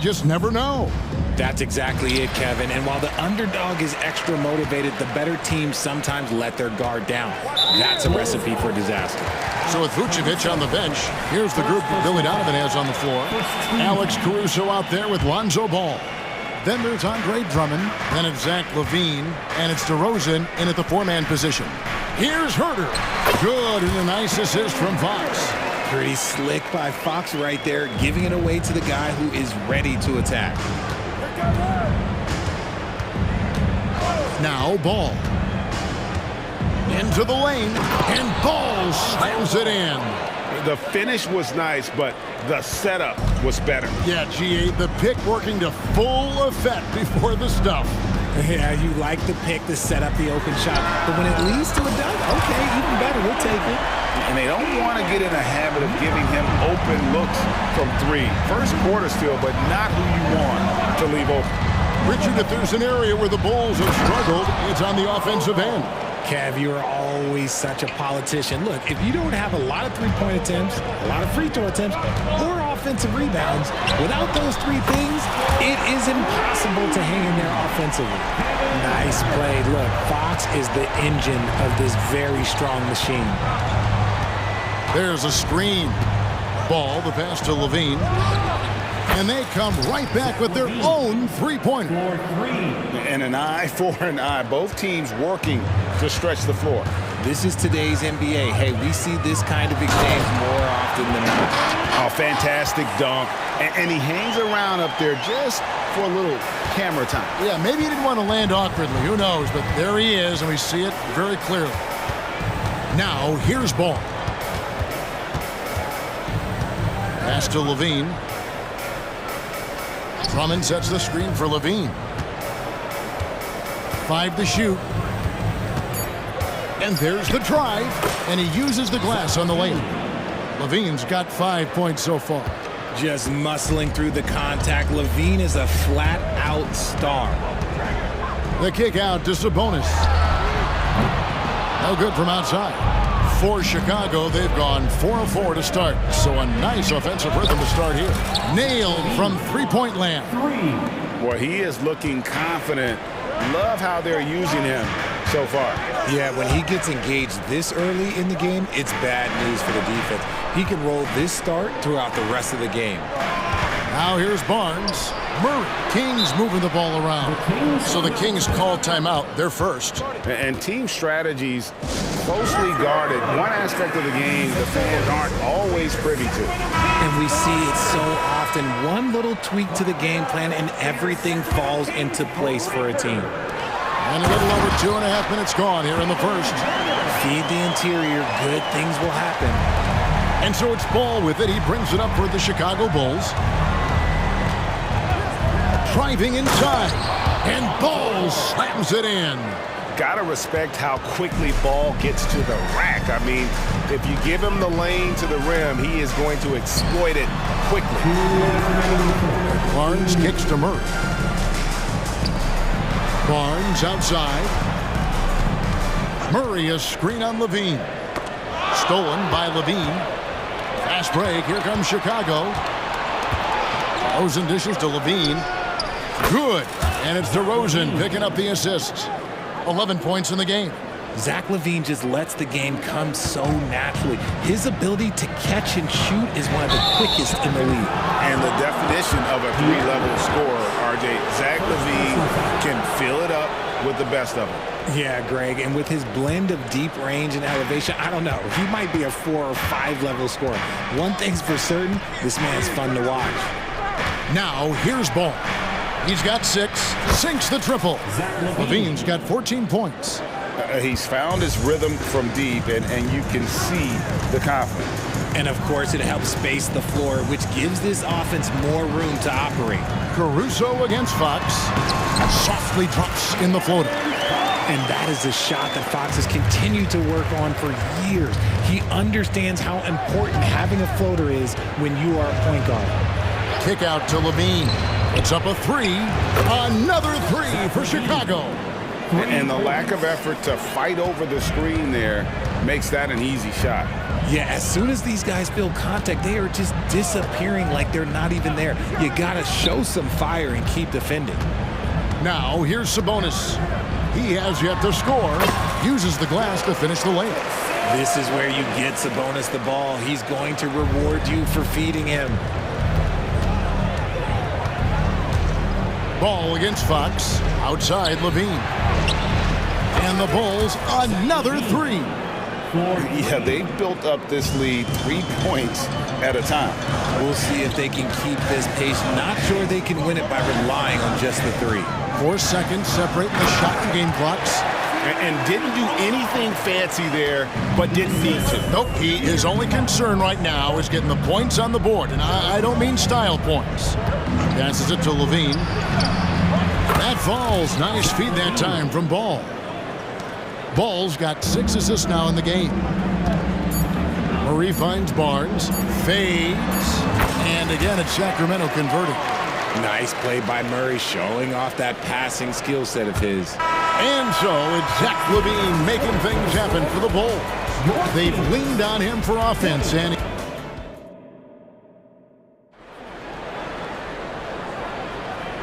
just never know. That's exactly it, Kevin. And while the underdog is extra motivated, the better teams sometimes let their guard down. That's a recipe for disaster. So with Vucevic on the bench, here's the group that Billy Donovan has on the floor. Alex Caruso out there with Lonzo Ball. Then there's Andre Drummond. Then it's Zach LaVine. And it's DeRozan in at the four-man position. Here's Herter. Good, and a nice assist from Fox. Pretty slick by Fox right there, giving it away to the guy who is ready to attack. Now Ball. Into the lane, and Ball slams it in. The finish was nice, but the setup was better. Yeah, GA, the pick working to full effect before the stuff. Yeah, you like the pick to set up the open shot, but when it leads to a dunk, okay, even better, we'll take it. And they don't want to get in a habit of giving him open looks from three. First quarter still, but not who you want to leave open. Richard, if there's an area where the Bulls have struggled, it's on the offensive end. Kev, you are always such a politician. Look, if you don't have a lot of three-point attempts, a lot of free throw attempts, or offensive rebounds, without those three things, it is impossible to hang in there offensively. Nice play. Look, Fox is the engine of this very strong machine. There's a screen. Ball, the pass to LaVine. And they come right back with their own three-pointer. And an eye for an eye. Both teams working to stretch the floor. This is today's NBA. Hey, we see this kind of exchange more often than not. Oh, fantastic dunk. And he hangs around up there just for a little camera time. Yeah, maybe he didn't want to land awkwardly. Who knows? But there he is, and we see it very clearly. Now, here's Ball. Pass to LaVine. Drummond sets the screen for LaVine. 5 to shoot. And there's the drive. And he uses the glass on the lane. LaVine's got 5 points so far. Just muscling through the contact. LaVine is a flat-out star. The kick out to Sabonis. No good from outside. For Chicago, they've gone 4 of 4 to start. So a nice offensive rhythm to start here. Nailed from three-point land. Boy, he is looking confident. Love how they're using him so far. Yeah, when he gets engaged this early in the game, it's bad news for the defense. He can roll this start throughout the rest of the game. Now here's Barnes. Murray. Kings moving the ball around. So the Kings call timeout. They're first. And team strategies closely guarded. One aspect of the game the fans aren't always privy to. And we see it so often. One little tweak to the game plan and everything falls into place for a team. And a little over 2.5 minutes gone here in the first. Feed the interior. Good things will happen. And so it's Ball with it. He brings it up for the Chicago Bulls. Driving inside. And Ball slams it in. Gotta respect how quickly Ball gets to the rack. I mean, if you give him the lane to the rim, he is going to exploit it quickly. Barnes kicks to Murray. Barnes outside. Murray a screen on LaVine. Stolen by LaVine. Fast break. Here comes Chicago. DeRozan dishes to LaVine. Good. And it's DeRozan picking up the assist. 11 points in the game. Zach LaVine just lets the game come so naturally. His ability to catch and shoot is one of the quickest in the league. And the definition of a three-level scorer, RJ, Zach LaVine can fill it up with the best of them. Yeah, Greg, and with his blend of deep range and elevation, I don't know. He might be a 4 or 5 level scorer. One thing's for certain, this man's fun to watch. Now, here's Ball. He's got 6, sinks the triple. LaVine's got 14 points. He's found his rhythm from deep, and you can see the confidence. And, of course, it helps space the floor, which gives this offense more room to operate. Caruso against Fox. Softly drops in the floater. And that is a shot that Fox has continued to work on for years. He understands how important having a floater is when you are a point guard. Kick out to LaVine. It's up a 3. Another 3 for Chicago. And the lack of effort to fight over the screen there makes that an easy shot. Yeah, as soon as these guys feel contact, they are just disappearing like they're not even there. You got to show some fire and keep defending. Now, here's Sabonis. He has yet to score. Uses the glass to finish the layup. This is where you get Sabonis the ball. He's going to reward you for feeding him. Ball against Fox. Outside Levine. And the Bulls, another three. Yeah, they built up this lead 3 points at a time. We'll see if they can keep this pace. Not sure they can win it by relying on just the three. 4 seconds separating the shot and game clocks. And didn't do anything fancy there, but didn't need to. Nope, his only concern right now is getting the points on the board. And I don't mean style points. Passes it to Levine. That falls. Nice feed that time from Ball. Ball's got 6 assists now in the game. Murray finds Barnes. Fades. And again, it's Sacramento converting. Nice play by Murray, showing off that passing skill set of his. And so it's Zach Levine making things happen for the Bulls. They've leaned on him for offense.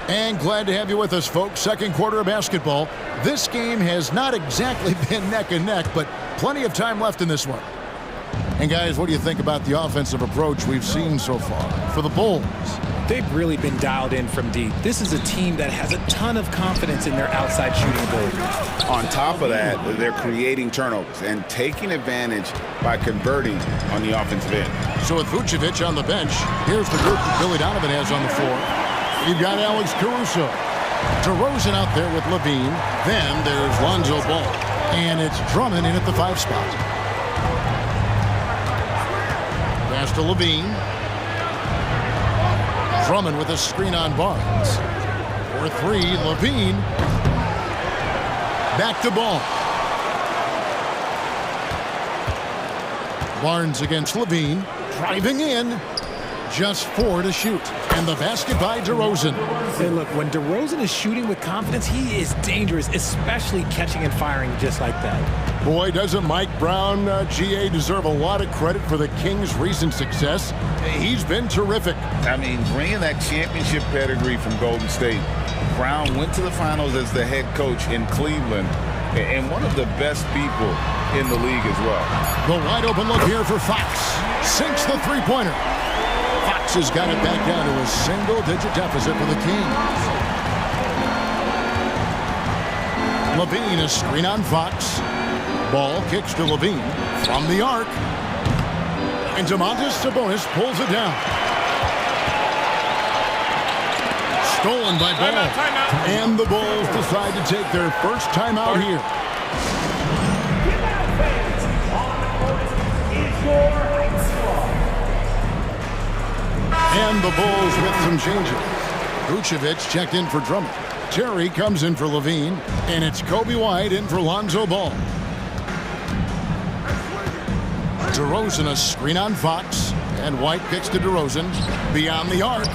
And glad to have you with us, folks. Second quarter of basketball. This game has not exactly been neck and neck, but plenty of time left in this one. And guys, what do you think about the offensive approach we've seen so far for the Bulls? They've really been dialed in from deep. This is a team that has a ton of confidence in their outside shooting ability. On top of that, they're creating turnovers and taking advantage by converting on the offensive end. So with Vucevic on the bench, here's the group that Billy Donovan has on the floor. You've got Alex Caruso. DeRozan out there with Levine. Then there's Lonzo Ball. And it's Drummond in at the 5 spot. Pass to Levine. Drummond with a screen on Barnes. For 3, Levine. Back to Ball. Barnes against Levine. Driving in. Just 4 to shoot. And the basket by DeRozan. Hey, look, when DeRozan is shooting with confidence, he is dangerous, especially catching and firing just like that. Boy, doesn't Mike Brown, GA, deserve a lot of credit for the Kings' recent success. He's been terrific. I mean, bringing that championship pedigree from Golden State. Brown went to the finals as the head coach in Cleveland and one of the best people in the league as well. The wide open look here for Fox. Sinks the three-pointer. Fox has got it back down to a single-digit deficit for the Kings. Levine, a screen on Fox. Ball kicks to Levine from the arc. And Domantas Sabonis pulls it down. Stolen by Ball. And the Bulls decide to take their first timeout here. And the Bulls with some changes. Vucevic checked in for Drummond. Terry comes in for Levine. And it's Kobe White in for Lonzo Ball. DeRozan, a screen on Fox. And White kicks to DeRozan. Beyond the arc.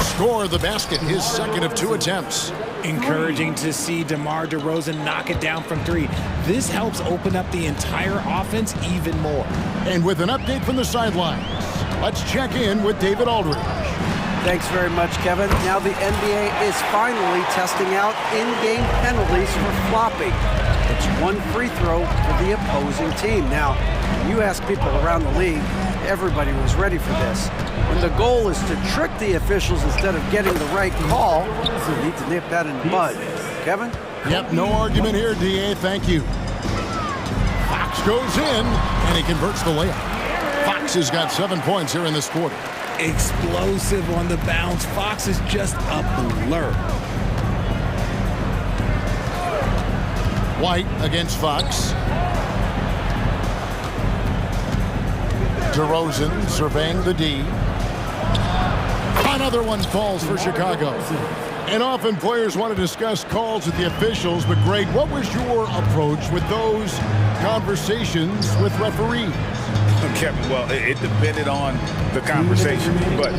Score the basket, his second of 2 attempts. Encouraging to see DeMar DeRozan knock it down from 3. This helps open up the entire offense even more. And with an update from the sidelines, let's check in with David Aldridge. Thanks very much, Kevin. Now the NBA is finally testing out in-game penalties for flopping. It's 1 free throw for the opposing team. Now, you ask people around the league, everybody was ready for this. When the goal is to trick the officials instead of getting the right call, you need to nip that in the bud. Kevin? Yep, no argument here, DA. Thank you. Fox goes in, and he converts the layup. Fox has got 7 points here in this quarter. Explosive on the bounce. Fox is just a blur. White against Fox. DeRozan surveying the D. Another one falls for Chicago. And often players want to discuss calls with the officials, but Greg, what was your approach with those conversations with referees? Kevin, well, it depended on the conversation. But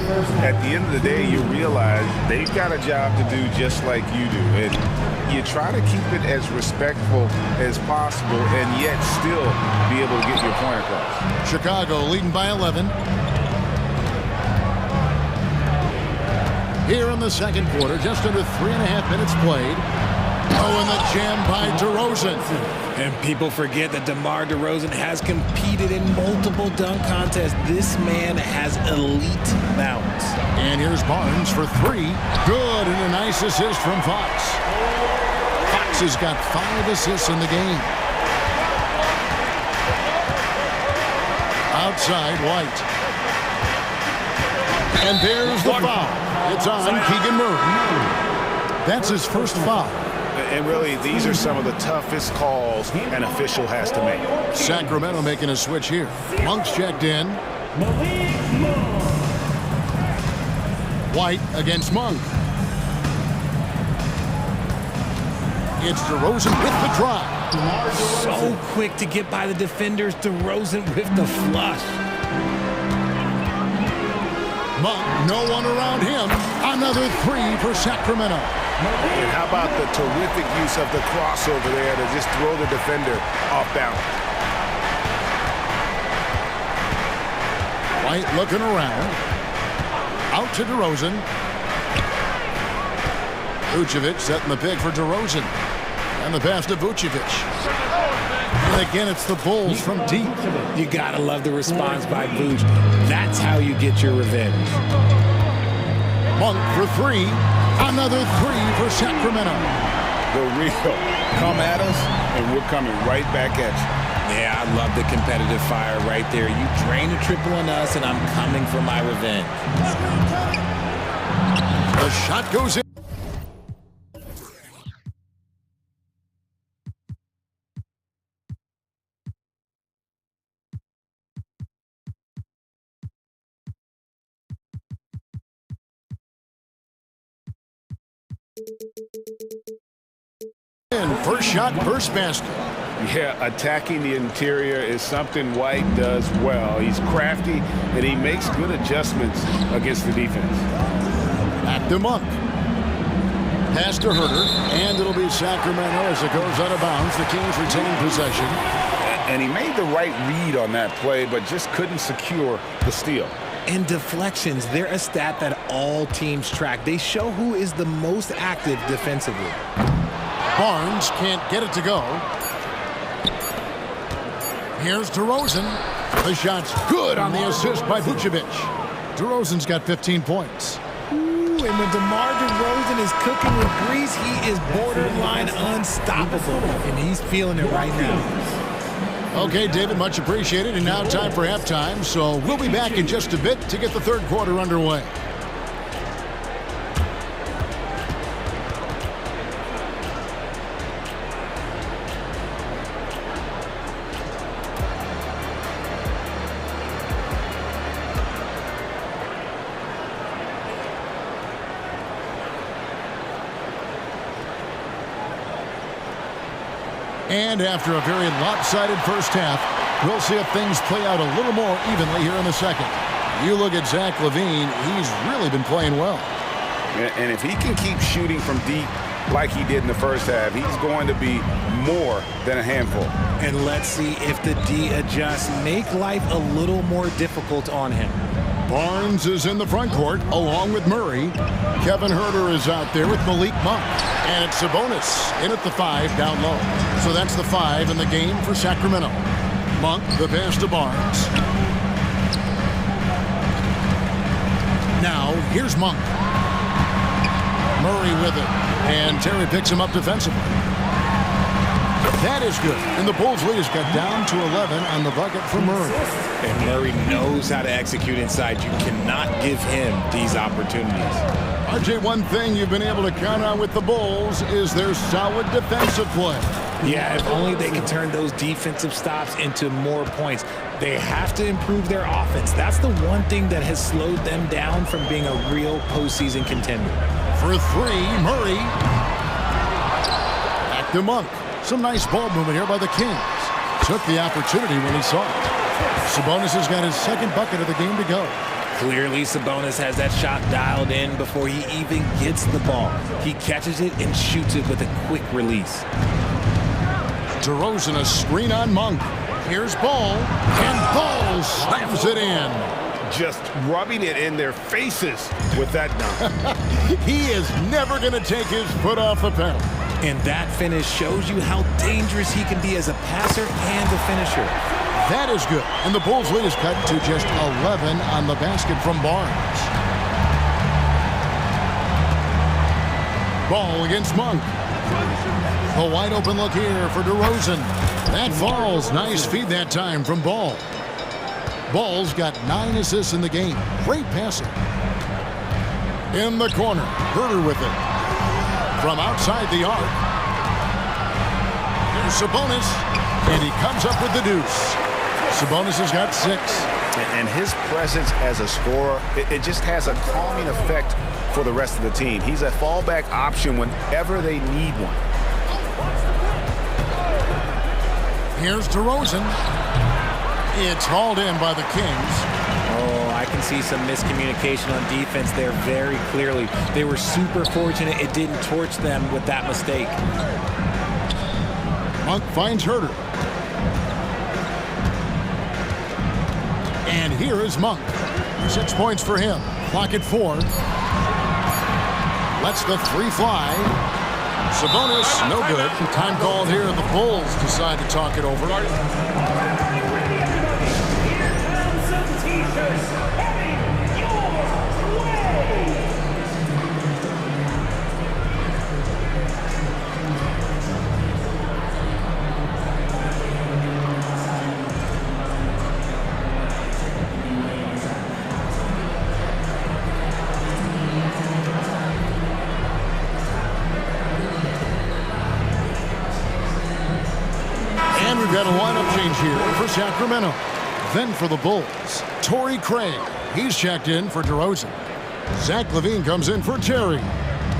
at the end of the day, you realize they've got a job to do just like you do. And you try to keep it as respectful as possible and yet still be able to get your point across. Chicago leading by 11. Here in the second quarter, just under 3.5 minutes played. Oh, and the jam by DeRozan. And people forget that DeMar DeRozan has competed in multiple dunk contests. This man has elite bounce. And here's Barnes for three. Good, and a nice assist from Fox. Fox has got 5 assists in the game. Outside, White. And there's the foul. It's on Keegan Murray. That's his first foul. And really, these are some of the toughest calls an official has to make. Sacramento making a switch here. Monk's checked in. White against Monk. It's DeRozan with the drive. So quick to get by the defenders. DeRozan with the flush. Monk, no one around him. Another three for Sacramento. And how about the terrific use of the crossover there to just throw the defender off balance. White looking around. Out to DeRozan. Vucevic setting the pick for DeRozan. And the pass to Vucevic. And again, it's the Bulls from deep. You gotta love the response by Vuce. That's how you get your revenge. Monk for three. Another three for Sacramento. The real come at us, and we're coming right back at you. Yeah, I love the competitive fire right there. You drain a triple on us, and I'm coming for my revenge. The shot goes in. First shot, first basket. Yeah, attacking the interior is something White does well. He's crafty, and he makes good adjustments against the defense. Back to Monk. Pass to Herter, and it'll be Sacramento as it goes out of bounds. The Kings retain possession. And he made the right read on that play, but just couldn't secure the steal. And deflections, they're a stat that all teams track. They show who is the most active defensively. Barnes can't get it to go. Here's DeRozan. The shot's good on the assist by Vucevic. DeRozan's got 15 points. Ooh, and when DeMar DeRozan is cooking with grease, he is borderline unstoppable. And he's feeling it right now. Okay, David, much appreciated. And now time for halftime. So we'll be back in just a bit to get the third quarter underway. And after a very lopsided first half, we'll see if things play out a little more evenly here in the second. You look at Zach LaVine, he's really been playing well. And if he can keep shooting from deep like he did in the first half, he's going to be more than a handful. And let's see if the D adjusts, make life a little more difficult on him. Barnes is in the front court along with Murray. Kevin Herter is out there with Malik Monk. And it's Sabonis in at the 5 down low. So that's the 5 in the game for Sacramento. Monk, the pass to Barnes. Now, here's Monk. Murray with it. And Terry picks him up defensively. That is good. And the Bulls lead has got down to 11 on the bucket for Murray. And Murray knows how to execute inside. You cannot give him these opportunities. RJ, one thing you've been able to count on with the Bulls is their solid defensive play. Yeah, if only they can turn those defensive stops into more points. They have to improve their offense. That's the one thing that has slowed them down from being a real postseason contender. For three, Murray. Back to Monk. Some nice ball movement here by the Kings. Took the opportunity when he saw it. Sabonis has got his second bucket of the game to go. Clearly, Sabonis has that shot dialed in before he even gets the ball. He catches it and shoots it with a quick release. DeRozan, a screen on Monk. Here's Ball, and Ball slams it in. Just rubbing it in their faces with that dunk. He is never going to take his foot off the pedal. And that finish shows you how dangerous he can be as a passer and a finisher. That is good. And the Bulls' lead is cut to just 11 on the basket from Barnes. Ball against Monk. A wide open look here for DeRozan. That falls. Nice feed that time from Ball. Ball's got 9 assists in the game. Great passing. In the corner, Herter with it. From outside the arc. There's Sabonis, and he comes up with the deuce. Sabonis has got 6. And his presence as a scorer, it just has a calming effect for the rest of the team. He's a fallback option whenever they need one. Here's DeRozan. It's hauled in by the Kings. Oh, I can see some miscommunication on defense there very clearly. They were super fortunate it didn't torch them with that mistake. Monk finds Herter. And here is Monk. 6 points for him. Clock at 4. Lets the 3 fly. Sabonis, no good. Time called here. The Bulls decide to talk it over. And we've got a lineup change here for Sacramento. Then for the Bulls, Torrey Craig. He's checked in for DeRozan. Zach LaVine comes in for Terry.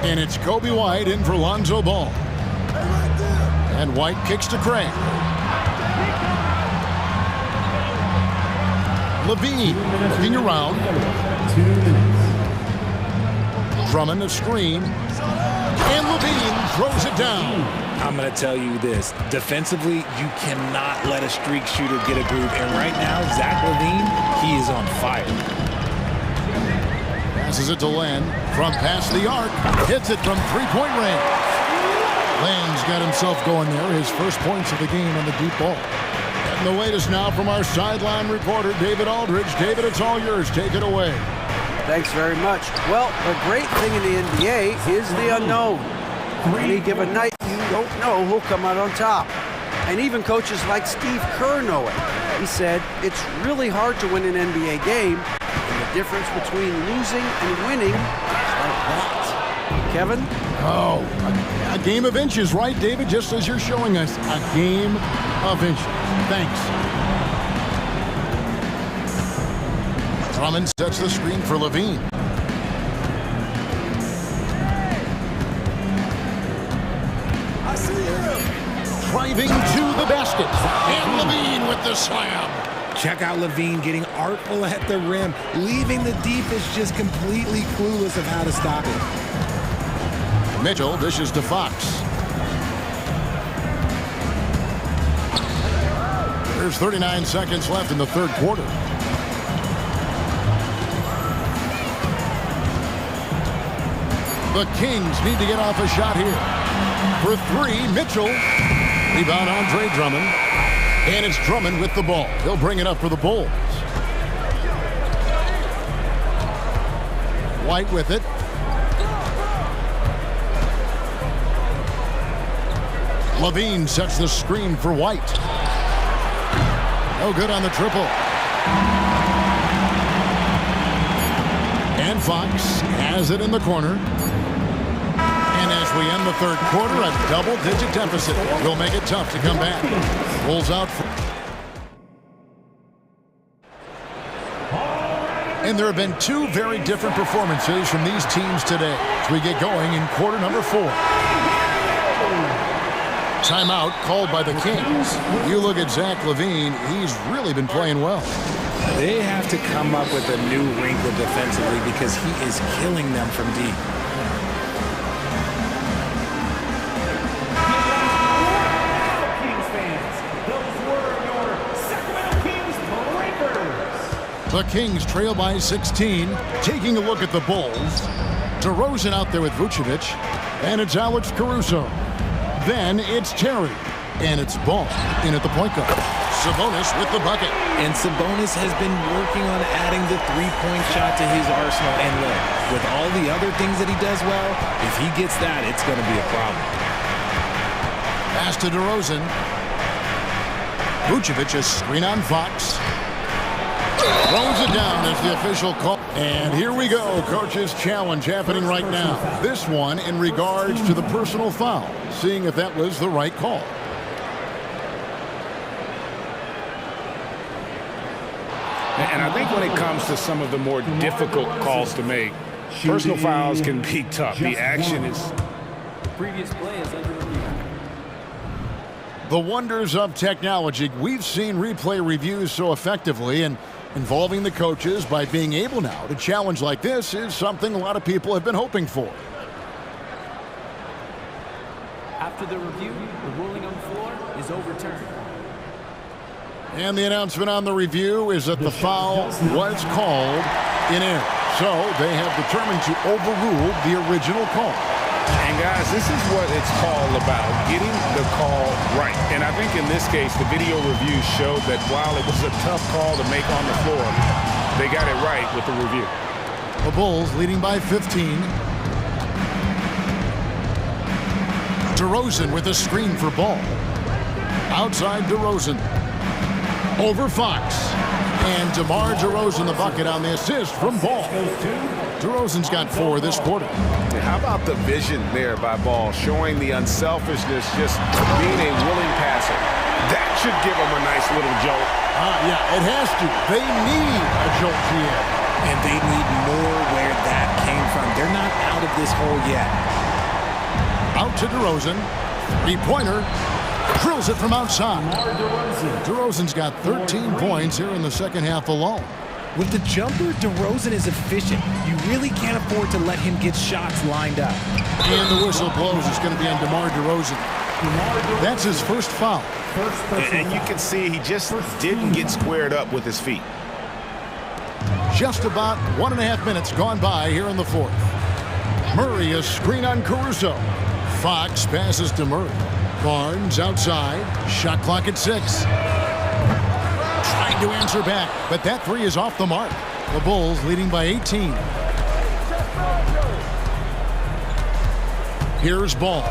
And it's Kobe White in for Lonzo Ball. And White kicks to Craig. LaVine looking around. Drummond a screen. And LaVine throws it down. I'm going to tell you this. Defensively, you cannot let a streak shooter get a groove. And right now, Zach LaVine, he is on fire. Passes it to Len from past the arc. Hits it from three-point range. Len's got himself going there. His first points of the game on the deep ball. And the latest now from our sideline reporter, David Aldridge. David, it's all yours. Take it away. Thanks very much. Well, the great thing in the NBA is the unknown. Any given night, you don't know who'll come out on top. And even coaches like Steve Kerr know it. He said, it's really hard to win an NBA game, and the difference between losing and winning is like that. Kevin? Oh, a game of inches, right, David? Just as you're showing us, a game of inches. Thanks. Drummond sets the screen for LaVine. Driving to the basket. And LaVine with the slam. Check out LaVine getting artful at the rim, leaving the defense just completely clueless of how to stop it. Mitchell dishes to Fox. There's 39 seconds left in the third quarter. The Kings need to get off a shot here. For 3, Mitchell. Rebound Andre Drummond. And it's Drummond with the ball. He'll bring it up for the Bulls. White with it. LaVine sets the screen for White. No good on the triple. And Fox has it in the corner. And as we end the third quarter, a double-digit deficit will make it tough to come back. Rolls out. And there have been 2 very different performances from these teams today as we get going in quarter number 4. Timeout called by the Kings. You look at Zach LaVine, he's really been playing well. They have to come up with a new wrinkle defensively because he is killing them from deep. The Kings trail by 16. Taking a look at the Bulls. DeRozan out there with Vucevic. And it's Alex Caruso. Then it's Terry. And it's Ball in at the point guard. Sabonis with the bucket. And Sabonis has been working on adding the three-point shot to his arsenal. And look, with all the other things that he does well, if he gets that, it's going to be a problem. Pass to DeRozan. Vucevic a screen on Fox. Throws it down as the official call. And here we go. Coach's challenge happening right now. This one in regards to the personal foul. Seeing if that was the right call. And I think when it comes to some of the more difficult calls to make, personal fouls can be tough. The action is... Previous play is under review. The wonders of technology. We've seen replay reviews so effectively, and involving the coaches by being able now to challenge like this is something a lot of people have been hoping for. After the review, the ruling on the floor is overturned. And the announcement on the review is that the foul was called in error. So they have determined to overrule the original call. And guys, this is what it's all about, getting the call right. And I think in this case, the video review showed that while it was a tough call to make on the floor, they got it right with the review. The Bulls leading by 15. DeRozan with a screen for Ball. Outside DeRozan. Over Fox. And DeMar DeRozan the bucket on the assist from Ball. DeRozan's got 4 this quarter. How about the vision there by Ball, showing the unselfishness, just being a willing passer. That should give him a nice little jolt. Yeah, it has to. They need a jolt here. And they need more where that came from. They're not out of this hole yet. Out to DeRozan. Three-pointer. Drills it from outside. DeRozan's got 13 points here in the second half alone. With the jumper, DeRozan is efficient. You really can't afford to let him get shots lined up. And the whistle blows. It's going to be on DeMar DeRozan. That's his first foul. And you can see he just didn't get squared up with his feet. Just about 1.5 minutes gone by here in the fourth. Murray a screen on Caruso. Fox passes to Murray. Barnes outside. Shot clock at 6. Trying to answer back, but that 3 is off the mark. The Bulls leading by 18. Here's Ball.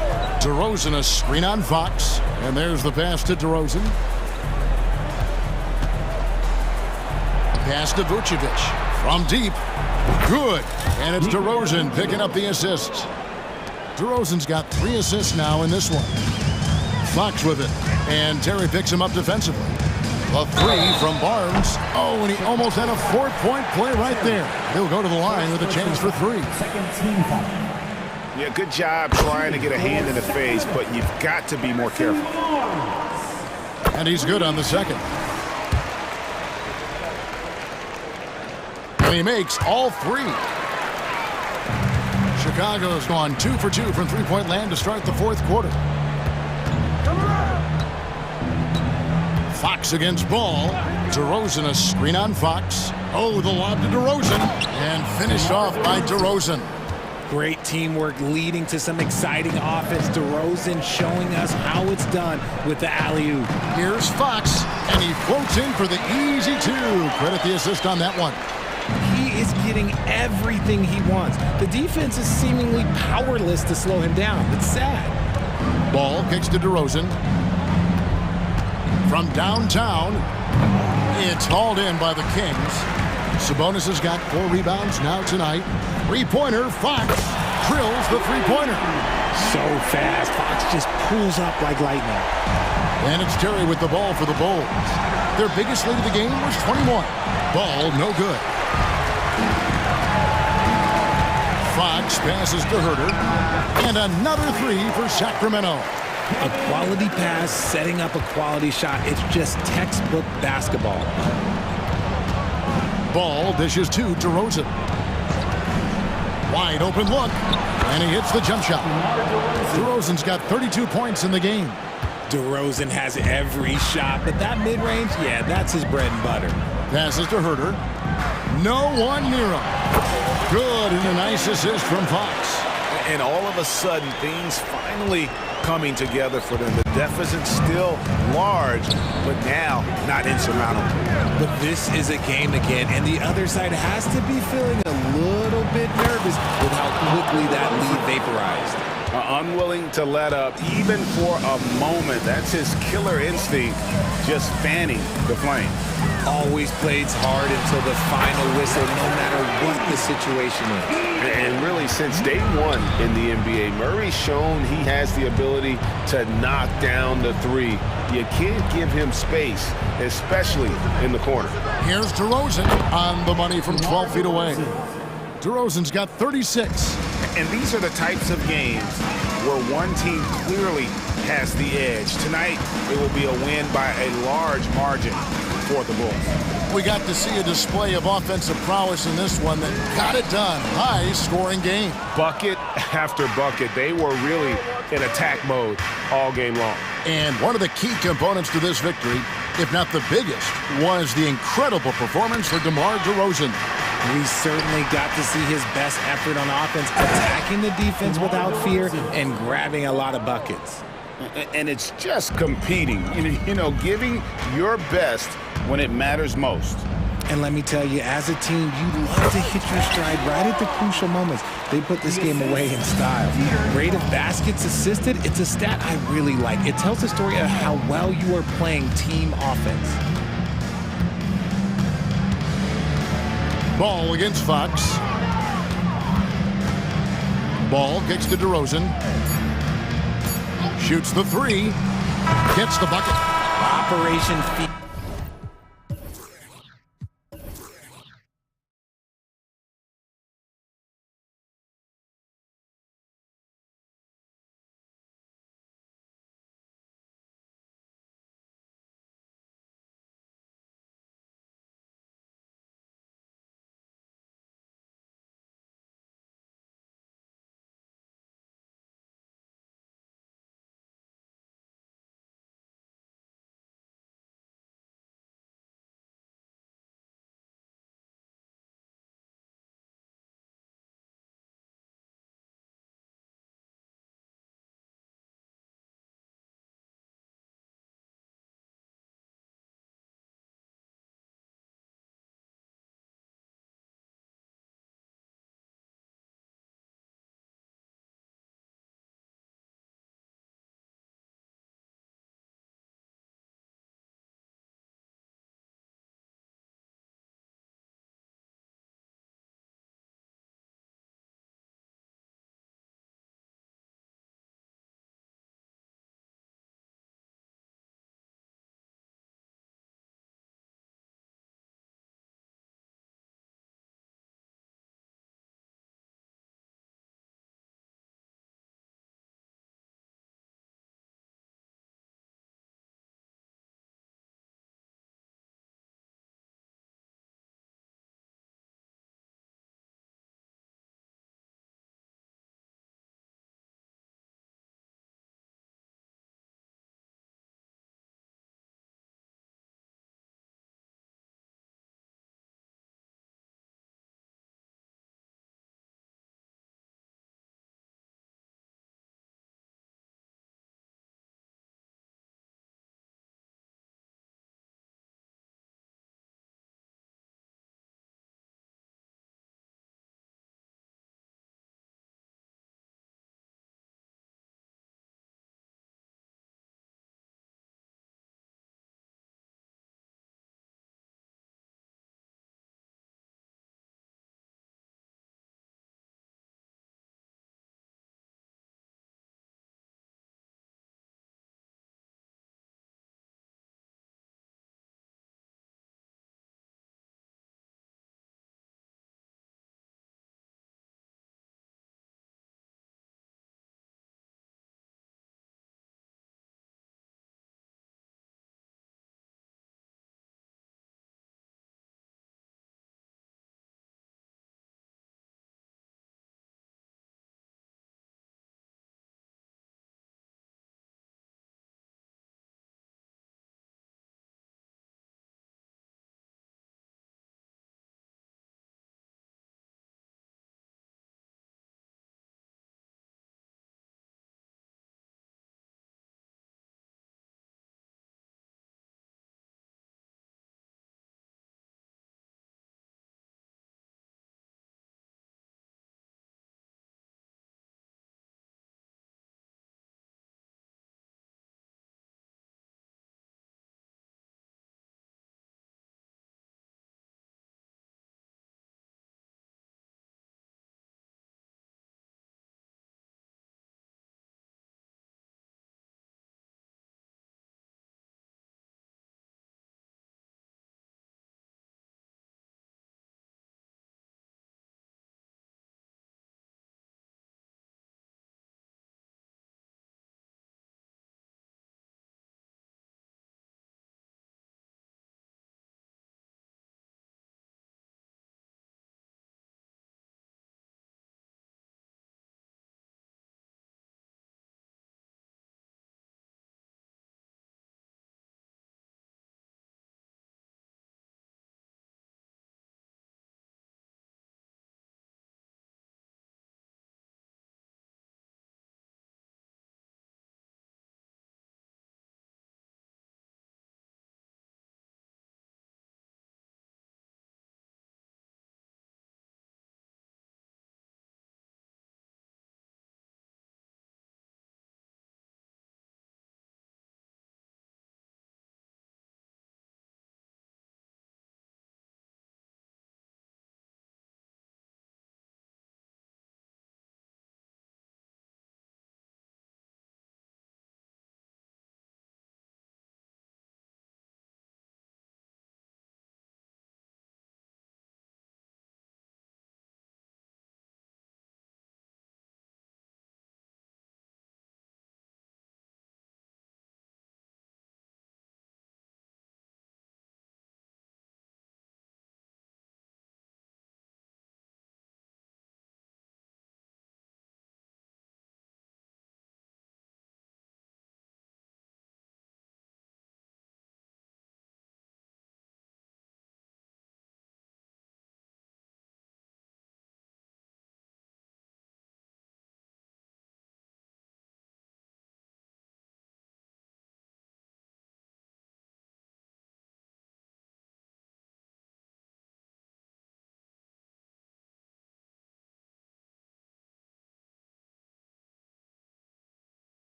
DeRozan a screen on Fox. And there's the pass to DeRozan. Pass to Vucevic. From deep. Good. And it's DeRozan picking up the assist. DeRozan's got 3 assists now in this one. Fox with it. And Terry picks him up defensively. A 3 from Barnes. Oh, and he almost had a 4-point play right there. He'll go to the line with a chance for 3. Yeah, good job trying to get a hand in the face, but you've got to be more careful. And he's good on the second. And he makes all 3. Chicago's gone 2 for 2 from three-point land to start the fourth quarter. Fox against Ball. DeRozan a screen on Fox. Oh, the lob to DeRozan. And finished off by DeRozan. Great teamwork leading to some exciting offense. DeRozan showing us how it's done with the alley-oop. Here's Fox, and he floats in for the easy 2. Credit the assist on that one. He is getting everything he wants. The defense is seemingly powerless to slow him down. It's sad. Ball kicks to DeRozan. From downtown, it's hauled in by the Kings. Sabonis has got 4 rebounds now tonight. Three-pointer, Fox drills the three-pointer. So fast, Fox just pulls up like lightning. And it's Terry with the ball for the Bulls. Their biggest lead of the game was 21. Ball no good. Fox passes to Herter. And another 3 for Sacramento. A quality pass, setting up a quality shot. It's just textbook basketball. Ball dishes to DeRozan. Wide open look, and he hits the jump shot. DeRozan's got 32 points in the game. DeRozan has every shot, but that mid-range, yeah, that's his bread and butter. Passes to Herter. No one near him. Good, and a nice assist from Fox. And all of a sudden, things finally coming together for them. The deficit's still large, but now not insurmountable. But this is a game again, and the other side has to be feeling a little bit nervous with how quickly that lead vaporized. Unwilling to let up, even for a moment. That's his killer instinct, just fanning the flame. Always plays hard until the final whistle, no matter what the situation is. And really, since day one in the NBA, Murray's shown he has the ability to knock down the three. You can't give him space, especially in the corner. Here's DeRozan on the money from 12 feet away. DeRozan's got 36. And these are the types of games where one team clearly has the edge. Tonight, it will be a win by a large margin for the Bulls. We got to see a display of offensive prowess in this one that got it done. High-scoring game. Bucket after bucket. They were really in attack mode all game long. And one of the key components to this victory, if not the biggest, was the incredible performance for DeMar DeRozan. We certainly got to see his best effort on offense, attacking the defense without fear and grabbing a lot of buckets. And it's just competing, you know, giving your best when it matters most. And let me tell you, as a team, you love to hit your stride right at the crucial moments. They put this game away in style. Rate of baskets assisted, it's a stat I really like. It tells the story of how well you are playing team offense. Ball against Fox. Ball kicks to DeRozan. Shoots the three. Gets the bucket. Operation Feet.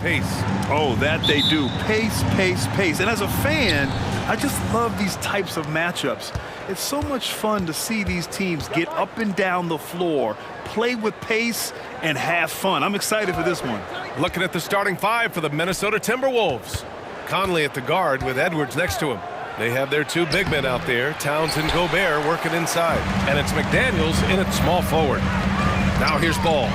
pace. Oh, that they do. Pace, pace, pace. And as a fan, I just love these types of matchups. It's so much fun to see these teams get up and down the floor, play with pace, and have fun. I'm excited for this one. Looking at the starting five for the Minnesota Timberwolves. Conley at the guard with Edwards next to him. They have their two big men out there, Towns and Gobert, working inside. And it's McDaniels in at small forward. Now here's Ball.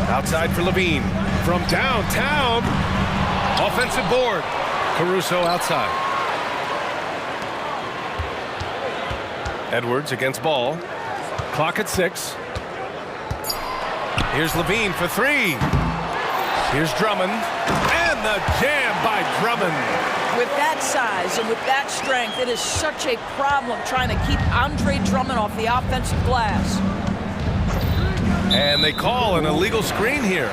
Outside for Levine. From downtown. Offensive board. Caruso outside. Edwards against Ball. Clock at 6. Here's Levine for 3. Here's Drummond. And the jam by Drummond. With that size and with that strength, it is such a problem trying to keep Andre Drummond off the offensive glass. And they call an illegal screen here.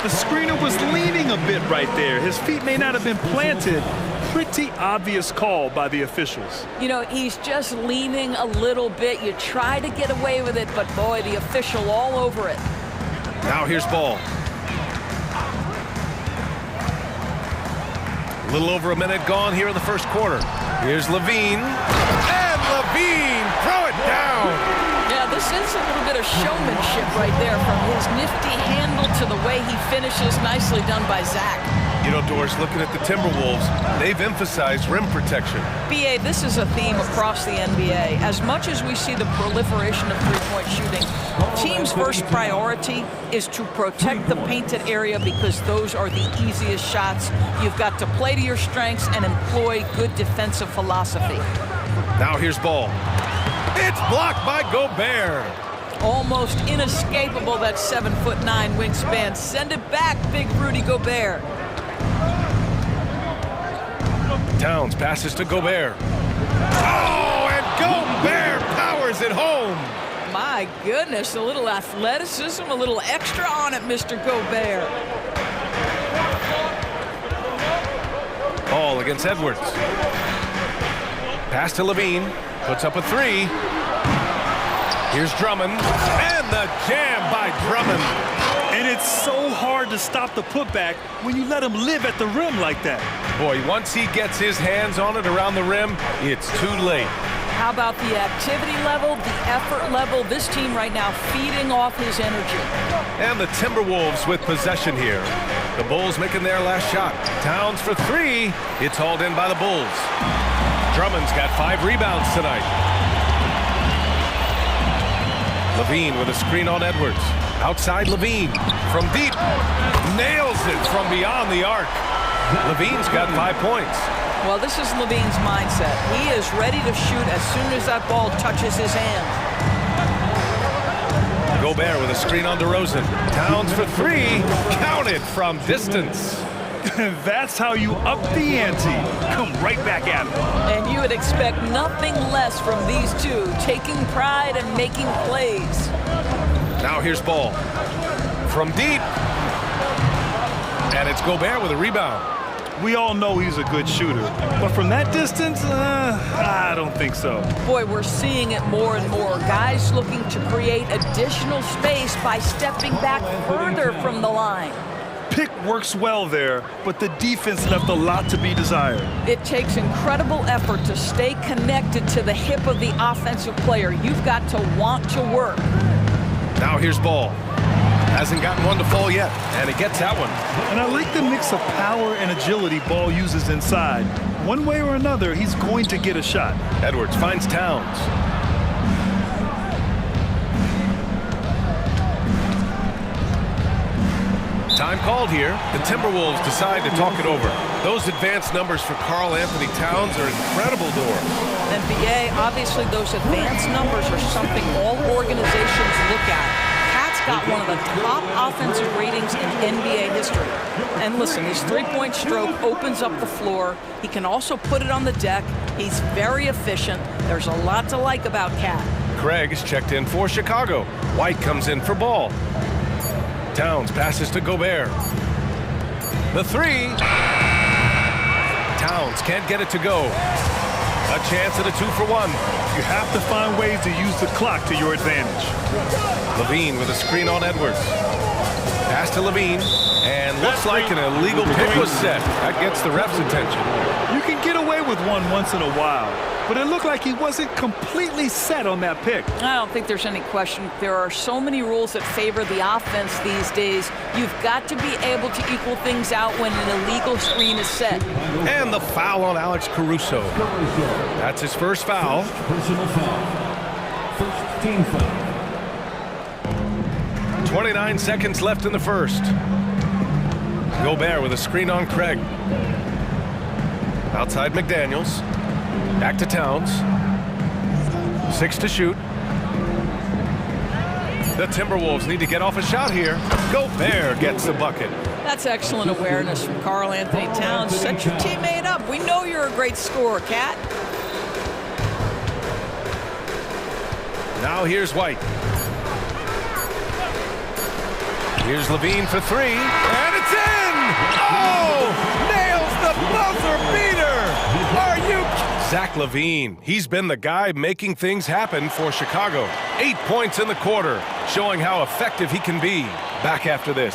The screener was leaning a bit right there. His feet may not have been planted. Pretty obvious call by the officials. You know, he's just leaning a little bit. You try to get away with it, but boy, the official all over it. Now here's Ball. A little over a minute gone here in the first quarter. Here's Levine. And Levine, throw it down. Yeah, this is a little bit of showmanship right there, from his nifty handle to the way he finishes. Nicely done by Zach. You know, Doris, looking at the Timberwolves, they've emphasized rim protection. BA, this is a theme across the NBA. As much as we see the proliferation of three-point shooting, teams' first priority is to protect the painted area, because those are the easiest shots. You've got to play to your strengths and employ good defensive philosophy. Now here's Ball. It's blocked by Gobert. Almost inescapable, that 7'9" wingspan. Send it back, big Rudy Gobert. Towns passes to Gobert. Oh, and Gobert powers it home. My goodness, a little athleticism, a little extra on it, Mr. Gobert. Ball against Edwards. Pass to Levine. Puts up a 3. Here's Drummond. And the jam by Drummond. And it's so hard to stop the putback when you let him live at the rim like that. Boy, once he gets his hands on it around the rim, it's too late. How about the activity level, the effort level? This team right now feeding off his energy. And the Timberwolves with possession here. The Bulls making their last shot. Towns for 3. It's hauled in by the Bulls. Drummond's got 5 rebounds tonight. Levine with a screen on Edwards. Outside Levine. From deep. Nails it from beyond the arc. Levine's got 5 points. Well, this is Levine's mindset. He is ready to shoot as soon as that ball touches his hand. Gobert with a screen on DeRozan. Towns for 3. Counted from distance. That's how you up the ante. Come right back at him. And you would expect nothing less from these two, taking pride and making plays. Now here's Ball. From deep. And it's Gobert with a rebound. We all know he's a good shooter, but from that distance, I don't think so. Boy, we're seeing it more and more. Guys looking to create additional space by stepping back further from the line. Pick works well there, but the defense left a lot to be desired. It takes incredible effort to stay connected to the hip of the offensive player. You've got to want to work. Now here's Ball. Hasn't gotten one to fall yet, and he gets that one. And I like the mix of power and agility Ball uses inside. One way or another, he's going to get a shot. Edwards finds Towns. Time called here. The Timberwolves decide to talk it over. Those advanced numbers for Karl Anthony Towns are incredible, Dor. And BA, obviously those advanced numbers are something all organizations look at. Got one of the top offensive ratings in NBA history. And listen, his three-point stroke opens up the floor. He can also put it on the deck. He's very efficient. There's a lot to like about Cat. Craig is checked in for Chicago. White comes in for Ball. Towns passes to Gobert. The 3. Towns can't get it to go. A chance at a 2-for-1. You have to find ways to use the clock to your advantage. Levine with a screen on Edwards. Pass to Levine, and looks like an illegal pick was set. That gets the ref's attention. You can get away with one once in a while, but it looked like he wasn't completely set on that pick. I don't think there's any question. There are so many rules that favor the offense these days. You've got to be able to equal things out when an illegal screen is set. And the foul on Alex Caruso. That's his first foul. Personal foul. First team foul. 29 seconds left in the first. Gobert with a screen on Craig. Outside McDaniels. Back to Towns. 6 to shoot. The Timberwolves need to get off a shot here. Gobert gets the bucket. That's excellent awareness from Karl Anthony Towns. Set your teammate up. We know you're a great scorer, Cat. Now here's White. Here's Levine for 3, and it's in! Oh! Nails the buzzer beater! Are you... Zach LaVine, he's been the guy making things happen for Chicago. 8 points in the quarter, showing how effective he can be. Back after this.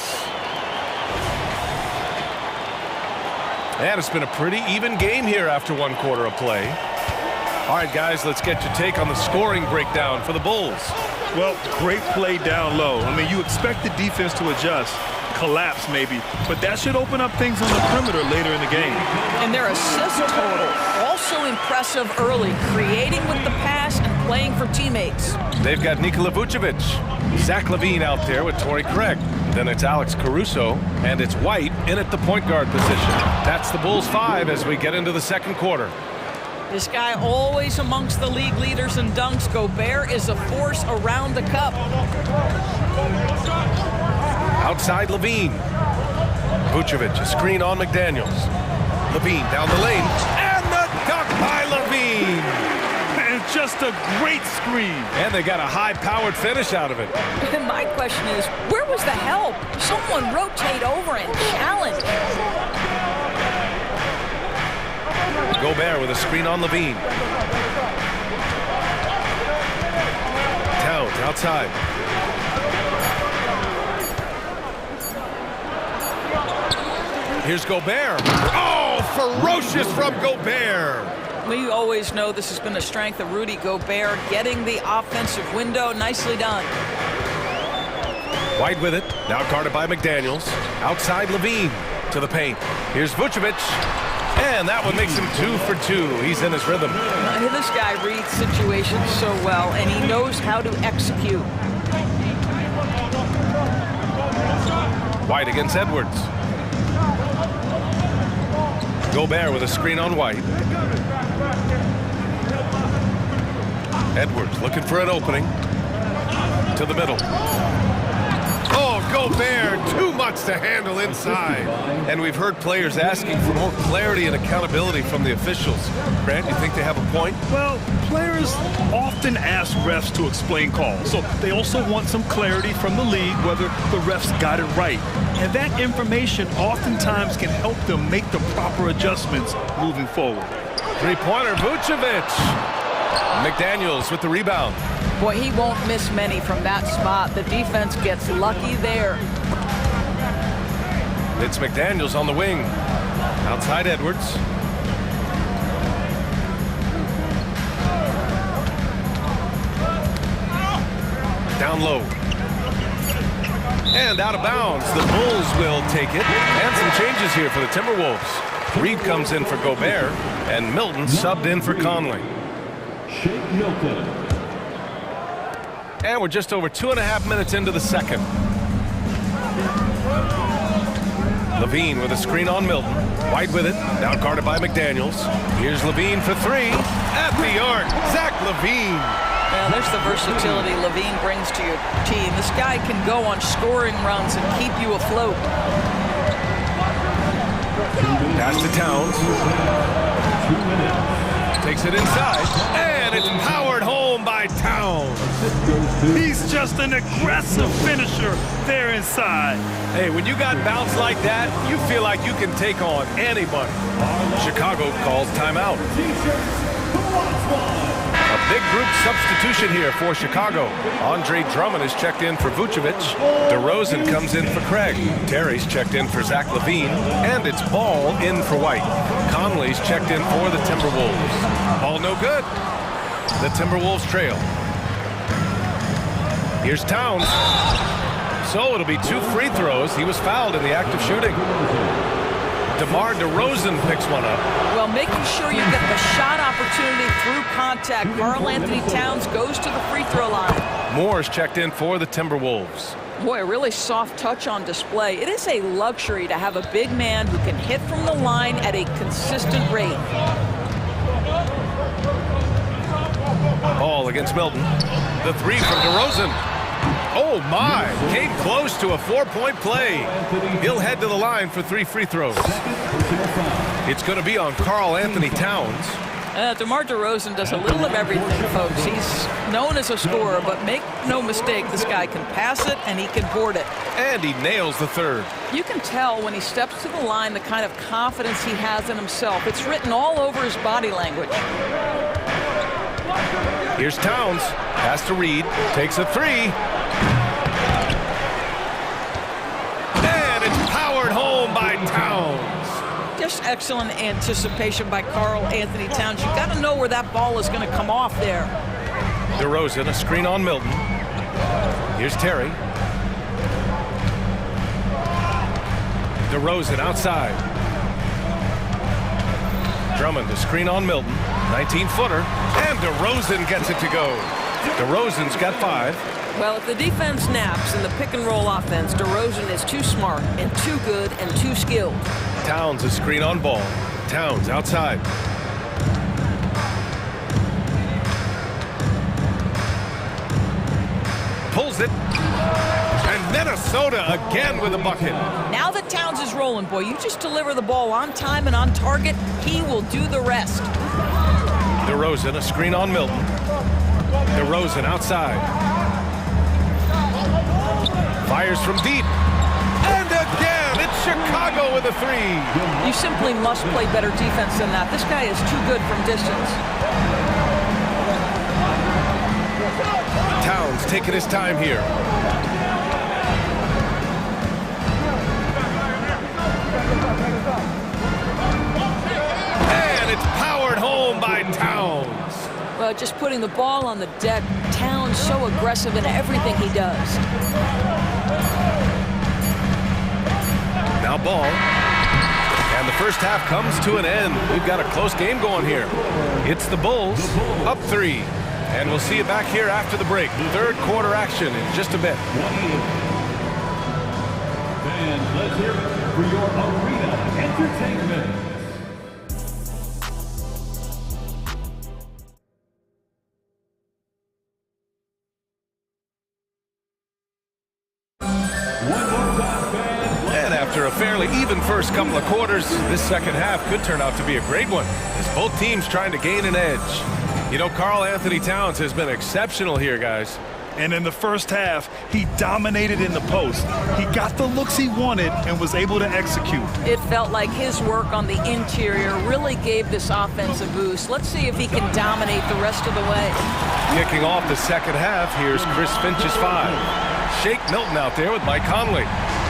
And it's been a pretty even game here after 1 quarter of play. All right, guys, let's get your take on the scoring breakdown for the Bulls. Well, great play down low. I mean, you expect the defense to adjust, collapse maybe, but that should open up things on the perimeter later in the game. And their assist total, also impressive early, creating with the pass and playing for teammates. They've got Nikola Vucevic, Zach LaVine out there with Torrey Craig. Then it's Alex Caruso, and it's White in at the point guard position. That's the Bulls 5 as we get into the second quarter. This guy always amongst the league leaders in dunks. Gobert is a force around the cup. Outside Levine. Vucevic, a screen on McDaniels. Levine down the lane. And the dunk by Levine. And just a great screen. And they got a high-powered finish out of it. And my question is, where was the help? Someone rotate over and challenge. Gobert with a screen on Levine. Towns outside. Here's Gobert. Oh, ferocious from Gobert. We always know this has been a strength of Rudy Gobert, getting the offensive window. Nicely done. White with it. Now guarded by McDaniels. Outside Levine to the paint. Here's Vucevic. And that one makes him 2 for 2. He's in his rhythm. This guy reads situations so well, and he knows how to execute. White against Edwards. Gobert with a screen on White. Edwards looking for an opening. To the middle. Oh, Gobert, too much to handle inside. And we've heard players asking for more clarity and accountability from the officials. Grant, you think they have a point? Well, players often ask refs to explain calls, so they also want some clarity from the league whether the refs got it right. And that information oftentimes can help them make the proper adjustments moving forward. Three-pointer, Vucevic. McDaniels with the rebound. Boy, he won't miss many from that spot. The defense gets lucky there. It's McDaniels on the wing. Outside Edwards. Down low. And out of bounds. The Bulls will take it. And some changes here for the Timberwolves. Reed comes in for Gobert, and Milton subbed in for Conley. And we're just over 2.5 minutes into the second. Levine with a screen on Milton. White with it. Now guarded by McDaniels. Here's Levine for 3. At the arc, Zach Levine. Well, there's the versatility Levine brings to your team. This guy can go on scoring runs and keep you afloat. Pass to Towns. Takes it inside. And it's powered home by Towns. He's just an aggressive finisher there inside. Hey, when you got bounce like that, you feel like you can take on anybody. Chicago calls timeout. A big group substitution here for Chicago. Andre Drummond is checked in for Vucevic. DeRozan comes in for Craig. Terry's checked in for Zach LaVine. And it's Ball in for White. Conley's checked in for the Timberwolves. Ball no good. The Timberwolves trail. Here's Towns. So it'll be 2 free throws. He was fouled in the act of shooting. DeMar DeRozan picks one up. Well, making sure you get the shot opportunity through contact. Karl Anthony Towns goes to the free throw line. Moore's checked in for the Timberwolves. Boy, a really soft touch on display. It is a luxury to have a big man who can hit from the line at a consistent rate. Ball against Milton. The 3 from DeRozan. Oh my, came close to a 4-point play. He'll head to the line for 3 free throws. It's going to be on Karl Anthony Towns. DeMar DeRozan does a little of everything, folks. He's known as a scorer, but make no mistake, this guy can pass it and he can board it. And he nails the 3rd. You can tell when he steps to the line the kind of confidence he has in himself. It's written all over his body language. Here's Towns. Has to Reed. Takes a 3. Powered home by Towns. Just excellent anticipation by Karl Anthony Towns. You've got to know where that ball is going to come off there. DeRozan, a screen on Milton. Here's Terry. DeRozan outside. Drummond, a screen on Milton. 19-footer. And DeRozan gets it to go. DeRozan's got 5. Well, if the defense naps in the pick-and-roll offense, DeRozan is too smart and too good and too skilled. Towns a screen on Ball. Towns outside. Pulls it. And Minnesota again with a bucket. Now that Towns is rolling, boy, you just deliver the ball on time and on target, he will do the rest. DeRozan, a screen on Milton. DeRozan outside. Fires from deep. And again, it's Chicago with a 3. You simply must play better defense than that. This guy is too good from distance. Towns taking his time here. And it's powered home by Towns. Well, just putting the ball on the deck. Towns so aggressive in everything he does. Now Ball. And the first half comes to an end. We've got a close game going here. It's the Bulls up 3. And we'll see you back here after the break. 3rd quarter action in just a bit. And let's hear it for your arena entertainment. After a fairly even first couple of quarters, this second half could turn out to be a great one as both teams trying to gain an edge. You know, Karl Anthony Towns has been exceptional here, guys. And in the first half, he dominated in the post. He got the looks he wanted and was able to execute. It felt like his work on the interior really gave this offense a boost. Let's see if he can dominate the rest of the way. Kicking off the second half, here's Chris Finch's 5. Shake Milton out there with Mike Conley.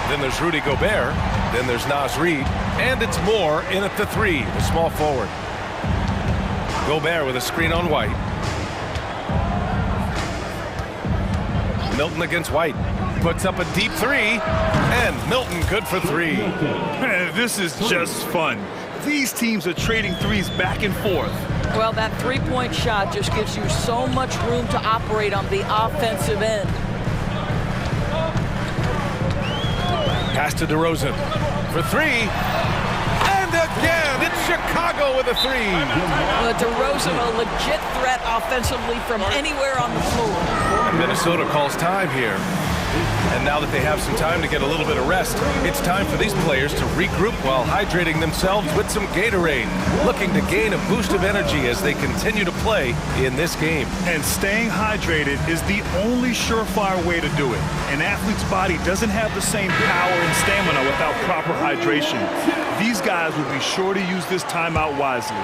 Then there's Rudy Gobert. Then there's Naz Reid. And it's Moore in at the 3, the small forward. Gobert with a screen on White. Milton against White. Puts up a deep 3. And Milton good for 3. Man, this is just fun. These teams are trading threes back and forth. Well, that 3-point shot just gives you so much room to operate on the offensive end. Pass to DeRozan for 3. And again, it's Chicago with a 3. DeRozan, a legit threat offensively from anywhere on the floor. And Minnesota calls time here. And now that they have some time to get a little bit of rest, it's time for these players to regroup while hydrating themselves with some Gatorade, looking to gain a boost of energy as they continue to play in this game. And staying hydrated is the only surefire way to do it. An athlete's body doesn't have the same power and stamina without proper hydration. These guys will be sure to use this timeout wisely.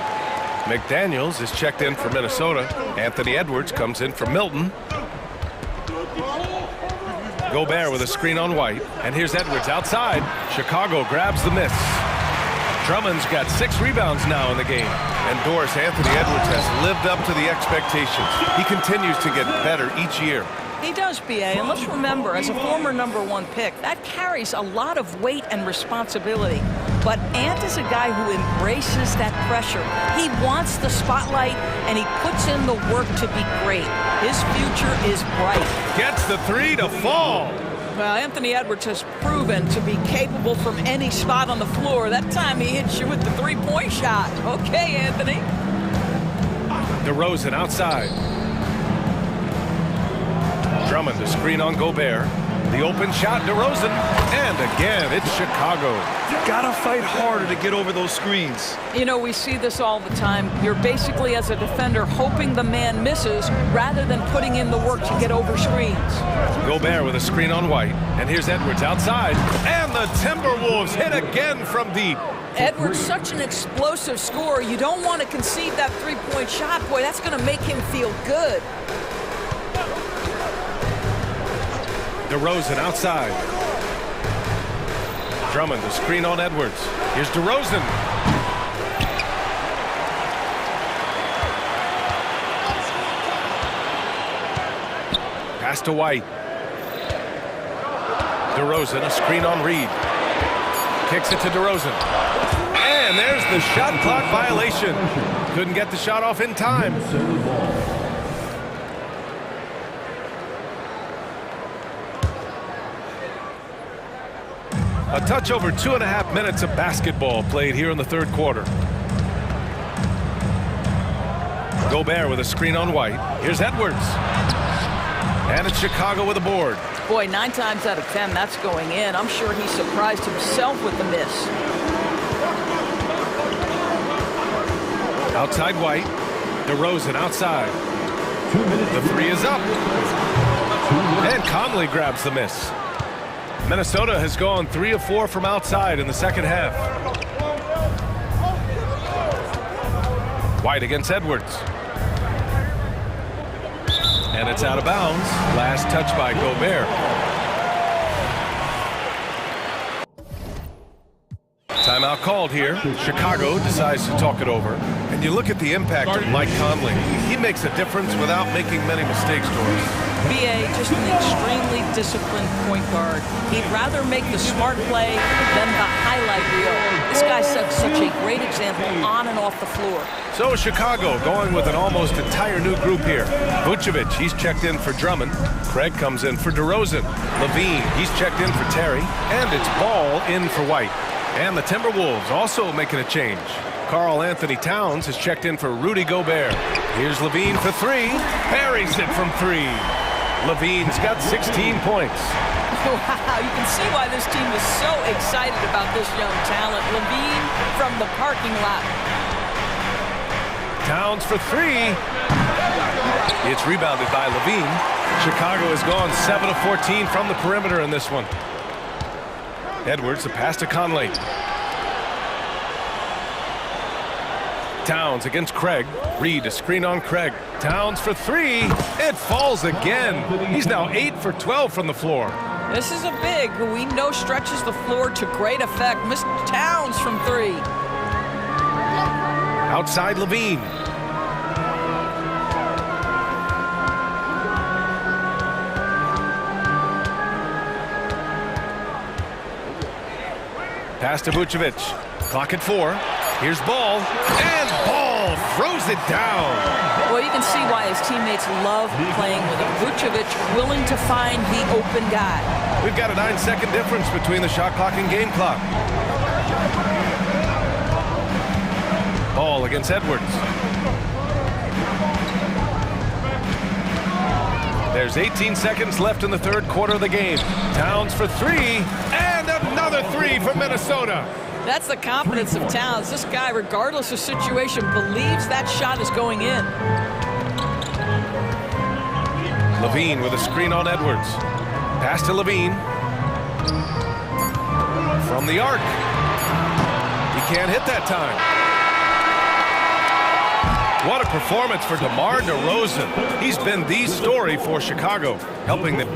McDaniels is checked in for Minnesota. Anthony Edwards comes in for Milton. Gobert with a screen on White. And here's Edwards outside. Chicago grabs the miss. Drummond's got 6 rebounds now in the game. And Doris, Anthony Edwards has lived up to the expectations. He continues to get better each year. He does, BA, and let's remember, as a former #1 pick, that carries a lot of weight and responsibility. But Ant is a guy who embraces that pressure. He wants the spotlight, and he puts in the work to be great. His future is bright. Gets the 3 to fall. Well, Anthony Edwards has proven to be capable from any spot on the floor. That time he hits you with the 3-point shot. Okay, Anthony. DeRozan outside. Drummond to screen on Gobert. The open shot, DeRozan. And again, it's Chicago. You gotta fight harder to get over those screens. You know, we see this all the time. You're basically, as a defender, hoping the man misses rather than putting in the work to get over screens. Gobert with a screen on White. And here's Edwards outside. And the Timberwolves hit again from deep. Edwards, such an explosive scorer. You don't want to concede that 3-point shot. Boy, that's going to make him feel good. DeRozan outside. Drummond, the screen on Edwards. Here's DeRozan. Pass to White. DeRozan, a screen on Reed. Kicks it to DeRozan. And there's the shot clock violation. Couldn't get the shot off in time. A touch over 2.5 minutes of basketball played here in the third quarter. Gobert with a screen on White. Here's Edwards. And it's Chicago with a board. Boy, 9 times out of 10, that's going in. I'm sure he surprised himself with the miss. Outside White. DeRozan outside. The 3 is up. And Conley grabs the miss. Minnesota has gone 3 of 4 from outside in the second half. White against Edwards. And it's out of bounds. Last touch by Gobert. Timeout called here. Chicago decides to talk it over. And you look at the impact of Mike Conley. He makes a difference without making many mistakes, Doris. BA, just an extremely disciplined point guard. He'd rather make the smart play than the highlight reel. This guy sets such a great example on and off the floor. So Chicago going with an almost entire new group here. Vucevic, he's checked in for Drummond. Craig comes in for DeRozan. Levine, he's checked in for Terry. And it's Ball in for White. And the Timberwolves also making a change. Karl Anthony Towns has checked in for Rudy Gobert. Here's Levine for 3. Parries it from 3. Levine's got 16 points. Wow, you can see why this team is so excited about this young talent. Levine from the parking lot. Towns for 3. It's rebounded by Levine. Chicago has gone 7 of 14 from the perimeter in this one. Edwards, the pass to Conley. Towns against Craig. Reed, a screen on Craig. Towns for 3. It falls again. He's now 8 for 12 from the floor. This is a big who we know stretches the floor to great effect. Mr. Towns from 3. Outside Levine. Pass to Vucevic. Clock at 4. Here's Ball. And Ball throws it down. Well, you can see why his teammates love playing with him. Vucevic willing to find the open guy. We've got a 9-second difference between the shot clock and game clock. Ball against Edwards. There's 18 seconds left in the third quarter of the game. Towns for 3. And another 3 for Minnesota. That's the confidence of Towns. This guy, regardless of situation, believes that shot is going in. Levine with a screen on Edwards. Pass to Levine. From the arc. He can't hit that time. What a performance for DeMar DeRozan. He's been the story for Chicago, helping them.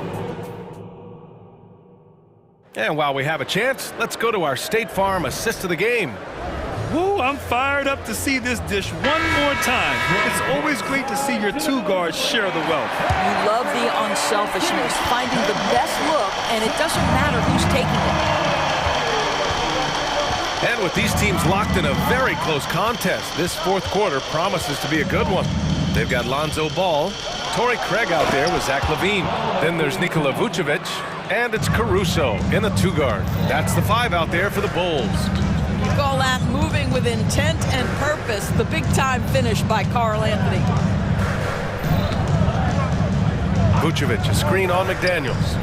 And while we have a chance, let's go to our State Farm assist of the game. Woo, I'm fired up to see this dish one more time. It's always great to see your two guards share the wealth. You love the unselfishness, finding the best look, and it doesn't matter who's taking it. And with these teams locked in a very close contest, this fourth quarter promises to be a good one. They've got Lonzo Ball, Torrey Craig out there with Zach LaVine. Then there's Nikola Vucevic, and it's Caruso in the two-guard. That's the five out there for the Bulls. You call that moving with intent and purpose. The big-time finish by Karl Anthony. Vucevic, a screen on McDaniels.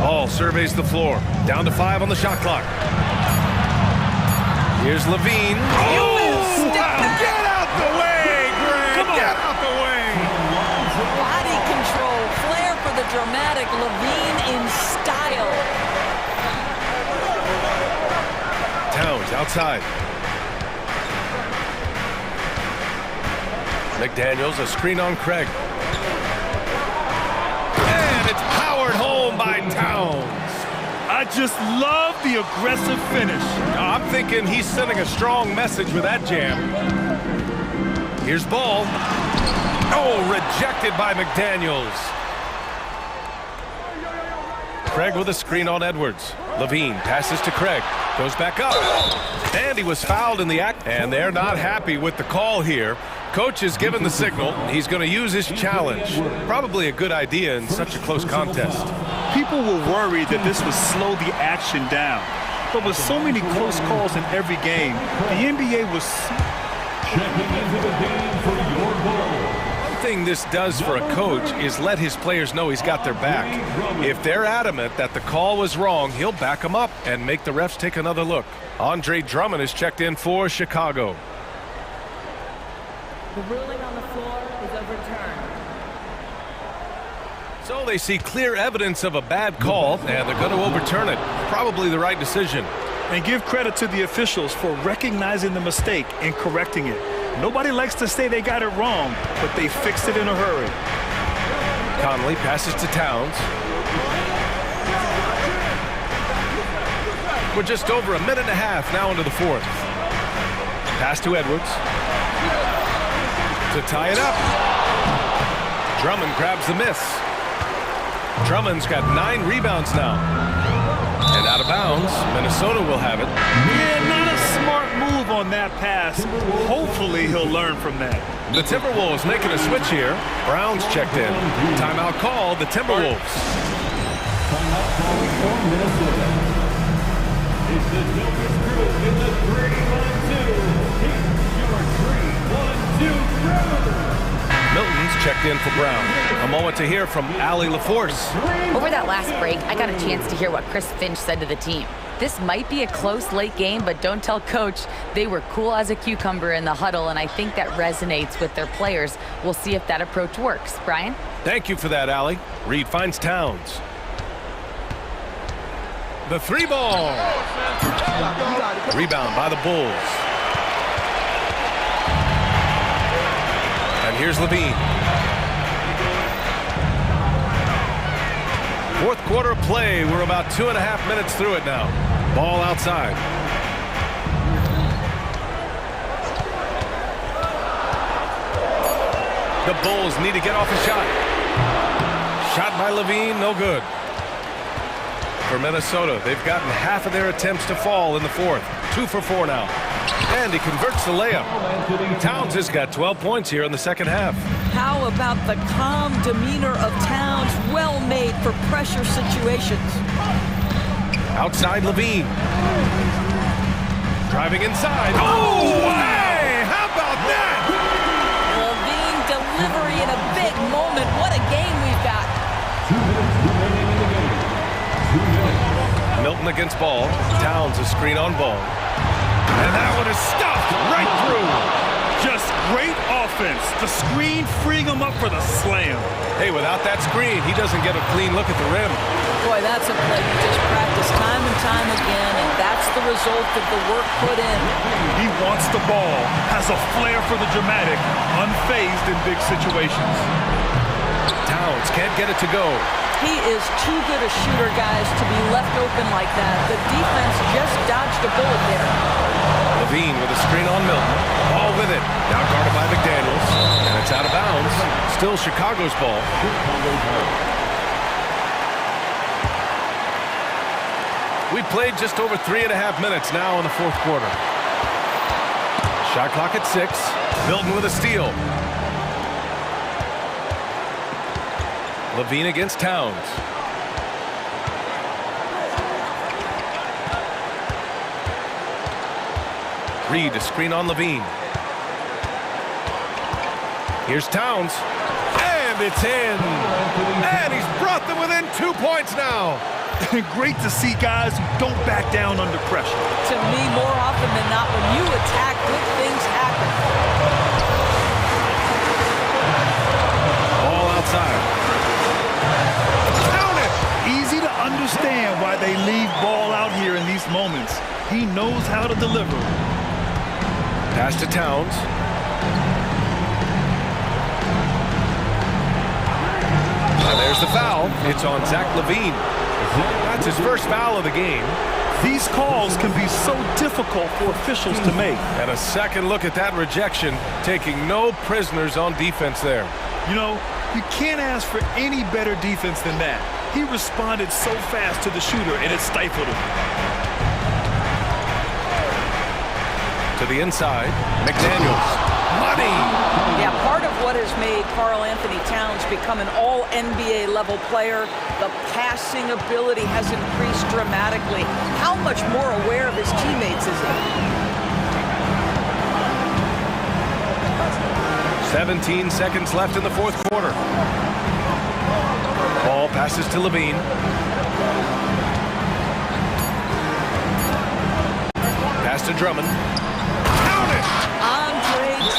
Ball surveys the floor. Down to 5 on the shot clock. Here's LaVine. Oh, get out the way, Greg! Come on. Get out the way! Body control, flair for the dramatic. LaVine in style. Towns outside. McDaniels, a screen on Craig. And it's powered home by Towns. I just love the aggressive finish. I'm thinking he's sending a strong message with that jam. Here's Ball. Oh, rejected by McDaniels. Craig with a screen on Edwards. LaVine passes to Craig. Goes back up. And he was fouled in the act. And they're not happy with the call here. Coach has given the signal. He's going to use his challenge. Probably a good idea in such a close contest. People were worried that this would slow the action down. But with so many close calls in every game, the NBA was... Checking into the game for your goal. One thing this does for a coach is let his players know he's got their back. If they're adamant that the call was wrong, he'll back them up and make the refs take another look. Andre Drummond is checked in for Chicago. The ruling on the floor is overturned. So they see clear evidence of a bad call, and they're going to overturn it. Probably the right decision. And give credit to the officials for recognizing the mistake and correcting it. Nobody likes to say they got it wrong, but they fixed it in a hurry. Conley passes to Towns. We're just over a minute and a half now into the fourth. Pass to Edwards. To tie it up. Drummond grabs the miss. Drummond's got 9 rebounds now. And out of bounds, Minnesota will have it. Yeah, not a smart move on that pass. Hopefully he'll learn from that. The Timberwolves making a switch here. Brown's checked in. Timeout called, the Timberwolves. Timeout called for Minnesota. It's the Joker's crew in the 3-1-2. It's your 3-1-2 crew. Milton's checked in for Brown. A moment to hear from Allie LaForce. Over that last break, I got a chance to hear what Chris Finch said to the team. This might be a close late game, but don't tell coach. They were cool as a cucumber in the huddle, and I think that resonates with their players. We'll see if that approach works. Brian? Thank you for that, Allie. Reed finds Towns. The 3-ball. Rebound by the Bulls. And here's LaVine. Fourth quarter of play. We're about 2.5 minutes through it now. Ball outside. The Bulls need to get off a shot. Shot by LaVine, no good. For Minnesota, they've gotten half of their attempts to fall in the fourth. 2 for 4 now. And he converts the layup. Towns has got 12 points here in the second half. How about the calm demeanor of Towns, well made for pressure situations. Outside LaVine. Driving inside. Oh, hey! How about that? LaVine delivery in a big moment. What a game we've got. 2 minutes remaining in the game. 2 minutes. Milton against Ball. Towns a screen on Ball. And that one is stuffed right through. Just great offense. The screen freeing him up for the slam. Hey, without that screen, he doesn't get a clean look at the rim. Boy, that's a play you just practice time and time again, and that's the result of the work put in. He wants the ball, has a flair for the dramatic, unfazed in big situations. Towns can't get it to go. He is too good a shooter, guys, to be left open like that. The defense just dodged a bullet there. Levine with a screen on Milton. Ball with it. Now guarded by McDaniels. And it's out of bounds. Still Chicago's ball. We played just over 3.5 minutes now in the fourth quarter. Shot clock at 6. Milton with a steal. Levine against Towns. Reed a screen on Levine. Here's Towns. And it's in. And he's brought them within 2 points now. Great to see guys who don't back down under pressure. To me, more often than not, when you attack, good things happen. Ball outside. Count it! Easy to understand why they leave ball out here in these moments. He knows how to deliver. Pass to Towns. And there's the foul. It's on Zach Levine. That's his first foul of the game. These calls can be so difficult for officials to make. And a second look at that rejection, taking no prisoners on defense there. You know, you can't ask for any better defense than that. He responded so fast to the shooter, and it stifled him. To the inside, McDaniels. Money! Yeah, part of what has made Karl Anthony Towns become an all-NBA level player, the passing ability has increased dramatically. How much more aware of his teammates is he? 17 seconds left in the fourth quarter. Ball passes to Levine. Pass to Drummond. Count it!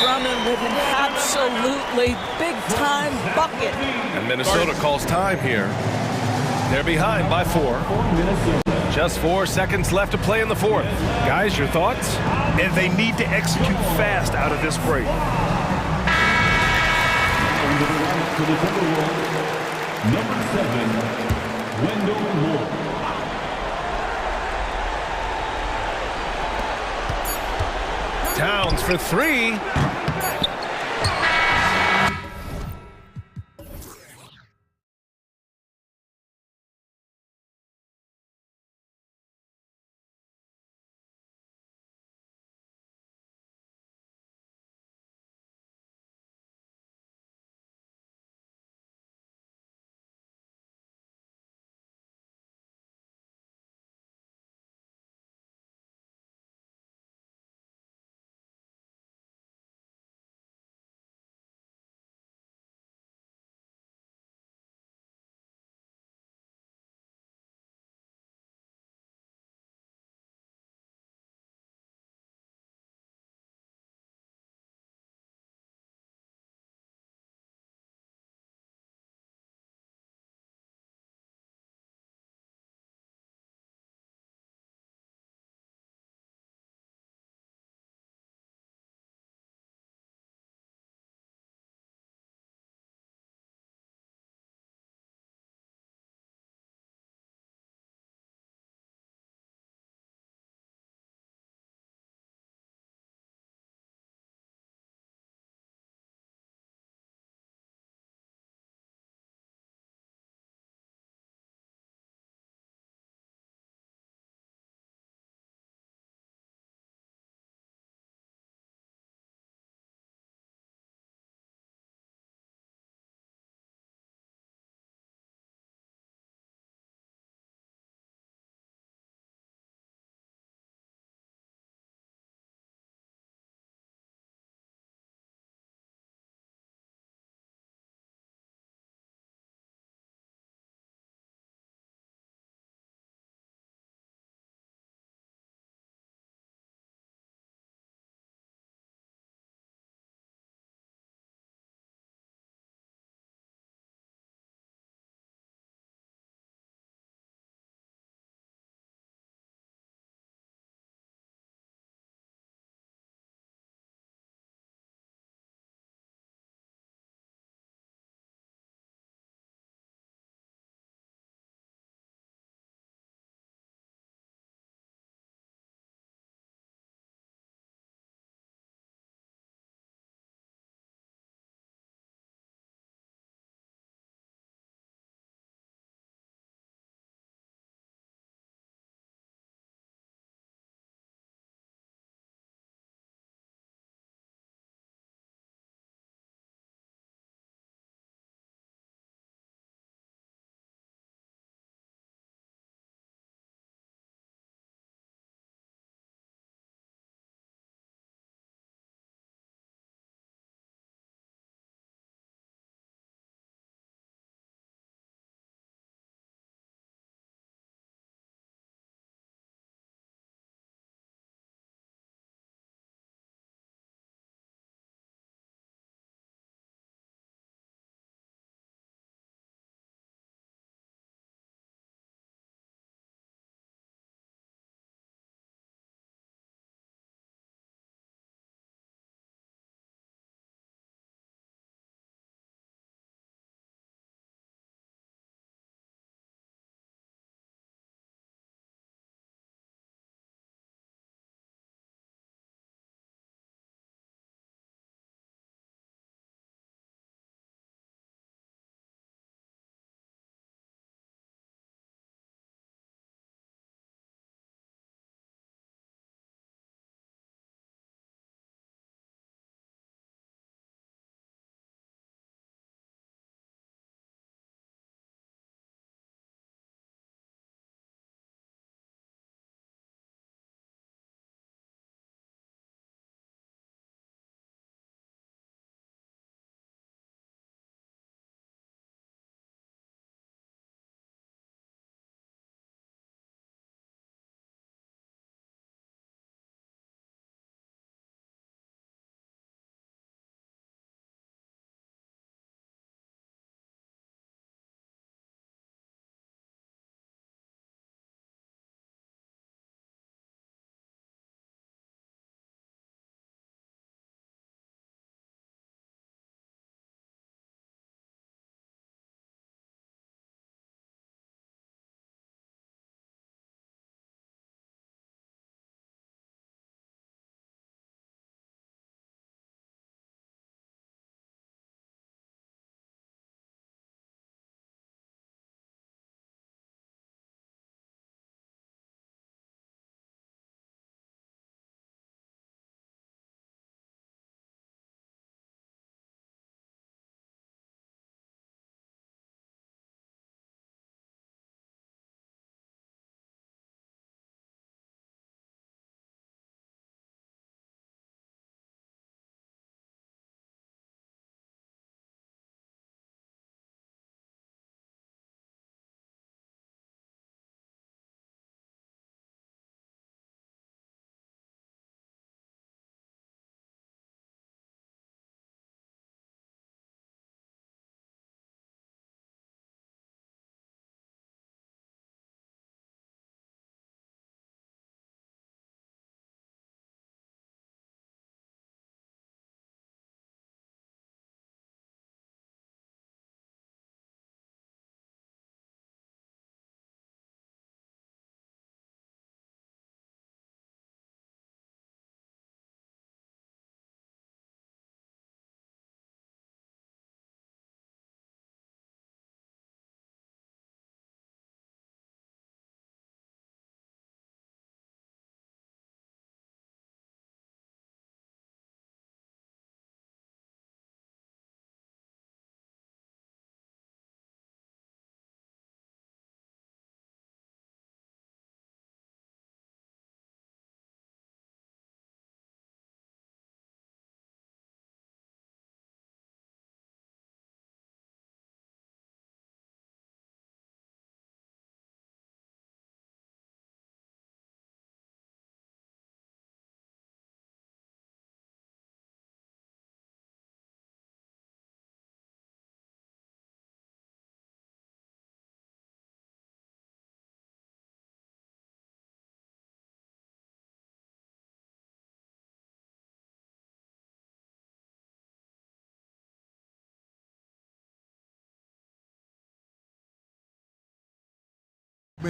Drummond with an absolutely big-time bucket. And Minnesota calls time here. They're behind by 4. Just 4 seconds left to play in the fourth. Guys, your thoughts? And they need to execute fast out of this break. Number 7, Wendell Moore. Towns for 3.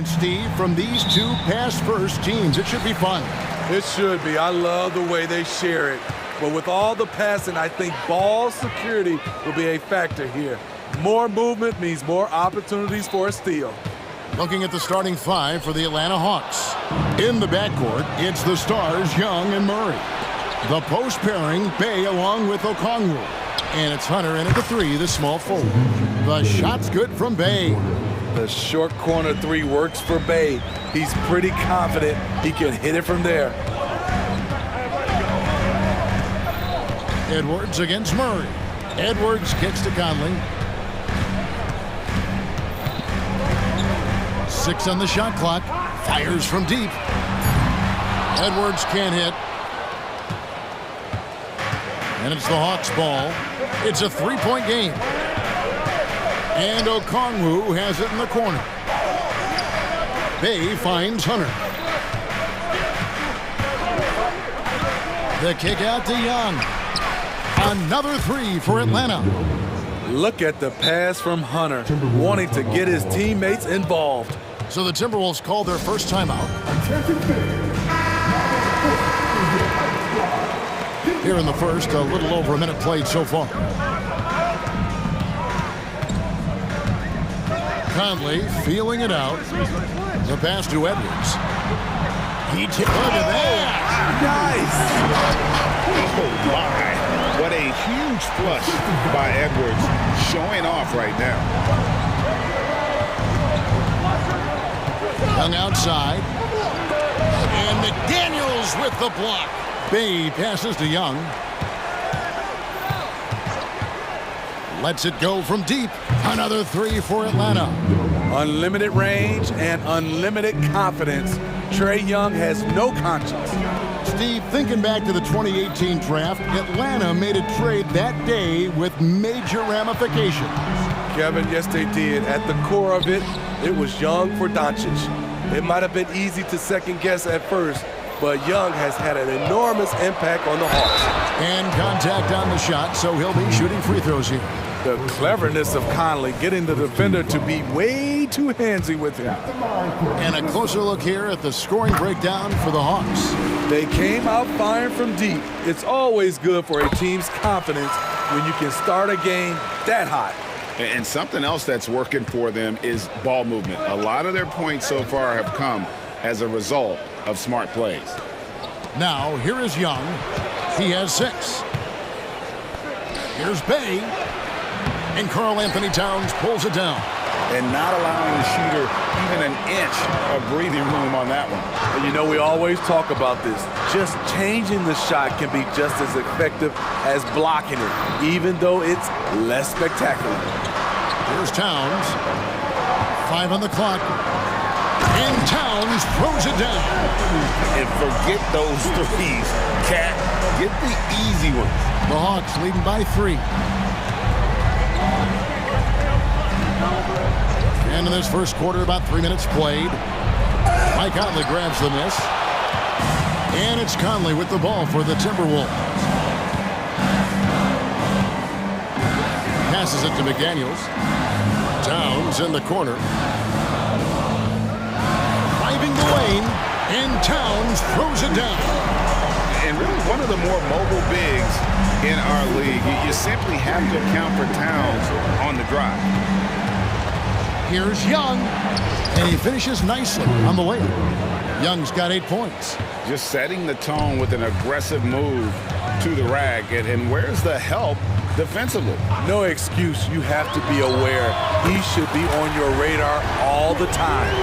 Steve, from these two pass-first teams, it should be fun. It should be. I love the way they share it. But with all the passing, I think ball security will be a factor here. More movement means more opportunities for a steal. Looking at the starting five for the Atlanta Hawks. In the backcourt, it's the stars Young and Murray. The post pairing, Bay along with Okongwu. And it's Hunter in at the three, the small forward. The shot's good from Bay. The short corner three works for Bay. He's pretty confident he can hit it from there. Edwards against Murray. Edwards kicks to Conley. 6 on the shot clock. Fires from deep. Edwards can't hit. And it's the Hawks' ball. It's a three-point game. And Okongwu has it in the corner. Bay finds Hunter. The kick out to Young. Another three for Atlanta. Look at the pass from Hunter, wanting to get his teammates involved. So the Timberwolves called their first timeout. Here in the first, a little over a minute played so far. Conley feeling it out. The pass to Edwards. Look at that. Nice. Oh, my. What a huge flush by Edwards, showing off right now. Young outside. And McDaniels with the block. Bay passes to Young. Lets it go from deep. Another three for Atlanta. Unlimited range and unlimited confidence. Trae Young has no conscience. Steve, thinking back to the 2018 draft, Atlanta made a trade that day with major ramifications. Kevin, yes they did. At the core of it, it was Young for Doncic. It might have been easy to second guess at first, but Young has had an enormous impact on the Hawks. And contact on the shot, so he'll be shooting free throws here. The cleverness of Conley getting the defender to be way too handsy with him. And a closer look here at the scoring breakdown for the Hawks. They came out firing from deep. It's always good for a team's confidence when you can start a game that hot. And something else that's working for them is ball movement. A lot of their points so far have come as a result of smart plays. Now, here is Young. He has 6. Here's Bay. And Karl Anthony Towns pulls it down. And not allowing the shooter even an inch of breathing room on that one. And you know, we always talk about this. Just changing the shot can be just as effective as blocking it, even though it's less spectacular. Here's Towns. 5 on the clock. And Towns throws it down. And forget those threes, Cat. Get the easy ones. The Hawks leading by 3. And in this first quarter, about 3 minutes played. Mike Conley grabs the miss. And it's Conley with the ball for the Timberwolves. Passes it to McDaniels. Towns in the corner. Driving the lane. And Towns throws it down. And really one of the more mobile bigs in our league. You simply have to account for Towns on the drive. Here's Young, and he finishes nicely on the layup. Young's got 8 points. Just setting the tone with an aggressive move to the rack. And where's the help defensively? No excuse. You have to be aware. He should be on your radar all the time.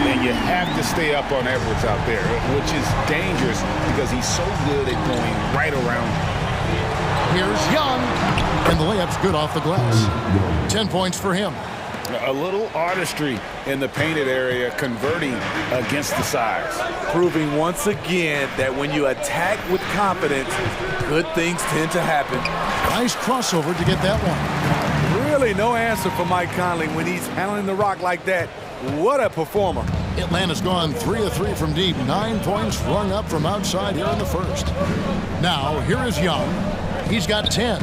And you have to stay up on Edwards out there, which is dangerous because he's so good at going right around. Here's Young, and the layup's good off the glass. 10 points for him. A little artistry in the painted area, converting against the size. Proving once again that when you attack with confidence, good things tend to happen. Nice crossover to get that one. Really no answer for Mike Conley when he's handling the rock like that. What a performer. Atlanta's gone 3 of 3 from deep. 9 points rung up from outside here in the first. Now, here is Young. He's got 10.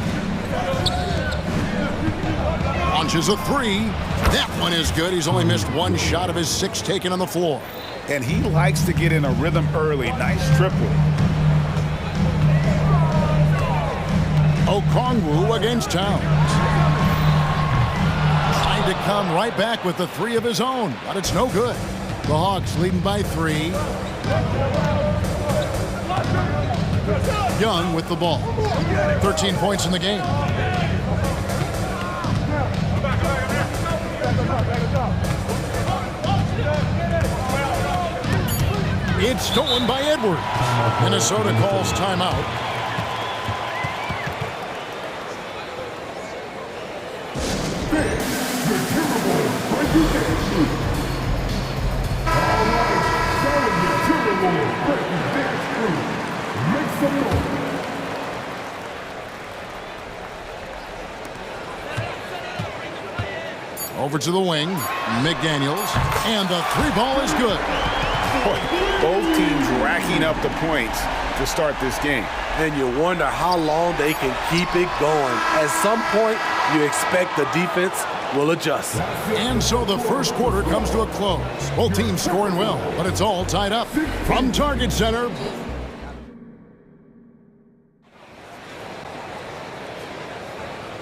Launches a three. That one is good. He's only missed one shot of his 6 taken on the floor. And he likes to get in a rhythm early. Nice triple. Okongwu against Towns. Trying to come right back with the 3 of his own, but it's no good. The Hawks leading by 3. Young with the ball. 13 points in the game. It's stolen by Edwards. Minnesota calls timeout. Over to the wing, McDaniels, and the 3 ball is good. Both teams racking up the points to start this game. And you wonder how long they can keep it going. At some point, you expect the defense will adjust. And so the first quarter comes to a close. Both teams scoring well, but it's all tied up. From Target Center,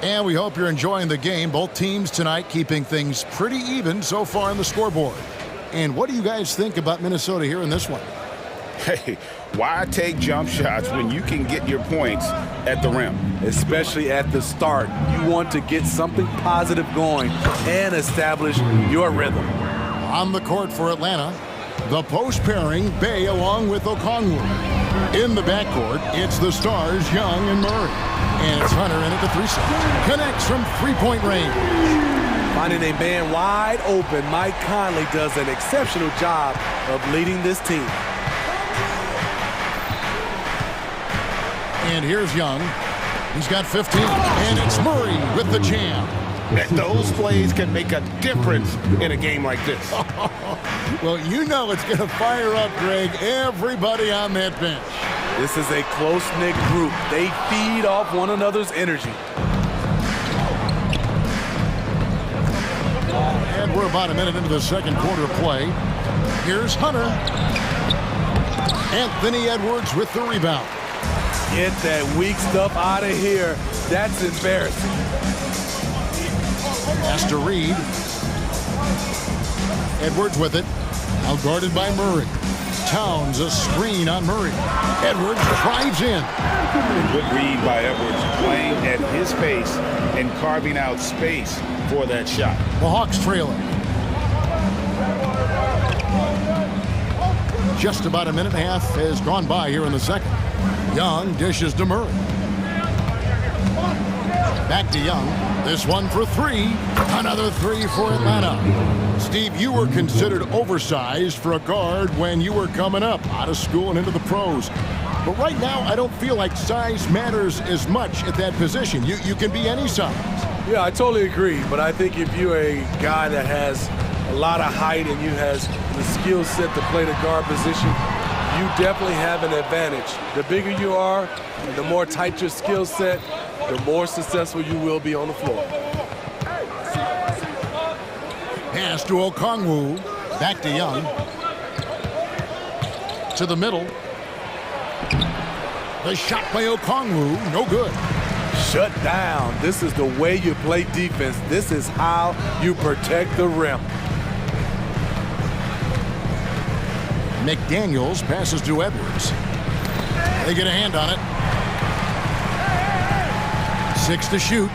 and we hope you're enjoying the game. Both teams tonight keeping things pretty even so far on the scoreboard. And what do you guys think about Minnesota here in this one? Hey, why take jump shots when you can get your points at the rim? Especially at the start. You want to get something positive going and establish your rhythm. On the court for Atlanta, the post pairing, Bay along with Okongwu. In the backcourt, it's the stars, Young and Murray. And it's Hunter in at the 3-set. Connects from 3-point range. Finding a man wide open, Mike Conley does an exceptional job of leading this team. And here's Young. He's got 15. And it's Murray with the jam. Those plays can make a difference in a game like this. Well, you know it's going to fire up, Greg, everybody on that bench. This is a close-knit group. They feed off one another's energy. And we're about a minute into the second quarter of play. Here's Hunter. Anthony Edwards with the rebound. Get that weak stuff out of here. That's embarrassing. Has to Reed. Edwards with it. Now guarded by Murray. Towns a screen on Murray. Edwards drives in. Good read by Edwards, playing at his pace and carving out space for that shot. The Hawks trailing. Just about a minute and a half has gone by here in the second. Young dishes to Murray. Back to Young. This one for 3. Another 3 for Atlanta. Steve, you were considered oversized for a guard when you were coming up out of school and into the pros. But right now, I don't feel like size matters as much at that position. You can be any size. Yeah, I totally agree. But I think if you're a guy that has a lot of height and you has the skill set to play the guard position, you definitely have an advantage. The bigger you are, and the more tight your skill set, the more successful you will be on the floor. Pass to Okongwu. Back to Young. To the middle. The shot by Okongwu. No good. Shut down. This is the way you play defense. This is how you protect the rim. McDaniels passes to Edwards. They get a hand on it. 6 to shoot.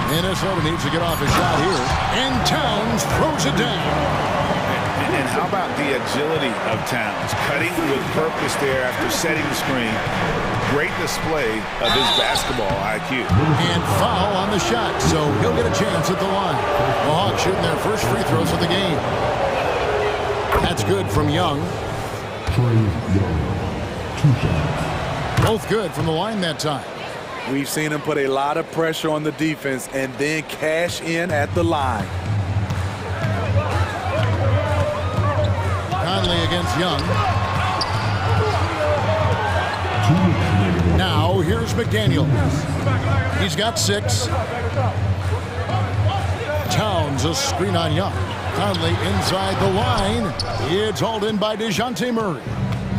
Minnesota needs to get off a shot here. And Towns throws it down. And how about the agility of Towns? Cutting with purpose there after setting the screen. Great display of his basketball IQ. And foul on the shot, so he'll get a chance at the line. The Hawks shooting their first free throws of the game. That's good from Young. Both good from the line that time. We've seen him put a lot of pressure on the defense and then cash in at the line. Conley against Young. Now Now here's McDaniels. He's got 6. Towns a screen on Young. Conley inside the line. It's hauled in by DeJounte Murray.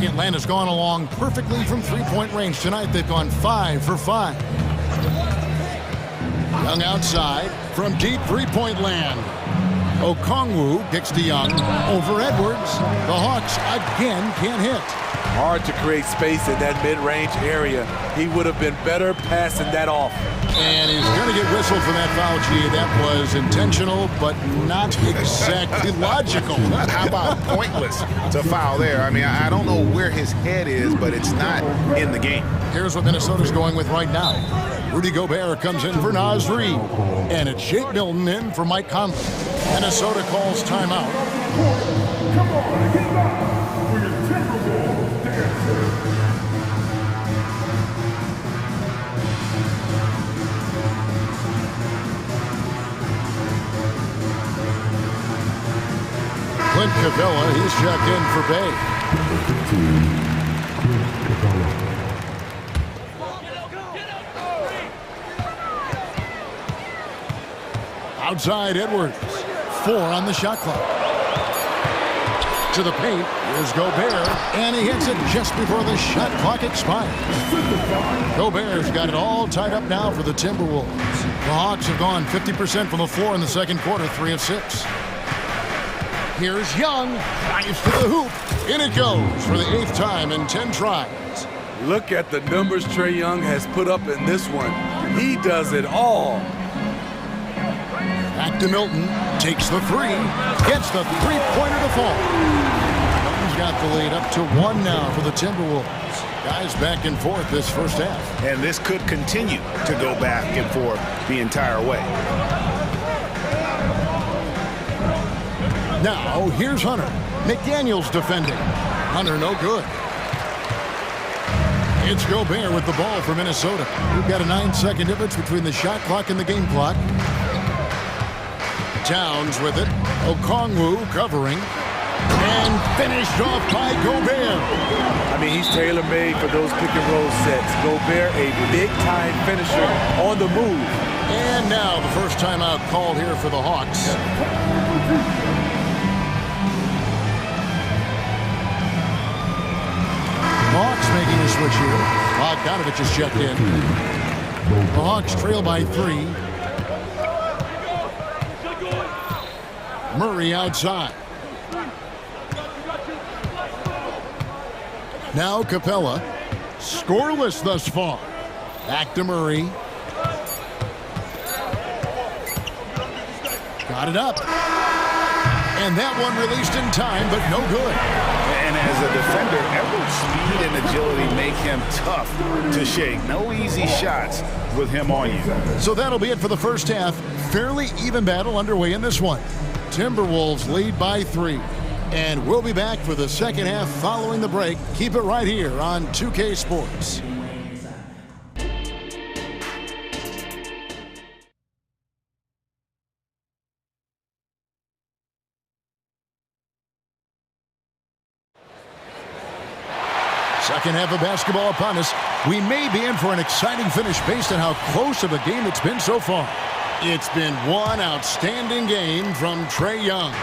Atlanta's gone along perfectly from three-point range tonight. They've gone 5 for 5. Young outside from deep three-point land. Okongwu kicks to Young over Edwards. The Hawks again can't hit. Hard to create space in that mid-range area. He would have been better passing that off. And he's going to get whistled for that foul, G. That was intentional, but not exactly logical. How about pointless to foul there? I mean, I don't know where his head is, but it's not in the game. Here's what Minnesota's going with right now. Rudy Gobert comes in for Naz Reid. And it's Shake Milton in for Mike Conley. Minnesota calls timeout. Come on, get back for your Timberwolves dancer. Clint Capella, he's checked in for Bay. Outside Edwards. 4 on the shot clock. To the paint. Here's Gobert. And he hits it just before the shot clock expires. Gobert's got it all tied up now for the Timberwolves. The Hawks have gone 50% from the floor in the second quarter, 3 of 6. Here's Young. Drives to the hoop. In it goes for the 8th time in 10 tries. Look at the numbers Trae Young has put up in this one. He does it all. Back to Milton. Takes the 3. Gets the three-pointer to fall. Milton's got the lead up to 1 now for the Timberwolves. Guys back and forth this first half. And this could continue to go back and forth the entire way. Now, here's Hunter. McDaniels defending. Hunter no good. It's Gobert with the ball for Minnesota. We've got a 9-second difference between the shot clock and the game clock. Towns with it. Okongwu covering. And finished off by Gobert. I mean, he's tailor-made for those pick-and-roll sets. Gobert, a big-time finisher on the move. And now the first timeout called here for the Hawks. Hawks making a switch here. Bogdanovich is checked in. The Hawks trail by 3. Murray outside. Now Capella. Scoreless thus far. Back to Murray. Got it up. And that one released in time, but no good. And as a defender, Edwards' speed and agility make him tough to shake. No easy shots with him on you. So that'll be it for the first half. Fairly even battle underway in this one. Timberwolves lead by 3. And we'll be back for the second half following the break. Keep it right here on 2K Sports. Second half of basketball upon us. We may be in for an exciting finish based on how close of a game it's been so far. It's been one outstanding game from Trae Young.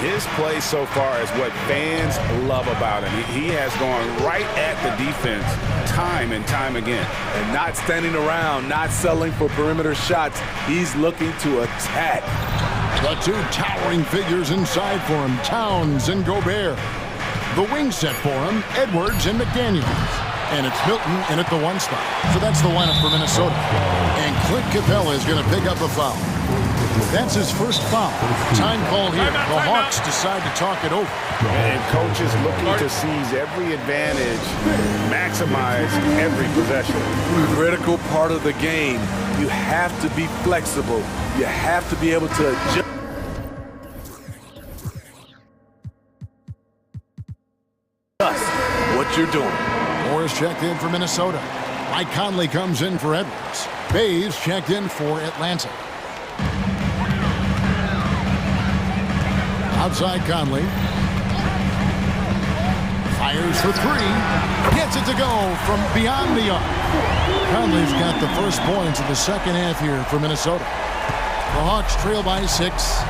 His play so far is what fans love about him. He has gone right at the defense time and time again. And not standing around, not settling for perimeter shots. He's looking to attack. The 2 towering figures inside for him, Towns and Gobert. The wing set for him, Edwards and McDaniels. And it's Milton in at the 1 spot. So that's the lineup for Minnesota. And Clint Capella is going to pick up a foul. That's his first foul. Time call here. The Hawks decide to talk it over. And coaches looking to seize every advantage, maximize every possession. Critical part of the game. You have to be flexible. You have to be able to adjust. What you're doing. Morris checked in for Minnesota. Mike Conley comes in for Edwards. Bays checked in for Atlanta. Outside Conley. Fires for three. Gets it to go from beyond the arc. Conley's got the first points of the second half here for Minnesota. The Hawks trail by 6.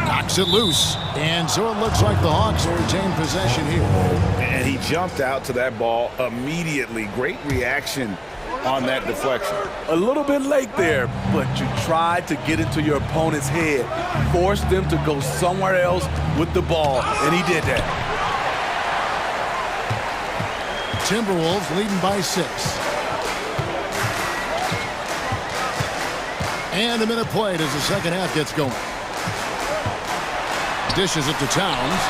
Knocks it loose. And so it looks like the Hawks will retain possession here. And he jumped out to that ball immediately. Great reaction on that deflection. A little bit late there, but you tried to get into your opponent's head, force them to go somewhere else with the ball, and he did that. Timberwolves leading by 6. And a minute played as the second half gets going. Dishes it to Towns,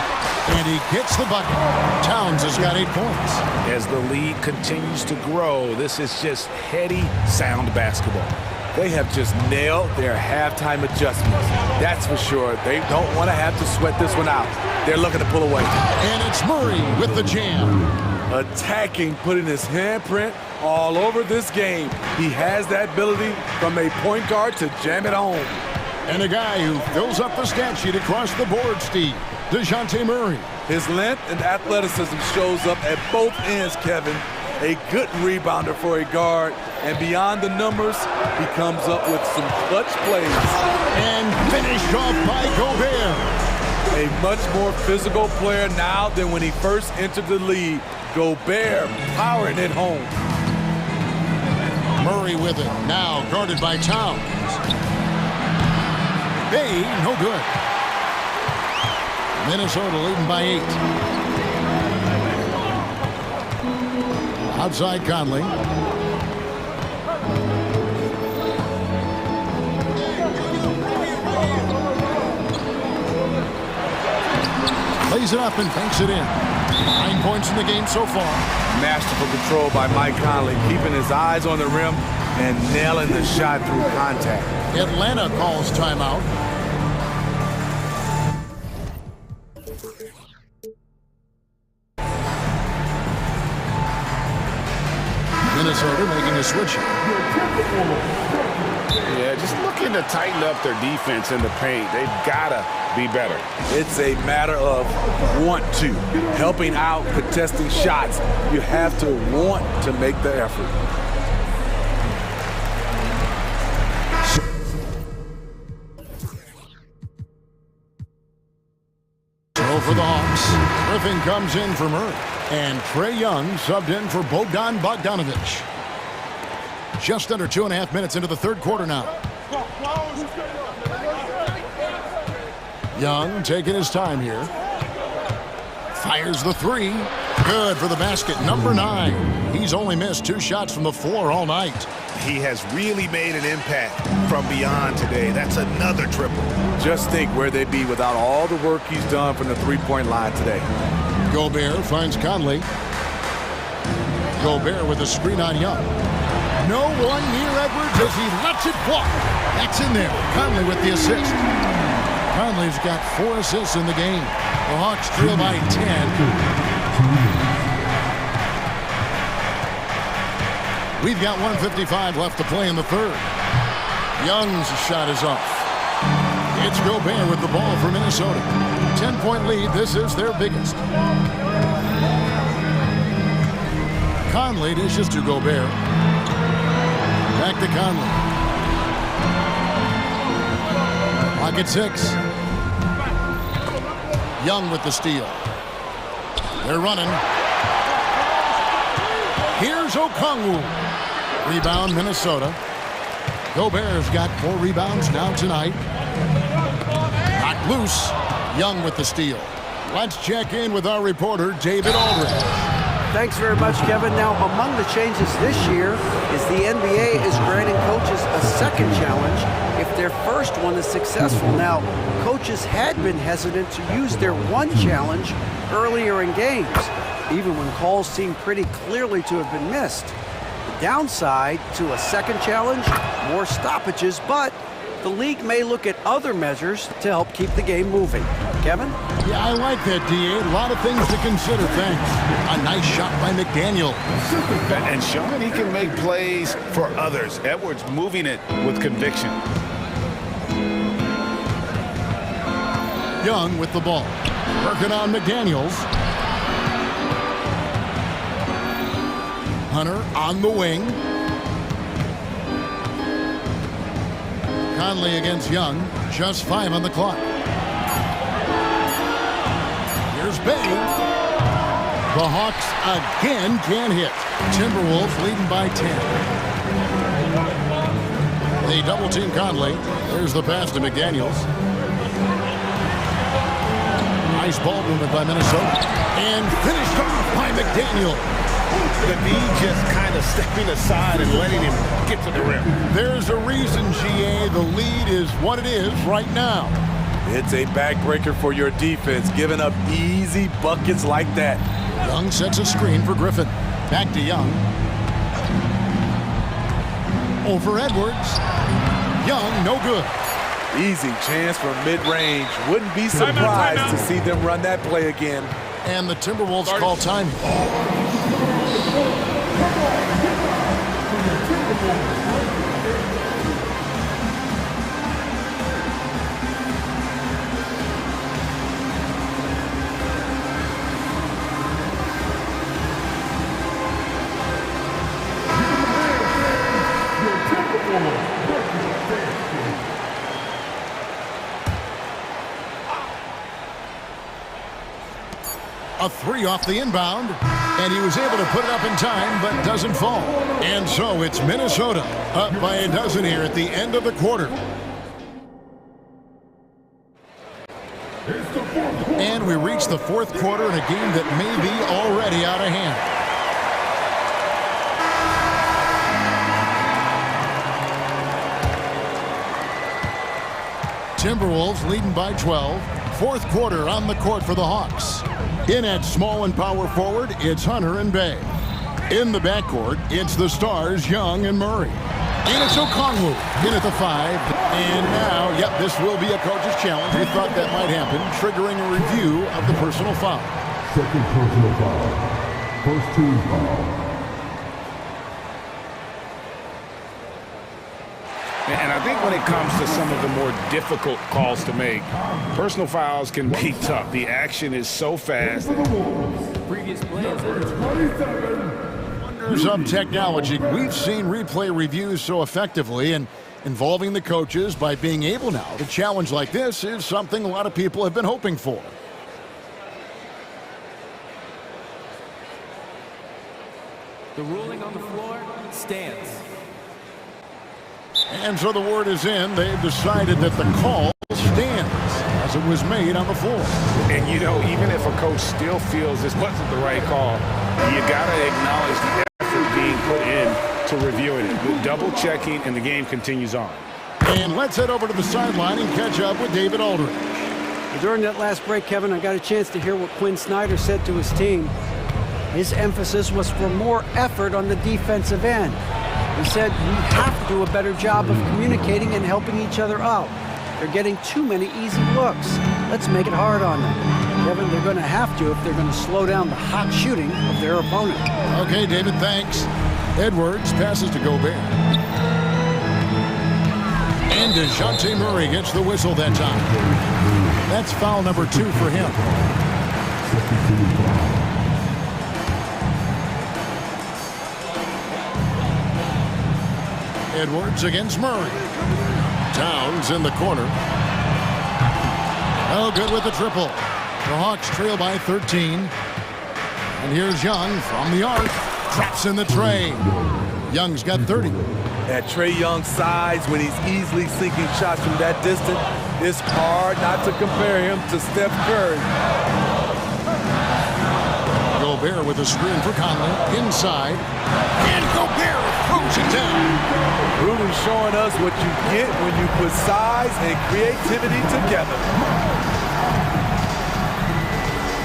and he gets the bucket. Towns has got 8 points. As the lead continues to grow, this is just heady, sound basketball. They have just nailed their halftime adjustments. That's for sure. They don't want to have to sweat this one out. They're looking to pull away. And it's Murray with the jam. Attacking, putting his handprint all over this game. He has that ability from a point guard to jam it home. And a guy who fills up the stat sheet across the board, Steve. DeJounte Murray. His length and athleticism shows up at both ends, Kevin. A good rebounder for a guard. And beyond the numbers, he comes up with some clutch plays. And finished off by Gobert. A much more physical player now than when he first entered the league. Gobert powering it home. Murray with it. Now guarded by Towns. Bay, no good. Minnesota leading by 8. Outside Conley. Lays it up and banks it in. 9 points in the game so far. Masterful control by Mike Conley, keeping his eyes on the rim and nailing the shot through contact. Atlanta calls timeout. Minnesota making a switch. Yeah, just looking to tighten up their defense in the paint. They've got to be better. It's a matter of want to. Helping out, contesting shots. You have to want to make the effort. So for the Hawks, Griffin comes in for Murray. And Trae Young subbed in for Bogdan Bogdanovic. Just under 2.5 minutes into the third quarter now. Young taking his time here. Fires the three. Good for the basket. Number 9. He's only missed 2 shots from the floor all night. He has really made an impact from beyond today. That's another triple. Just think where they'd be without all the work he's done from the three-point line today. Gobert finds Conley. Gobert with a screen on Young. No one near Edwards as he lets it fly. That's in there. Conley with the assist. Conley's got 4 assists in the game. The Hawks trail by 10. We've got 1:55 left to play in the third. Young's shot is off. It's Gobert with the ball for Minnesota. 10-point lead. This is their biggest. Conley dishes to Gobert. Back to Conley. Pocket 6. Young with the steal. They're running. Here's Okongwu. Rebound, Minnesota. Gobert's got 4 rebounds now tonight. Knocked loose. Young with the steal. Let's check in with our reporter, David Aldridge. Thanks very much, Kevin. Now, among the changes this year is the NBA is granting coaches a second challenge if their first one is successful. Now, coaches had been hesitant to use their one challenge earlier in games, even when calls seemed pretty clearly to have been missed. The downside to a second challenge, more stoppages, but the league may look at other measures to help keep the game moving. Kevin? Yeah, I like that, D.A. A lot of things to consider, thanks. A nice shot by McDaniel. And showing he can make plays for others. Edwards moving it with conviction. Young with the ball. Working on McDaniels. Hunter on the wing. Conley against Young. Just 5 on the clock. Here's Bay. The Hawks again can't hit. Timberwolves leading by 10. They double team Conley. There's the pass to McDaniels. Nice ball movement by Minnesota. And finished off by McDaniel. The D just kind of stepping aside and letting him get to the rim. There's a reason, GA. The lead is what it is right now. It's a backbreaker for your defense, giving up easy buckets like that. Young sets a screen for Griffin. Back to Young. Over Edwards. Young, no good. Easy chance from mid-range. Wouldn't be surprised to see them run that play again. And the Timberwolves call time. A 3 off the inbound, and he was able to put it up in time, but doesn't fall. And so it's Minnesota up by a dozen here at the end of the quarter. And we reach the fourth quarter in a game that may be already out of hand. Timberwolves leading by 12. Fourth quarter on the court for the Hawks. In at small and power forward, it's Hunter and Bay. In the backcourt, it's the stars, Young and Murray. And it's Okongwu in at the 5. And now, yep, this will be a coach's challenge. We thought that might happen, triggering a review of the personal foul. Second personal foul. First team foul. And I think when it comes to some of the more difficult calls to make, personal fouls can be tough. The action is so fast. Previous play is Wonders of technology. We've seen replay reviews so effectively, and involving the coaches by being able now to challenge like this is something a lot of people have been hoping for. The ruling on the floor stands. And so the word is in. They've decided that the call stands as it was made on the floor. And, you know, even if a coach still feels this wasn't the right call, you got to acknowledge the effort being put in to reviewing it. The double checking, and the game continues on. And let's head over to the sideline and catch up with David Aldridge. During that last break, Kevin, I got a chance to hear what Quinn Snyder said to his team. His emphasis was for more effort on the defensive end. He said we have to do a better job of communicating and helping each other out. They're getting too many easy looks. Let's make it hard on them. Kevin, they're going to have to if they're going to slow down the hot shooting of their opponent. Okay, David, thanks. Edwards passes to Gobert. And DeJounte Murray gets the whistle that time. That's foul number 2 for him. Edwards against Murray. Towns in the corner. Oh, good with the triple. The Hawks trail by 13. And here's Young from the arc. Drops in the tray. Young's got 30. At Trae Young's size, when he's easily sinking shots from that distance, it's hard not to compare him to Steph Curry. Gobert with a screen for Conley. Inside. And Gobert throws it down. Really showing us what you get when you put size and creativity together.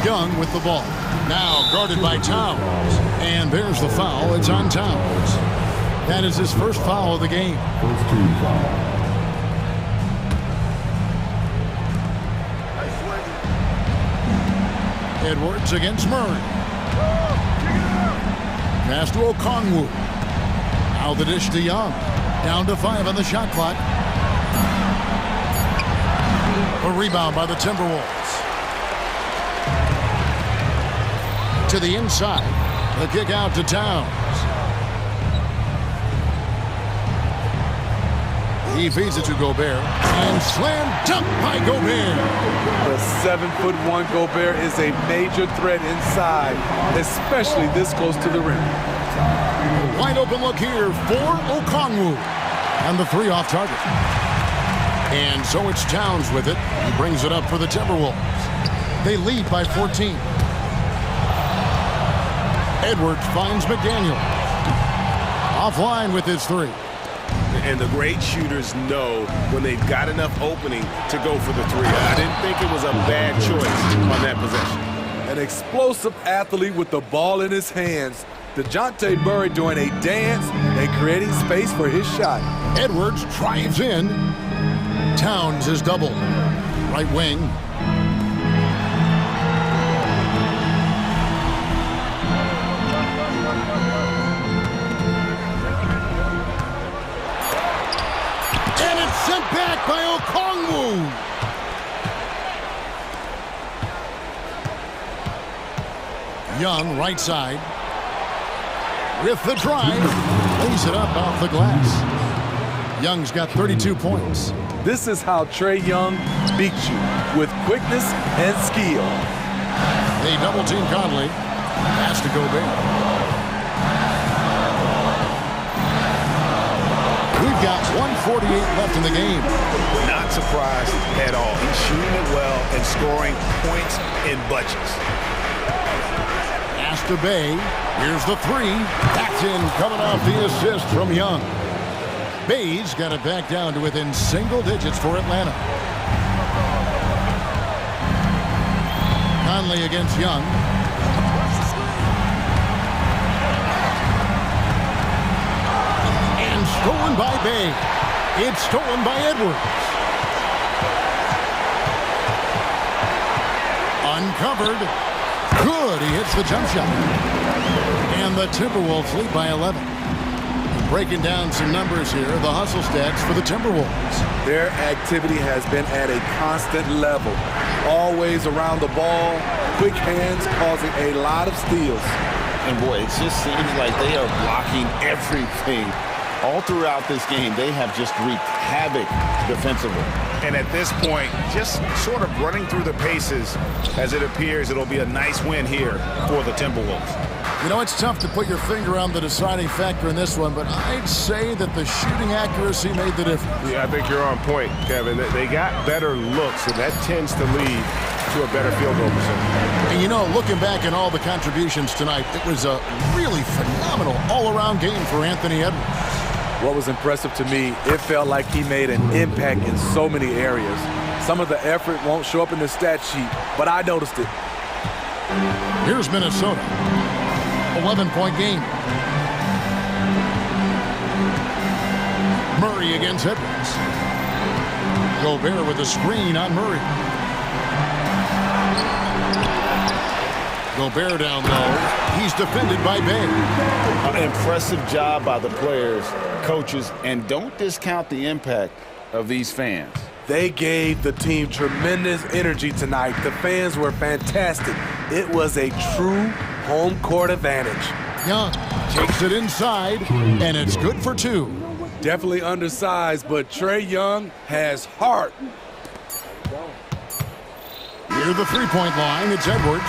Young with the ball. Now guarded by Towns. And there's the foul. It's on Towns. That is his first foul of the game. First team foul. Edwards against Murray. Pass to Okongwu. Now the dish to Young. Down to 5 on the shot clock. A rebound by the Timberwolves. To the inside. The kick out to Towns. He feeds it to Gobert. And slam dunk by Gobert. The 7'1" Gobert is a major threat inside, especially this close to the rim. Wide open look here for Okongwu. And the 3 off target. And so it's Towns with it. He brings it up for the Timberwolves. They lead by 14. Edwards finds McDaniel. Offline with his 3. And the great shooters know when they've got enough opening to go for the 3. I didn't think it was a bad choice on that possession. An explosive athlete with the ball in his hands. DeJounte Murray doing a dance and creating space for his shot. Edwards drives in. Towns is doubled. Right wing. And it's sent back by Okongwu. Young, right side. With the drive, lays it up off the glass. Young's got 32 points. This is how Trae Young beats you, with quickness and skill. They double team Conley. Pass to Gobert. We've got 1:48 left in the game. Not surprised at all. He's shooting it well and scoring points in bunches. Pass to Bay. Here's the 3. That's in, coming off the assist from Young. Bay's got it back down to within single digits for Atlanta. Conley against Young. And stolen by Bay. It's stolen by Edwards. Uncovered. Good. He hits the jump shot. And the Timberwolves lead by 11. Breaking down some numbers here, the hustle stats for the Timberwolves. Their activity has been at a constant level. Always around the ball, quick hands causing a lot of steals. And boy, it just seems like they are blocking everything. All throughout this game, they have just wreaked havoc defensively. And at this point, just sort of running through the paces, as it appears it'll be a nice win here for the Timberwolves. You know, it's tough to put your finger on the deciding factor in this one, but I'd say that the shooting accuracy made the difference. Yeah, I think you're on point, Kevin. They got better looks, and that tends to lead to a better field goal percentage. And you know, looking back at all the contributions tonight, it was a really phenomenal all-around game for Anthony Edwards. What was impressive to me, it felt like he made an impact in so many areas. Some of the effort won't show up in the stat sheet, but I noticed it. Here's Minnesota. 11-point game. Murray against Edwards. Gobert with a screen on Murray. Gobert down low. He's defended by Bay. An impressive job by the players, coaches, and don't discount the impact of these fans. They gave the team tremendous energy tonight. The fans were fantastic. It was a true home court advantage. Young takes it inside, and it's good for 2. Definitely undersized, but Trae Young has heart. Near the three-point line, it's Edwards.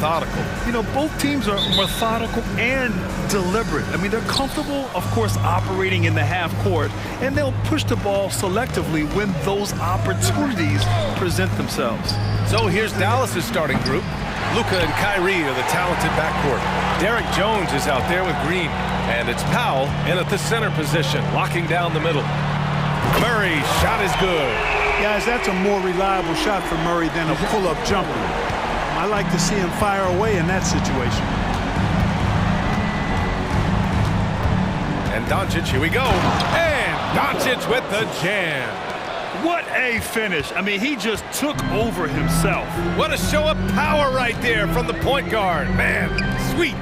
methodical. You know, both teams are methodical and deliberate. I mean, they're comfortable, of course, operating in the half court, and they'll push the ball selectively when those opportunities present themselves. So here's Dallas's starting group. Luka and Kyrie are the talented backcourt. Derek Jones is out there with Green, and it's Powell in at the center position, locking down the middle. Murray, shot is good. Guys, that's a more reliable shot for Murray than a pull-up jumper. I like to see him fire away in that situation. And Doncic, here we go. And Doncic with the jam. What a finish. I mean, he just took over himself. What a show of power right there from the point guard. Man, sweet.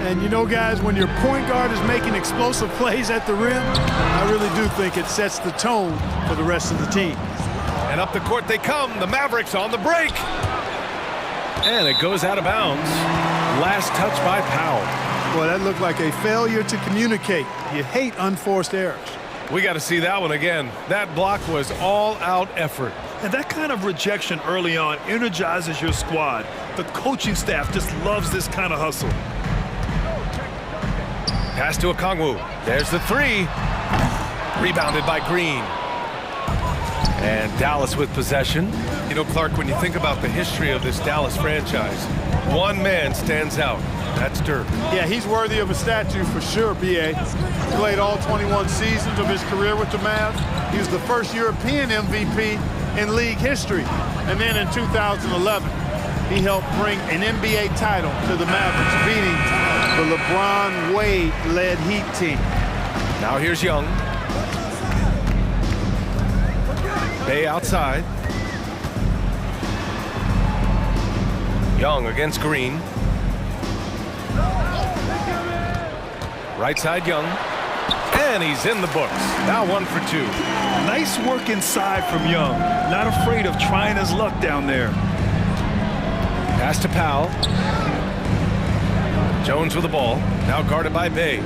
And you know, guys, when your point guard is making explosive plays at the rim, I really do think it sets the tone for the rest of the team. And up the court they come. The Mavericks on the break. And it goes out of bounds. Last touch by Powell. Boy, that looked like a failure to communicate. You hate unforced errors. We got to see that one again. That block was all-out effort. And that kind of rejection early on energizes your squad. The coaching staff just loves this kind of hustle. Pass to Okongwu. There's the three. Rebounded by Green. And Dallas with possession. You know, Clark, when you think about the history of this Dallas franchise, one man stands out. That's Dirk. Yeah, he's worthy of a statue for sure, B.A. He played all 21 seasons of his career with the Mavs. He was the first European MVP in league history. And then in 2011, he helped bring an NBA title to the Mavericks, beating the LeBron Wade-led Heat team. Now here's Young. Bay outside. Young against Green. Right side Young. And he's in the books. Now 1 for 2. Nice work inside from Young. Not afraid of trying his luck down there. Pass to Powell. Jones with the ball. Now guarded by Bay.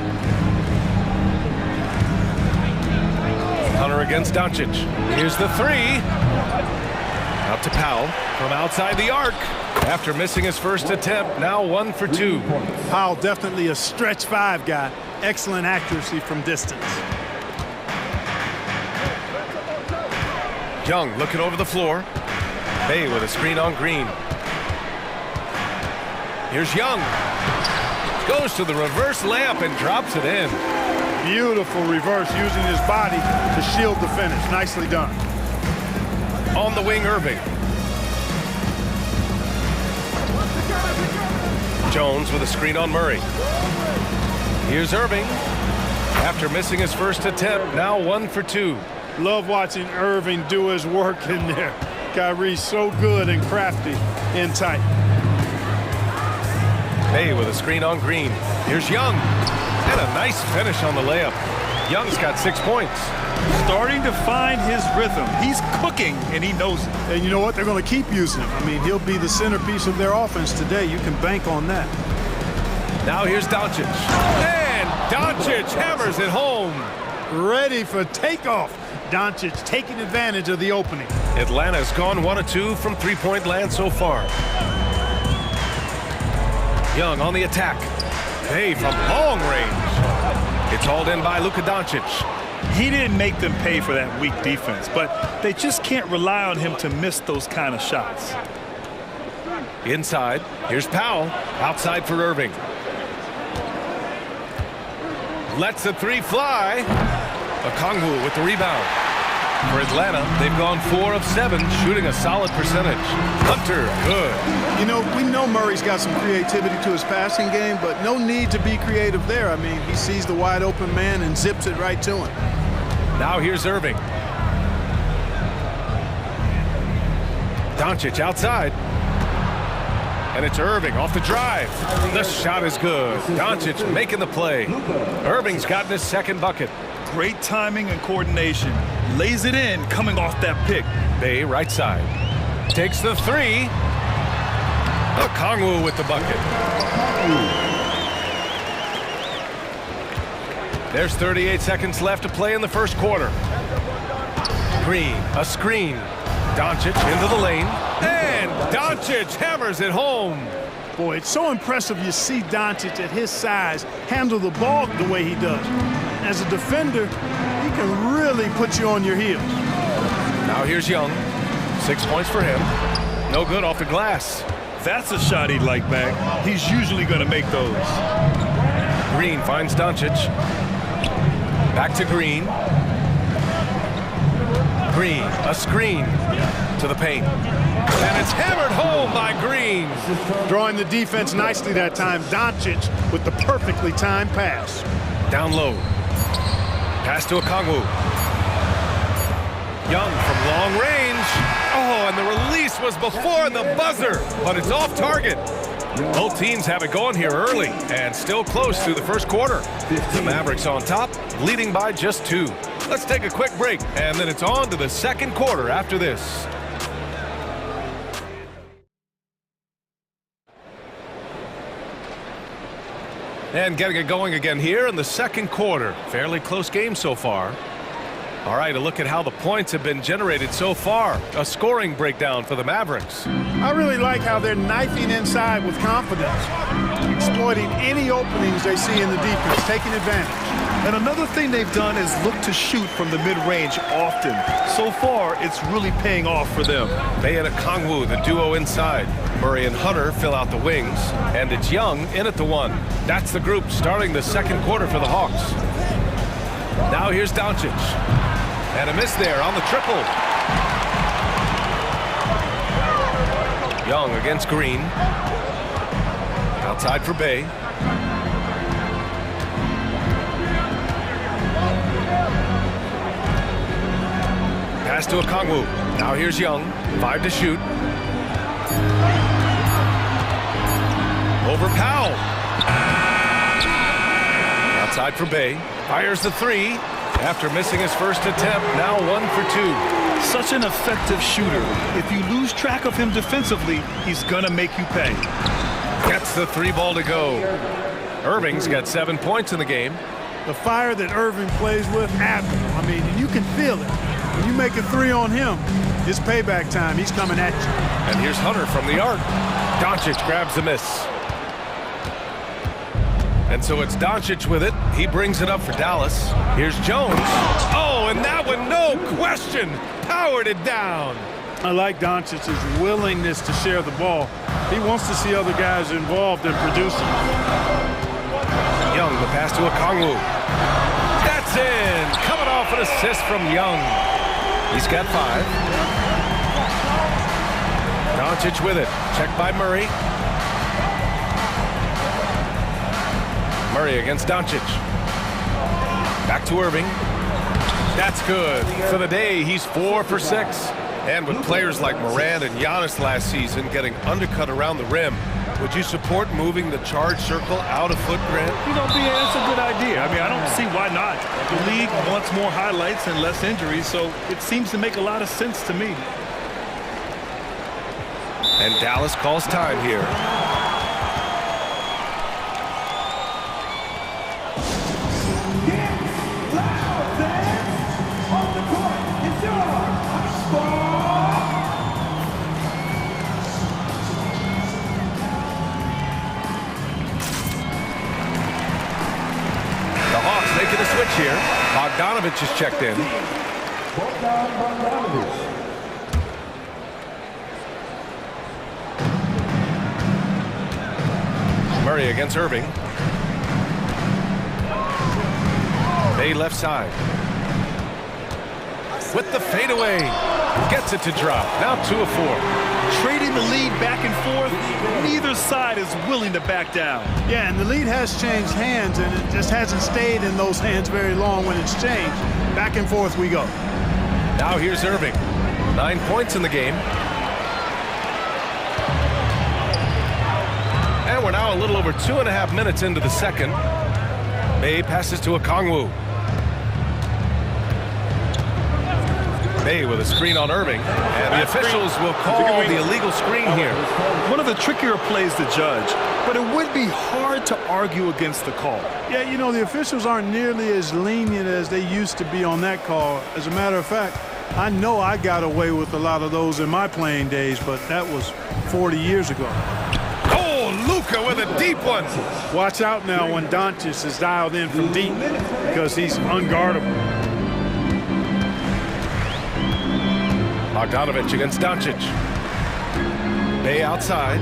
Hunter against Doncic. Here's the three. Out to Powell from outside the arc. After missing his first attempt, now 1 for 2. Powell definitely a stretch 5 guy. Excellent accuracy from distance. Young looking over the floor. Bay with a screen on Green. Here's Young. Goes to the reverse layup and drops it in. Beautiful reverse, using his body to shield the finish. Nicely done. On the wing, Irving. Jones with a screen on Murray. Here's Irving. After missing his first attempt, now 1 for 2. Love watching Irving do his work in there. Kyrie's so good and crafty in tight. Bay with a screen on Green. Here's Young. And a nice finish on the layup. Young's got 6 points. Starting to find his rhythm. He's cooking, and he knows it. And you know what? They're going to keep using him. I mean, he'll be the centerpiece of their offense today. You can bank on that. Now here's Doncic. And Doncic hammers it home. Ready for takeoff. Doncic taking advantage of the opening. Atlanta's gone 1 of 2 from three-point land so far. Young on the attack. Bay from long range. It's hauled in by Luka Doncic. He didn't make them pay for that weak defense, but they just can't rely on him to miss those kind of shots. Inside, here's Powell. Outside for Irving. Lets the three fly. Okongwu with the rebound. For Atlanta, they've gone 4 of 7, shooting a solid percentage. Hunter, good. You know, we know Murray's got some creativity to his passing game, but no need to be creative there. I mean, he sees the wide open man and zips it right to him. Now here's Irving. Doncic outside. And it's Irving off the drive. The shot is good. Doncic making the play. Irving's gotten his second bucket. Great timing and coordination. Lays it in coming off that pick. Bay right side. Takes the three. Okongwu with the bucket. There's 38 seconds left to play in the first quarter. Green, a screen. Doncic into the lane. And Doncic hammers it home. Boy, it's so impressive you see Doncic at his size handle the ball the way he does. As a defender, he can really put you on your heels. Now here's Young. 6 points for him. No good off the glass. That's a shot he'd like back. He's usually going to make those. Green finds Doncic. Back to Green. Green, a screen to the paint. And it's hammered home by Green. Drawing the defense nicely that time. Doncic with the perfectly timed pass. Down low. Pass to Okongwu. Young from long range. Oh, and the release was before the buzzer, but it's off target. Both teams have it going here early and still close through the first quarter. The Mavericks on top, leading by just 2. Let's take a quick break, and then it's on to the second quarter after this. And getting it going again here in the second quarter. Fairly close game so far. All right, a look at how the points have been generated so far. A scoring breakdown for the Mavericks. I really like how they're knifing inside with confidence, exploiting any openings they see in the defense, taking advantage. And another thing they've done is look to shoot from the mid-range often. So far, it's really paying off for them. Bay and Okongwu, the duo inside. Murray and Hunter fill out the wings. And it's Young in at the 1. That's the group starting the second quarter for the Hawks. Now here's Doncic. And a miss there on the triple. Young against Green. Outside for Bay. Pass to Okongwu. Now here's Young. 5 to shoot. Over Powell. Outside for Bay. Fires the 3. After missing his first attempt, now 1 for 2. Such an effective shooter. If you lose track of him defensively, he's going to make you pay. Gets the 3 ball to go. Irving's got 7 points in the game. The fire that Irving plays with, admirable. I mean, you can feel it. When you make a 3 on him, it's payback time. He's coming at you. And here's Hunter from the arc. Doncic grabs the miss. And so it's Doncic with it. He brings it up for Dallas. Here's Jones. Oh, and that one, no question, powered it down. I like Doncic's willingness to share the ball. He wants to see other guys involved in producing. Young, the pass to Okongwu. That's in. Coming off an assist from Young. He's got 5. Doncic with it. Checked by Murray. Murray against Doncic. Back to Irving. That's good. For the day, he's 4 for 6. And with players like Morant and Giannis last season getting undercut around the rim, would you support moving the charge circle out a foot, Grant? You know, BA, that's a good idea. I mean, I don't see why not. The league wants more highlights and less injuries, so it seems to make a lot of sense to me. And Dallas calls time here. Making a switch here. Bogdanovich is checked in. Murray against Irving. Bay left side. With the fadeaway. Gets it to drop. Now 2 of 4. Trading the lead back and forth, neither side is willing to back down. Yeah, and the lead has changed hands, and it just hasn't stayed in those hands very long when it's changed. Back and forth we go. Now here's Irving. 9 points in the game. And we're now a little over 2.5 minutes into the second. Bay passes to Okongwu. Bay with a screen on Irving, and the officials will call the illegal screen here. One of the trickier plays to judge, but it would be hard to argue against the call. Yeah, you know, the officials aren't nearly as lenient as they used to be on that call. As a matter of fact, I know I got away with a lot of those in my playing days, but that was 40 years ago. Oh, with a deep one. Watch out now when Doncic is dialed in from deep because he's unguardable. Bogdanovic against Doncic. Bay outside.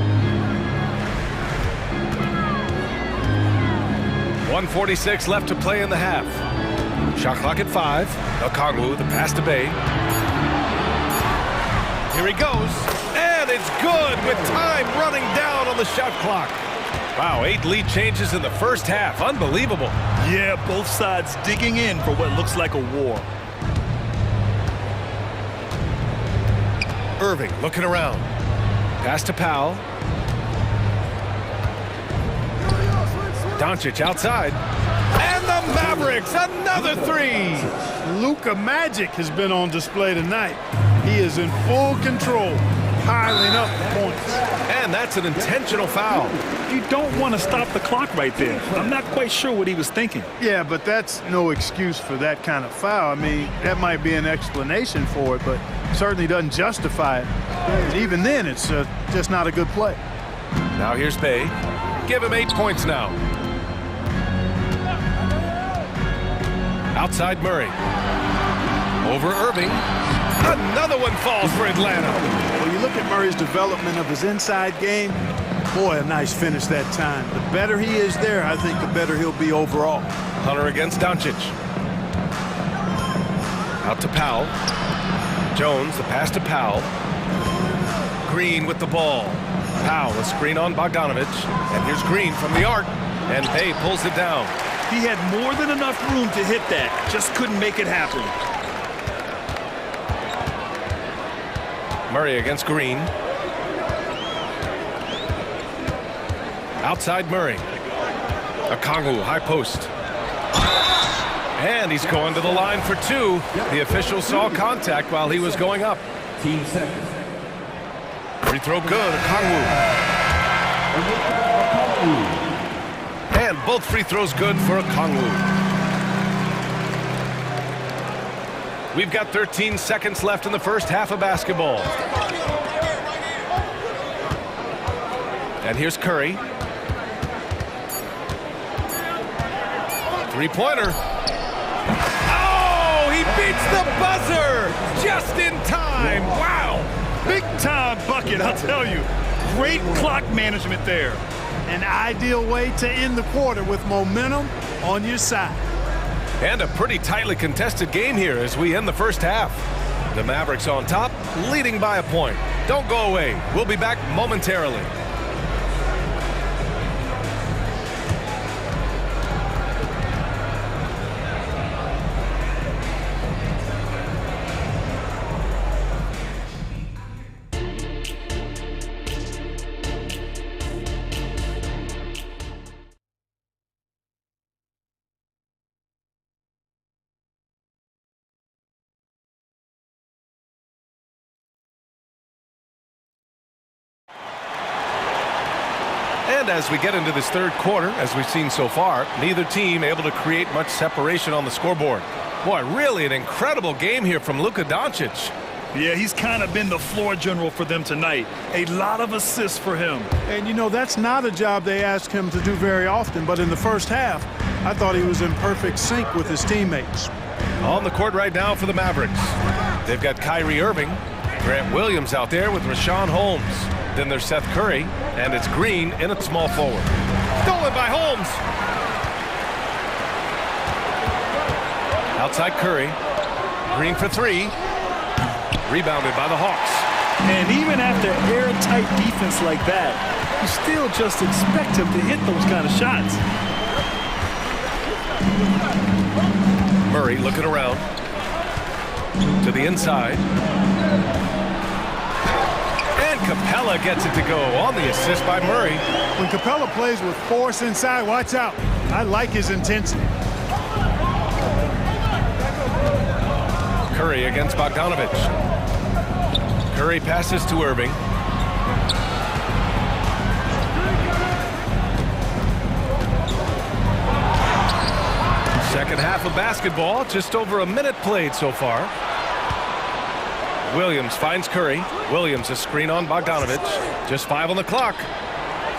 1:46 left to play in the half. Shot clock at 5. Okongwu, the pass to Bay. Here he goes. And it's good with time running down on the shot clock. Wow, 8 lead changes in the first half. Unbelievable. Yeah, both sides digging in for what looks like a war. Irving looking around. Pass to Powell. Doncic outside. And the Mavericks, another 3. Luka Magic has been on display tonight. He is in full control, piling up points. And that's an intentional foul. You don't want to stop the clock right there. I'm not quite sure what he was thinking. Yeah, but that's no excuse for that kind of foul. I mean, that might be an explanation for it, but certainly doesn't justify it. And even then, it's just not a good play. Now here's Bay. Give him 8 points now. Outside Murray. Over Irving. Another one falls for Atlanta. When you look at Murray's development of his inside game, boy, a nice finish that time. The better he is there, I think the better he'll be overall. Hunter against Doncic. Out to Powell. Jones, the pass to Powell. Green with the ball. Powell, a screen on Bogdanovic. And here's Green from the arc. And Bay pulls it down. He had more than enough room to hit that. Just couldn't make it happen. Murray against Green. Outside Murray. Okongwu, high post. And he's going to the line for 2. The official saw contact while he was going up. Team second. Free throw good, Okongwu. And both free throws good for Okongwu. We've got 13 seconds left in the first half of basketball. And here's Curry. Three-pointer. Oh, he beats the buzzer just in time. Wow. Big time bucket, I'll tell you. Great clock management there. An ideal way to end the quarter with momentum on your side. And a pretty tightly contested game here as we end the first half. The Mavericks on top, leading by a point. Don't go away. We'll be back momentarily. And as we get into this third quarter, as we've seen so far, neither team able to create much separation on the scoreboard. Boy, really an incredible game here from Luka Doncic. Yeah, he's kind of been the floor general for them tonight. A lot of assists for him. And, you know, that's not a job they ask him to do very often. But in the first half, I thought he was in perfect sync with his teammates. On the court right now for the Mavericks. They've got Kyrie Irving, Grant Williams out there with Rashawn Holmes. Then there's Seth Curry, and it's Green in at small forward. Stolen by Holmes. Outside Curry. Green for 3. Rebounded by the Hawks. And even after airtight defense like that, you still just expect him to hit those kind of shots. Murray looking around. To the inside. And Capella gets it to go on the assist by Murray. When Capella plays with force inside, watch out. I like his intensity. Curry against Bogdanovic. Curry passes to Irving. Second half of basketball, just over a minute played so far. Williams finds Curry. Williams a screen on Bogdanovic. Just 5 on the clock.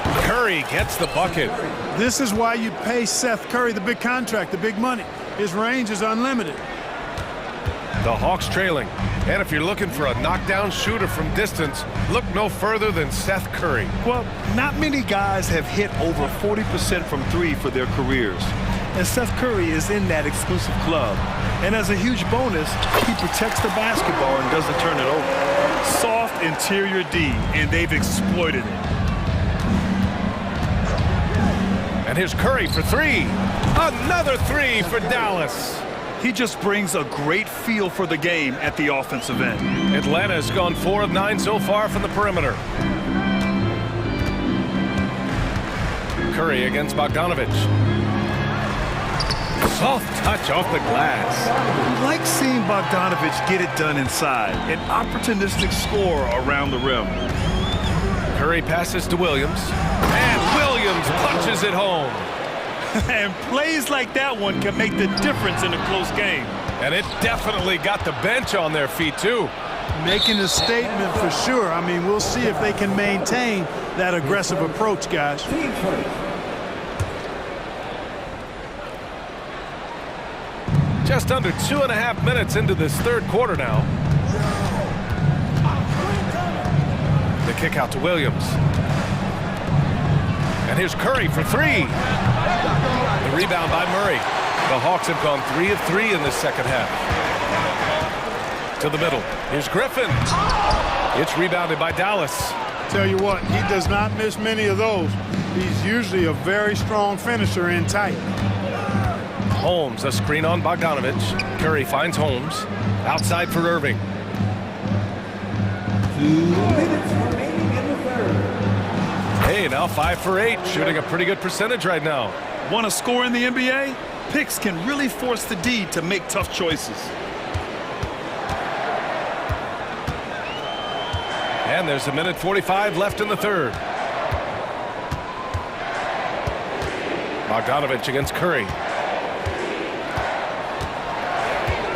Curry gets the bucket. This is why you pay Seth Curry the big contract, the big money. His range is unlimited. The Hawks trailing. And if you're looking for a knockdown shooter from distance, look no further than Seth Curry. Well, not many guys have hit over 40% from three for their careers. And Seth Curry is in that exclusive club. And as a huge bonus, he protects the basketball and doesn't turn it over. Soft interior D, and they've exploited it. And here's Curry for three. Another three for Dallas. He just brings a great feel for the game at the offensive end. Atlanta's gone 4 of 9 so far from the perimeter. Curry against Bogdanovich. Soft touch off the glass. I like seeing Bogdanovich get it done inside. An opportunistic score around the rim. Curry passes to Williams. And Williams punches it home. And plays like that one can make the difference in a close game. And it definitely got the bench on their feet, too. Making a statement for sure. I mean, we'll see if they can maintain that aggressive approach, guys. Just under 2.5 minutes into this third quarter now. The kick out to Williams. And here's Curry for three. The rebound by Murray. The Hawks have gone 3 of 3 in this second half. To the middle. Here's Griffin. It's rebounded by Dallas. Tell you what, he does not miss many of those. He's usually a very strong finisher in tight. Holmes, a screen on Bogdanovich. Curry finds Holmes. Outside for Irving. 2 minutes remaining in the third. Hey, now 5 for 8, shooting a pretty good percentage right now. Want to score in the NBA? Picks can really force the D to make tough choices. And there's 1:45 left in the third. Bogdanovich against Curry.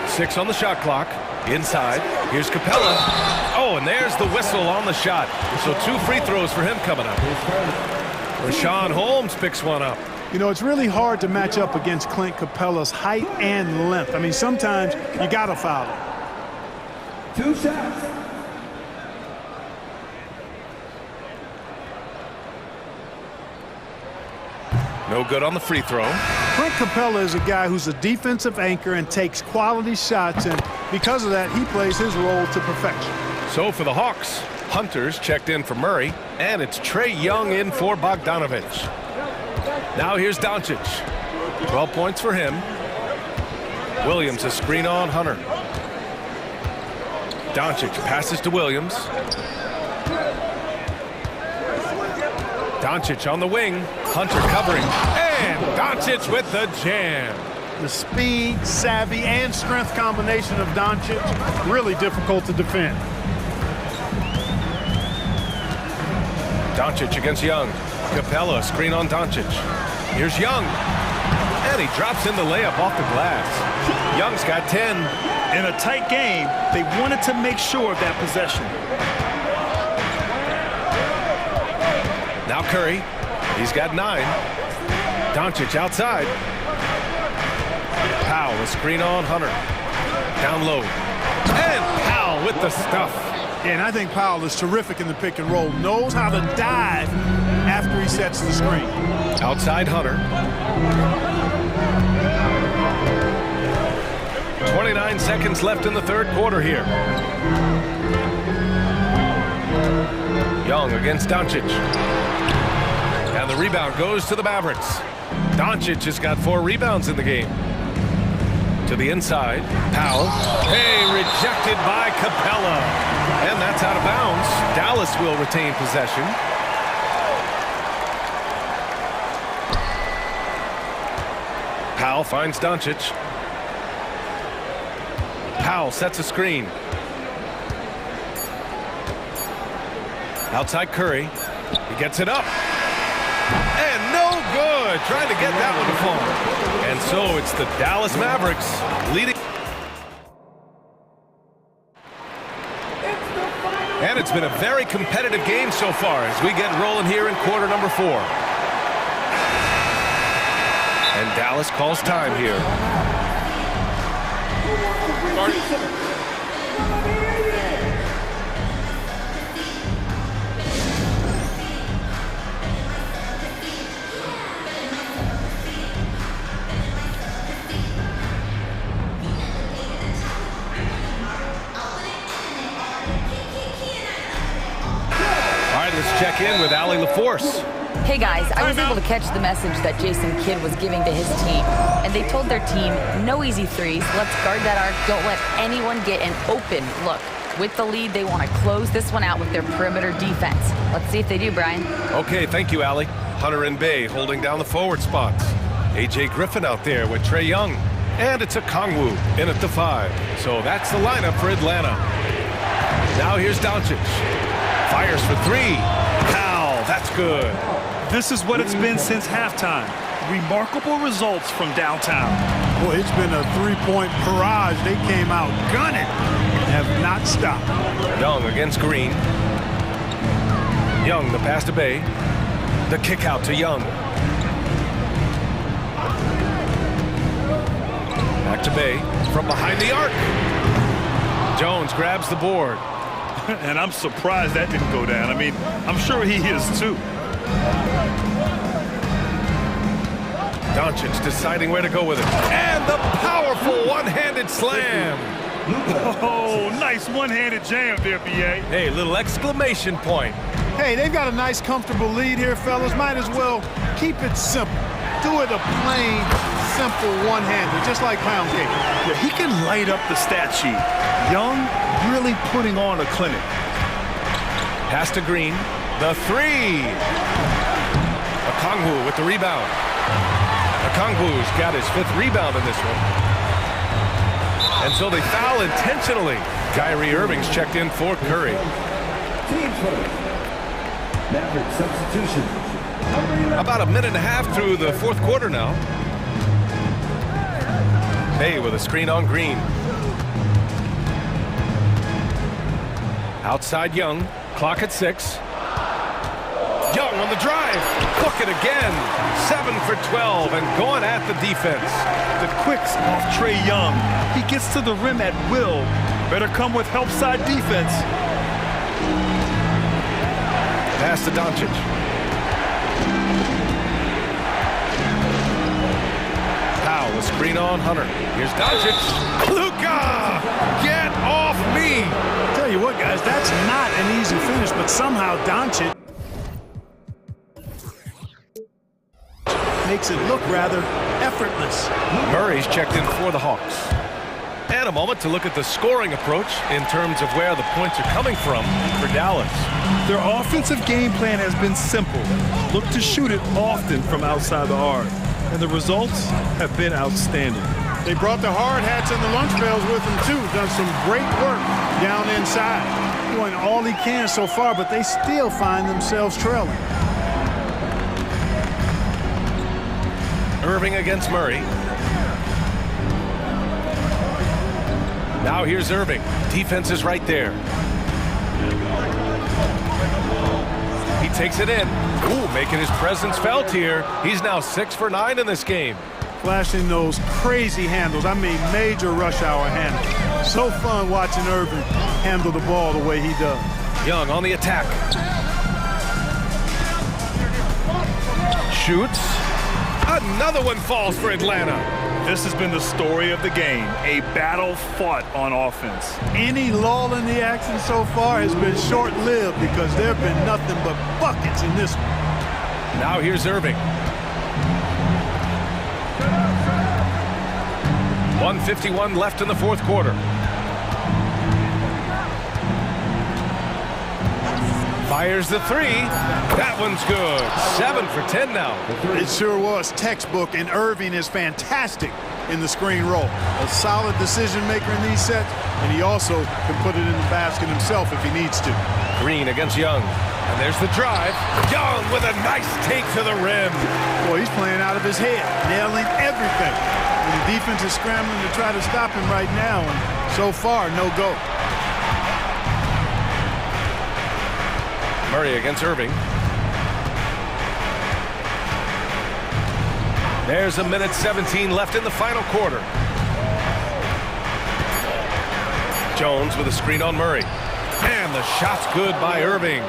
6 on the shot clock. Inside. Here's Capella. Oh, and there's the whistle on the shot. So 2 free throws for him coming up. Rashawn Holmes picks one up. You know, it's really hard to match up against Clint Capella's height and length. I mean, sometimes you got to foul him. 2 shots. No good on the free throw. Clint Capella is a guy who's a defensive anchor and takes quality shots, and because of that, he plays his role to perfection. So for the Hawks, Hunter's checked in for Murray, and it's Trae Young in for Bogdanovich. Now here's Doncic. 12 points for him. Williams a screen on Hunter. Doncic passes to Williams. Doncic on the wing. Hunter covering. And Doncic with the jam. The speed, savvy, and strength combination of Doncic, really difficult to defend. Doncic against Young. Capella, screen on Doncic. Here's Young. And he drops in the layup off the glass. Young's got 10. In a tight game, they wanted to make sure of that possession. Now Curry. He's got 9. Doncic outside. Powell, a screen on Hunter. Down low. And Powell with the stuff. And I think Powell is terrific in the pick and roll. Knows how to dive after he sets the screen. Outside Hunter. 29 seconds left in the third quarter here. Young against Doncic. And the rebound goes to the Mavericks. Doncic has got 4 rebounds in the game. To the inside, Powell. Hey, rejected by Capella. And that's out of bounds. Dallas will retain possession. Powell finds Doncic. Powell sets a screen. Outside Curry. He gets it up. And no good. Trying to get that one to fall. And so it's the Dallas Mavericks leading. And it's been a very competitive game so far as we get rolling here in quarter number 4. And Dallas calls time here. Let's check in with Allie LaForce. Hey guys, I was able to catch the message that Jason Kidd was giving to his team. And they told their team, no easy threes, let's guard that arc, don't let anyone get an open look. With the lead, they want to close this one out with their perimeter defense. Let's see if they do, Brian. Okay, thank you, Allie. Hunter and Bay holding down the forward spots. A.J. Griffin out there with Trae Young. And it's a Kongwu in at the 5. So that's the lineup for Atlanta. Now here's Doncic. Fires for 3. Pow, that's good. This is what it's been since halftime. Remarkable results from downtown. Boy, it's been a three-point barrage. They came out gunning. Have not stopped. Young against Green. Young, the pass to Bay. The kick out to Young. Back to Bay from behind the arc. Jones grabs the board. And I'm surprised that didn't go down. I mean, I'm sure he is too. Doncic deciding where to go with it. And the powerful one-handed slam. Oh, nice one-handed jam there, B.A. Hey, little exclamation point. Hey, they've got a nice, comfortable lead here, fellas. Might as well keep it simple. Do it a plain, simple one-handed, just like pound cake. Yeah, he can light up the stat sheet. Young really putting on a clinic. Pass to Green. The 3. Okongwu with the rebound. Okongwu's got his 5th rebound in this one. And so they foul intentionally. Kyrie Irving's checked in for Curry. Team first. Maverick substitution. About a minute and a half through the 4th quarter now. Bay with a screen on Green. Outside Young. Clock at 6. Young on the drive. Book it again. 7 for 12 and going at the defense. The quicks off Trae Young. He gets to the rim at will. Better come with help side defense. Pass to Doncic. Powell, a screen on Hunter. Here's Doncic. Luka! Get off me! Tell you what, guys, that's not an easy finish, but somehow Doncic makes it look rather effortless. Murray's checked in for the Hawks. And a moment to look at the scoring approach in terms of where the points are coming from for Dallas. Their offensive game plan has been simple. Look to shoot it often from outside the arc. And the results have been outstanding. They brought the hard hats and the lunch bells with them, too. Done some great work down inside. Doing all he can so far, but they still find themselves trailing. Irving against Murray. Now here's Irving. Defense is right there. He takes it in. Ooh, making his presence felt here. He's now 6 for 9 in this game. Flashing those crazy handles. I mean, major rush hour handles. So fun watching Irving handle the ball the way he does. Young on the attack. Shoots. Another one falls for Atlanta. This has been the story of the game, a battle fought on offense. Any lull in the action so far has been short-lived because there have been nothing but buckets in this one. Now here's Irving. 1:51 left in the 4th quarter. Fires the 3. That one's good. 7 for 10 now. It sure was textbook, and Irving is fantastic in the screen roll. A solid decision maker in these sets, and he also can put it in the basket himself if he needs to. Green against Young. And there's the drive. Young with a nice take to the rim. Boy, he's playing out of his head, nailing everything. And the defense is scrambling to try to stop him right now, and so far, no go. Murray against Irving. There's a minute 17 left in the final quarter. Jones with a screen on Murray. And the shot's good by Irving.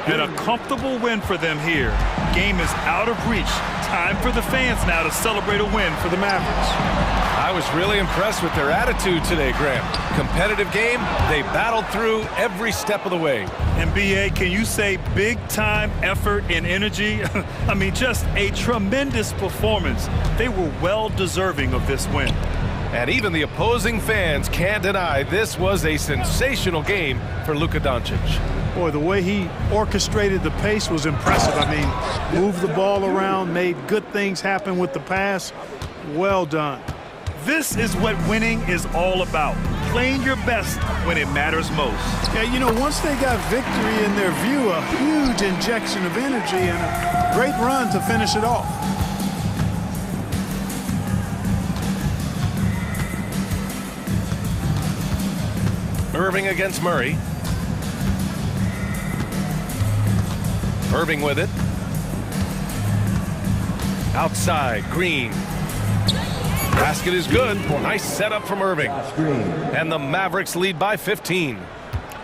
And a comfortable win for them here. Game is out of reach. Time for the fans now to celebrate a win for the Mavericks. I was really impressed with their attitude today, Graham. Competitive game, they battled through every step of the way. And BA, can you say big time effort and energy? I mean, just a tremendous performance. They were well deserving of this win. And even the opposing fans can't deny this was a sensational game for Luka Doncic. Boy, the way he orchestrated the pace was impressive. I mean, moved the ball around, made good things happen with the pass. Well done. This is what winning is all about. Playing your best when it matters most. Yeah, you know, once they got victory in their view, a huge injection of energy and a great run to finish it off. Irving against Murray. Irving with it. Outside, Green. Basket is good. Nice setup from Irving. And the Mavericks lead by 15.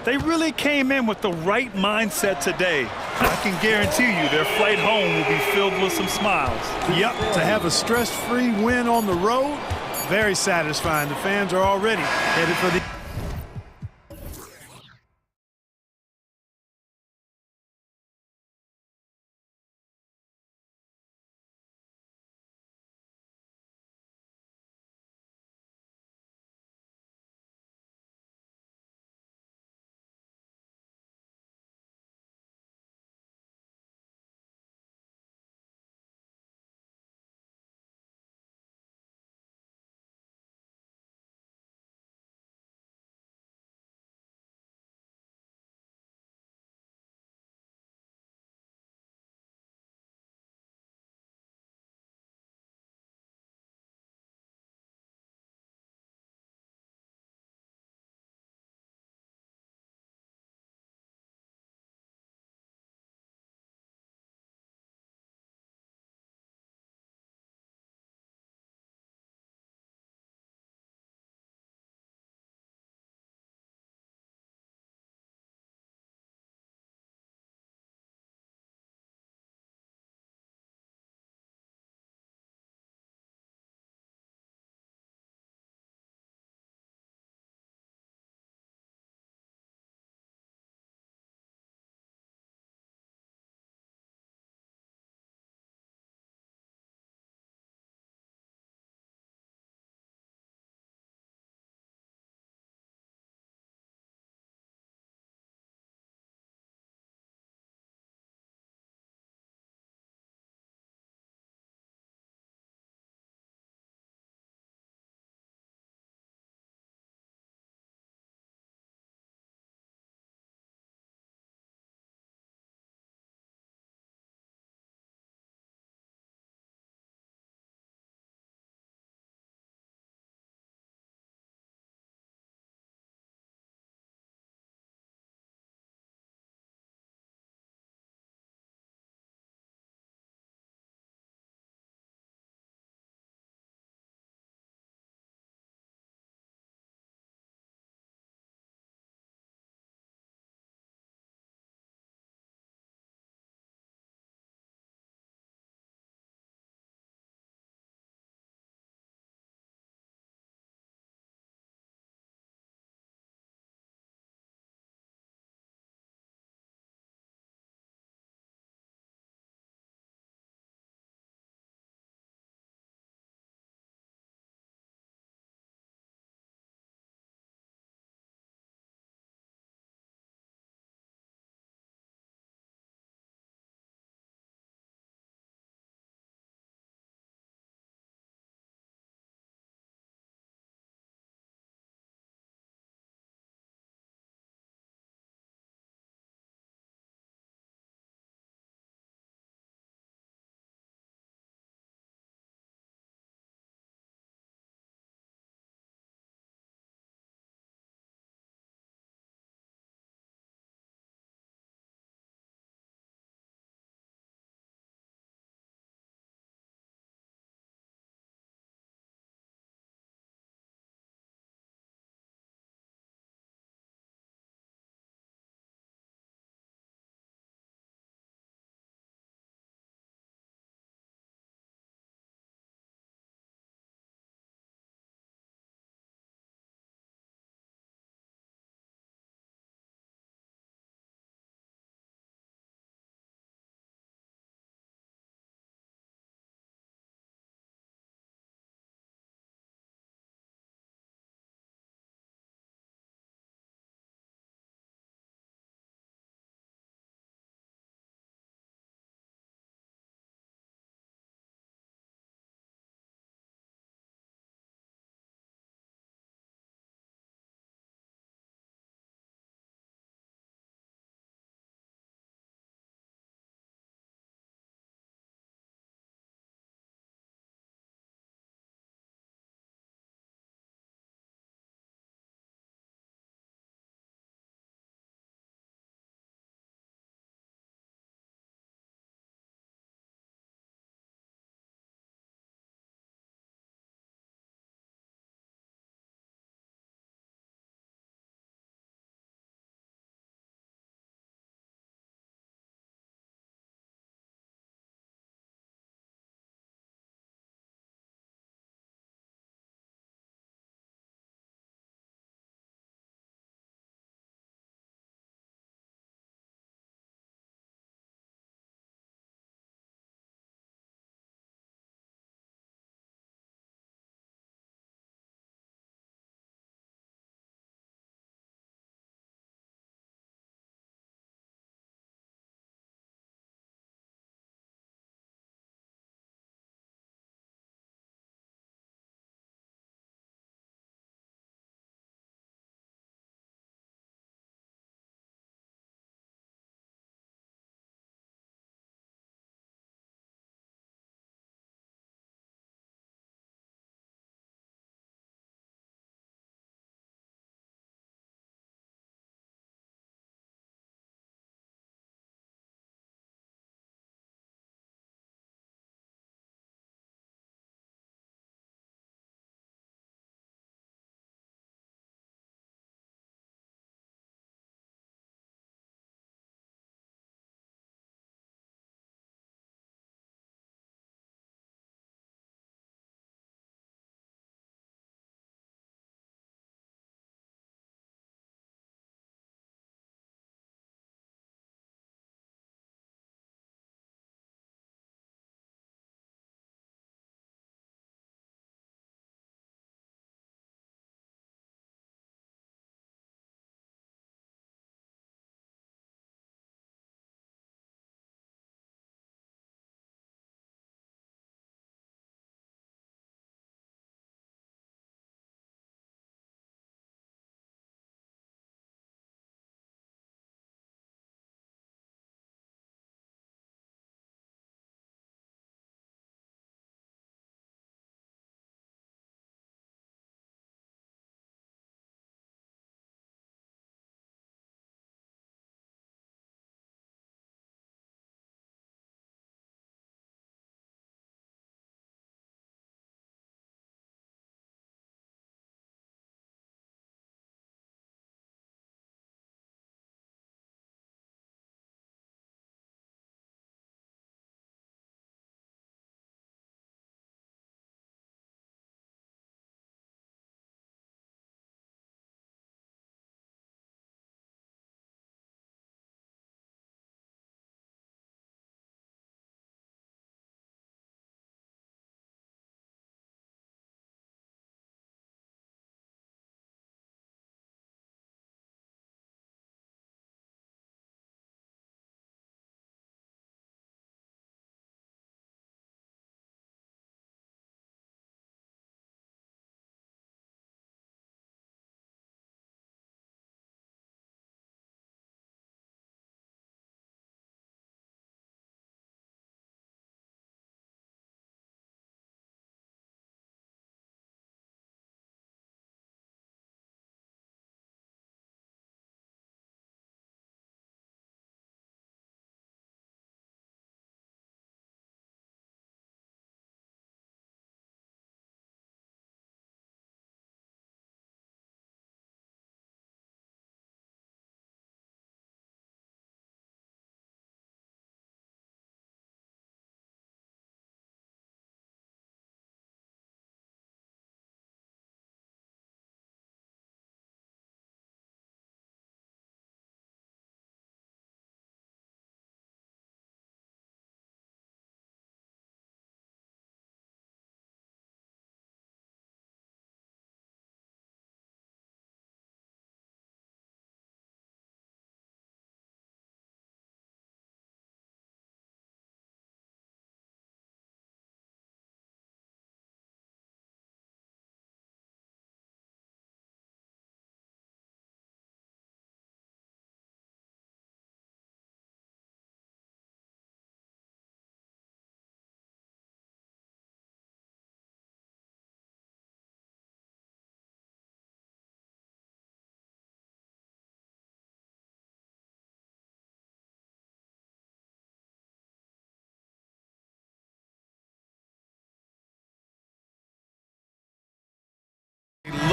They really came in with the right mindset today. I can guarantee you their flight home will be filled with some smiles. Yep, to have a stress-free win on the road, very satisfying. The fans are already headed for the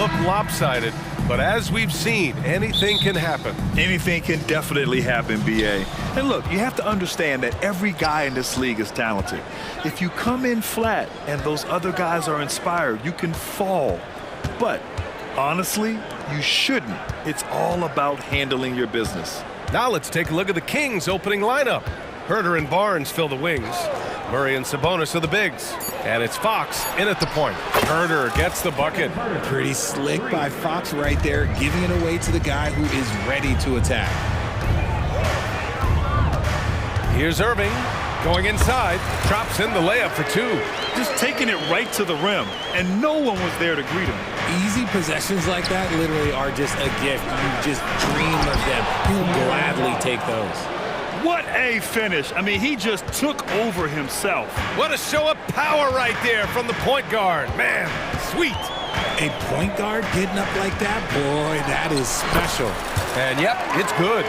look lopsided, but as we've seen, anything can happen. Anything can definitely happen, BA. And look, you have to understand that every guy in this league is talented. If you come in flat and those other guys are inspired, you can fall. But honestly, you shouldn't. It's all about handling your business. Now let's take a look at the Kings' opening lineup. Herter and Barnes fill the wings. Murray and Sabonis are the bigs. And it's Fox in at the point. Herter gets the bucket. Pretty slick by Fox right there, giving it away to the guy who is ready to attack. Here's Irving going inside, drops in the layup for two. Just taking it right to the rim, and no one was there to greet him. Easy possessions like that literally are just a gift. You just dream of them. He'll gladly take those. What a finish. I mean, he just took over himself. What a show of power right there from the point guard. Man, sweet. A point guard getting up like that? Boy, that is special. And yep, it's good.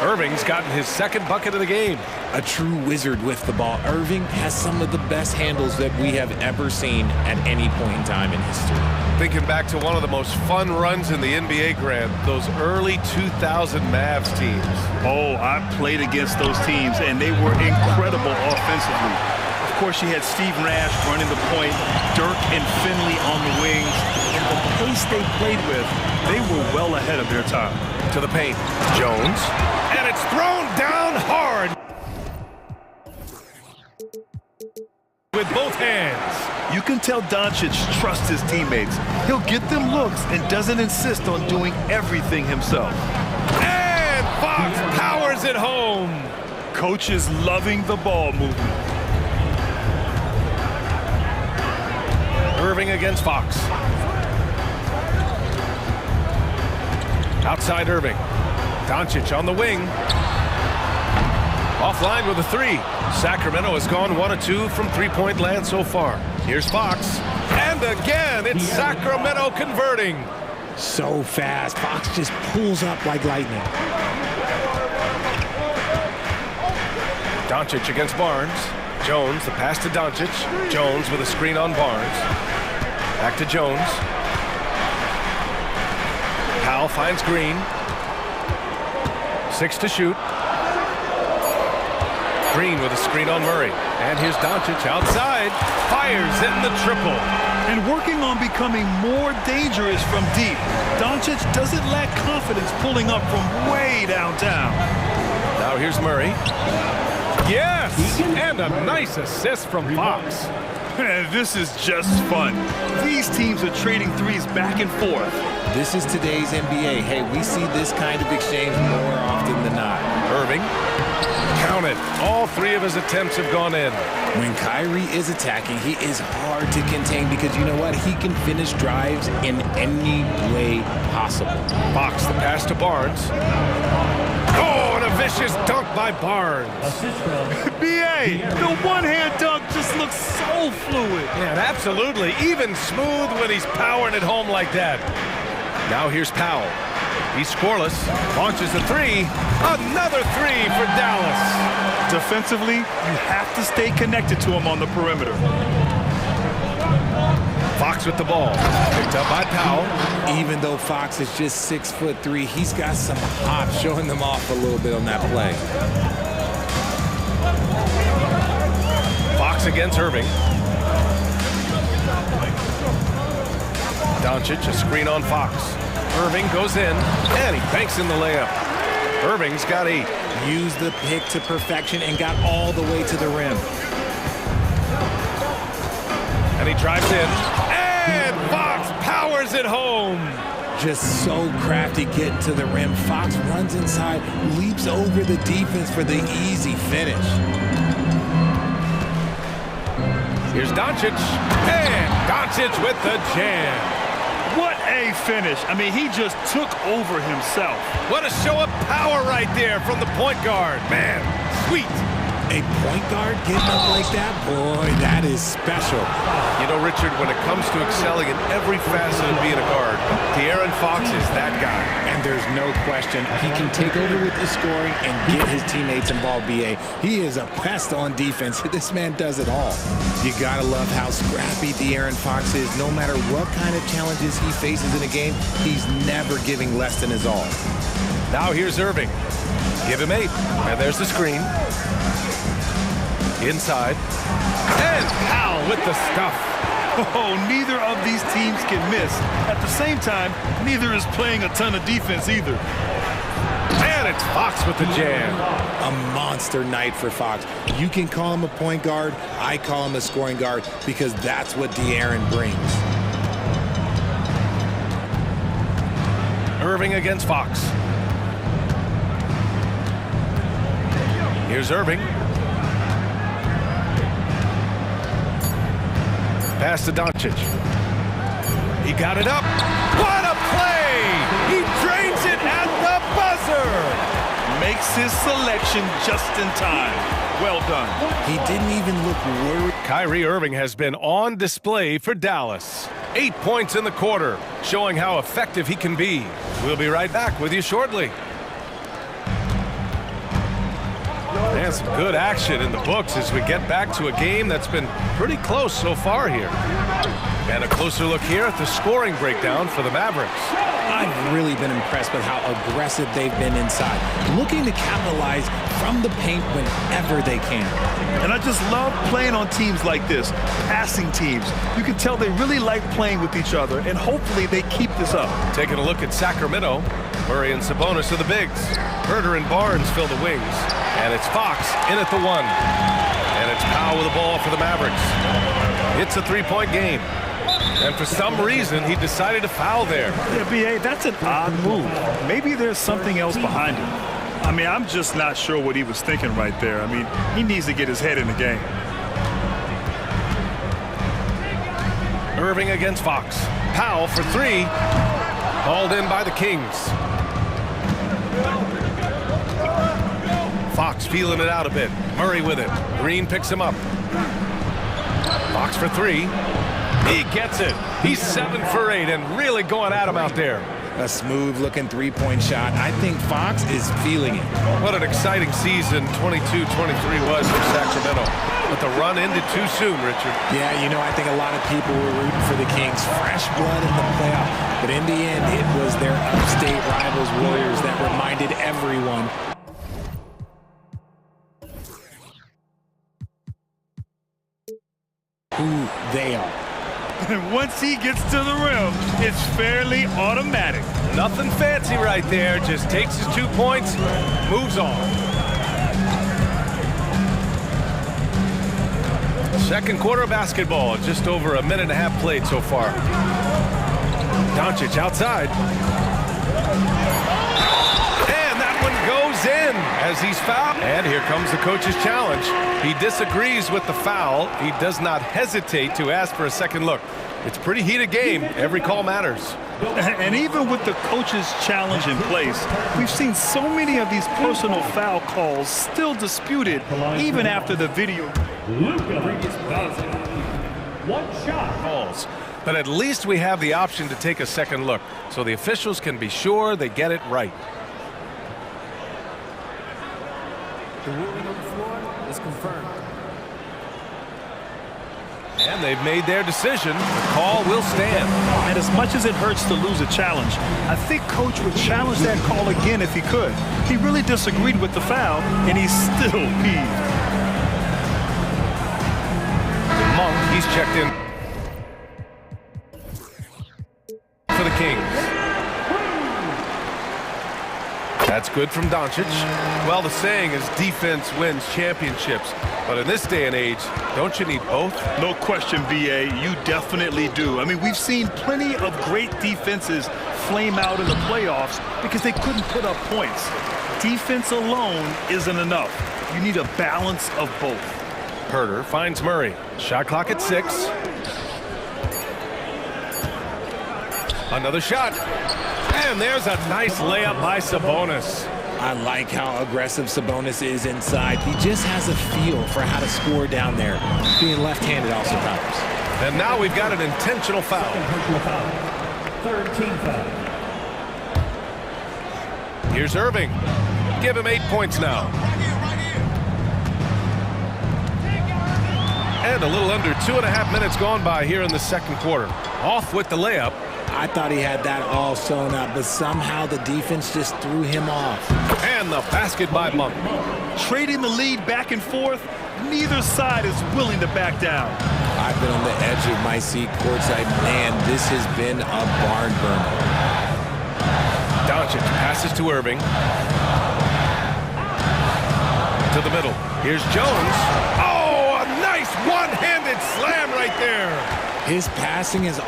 Irving's gotten his second bucket of the game. A true wizard with the ball. Irving has some of the best handles that we have ever seen at any point in time in history. Thinking back to one of the most fun runs in the NBA, Grant, those early 2000 Mavs teams. Oh, I played against those teams, and they were incredible offensively. Of course, you had Steve Nash running the point, Dirk and Finley on the wings, and the pace they played with, they were well ahead of their time. To the paint, Jones, and it's thrown down hard with both hands. You can tell Doncic trusts his teammates. He'll get them looks and doesn't insist on doing everything himself. And Fox powers it home. Coach is loving the ball movement. Irving against Fox. Outside Irving. Doncic on the wing. Offline with a three. Sacramento has gone 1 of 2 from three-point land so far. Here's Fox. And again, it's Sacramento converting. So fast. Fox just pulls up like lightning. Doncic against Barnes. Jones, the pass to Doncic. Jones with a screen on Barnes. Back to Jones. Powell finds Green. 6 to shoot. Green with a screen on Murray. And here's Doncic outside. Fires in the triple. And working on becoming more dangerous from deep. Doncic doesn't lack confidence pulling up from way downtown. Now here's Murray. Yes! And a nice assist from Fox. This is just fun. These teams are trading threes back and forth. This is today's NBA. Hey, we see this kind of exchange more often than not. Irving. Count it. All 3 of his attempts have gone in. When Kyrie is attacking, he is hard to contain because you know what? He can finish drives in any way possible. Fox, the pass to Barnes. Oh, and a vicious dunk by Barnes. BA, the one-hand dunk just looks so fluid. Yeah, absolutely. Even smooth when he's powering it home like that. Now here's Powell. He's scoreless. Launches a 3. Another 3 for Dallas. Defensively, you have to stay connected to him on the perimeter. Fox with the ball. Picked up by Powell. Even though Fox is just 6'3", he's got some hop, showing them off a little bit on that play. Fox against Irving. Doncic, a screen on Fox. Irving goes in, and he banks in the layup. Irving's got 8. Used the pick to perfection and got all the way to the rim. And he drives in, and Fox powers it home. Just so crafty getting to the rim. Fox runs inside, leaps over the defense for the easy finish. Here's Doncic, and Doncic with the jam. What a finish. I mean, he just took over himself. What a show of power right there from the point guard. Man, sweet. A point guard getting up like that, boy, that is special. You know, Richard, when it comes to excelling in every facet of being a guard, De'Aaron Fox is that guy. And there's no question he can take over with the scoring and get his teammates involved, B.A. He is a pest on defense. This man does it all. You gotta love how scrappy De'Aaron Fox is. No matter what kind of challenges he faces in a game, he's never giving less than his all. Now here's Irving. Give him 8. And there's the screen. Inside. And Powell with the stuff. Oh, neither of these teams can miss. At the same time, neither is playing a ton of defense either. And it's Fox with the jam. A monster night for Fox. You can call him a point guard. I call him a scoring guard because that's what De'Aaron brings. Irving against Fox. Here's Irving. Pass to Doncic. He got it up. What a play! He drains it at the buzzer! Makes his selection just in time. Well done. He didn't even look worried. Kyrie Irving has been on display for Dallas. 8 points in the quarter, showing how effective he can be. We'll be right back with you shortly. And some good action in the books as we get back to a game that's been pretty close so far here. And a closer look here at the scoring breakdown for the Mavericks. I've really been impressed with how aggressive they've been inside, looking to capitalize from the paint whenever they can. And I just love playing on teams like this, passing teams. You can tell they really like playing with each other, and hopefully they keep this up. Taking a look at Sacramento, Murray and Sabonis are the bigs. Herter and Barnes fill the wings. And it's Fox in at the 1. And it's Powell with the ball for the Mavericks. It's a 3-point game. And for some reason, he decided to foul there. Yeah, B.A., that's an odd move. Maybe there's something else behind it. I mean, I'm just not sure what he was thinking right there. I mean, he needs to get his head in the game. Irving against Fox. Powell for 3. Called in by the Kings. Fox feeling it out a bit. Murray with it. Green picks him up. Fox for 3. He gets it. He's 7 for 8 and really going at him out there. A smooth-looking three-point shot. I think Fox is feeling it. What an exciting season 22-23 was for Sacramento. But the run ended too soon, Richard. Yeah, you know, I think a lot of people were rooting for the Kings. Fresh blood in the playoff. But in the end, it was their upstate rivals Warriors that reminded everyone who they are. And once he gets to the rim, it's fairly automatic. Nothing fancy right there. Just takes his 2 points, moves on. Second quarter of basketball. Just over a minute and a half played so far. Doncic outside. And that one goes in as he's fouled. And here comes the coach's challenge. He disagrees with the foul. He does not hesitate to ask for a second look. It's a pretty heated game. Every call matters. And even with the coach's challenge in place, we've seen so many of these personal foul calls still disputed even after the video. One shot. Calls. But at least we have the option to take a second look, so the officials can be sure they get it right. The ruling on the floor is confirmed. And they've made their decision. The call will stand. And as much as it hurts to lose a challenge, I think Coach would challenge that call again if he could. He really disagreed with the foul, and he's still peeved. Monk, he's checked in for the Kings. That's good from Doncic. Well, the saying is defense wins championships. But in this day and age, don't you need both? No question, B.A. You definitely do. I mean, we've seen plenty of great defenses flame out in the playoffs because they couldn't put up points. Defense alone isn't enough. You need a balance of both. Herter finds Murray. Shot clock at 6. Another shot. And there's a nice layup by Sabonis. I like how aggressive Sabonis is inside. He just has a feel for how to score down there. Being left-handed also matters. And now we've got an intentional foul. Third team foul. Here's Irving. Give him 8 points now. And a little under 2.5 minutes gone by here in the second quarter. Off with the layup. I thought he had that all sewn up, but somehow the defense just threw him off. And the basket by Monk. Trading the lead back and forth, neither side is willing to back down. I've been on the edge of my seat courtside. Man, this has been a barn burner. Doncic passes to Irving. To the middle. Here's Jones. Oh, a nice one-handed slam right there. His passing is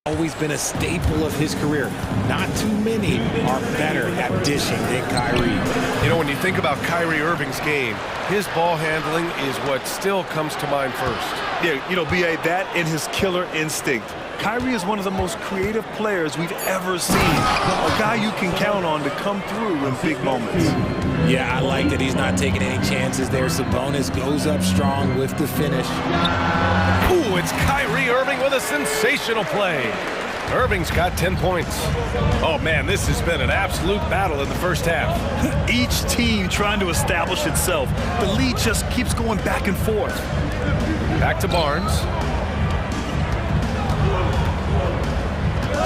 always been a staple of his career. Not too many are better at dishing than Kyrie. You know, when you think about Kyrie Irving's game, his ball handling is what still comes to mind first. Yeah, you know, B.A., that and his killer instinct. Kyrie is one of the most creative players we've ever seen. A guy you can count on to come through in big moments. Yeah, I like that he's not taking any chances there. Sabonis goes up strong with the finish. Ooh, it's Kyrie Irving with a sensational play. Irving's got 10 points. Oh, man, this has been an absolute battle in the first half. Each team trying to establish itself. The lead just keeps going back and forth. Back to Barnes.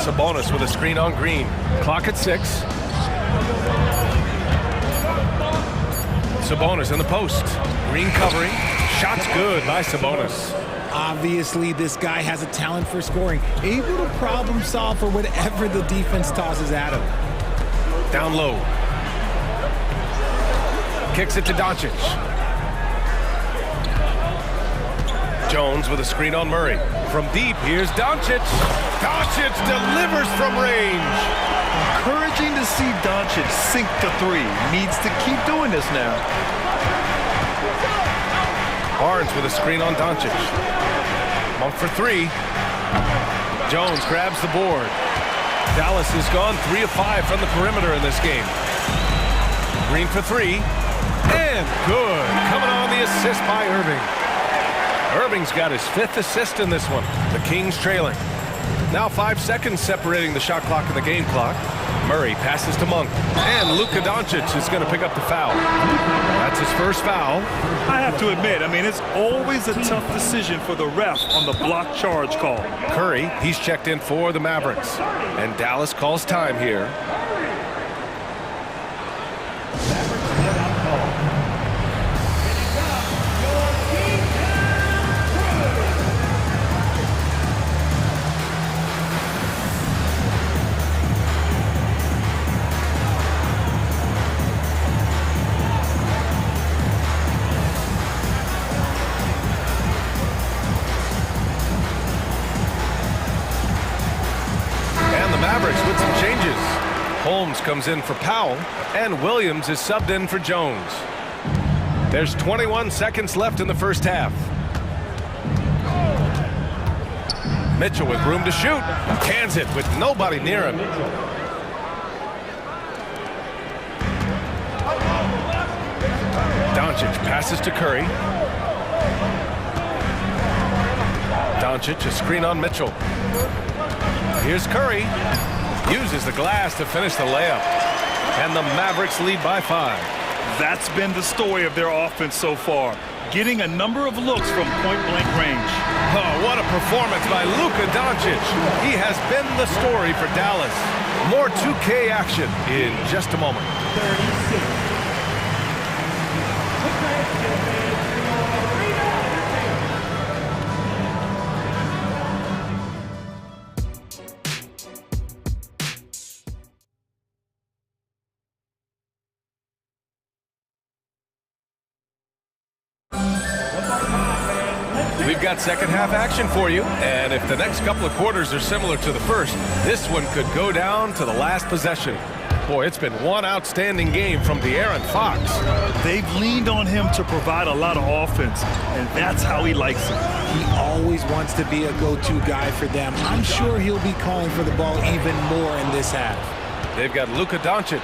Sabonis with a screen on Green. Clock at 6. Sabonis in the post. Green covering. Shot's good by Sabonis. Obviously, this guy has a talent for scoring. Able to problem solve for whatever the defense tosses at him. Down low. Kicks it to Doncic. Jones with a screen on Murray. From deep, here's Doncic. Doncic delivers from range. Encouraging to see Doncic sink the three. Needs to keep doing this now. Barnes with a screen on Doncic. Monk for 3. Jones grabs the board. Dallas has gone 3 of 5 from the perimeter in this game. Green for 3. And good. Coming on the assist by Irving. Irving's got his 5th assist in this one. The Kings trailing. Now 5 seconds separating the shot clock and the game clock. Murray passes to Monk. And Luka Doncic is going to pick up the foul. That's his first foul. I have to admit, I mean, it's always a tough decision for the ref on the block charge call. Curry, he's checked in for the Mavericks. And Dallas calls time here. With some changes. Holmes comes in for Powell, and Williams is subbed in for Jones. There's 21 seconds left in the first half. Mitchell with room to shoot. Cans it with nobody near him. Doncic passes to Curry. Doncic, a screen on Mitchell. Here's Curry. Uses the glass to finish the layup. And the Mavericks lead by 5. That's been the story of their offense so far. Getting a number of looks from point-blank range. Oh, what a performance by Luka Doncic. He has been the story for Dallas. More 2K action in just a moment. 36. We've got second half action for you, and if the next couple of quarters are similar to the first, this one could go down to the last possession. Boy, it's been one outstanding game from De'Aaron Fox. They've leaned on him to provide a lot of offense, and that's how he likes it. He always wants to be a go-to guy for them. I'm sure he'll be calling for the ball even more in this half. They've got Luka Doncic,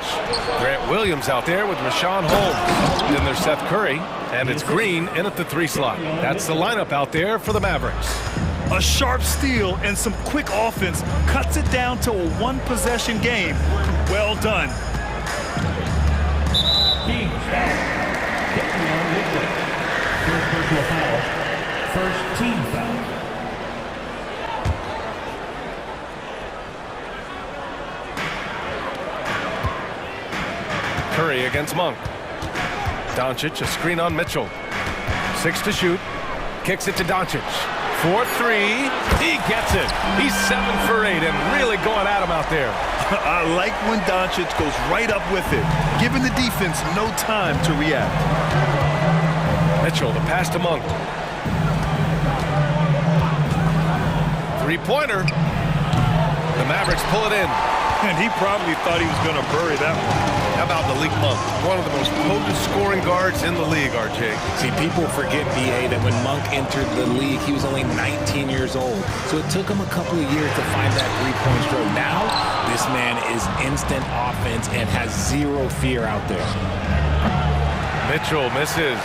Grant Williams out there with Rashawn Holmes. Then there's Seth Curry, and it's Green in at the 3 slot. That's the lineup out there for the Mavericks. A sharp steal and some quick offense cuts it down to a one-possession game. Well done. Team foul. Getting on with it. First personal foul. First team foul. Curry against Monk. Doncic, a screen on Mitchell. 6 to shoot. Kicks it to Doncic. 4-3. He gets it. He's 7 for 8 and really going at him out there. I like when Doncic goes right up with it, giving the defense no time to react. Mitchell, the pass to Monk. 3-pointer. The Mavericks pull it in. And he probably thought he was going to bury that one. How about Malik Monk? One of the most potent scoring guards in the league, RJ. See, people forget, B.A., that when Monk entered the league, he was only 19 years old. So it took him a couple of years to find that three-point stroke. Now, this man is instant offense and has zero fear out there. Mitchell misses.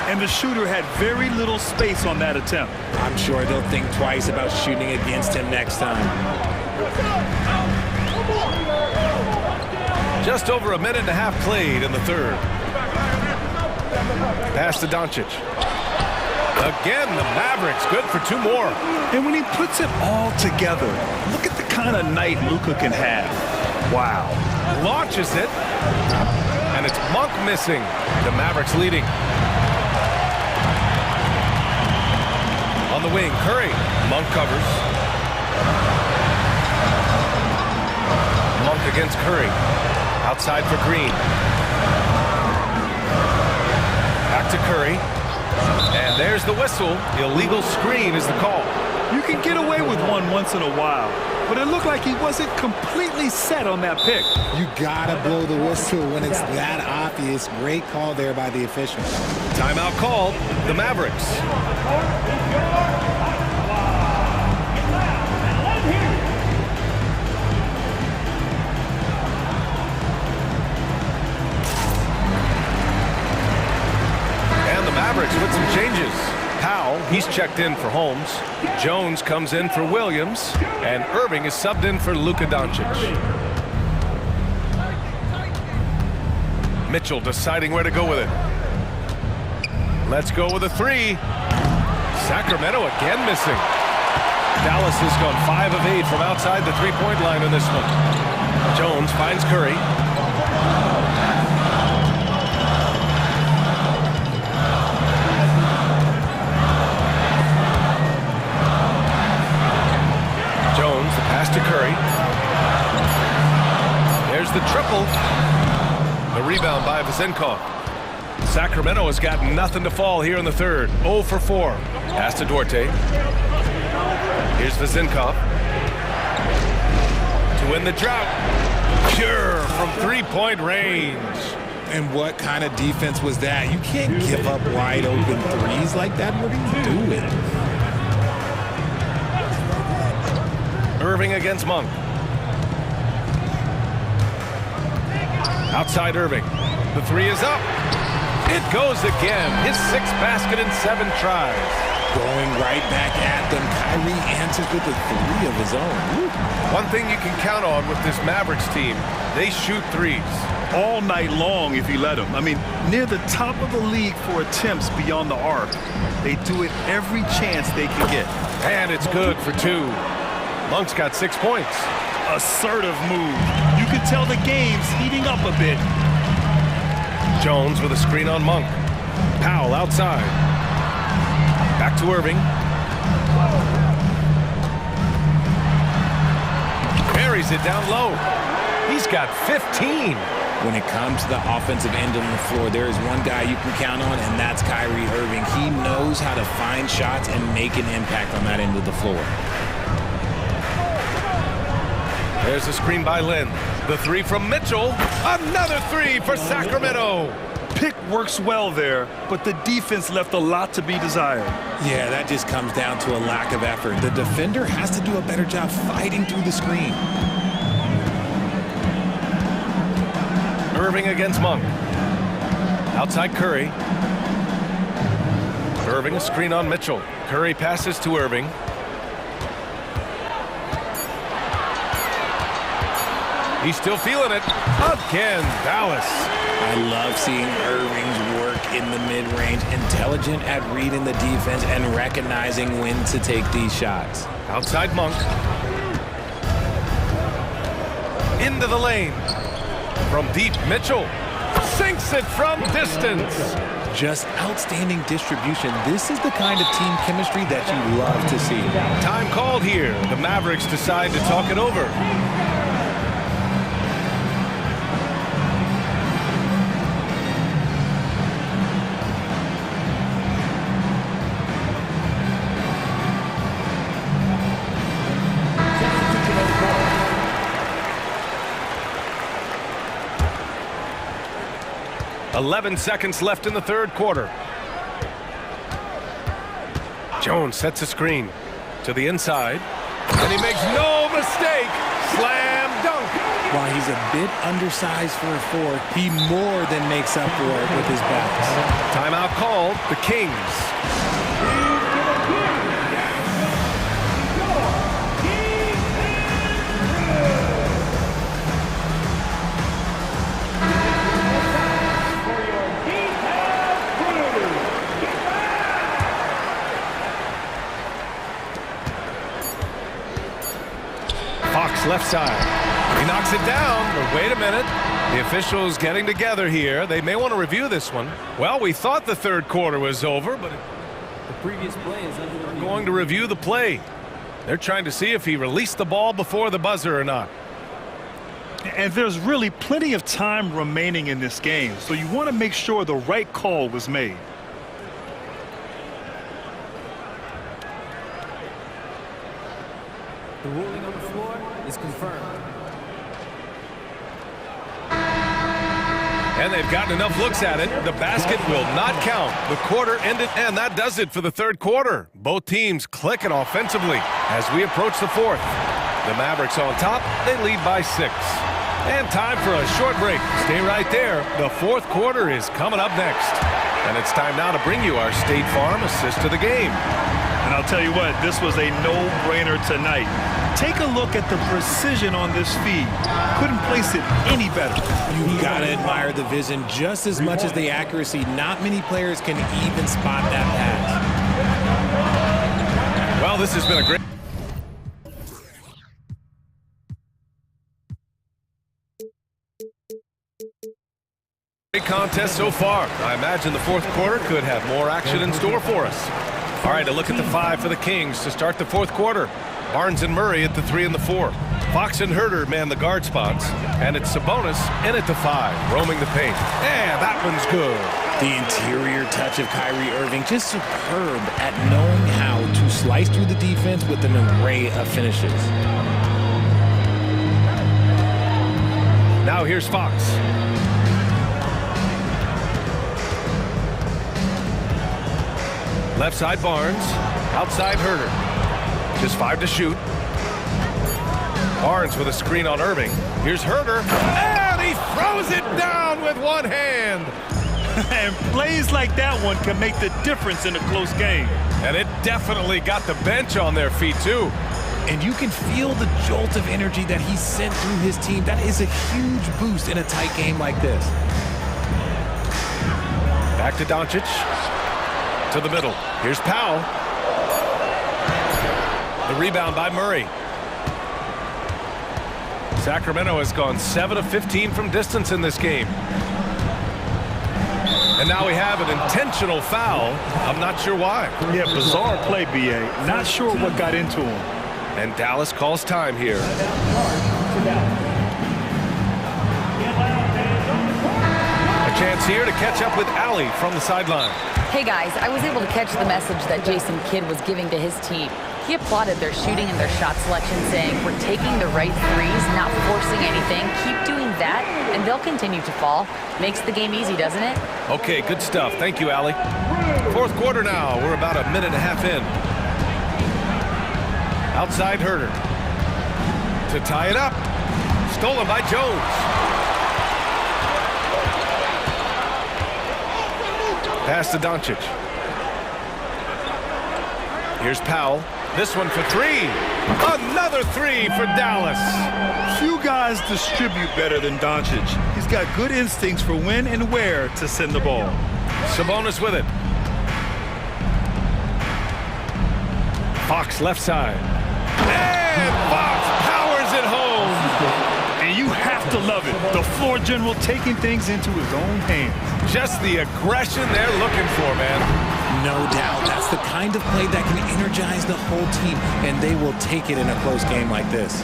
And the shooter had very little space on that attempt. I'm sure they'll think twice about shooting against him next time. Just over a minute and a half played in the third. Pass to Doncic. Again, the Mavericks good for 2 more. And when he puts it all together, look at the kind of night Luka can have. Wow. Launches it. And it's Monk missing. The Mavericks leading. On the wing, Curry. Monk covers. Monk against Curry. Outside for Green. Back to Curry. And there's the whistle. Illegal screen is the call. You can get away with one once in a while, but it looked like he wasn't completely set on that pick. You gotta blow the whistle when it's that obvious. Great call there by the official. Timeout called. The Mavericks. Mavericks with some changes. Powell, he's checked in for Holmes. Jones comes in for Williams. And Irving is subbed in for Luka Doncic. Mitchell deciding where to go with it. Let's go with a 3. Sacramento again missing. Dallas has gone 5 of 8 from outside the 3-point line in this one. Jones finds Curry. To Curry. There's the triple. The rebound by Vezenkov. Sacramento has got nothing to fall here in the third. 0 for 4. Pass to Duarte. Here's Vezenkov. To win the drought. Pure from 3-point range. And what kind of defense was that? You can't give up wide open threes like that. What are you doing? Irving against Monk. Outside Irving. The 3 is up. It goes again. His 6th basket in 7 tries. Going right back at them. Kyrie answers with a 3 of his own. Woo. One thing you can count on with this Mavericks team, they shoot threes. All night long if you let them. I mean, near the top of the league for attempts beyond the arc. They do it every chance they can get. And it's good for 2. Monk's got 6 points. Assertive move. You can tell the game's heating up a bit. Jones with a screen on Monk. Powell outside. Back to Irving. Buries it down low. He's got 15. When it comes to the offensive end on the floor, there is one guy you can count on, and that's Kyrie Irving. He knows how to find shots and make an impact on that end of the floor. There's a screen by Lynn. The three from Mitchell. Another three for Sacramento. Pick works well there, but the defense left a lot to be desired. Yeah, that just comes down to a lack of effort. The defender has to do a better job fighting through the screen. Irving against Monk. Outside Curry. Irving, a screen on Mitchell. Curry passes to Irving. He's still feeling it. Again, Dallas. I love seeing Irving's work in the mid-range, intelligent at reading the defense and recognizing when to take these shots. Outside Monk. Into the lane. From deep, Mitchell sinks it from distance. Just outstanding distribution. This is the kind of team chemistry that you love to see. Time called here. The Mavericks decide to talk it over. .11 seconds left in the third quarter. Jones sets a screen to the inside, and he makes no mistake. Slam dunk. While he's a bit undersized for a four, he more than makes up for it with his bounce. Timeout called. The Kings. Left side. He knocks it down, but wait a minute. The officials getting together here. They may want to review this one. Well, we thought the third quarter was over, but the previous play is under the review. Going to review the play. They're trying to see if he released the ball before the buzzer or not. And there's really plenty of time remaining in this game, so you want to make sure the right call was made. The ruling on the floor is confirmed. And they've gotten enough looks at it. The basket will not count. The quarter ended, and that does it for the third quarter. Both teams clicking offensively as we approach the fourth. The Mavericks on top. They lead by 6. And time for a short break. Stay right there. The fourth quarter is coming up next. And it's time now to bring you our State Farm assist of the game. And I'll tell you what, this was a no-brainer tonight. Take a look at the precision on this feed. Couldn't place it any better. You gotta admire the vision just as much as the accuracy. Not many players can even spot that pass. Well, this has been a great contest so far. I imagine the fourth quarter could have more action in store for us. All right, a look at the 5 for the Kings to start the fourth quarter. Barnes and Murray at the 3 and the 4. Fox and Herter man the guard spots. And it's Sabonis in at the 5, roaming the paint. And that one's good. The interior touch of Kyrie Irving, just superb at knowing how to slice through the defense with an array of finishes. Now here's Fox. Left side Barnes, outside Herter. Just 5 to shoot. Barnes with a screen on Irving. Here's Herter, and he throws it down with one hand. And plays like that one can make the difference in a close game. And it definitely got the bench on their feet, too. And you can feel the jolt of energy that he sent through his team. That is a huge boost in a tight game like this. Back to Doncic. To the middle. Here's Powell. The rebound by Murray. Sacramento has gone 7 of 15 from distance in this game. And now we have an intentional foul. I'm not sure why. Yeah, bizarre play, B.A. Not sure what got into him. And Dallas calls time here. A chance here to catch up with Allie from the sideline. Hey guys, I was able to catch the message that Jason Kidd was giving to his team. He applauded their shooting and their shot selection, saying, "We're taking the right threes, not forcing anything. Keep doing that, and they'll continue to fall." Makes the game easy, doesn't it? Okay, good stuff. Thank you, Allie. Fourth quarter now. We're about a minute and a half in. Outside Herter. To tie it up. Stolen by Jones. Pass to Doncic. Here's Powell. This one for three. Another three for Dallas. Few guys distribute better than Doncic. He's got good instincts for when and where to send the ball. Sabonis with it. Fox left side. And Fox powers it home. And you have to love it. The floor general taking things into his own hands. Just the aggression they're looking for, man. No doubt. That's the kind of play that can energize the whole team, and they will take it in a close game like this.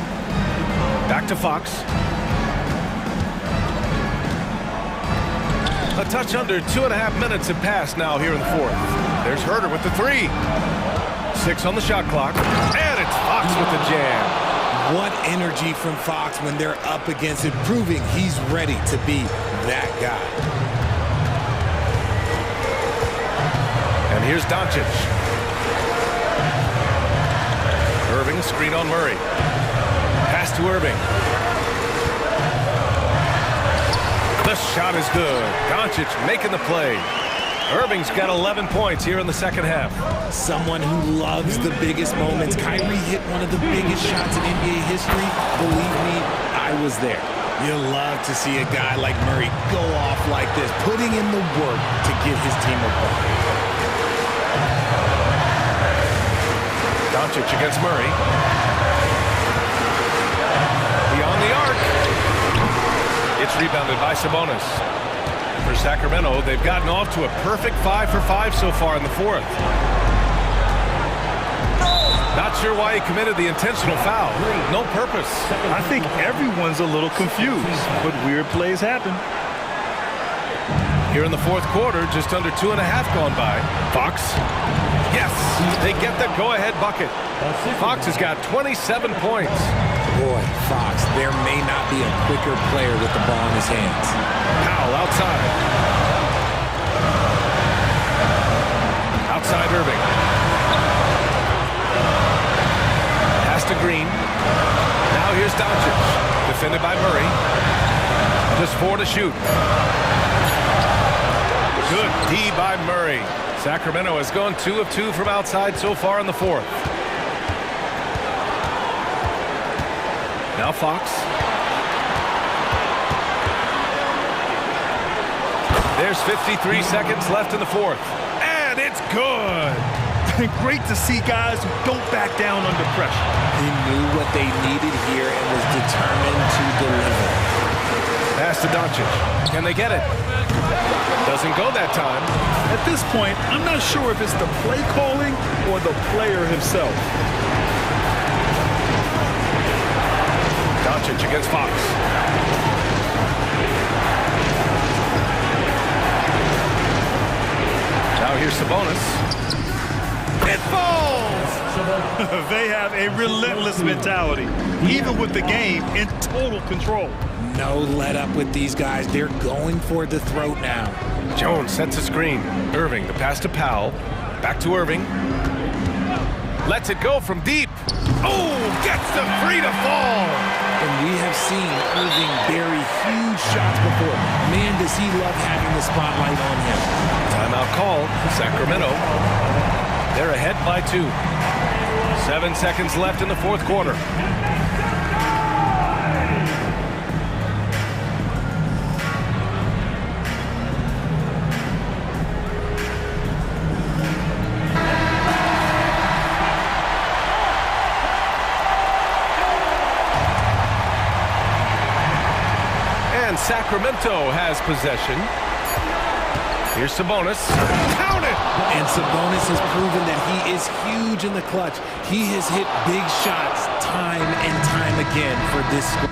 Back to Fox. A touch under 2.5 minutes have passed now here in the fourth. There's Herter with the three. 6 on the shot clock. And it's Fox with the jam. What energy from Fox when they're up against it, proving he's ready to be that guy. And here's Doncic. Irving, screen on Murray. Pass to Irving. The shot is good. Doncic making the play. Irving's got 11 points here in the second half. Someone who loves the biggest moments. Kyrie hit one of the biggest shots in NBA history. Believe me, I was there. You'll love to see a guy like Murray go off like this, putting in the work to get his team a ball. Doncic against Murray. Beyond the arc. It's rebounded by Sabonis. For Sacramento, they've gotten off to a perfect 5 for 5 so far in the fourth. Not sure why he committed the intentional foul. No purpose. I think everyone's a little confused, but weird plays happen. Here in the fourth quarter, just under 2.5 gone by. Fox. Yes, they get the go-ahead bucket. Fox has got 27 points. Boy, Fox, there may not be a quicker player with the ball in his hands. Powell outside. Outside Irving. Pass to Green. Now here's Doncic. Defended by Murray. Just 4 to shoot. Good D by Murray. Sacramento has gone 2 of 2 from outside so far in the fourth. Now Fox. There's 53 seconds left in the fourth. And it's good. Great to see guys who don't back down under pressure. He knew what they needed here and was determined to deliver. Pass to Doncic. Can they get it? Doesn't go that time. At this point, I'm not sure if it's the play calling or the player himself. Doncic against Fox. Now here's Sabonis. It falls! They have a relentless mentality, even with the game in total control. No let up with these guys. They're going for the throat now. Jones sets a screen. Irving, the pass to Powell. Back to Irving. Lets it go from deep. Oh, gets the free to fall. And we have seen Irving bury huge shots before. Man, does he love having the spotlight on him. Timeout called. Sacramento. They're ahead by 2. 7 seconds left in the fourth quarter. Sacramento has possession. Here's Sabonis. Count it! And Sabonis has proven that he is huge in the clutch. He has hit big shots time and time again for this squad.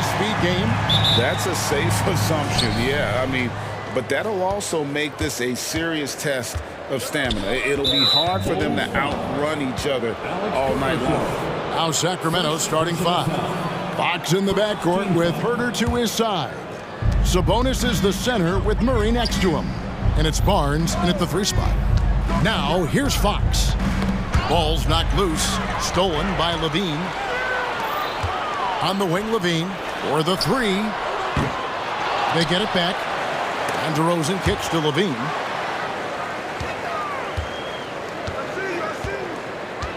high-speed game? That's a safe assumption, yeah. I mean, but that'll also make this a serious test of stamina. It'll be hard for them to outrun each other all night long. Now Sacramento starting 5. Fox in the backcourt with Herter to his side. Sabonis is the center with Murray next to him. And it's Barnes in at the 3 spot. Now here's Fox. Ball's knocked loose, stolen by Levine. On the wing, Levine for the 3. They get it back. And DeRozan kicks to Levine.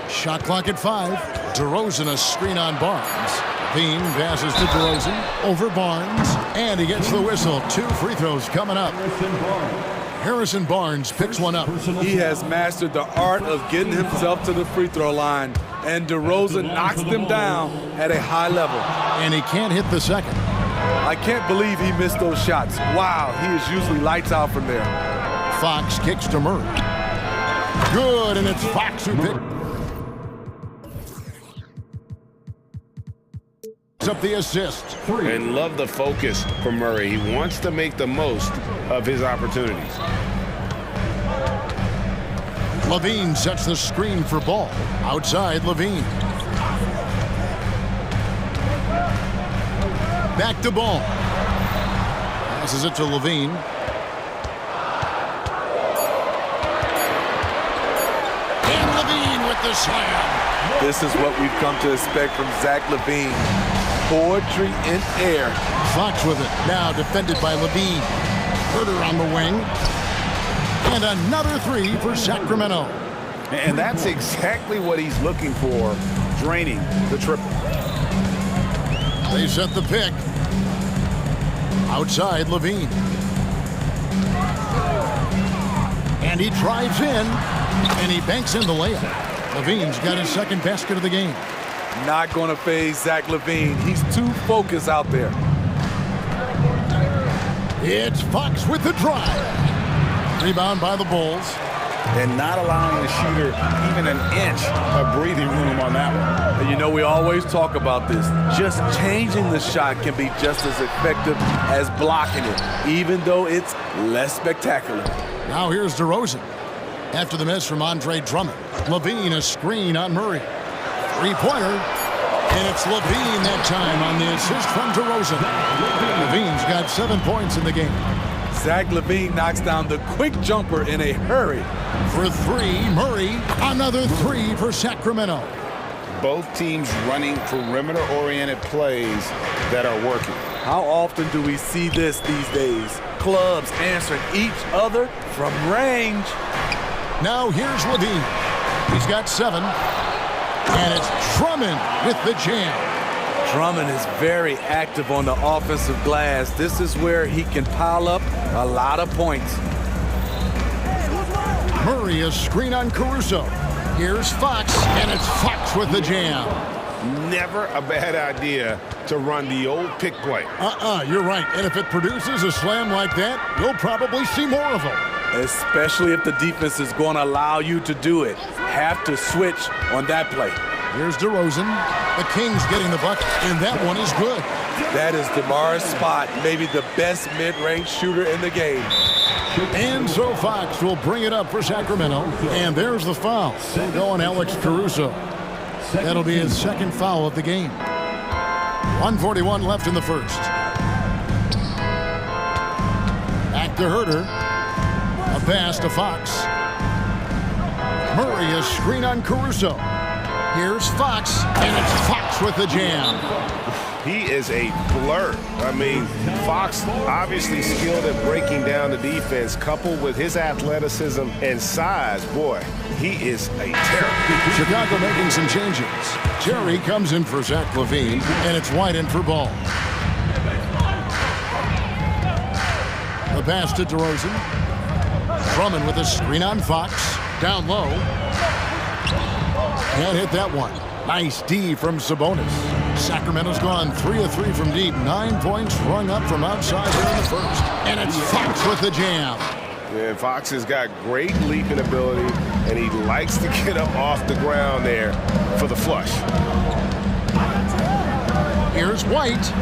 Shot clock at 5. DeRozan a screen on Barnes. Levine passes to DeRozan over Barnes. And he gets the whistle. 2 free throws coming up. Harrison Barnes picks one up. He has mastered the art of getting himself to the free throw line. And DeRozan knocks them down at a high level. And he can't hit the second. I can't believe he missed those shots. Wow, he is usually lights out from there. Fox kicks to Murray. Good, and it's Fox who picks up the assist. And love the focus from Murray. He wants to make the most of his opportunities. Levine sets the screen for Ball. Outside, Levine. Back to Ball. Passes it to Levine. And Levine with the slam. This is what we've come to expect from Zach Levine. Poetry in air. Fox with it. Now defended by Levine. Herter on the wing. And another 3 for Sacramento. And that's exactly what he's looking for, draining the triple. They set the pick. Outside, Levine. And he drives in. And he banks in the layup. Levine's got his second basket of the game. Not going to phase Zach Levine. He's too focused out there. It's Fox with the drive. Rebound by the Bulls. And not allowing the shooter even an inch of breathing room on that one. And you know, we always talk about this. Just changing the shot can be just as effective as blocking it, even though it's less spectacular. Now here's DeRozan. After the miss from Andre Drummond. Levine a screen on Murray. 3-pointer. And it's Levine that time on the assist from DeRozan. Levine's got 7 points in the game. Zach Levine knocks down the quick jumper in a hurry. For 3, Murray. Another 3 for Sacramento. Both teams running perimeter-oriented plays that are working. How often do we see this these days? Clubs answering each other from range. Now here's Levine. He's got 7. And it's Drummond with the jam. Drummond is very active on the offensive glass. This is where he can pile up a lot of points. Murray a screen on Caruso. Here's Fox, and it's Fox with the jam. Never a bad idea to run the old pick play. You're right. And if it produces a slam like that, you'll probably see more of them. Especially if the defense is going to allow you to do it. Have to switch on that play. Here's DeRozan. The Kings getting the bucket, and that one is good. That is DeMar's spot, maybe the best mid-range shooter in the game. And so Fox will bring it up for Sacramento. And there's the foul. Going Alex Caruso. That'll be his second foul of the game. 1:41 left in the first. Back to Herter. A pass to Fox. Murray a screen on Caruso. Here's Fox, and it's Fox with the jam. He is a blur. I mean, Fox obviously skilled at breaking down the defense, coupled with his athleticism and size. Boy, he is a terror. Chicago making some changes. Jerry comes in for Zach Levine, and it's White in for Ball. The pass to DeRozan. Drummond with a screen on Fox. Down low. Can't hit that one. Nice D from Sabonis. Sacramento's gone 3 of 3 from deep. 9 points rung up from outside here in the first. And it's Fox with the jam. Yeah, Fox has got great leaping ability, and he likes to get up off the ground there for the flush. Here's White.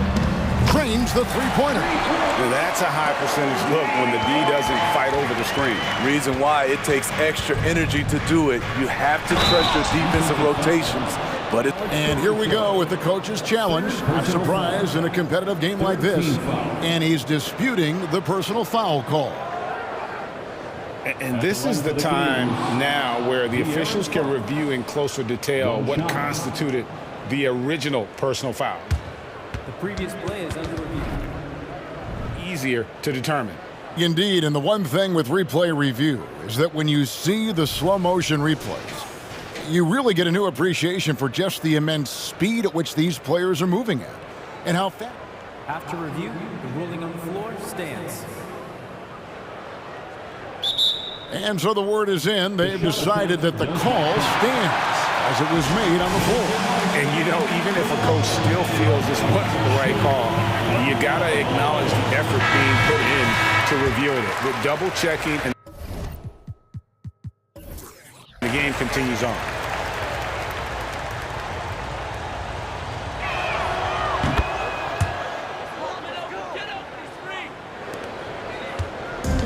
Drains the three-pointer. Now that's a high percentage look when the D doesn't fight over the screen. Reason why it takes extra energy to do it. You have to trust your defensive rotations. And here we go with the coach's challenge. Not surprised in a competitive game like this. And he's disputing the personal foul call. And this is the time now where the officials can review in closer detail what constituted the original personal foul. The previous play is under review. Easier to determine. Indeed, and the one thing with replay review is that when you see the slow motion replays, you really get a new appreciation for just the immense speed at which these players are moving at and how fast. After review, the ruling on the floor stands. And so the word is in. They've decided that the call stands as it was made on the floor. And, you know, even if a coach still feels this wasn't the right call, you got to acknowledge the effort being put in to reviewing it. With double-checking, and the game continues on.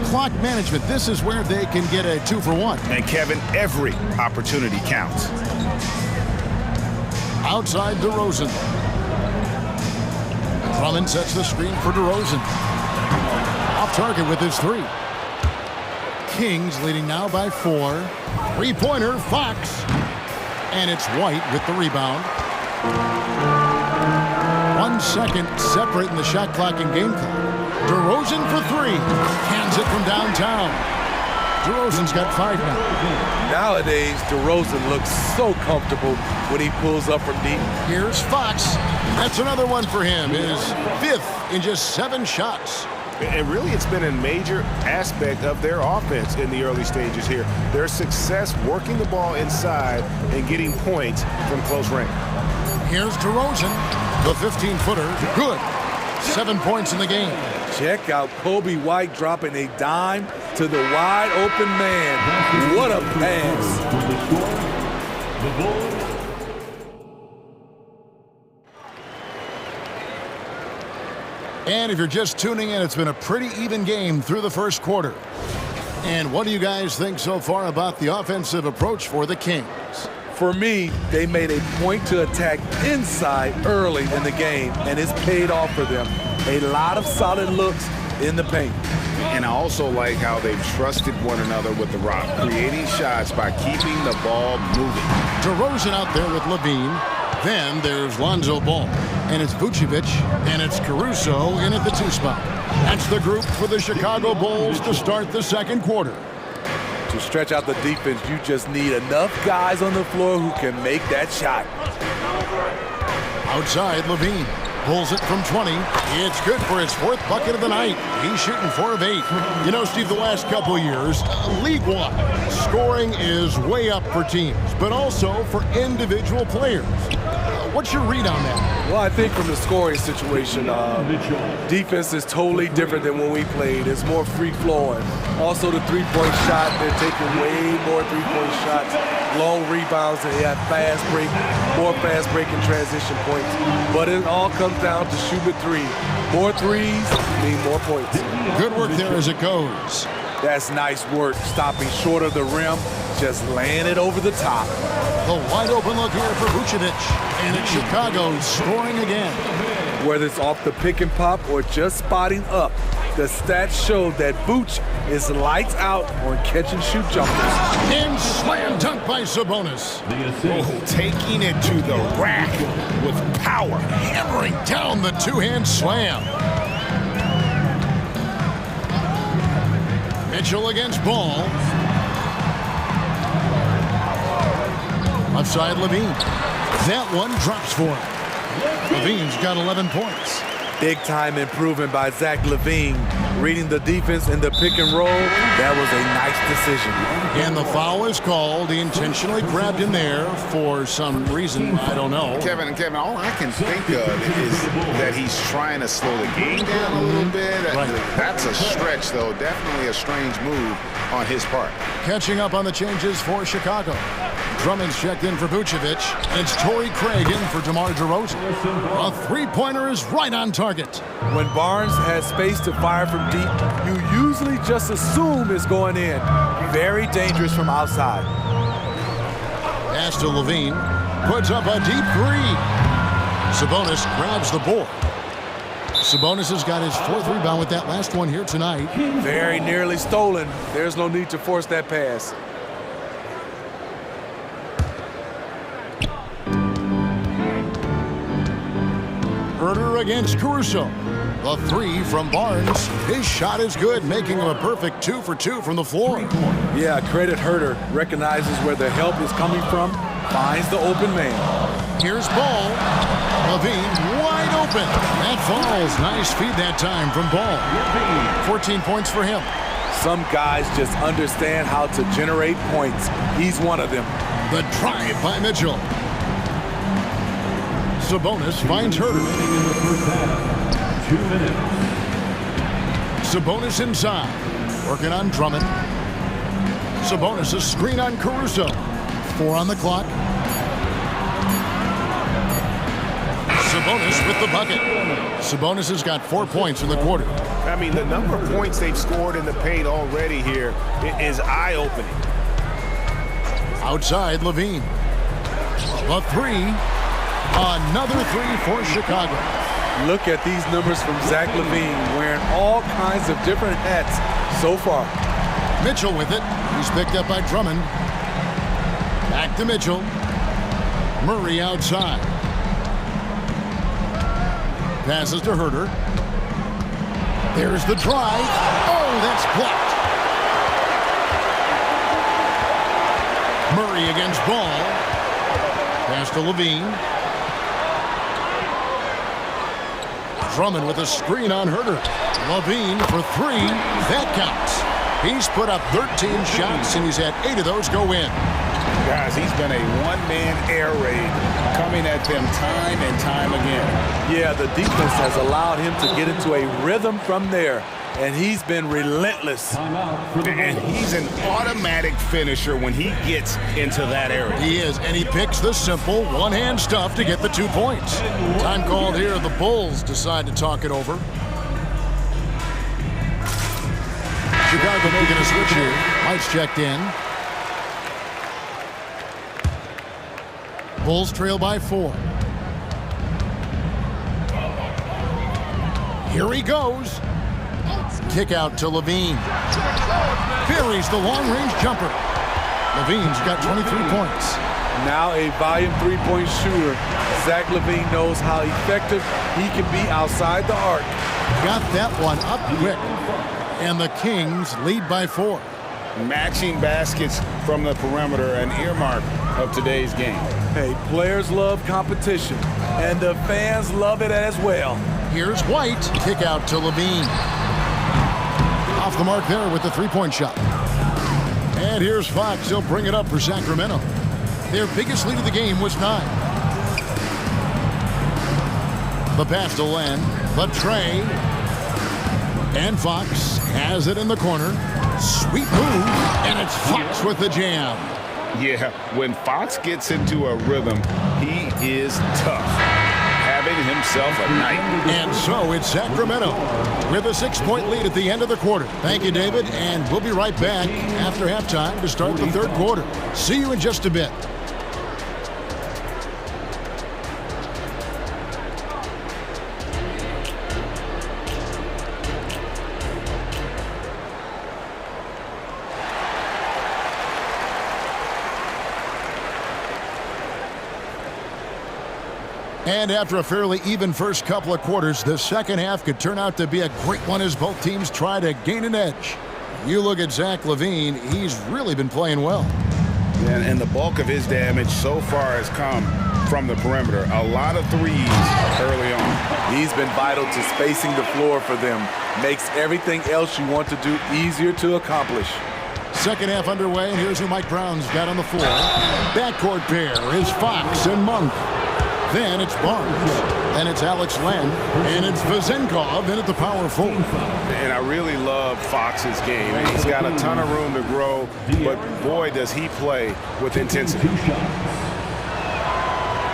Clock management, this is where they can get a 2-for-1. And Kevin, every opportunity counts. Outside DeRozan. Drummond sets the screen for DeRozan. Off target with his three. Kings leading now by 4. Three-pointer, Fox. And it's White with the rebound. 1 second separate in the shot clock and game clock. DeRozan for 3. Hands it from downtown. DeRozan's got 5 now. Nowadays, DeRozan looks so comfortable when he pulls up from deep. Here's Fox. That's another one for him. His 5th in just 7 shots. And really, it's been a major aspect of their offense in the early stages here. Their success working the ball inside and getting points from close range. Here's DeRozan. The 15-footer. Good. 7 points in the game. Check out Kobe White dropping a dime to the wide open man. What a pass. And if you're just tuning in, it's been a pretty even game through the first quarter. And what do you guys think so far about the offensive approach for the Kings? For me, they made a point to attack inside early in the game, and it's paid off for them. A lot of solid looks in the paint. And I also like how they've trusted one another with the rock, creating shots by keeping the ball moving. DeRozan out there with Levine. Then there's Lonzo Ball. And it's Vucevic. And it's Caruso in at the 2 spot. That's the group for the Chicago Bulls to start the second quarter. To stretch out the defense, you just need enough guys on the floor who can make that shot. Outside, Levine pulls it from 20. It's good for his 4th bucket of the night. He's shooting 4 of 8. You know, Steve, the last couple years, league-wide, scoring is way up for teams, but also for individual players. What's your read on that? Well, I think from the scoring situation, defense is totally different than when we played. It's more free-flowing. Also, the three-point shot, they're taking way more three-point shots, long rebounds, and they have fast break, more fast-breaking transition points. But it all comes down to shooting a 3. More threes mean more points. Good work there as it goes. That's nice work, stopping short of the rim, just laying it over the top. The wide open look here for Vucevic. And it's Chicago scoring again. Whether it's off the pick and pop or just spotting up, the stats show that Vooch is lights out on catch and shoot jumpers. And slam dunk by Sabonis. Oh, taking it to the rack with power. Hammering down the 2-hand slam. Mitchell against Ball. Outside Levine. That one drops for him. Levine's got 11 points. Big-time improvement by Zach LaVine. Reading the defense in the pick and roll, that was a nice decision. And the foul is called. He intentionally grabbed him there for some reason, I don't know. Kevin, all I can think of is that he's trying to slow the game down a little bit. Right. That's a stretch, though. Definitely a strange move on his part. Catching up on the changes for Chicago. Drummond's checked in for Vucevic. It's Torrey Craig in for DeMar DeRozan. A three-pointer is right on target. When Barnes has space to fire from deep, you usually just assume it's going in. Very dangerous from outside. Pass to Levine. Puts up a deep three. Sabonis grabs the board. Sabonis has got his fourth rebound with that last one here tonight. Very nearly stolen. There's no need to force that pass. Herter against Caruso. The three from Barnes. His shot is good, making him a perfect 2 for 2 from the floor. Yeah, credit Herter. Recognizes where the help is coming from. Finds the open man. Here's Ball. Levine wide open. That falls. Nice feed that time from Ball. 14 points for him. Some guys just understand how to generate points. He's one of them. The drive by Mitchell. Sabonis finds Herter. 2 minutes. Sabonis inside. Working on Drummond. Sabonis a screen on Caruso. 4 on the clock. Sabonis with the bucket. Sabonis has got 4 points in the quarter. I mean, the number of points they've scored in the paint already here is eye-opening. Outside, Levine. A three. Another three for Chicago. Look at these numbers from Zach LaVine, wearing all kinds of different hats so far. Mitchell with it. He's picked up by Drummond. Back to Mitchell. Murray outside. Passes to Herter. There's the drive. Oh, that's blocked. Murray against Ball. Pass to Levine. Drummond with a screen on Herter. Levine for three. That counts. He's put up 13 shots, and he's had 8 of those go in. Guys, he's been a one-man air raid coming at them time and time again. Yeah, the defense has allowed him to get into a rhythm from there, and he's been relentless. And he's an automatic finisher when he gets into that area. He is, and he picks the simple one-hand stuff to get the 2 points. Time called here. The Bulls decide to talk it over. Chicago making a switch here. Lights checked in. Bulls trail by 4. Here he goes. Kick out to Levine. Buries the long-range jumper. Levine's got 23 points. Now a volume three-point shooter. Zach LaVine knows how effective he can be outside the arc. Got that one up quick. And the Kings lead by 4. Matching baskets from the perimeter, an earmark of today's game. Hey, players love competition, and the fans love it as well. Here's White. Kick out to Levine. Off the mark there with the three-point shot. And here's Fox. He'll bring it up for Sacramento. Their biggest lead of the game was 9. The pass to Len. The tray. And Fox has it in the corner. Sweet move. And it's Fox with the jam. Yeah, when Fox gets into a rhythm, he is tough. Having himself a night. And so it's Sacramento with a 6-point lead at the end of the quarter. Thank you, David, and we'll be right back after halftime to start the third quarter. See you in just a bit. And after a fairly even first couple of quarters, the second half could turn out to be a great one as both teams try to gain an edge. You look at Zach LaVine, he's really been playing well. And the bulk of his damage so far has come from the perimeter. A lot of threes early on. He's been vital to spacing the floor for them. Makes everything else you want to do easier to accomplish. Second half underway, and here's who Mike Brown's got on the floor. Backcourt pair is Fox and Monk. Then it's Barnes. Then it's Alex Len. And it's Vezenkov in at the power forward. And I really love Fox's game. He's got a ton of room to grow, but boy, does he play with intensity.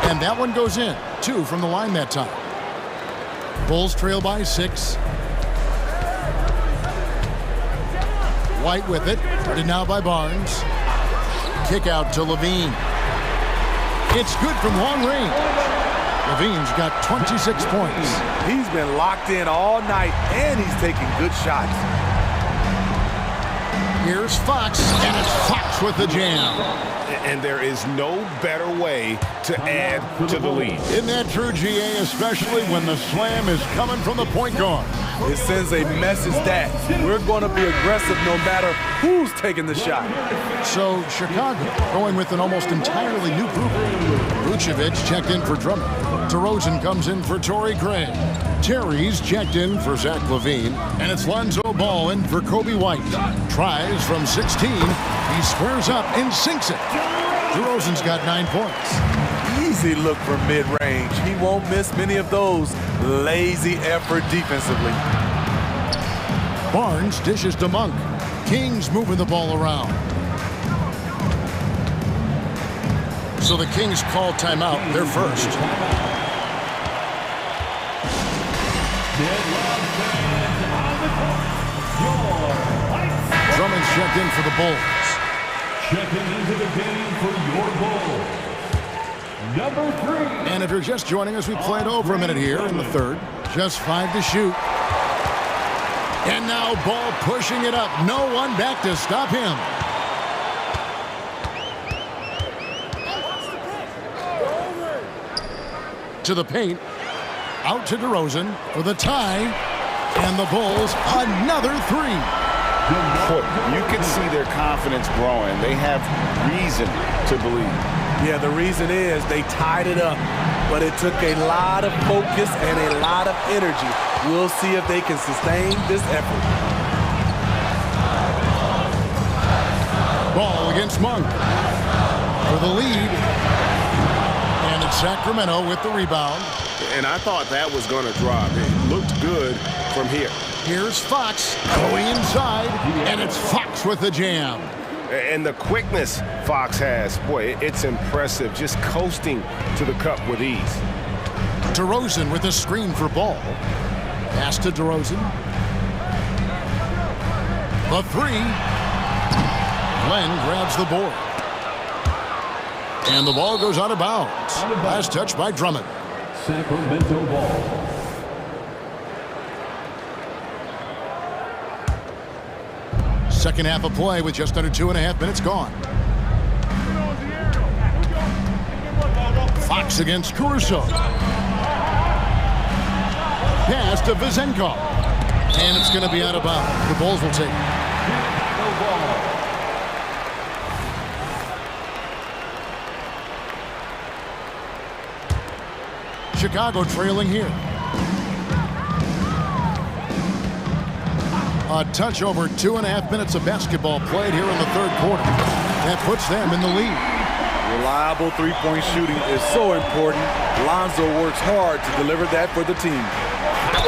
And that one goes in. 2 from the line that time. Bulls trail by 6. White with it. Started now by Barnes. Kick out to Levine. It's good from long range. Levine's got 26 points. He's been locked in all night, and he's taking good shots. Here's Fox, and it's Fox with the jam. And there is no better way to add to the lead. Isn't that true, GA, especially when the slam is coming from the point guard? It sends a message that we're going to be aggressive no matter who's taking the shot. So Chicago going with an almost entirely new group. Vucevic checked in for Drummond. DeRozan comes in for Torrey Craig. Terry's checked in for Zach LaVine. And it's Lonzo Ball in for Kobe White. Tries from 16. He squares up and sinks it. DeRozan's got 9 points. Easy look from mid-range. He won't miss many of those. Lazy effort defensively. Barnes dishes to Monk. Kings moving the ball around. So the Kings call timeout. They're first. Drummond's checked in for the Bulls. Checking into the game for your Bulls, number 3. And if you're just joining us, we played over a minute here in the third. Just 5 to shoot. And now Ball pushing it up. No one back to stop him. To the paint. Out to DeRozan for the tie. And the Bulls another 3. You can see their confidence growing. They have reason to believe. Yeah, the reason is they tied it up, but it took a lot of focus and a lot of energy. We'll see if they can sustain this effort. Ball against Monk for the lead. And it's Sacramento with the rebound. And I thought that was going to drop. It looked good from here. Here's Fox going inside, and it's Fox with the jam. And the quickness Fox has, boy, it's impressive. Just coasting to the cup with ease. DeRozan with a screen for Ball. Pass to DeRozan. The 3. Len grabs the board. And the ball goes out of bounds. Last touch by Drummond. Sacramento ball. Second half of play with just under 2.5 minutes gone. Fox against Caruso. Pass to Vezenkov. And it's going to be out of bounds. The Bulls will take it. Chicago trailing here. A touch over 2.5 minutes of basketball played here in the third quarter. That puts them in the lead. Reliable three-point shooting is so important. Lonzo works hard to deliver that for the team.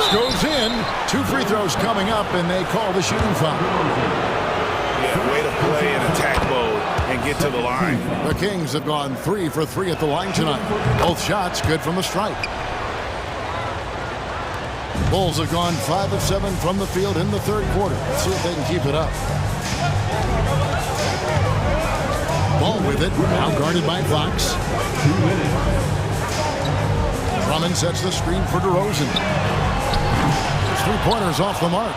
Goes in. 2 free throws coming up, and they call the shooting foul. Yeah, way to play in attack mode and get to the line. The Kings have gone 3 for 3 at the line tonight. Both shots good from the stripe. Bulls have gone 5 of 7 from the field in the third quarter. Let's see if they can keep it up. Ball with it, now guarded by Fox. 2 minutes. Drummond sets the screen for DeRozan. His 3-pointers off the mark.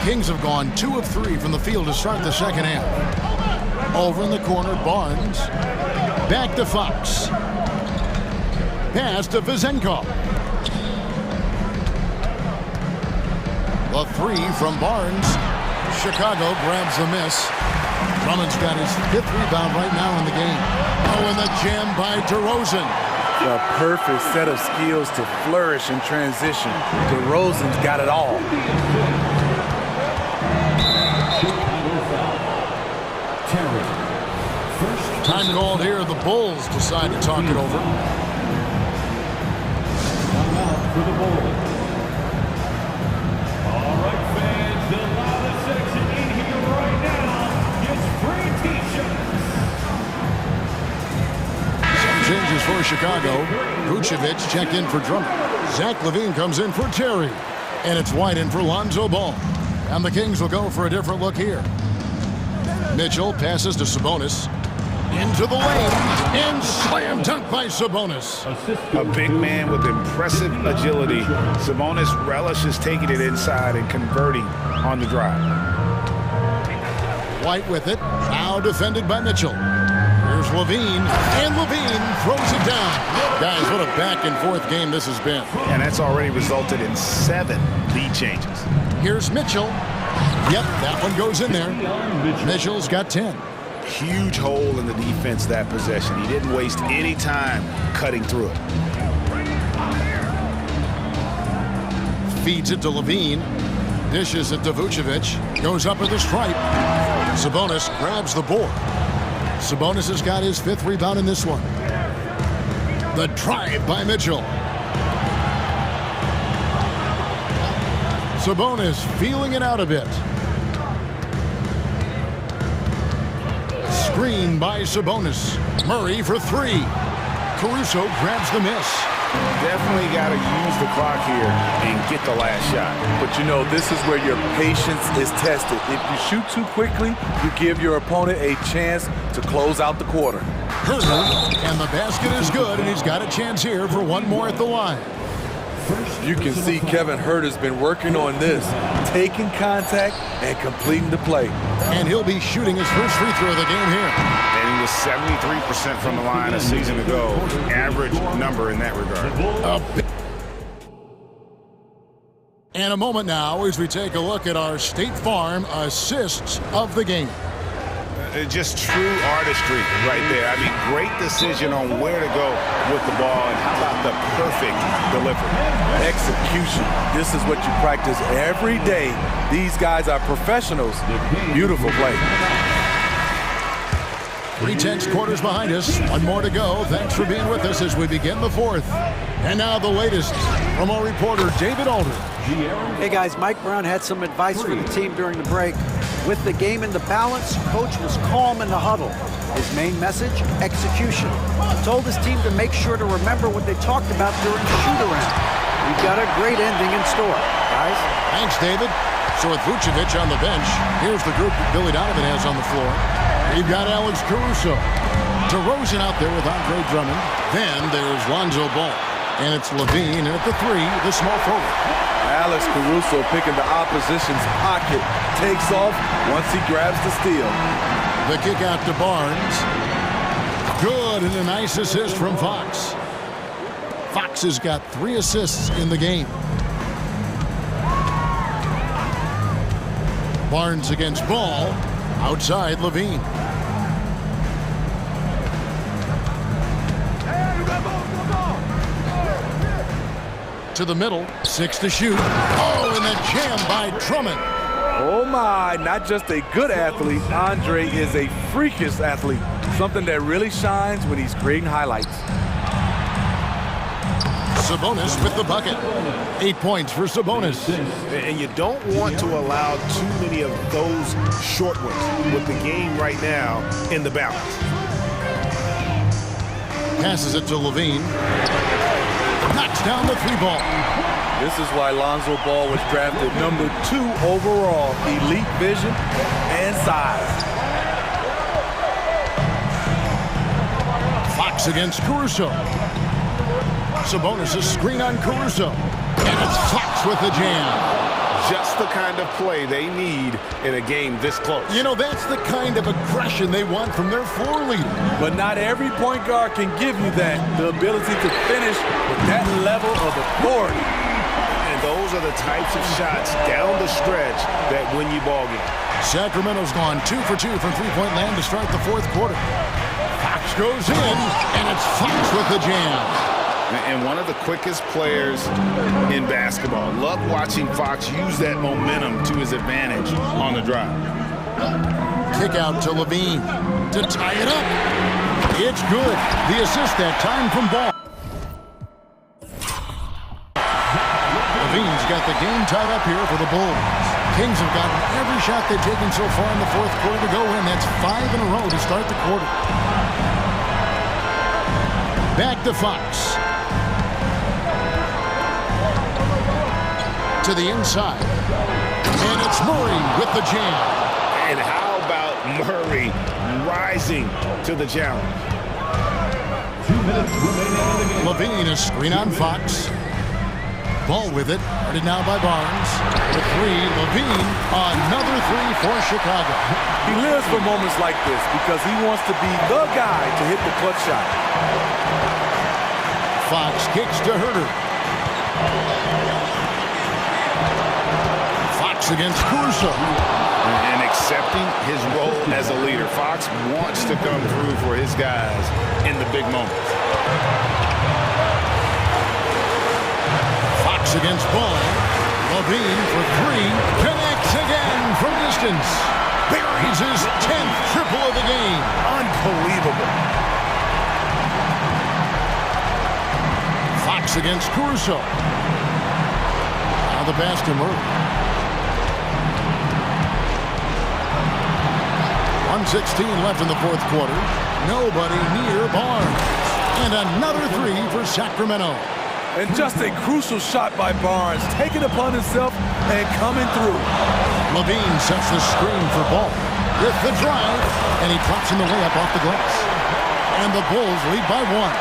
Kings have gone 2 of 3 from the field to start the second half. Over in the corner, Barnes. Back to Fox. Pass to Vezenkov. A 3 from Barnes. Chicago grabs the miss. Drummond's got his 5th rebound right now in the game. Oh, and the jam by DeRozan. The perfect set of skills to flourish in transition. DeRozan's got it all. Time called here. The Bulls decide to talk it over. for the bowling. All right, fans, the loudest section in here right now gets free T-shirts. Changes for Chicago. Vucevic checked in for Drummond. Zach LaVine comes in for Terry. And it's White in for Lonzo Ball. And the Kings will go for a different look here. Mitchell passes to Sabonis. Into the lane. And slam dunk by Sabonis. A big man with impressive agility. Sabonis relishes taking it inside and converting on the drive. White with it. Now defended by Mitchell. Here's LaVine. And LaVine throws it down. Guys, what a back-and-forth game this has been. And that's already resulted in 7 lead changes. Here's Mitchell. Yep, that one goes in there. Mitchell's got 10. Huge hole in the defense that possession. He didn't waste any time cutting through it. Feeds it to LaVine. Dishes it to Vucevic. Goes up with the stripe. Sabonis grabs the board. Sabonis has got his 5th rebound in this one. The drive by Mitchell. Sabonis feeling it out a bit. Screen by Sabonis. Murray for 3. Caruso grabs the miss. Definitely got to use the clock here and get the last shot. But you know, this is where your patience is tested. If you shoot too quickly, you give your opponent a chance to close out the quarter. And the basket is good, and he's got a chance here for one more at the line. You can see Kevin Hurt has been working on this, taking contact and completing the play. And he'll be shooting his first free throw of the game here. And he was 73% from the line a season ago. Average number in that regard. And a moment now as we take a look at our State Farm assists of the game. Just true artistry right there. I mean, great decision on where to go with the ball, and how about the perfect delivery? Execution. This is what you practice every day. These guys are professionals. Beautiful play. 3/10 quarters behind us. One more to go. Thanks for being with us as we begin the 4th. And now the latest from our reporter, David Alder. Hey guys, Mike Brown had some advice for the team during the break. With the game in the balance, coach was calm in the huddle. His main message, execution. He told his team to make sure to remember what they talked about during the shoot-around. We've got a great ending in store, guys. Thanks, David. So with Vucevic on the bench, here's the group that Billy Donovan has on the floor. You've got Alex Caruso. DeRozan out there with Andre Drummond. Then there's Lonzo Ball. And it's LaVine, and at the 3, the small forward. Alex Caruso picking the opposition's pocket, takes off once he grabs the steal. The kick out to Barnes. Good, and a nice assist from Fox. Fox has got 3 assists in the game. Barnes against Ball. Outside LaVine. To the middle, 6 to shoot. Oh, and the jam by Drummond. Oh my, not just a good athlete, Andre is a freakish athlete. Something that really shines when he's creating highlights. Sabonis with the bucket. 8 points for Sabonis. And you don't want to allow too many of those short ones with the game right now in the balance. Passes it to LaVine. Knocks down the 3 ball. This is why Lonzo Ball was drafted number 2 overall. Elite vision and size. Fox against Caruso. Sabonis' screen on Caruso. And it's Fox with the jam. Just the kind of play they need in a game this close. You know, that's the kind of aggression they want from their floor leader. But not every point guard can give you that. The ability to finish with that level of authority. And those are the types of shots down the stretch that win you ball games. Sacramento's gone 2 for 2 from three-point land to start the 4th quarter. Fox goes in, and it's Fox with the jam. And one of the quickest players in basketball. Love watching Fox use that momentum to his advantage on the drive. Kick out to LaVine to tie it up. It's good. The assist that time from Ball. got the game tied up here for the Bulls. Kings have gotten every shot they've taken so far in the fourth quarter to go in. That's 5 in a row to start the quarter. Back to Fox. To the inside. And it's Murray with the jam. And how about Murray rising to the challenge? 2 minutes remaining in the game. Levine, a screen on Fox. Ball with it. Guarded now by Barnes. The three. Levine, another three for Chicago. He lives for moments like this because he wants to be the guy to hit the clutch shot. Fox kicks to Herter. Fox against Caruso. And accepting his role as a leader. Fox wants to come through for his guys in the big moments. Fox against Ball. Levine for three. Connects again from distance. Buries his 10th triple of the game. Unbelievable. Fox against Caruso. Now the pass to Murray. 1:16 left in the fourth quarter. Nobody near Barnes. And another three for Sacramento. And just a crucial shot by Barnes, taking it upon himself and coming through. Levine sets the screen for Ball. With the drive, and he drops in the layup off the glass. And the Bulls lead by 1.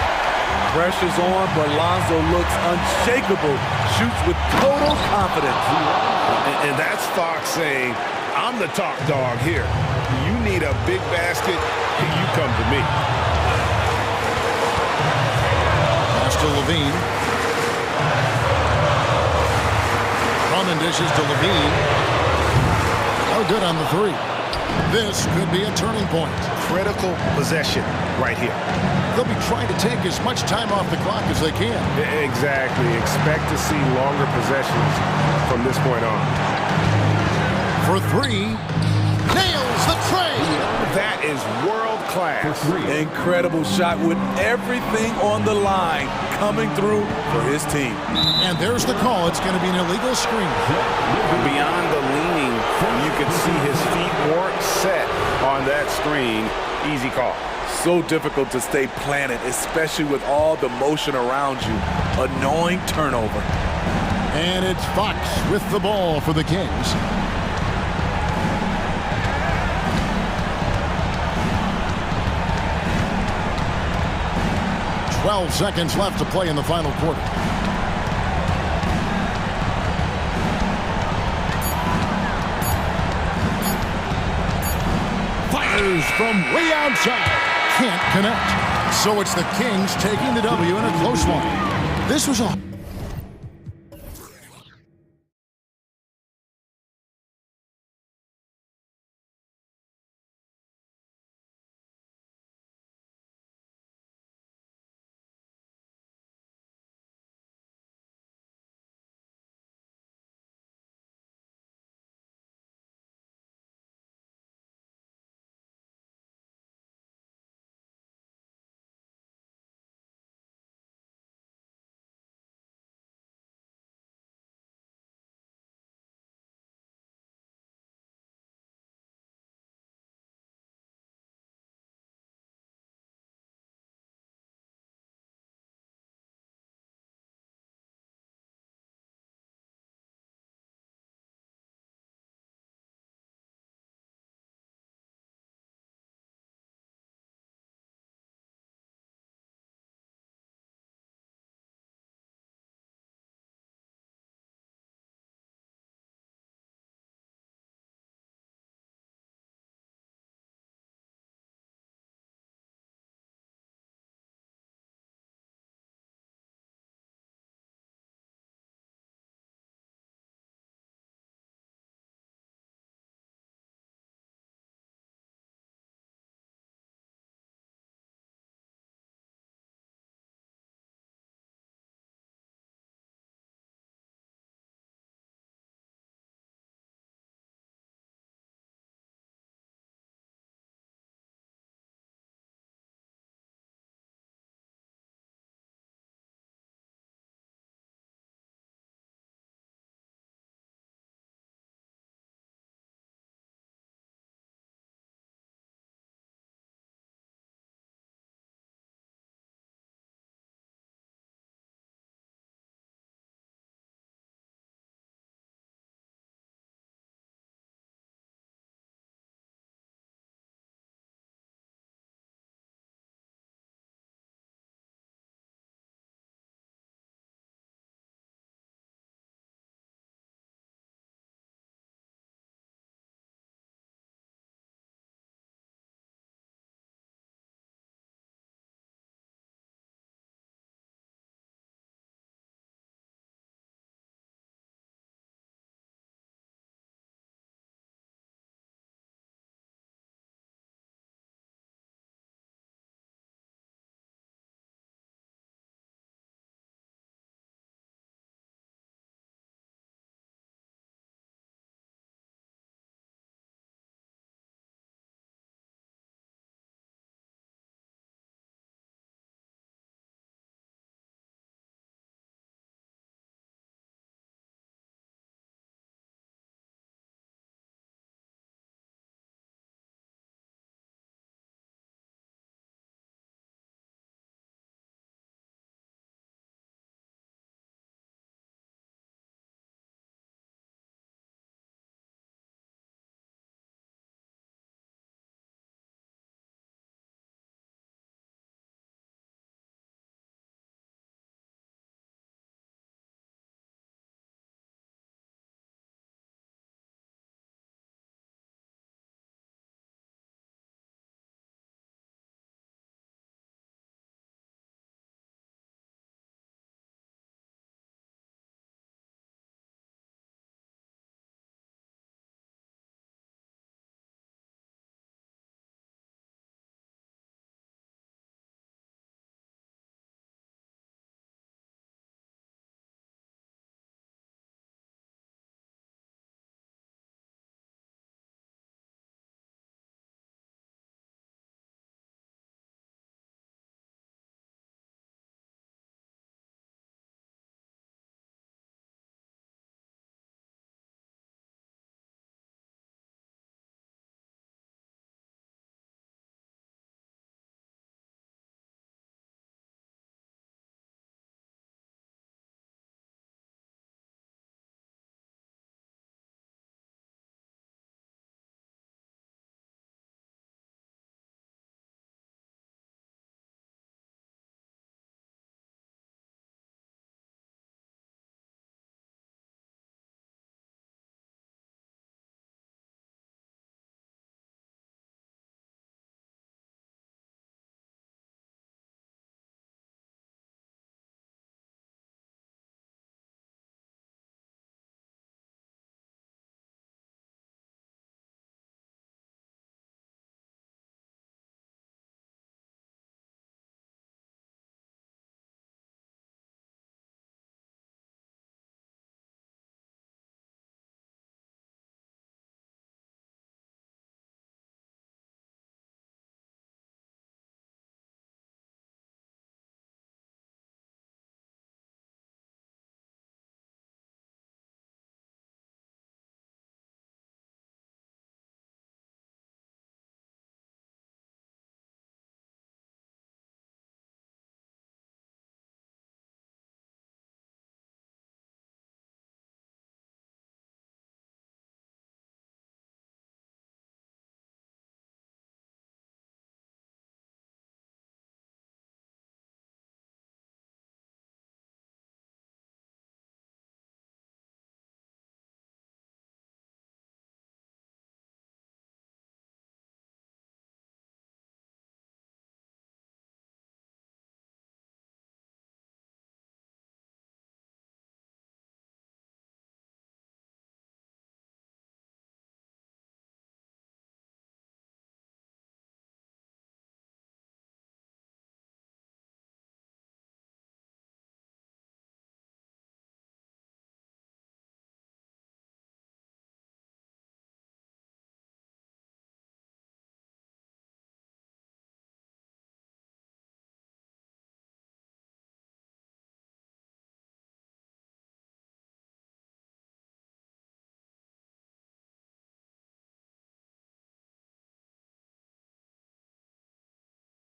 Pressure's on, but Lonzo looks unshakable. Shoots with total confidence. And that's Fox saying, I'm the top dog here. You need a big basket, you come to me. Pass to Levine. Drummond dishes to Levine. No good on the three. This could be a turning point. Critical possession right here. They'll be trying to take as much time off the clock as they can. Exactly. Expect to see longer possessions from this point on. For three. Nails the tray. That is world class. Incredible shot with everything on the line coming through for his team. And there's the call. It's going to be an illegal screen. Beyond the leaning, you can see his feet weren't set on that screen. Easy call. So difficult to stay planted, especially with all the motion around you. Annoying turnover. And it's Fox with the ball for the Kings. "12 seconds left to play in the final quarter. Fires from way outside. Can't connect. So it's the Kings taking the W in a close one. This was a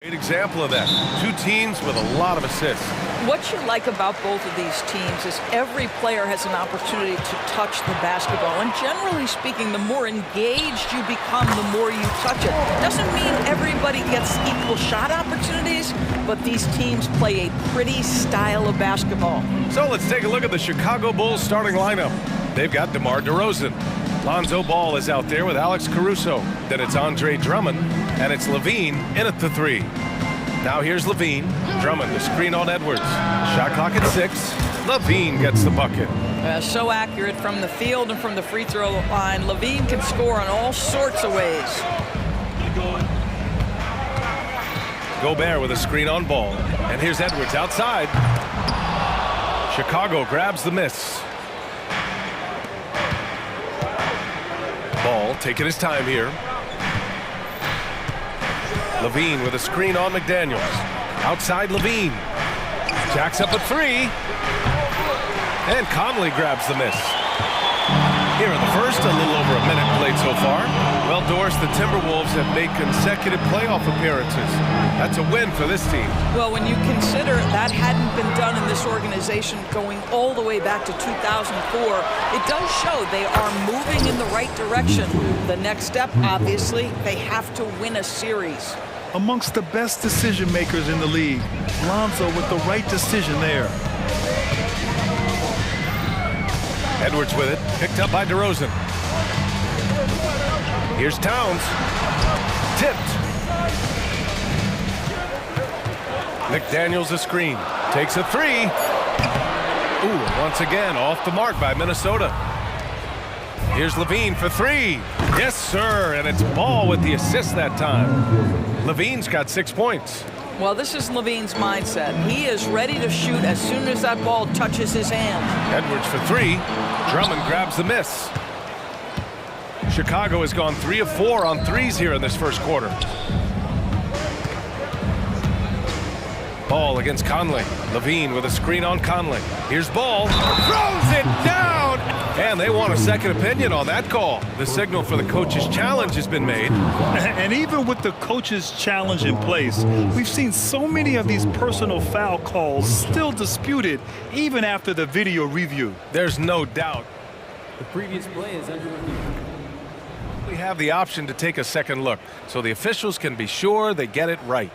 Great example of that. Two teams with a lot of assists. What you like about both of these teams is every player has an opportunity to touch the basketball. And generally speaking, the more engaged you become, the more you touch it. Doesn't mean everybody gets equal shot opportunities, but these teams play a pretty style of basketball. So let's take a look at the Chicago Bulls starting lineup. They've got DeMar DeRozan. Lonzo Ball is out there with Alex Caruso. Then it's Andre Drummond, and it's Levine in at the 3. Now here's Levine. Drummond, the screen on Edwards. Shot clock at 6. Levine gets the bucket. So accurate from the field and from the free throw line. Levine can score in all sorts of ways. Gobert with a screen on Ball. And here's Edwards outside. Chicago grabs the miss. Ball taking his time here. Levine with a screen on McDaniels. Outside Levine. Jacks up a 3. And Conley grabs the miss. Here in the first, a little over a minute played so far. Well, Doris, the Timberwolves have made consecutive playoff appearances. That's a win for this team. Well, when you consider that hadn't been done in this organization going all the way back to 2004, it does show they are moving in the right direction. The next step, obviously, they have to win a series. Amongst the best decision makers in the league, Lonzo with the right decision there. Edwards with it, picked up by DeRozan. Here's Towns. Tipped. McDaniels a screen. Takes a 3. Ooh, once again, off the mark by Minnesota. Here's Levine for 3. Yes, sir, and it's Ball with the assist that time. Levine's got 6 points. Well, this is Levine's mindset. He is ready to shoot as soon as that ball touches his hand. Edwards for 3. Drummond grabs the miss. Chicago has gone 3 of 4 on threes here in this first quarter. Ball against Conley. Levine with a screen on Conley. Here's Ball. Throws it down! And they want a second opinion on that call. The signal for the coach's challenge has been made. And even with the coach's challenge in place, we've seen so many of these personal foul calls still disputed even after the video review. There's no doubt. The previous play is under review. We have the option to take a second look, so the officials can be sure they get it right.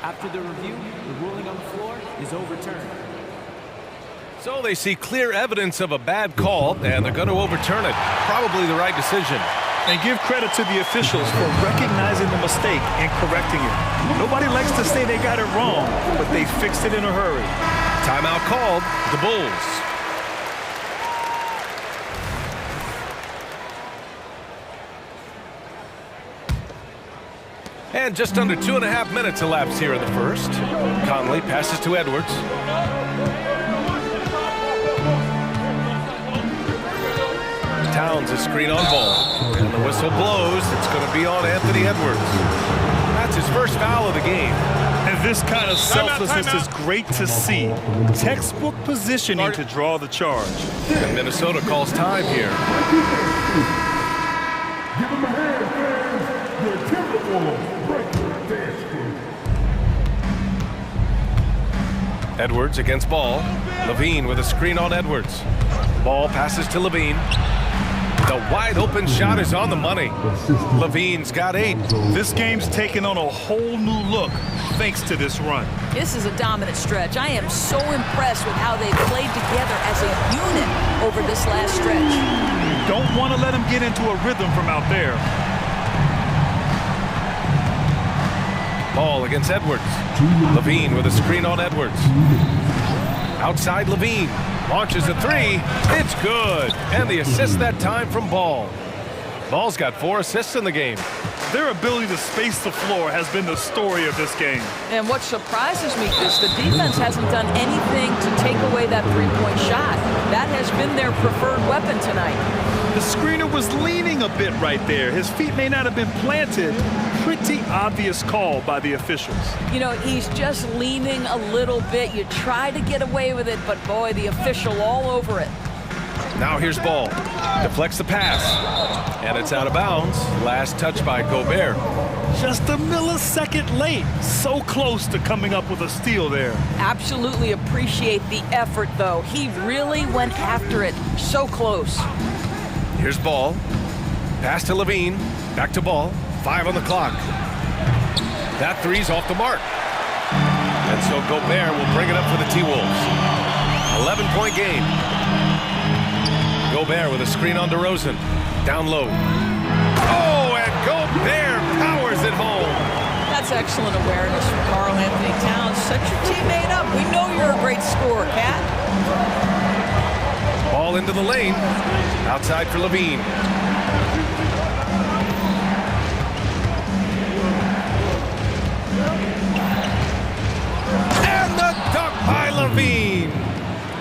After the review, the ruling on the floor is overturned. So they see clear evidence of a bad call, and they're going to overturn it. Probably the right decision. And give credit to the officials for recognizing the mistake and correcting it. Nobody likes to say they got it wrong, but they fixed it in a hurry. Timeout called, the Bulls. And just under 2.5 minutes elapsed here in the first. Conley passes to Edwards. Towns a screen on Ball. And the whistle blows. It's going to be on Anthony Edwards. That's his first foul of the game. And this kind of selflessness is great to see. Textbook positioning to draw the charge. And Minnesota calls time here. Give him a hand, fans. The Timberwolves break the dance crew. Edwards against Ball. Levine with a screen on Edwards. Ball passes to Levine. The wide open shot is on the money. Levine's got 8. This game's taken on a whole new look thanks to this run. This is a dominant stretch. I am so impressed with how they played together as a unit over this last stretch. You don't want to let them get into a rhythm from out there. Ball against Edwards. Levine with a screen on Edwards. Outside Levine. Launches a 3. It's good. And the assist that time from Ball. Ball's got 4 assists in the game. Their ability to space the floor has been the story of this game. And what surprises me is the defense hasn't done anything to take away that three-point shot. That has been their preferred weapon tonight. The screener was leaning a bit right there. His feet may not have been planted. Pretty obvious call by the officials. You know, he's just leaning a little bit. You try to get away with it, but boy, the official all over it. Now here's Ball. Deflects the pass. And it's out of bounds. Last touch by Gobert. Just a millisecond late. So close to coming up with a steal there. Absolutely appreciate the effort, though. He really went after it. So close. Here's Ball. Pass to Levine. Back to Ball. 5 on the clock. That three's off the mark. And so Gobert will bring it up for the T-Wolves. 11-point game. Gobert with a screen on DeRozan. Down low. Oh, and Gobert powers it home. That's excellent awareness from Karl Anthony Towns. Set your teammate up. We know you're a great scorer, Cat. Ball into the lane. Outside for Levine. And the dunk by Levine.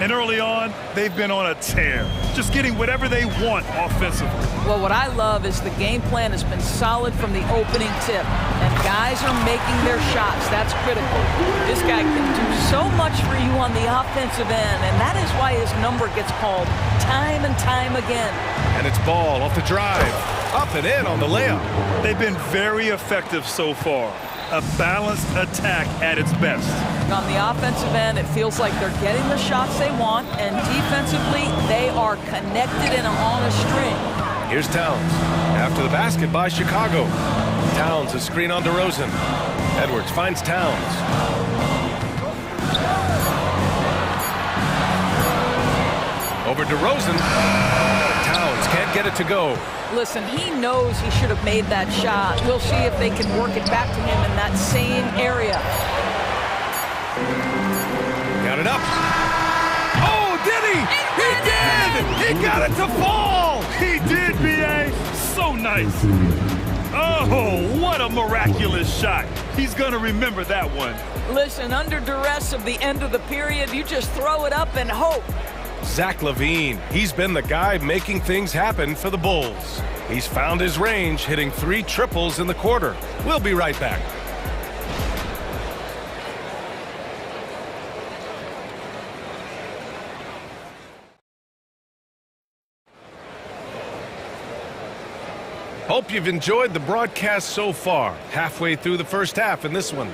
And early on, they've been on a tear, just getting whatever they want offensively. Well, what I love is the game plan has been solid from the opening tip, and guys are making their shots. That's critical. This guy can do so much for you on the offensive end, and that is why his number gets called time and time again. And it's Ball off the drive. Up and in on the layup. They've been very effective so far. A balanced attack at its best. On the offensive end, it feels like they're getting the shots they want, and defensively, they are connected and on a string. Here's Towns. After the basket by Chicago. Towns, a screen on DeRozan. Edwards finds Towns. Over DeRozan. Towns can't get it to go. Listen, he knows he should have made that shot. We'll see if they can work it back to him in that same area. Got it up. Oh, did he? He did! He got it to fall! He did, B.A. So nice. Oh, what a miraculous shot. He's going to remember that one. Listen, under duress of the end of the period, you just throw it up and hope. Zach LaVine, he's been the guy making things happen for the Bulls. He's found his range, hitting 3 triples in the quarter. We'll be right back. Hope you've enjoyed the broadcast so far. Halfway through the first half in this one.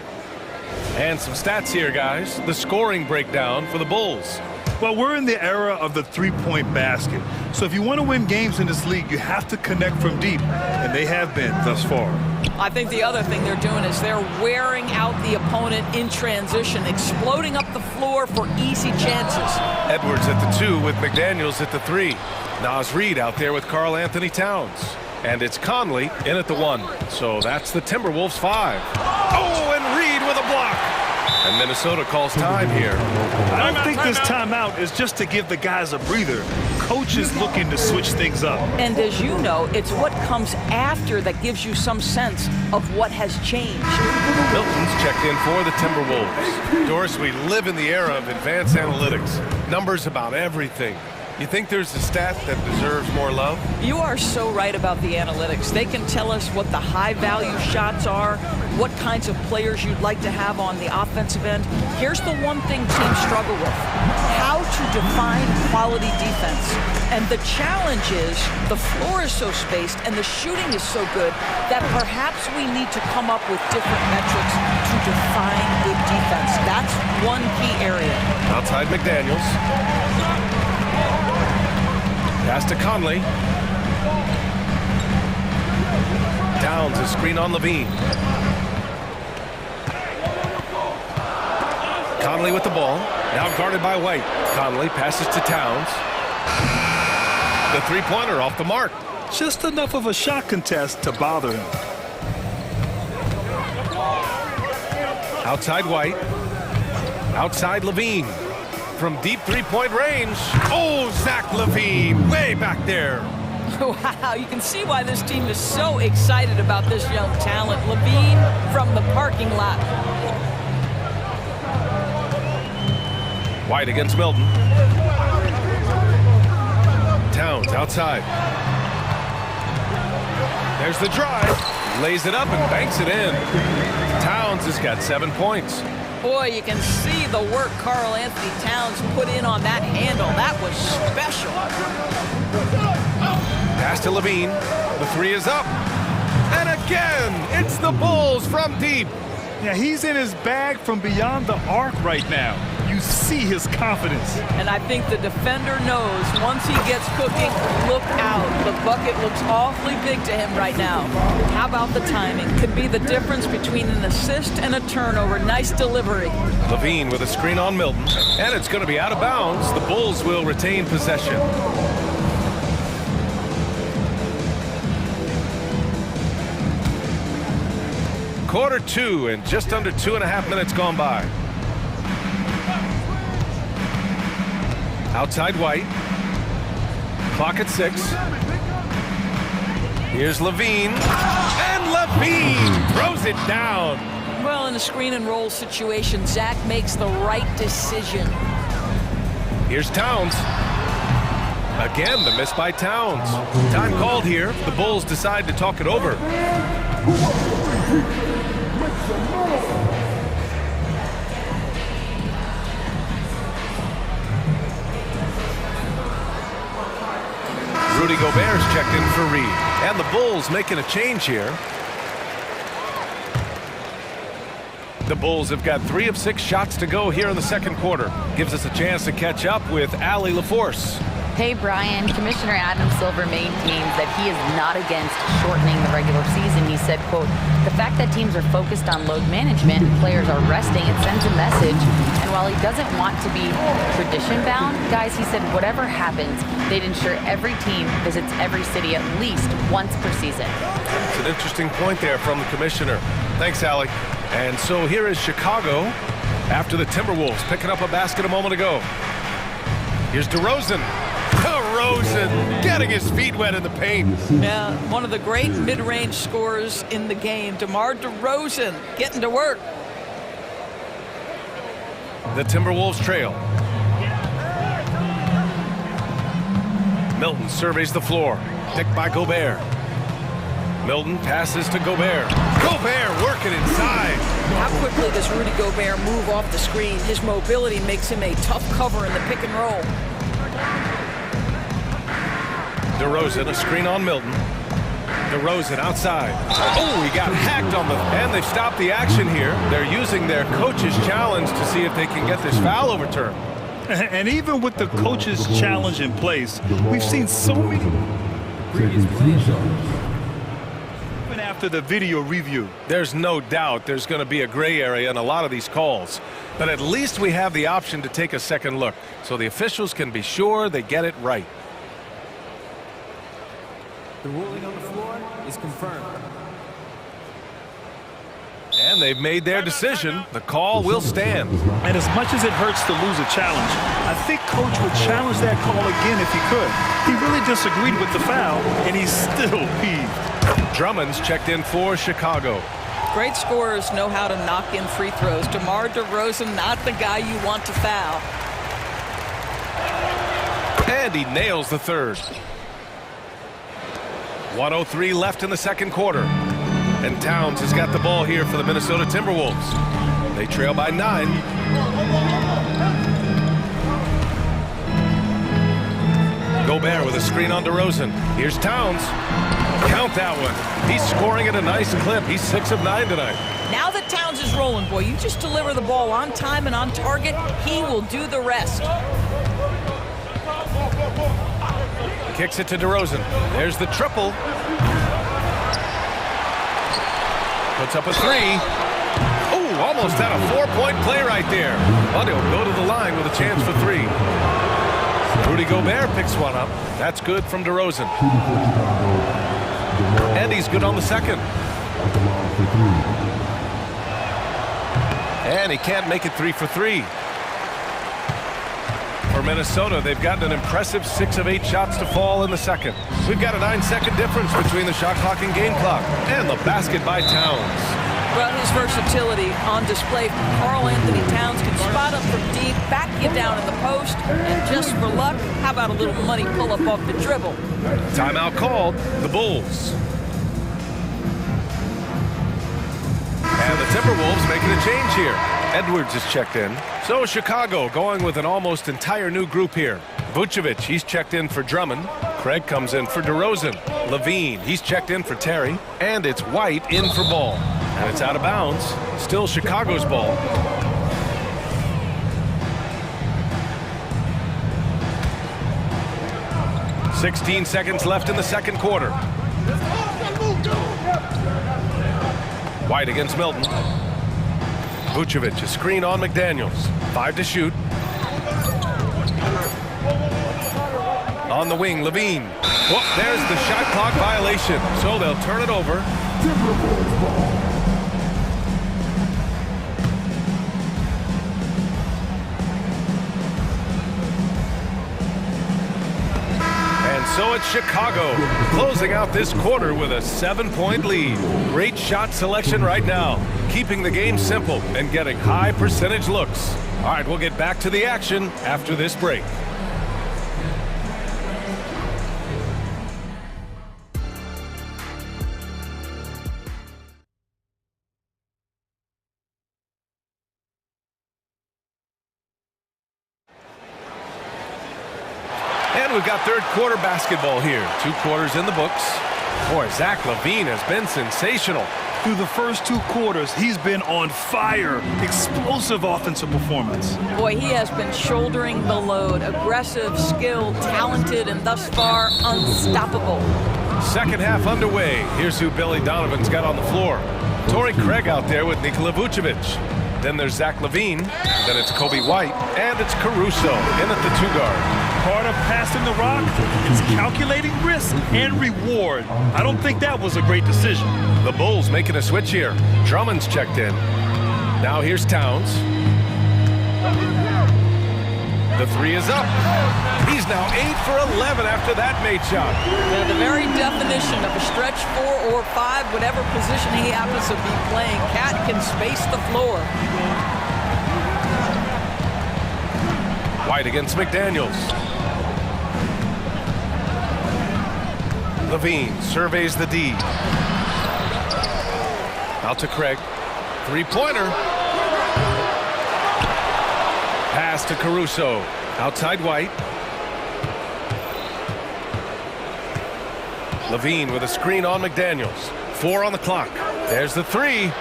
And some stats here, guys. The scoring breakdown for the Bulls. Well, we're in the era of the three-point basket. So if you want to win games in this league, you have to connect from deep, and they have been thus far. I think the other thing they're doing is they're wearing out the opponent in transition, exploding up the floor for easy chances. Edwards at the 2 with McDaniels at the 3. Naz Reid out there with Karl Anthony Towns. And it's Conley in at the 1. So that's the Timberwolves 5. Oh, and Reid with a block. And Minnesota calls time here. I don't think this timeout is just to give the guys a breather. Coach is looking to switch things up. And as you know, it's what comes after that gives you some sense of what has changed. Milton's checked in for the Timberwolves. Doris, we live in the era of advanced analytics. Numbers about everything. You think there's a stat that deserves more love? You are so right about the analytics. They can tell us what the high-value shots are, what kinds of players you'd like to have on the offensive end. Here's the one thing teams struggle with: how to define quality defense. And the challenge is the floor is so spaced and the shooting is so good that perhaps we need to come up with different metrics to define good defense. That's one key area. Outside McDaniels. Pass to Conley. Towns, a screen on Levine. Conley with the ball. Now guarded by White. Conley passes to Towns. The three-pointer off the mark. Just enough of a shot contest to bother him. Outside White. Outside Levine. From deep three-point range. Oh, Zach LaVine, way back there. Wow, you can see why this team is so excited about this young talent. LaVine from the parking lot. White against Milton. Towns outside. There's the drive. Lays it up and banks it in. Towns has got 7 points. Boy, you can see the work Karl Anthony Towns put in on that handle. That was special. Fakes to Levine. The three is up. And again, it's the Bulls from deep. Yeah, he's in his bag from beyond the arc right now. You see his confidence. And I think the defender knows once he gets cooking, look out. The bucket looks awfully big to him right now. How about the timing? Could be the difference between an assist and a turnover. Nice delivery. Levine with a screen on Milton. And it's going to be out of bounds. The Bulls will retain possession. Quarter two and just under 2.5 minutes gone by. Outside White. Clock at 6. Here's Levine. And Levine throws it down. Well, in a screen and roll situation, Zach makes the right decision. Here's Towns. Again, the miss by Towns. Time called here. The Bulls decide to talk it over. Rudy Gobert's checked in for Reed. And the Bulls making a change here. The Bulls have got 3 of 6 shots to go here in the second quarter. Gives us a chance to catch up with Allie LaForce. Hey, Brian. Commissioner Adam Silver maintains that he is not against shortening the regular season. He said, quote, the fact that teams are focused on load management and players are resting, it sends a message. And while he doesn't want to be tradition-bound, guys, he said whatever happens, they'd ensure every team visits every city at least once per season. It's an interesting point there from the commissioner. Thanks, Allie. And so here is Chicago after the Timberwolves picking up a basket a moment ago. Here's DeRozan. DeRozan getting his feet wet in the paint. Yeah, one of the great mid-range scorers in the game, DeMar DeRozan, getting to work. The Timberwolves trail. Milton surveys the floor. Picked by Gobert. Milton passes to Gobert. Gobert working inside. How quickly does Rudy Gobert move off the screen? His mobility makes him a tough cover in the pick and roll. DeRozan, a screen on Milton. DeRozan outside. Oh, he got hacked on the... And they've stopped the action here. They're using their coach's challenge to see if they can get this foul overturned. And even with the coach's challenge in place, we've seen so many... Even after the video review. There's no doubt there's going to be a gray area in a lot of these calls. But at least we have the option to take a second look, so the officials can be sure they get it right. The ruling on the floor is confirmed. And they've made their decision. The call will stand. And as much as it hurts to lose a challenge, I think Coach would challenge that call again if he could. He really disagreed with the foul, and he's still peeved. Drummond's checked in for Chicago. Great scorers know how to knock in free throws. DeMar DeRozan, not the guy you want to foul. And he nails the third. 1:03 left in the second quarter. And Towns has got the ball here for the Minnesota Timberwolves. They trail by 9. Gobert with a screen on DeRozan. Here's Towns. Count that one. He's scoring at a nice clip. He's 6 of 9 tonight. Now that Towns is rolling, boy, you just deliver the ball on time and on target. He will do the rest. Kicks it to DeRozan. There's the triple. Puts up a 3. Oh, almost had a 4-point play right there. But he'll go to the line with a chance for 3. Rudy Gobert picks one up. That's good from DeRozan. And he's good on the second. And he can't make it 3 for 3. For Minnesota, they've gotten an impressive 6 of 8 shots to fall in the second. We've got a 9-second difference between the shot clock and game clock. And the basket by Towns. Well, his versatility on display. Karl Anthony Towns can spot up from deep, back you down in the post, and just for luck, how about a little money pull-up off the dribble? Timeout called. The Bulls. And the Timberwolves making a change here. Edwards is checked in. So Chicago going with an almost entire new group here. Vucevic, he's checked in for Drummond. Craig comes in for DeRozan. Levine, he's checked in for Terry. And it's White in for Ball. And it's out of bounds. Still Chicago's ball. "16 seconds left in the second quarter. White against Milton. Vucevic, a screen on McDaniels. 5 to shoot. On the wing, Levine. Whoop, there's the shot clock violation. So they'll turn it over. And so it's Chicago closing out this quarter with a 7-point lead. Great shot selection right now, keeping the game simple and getting high percentage looks. All right, we'll get back to the action after this break. And we've got third quarter basketball here. 2 quarters in the books. Boy, Zach LaVine has been sensational. Through the first 2 quarters, he's been on fire. Explosive offensive performance. Boy, he has been shouldering the load. Aggressive, skilled, talented, and thus far unstoppable. Second half underway. Here's who Billy Donovan's got on the floor. Torrey Craig out there with Nikola Vucevic. Then there's Zach LaVine. Then it's Kobe White. And it's Caruso in at the 2 guard. Part of passing the rock is calculating risk and reward. I don't think that was a great decision. The Bulls making a switch here. Drummond's checked in. Now here's Towns. The 3 is up. He's now 8 for 11 after that made shot. Yeah, the very definition of a stretch 4 or 5, whatever position he happens to be playing, Cat can space the floor. White against McDaniels. Levine surveys the D. Out to Craig. 3-pointer. Pass to Caruso. Outside White. Levine with a screen on McDaniels. 4 on the clock. There's the 3.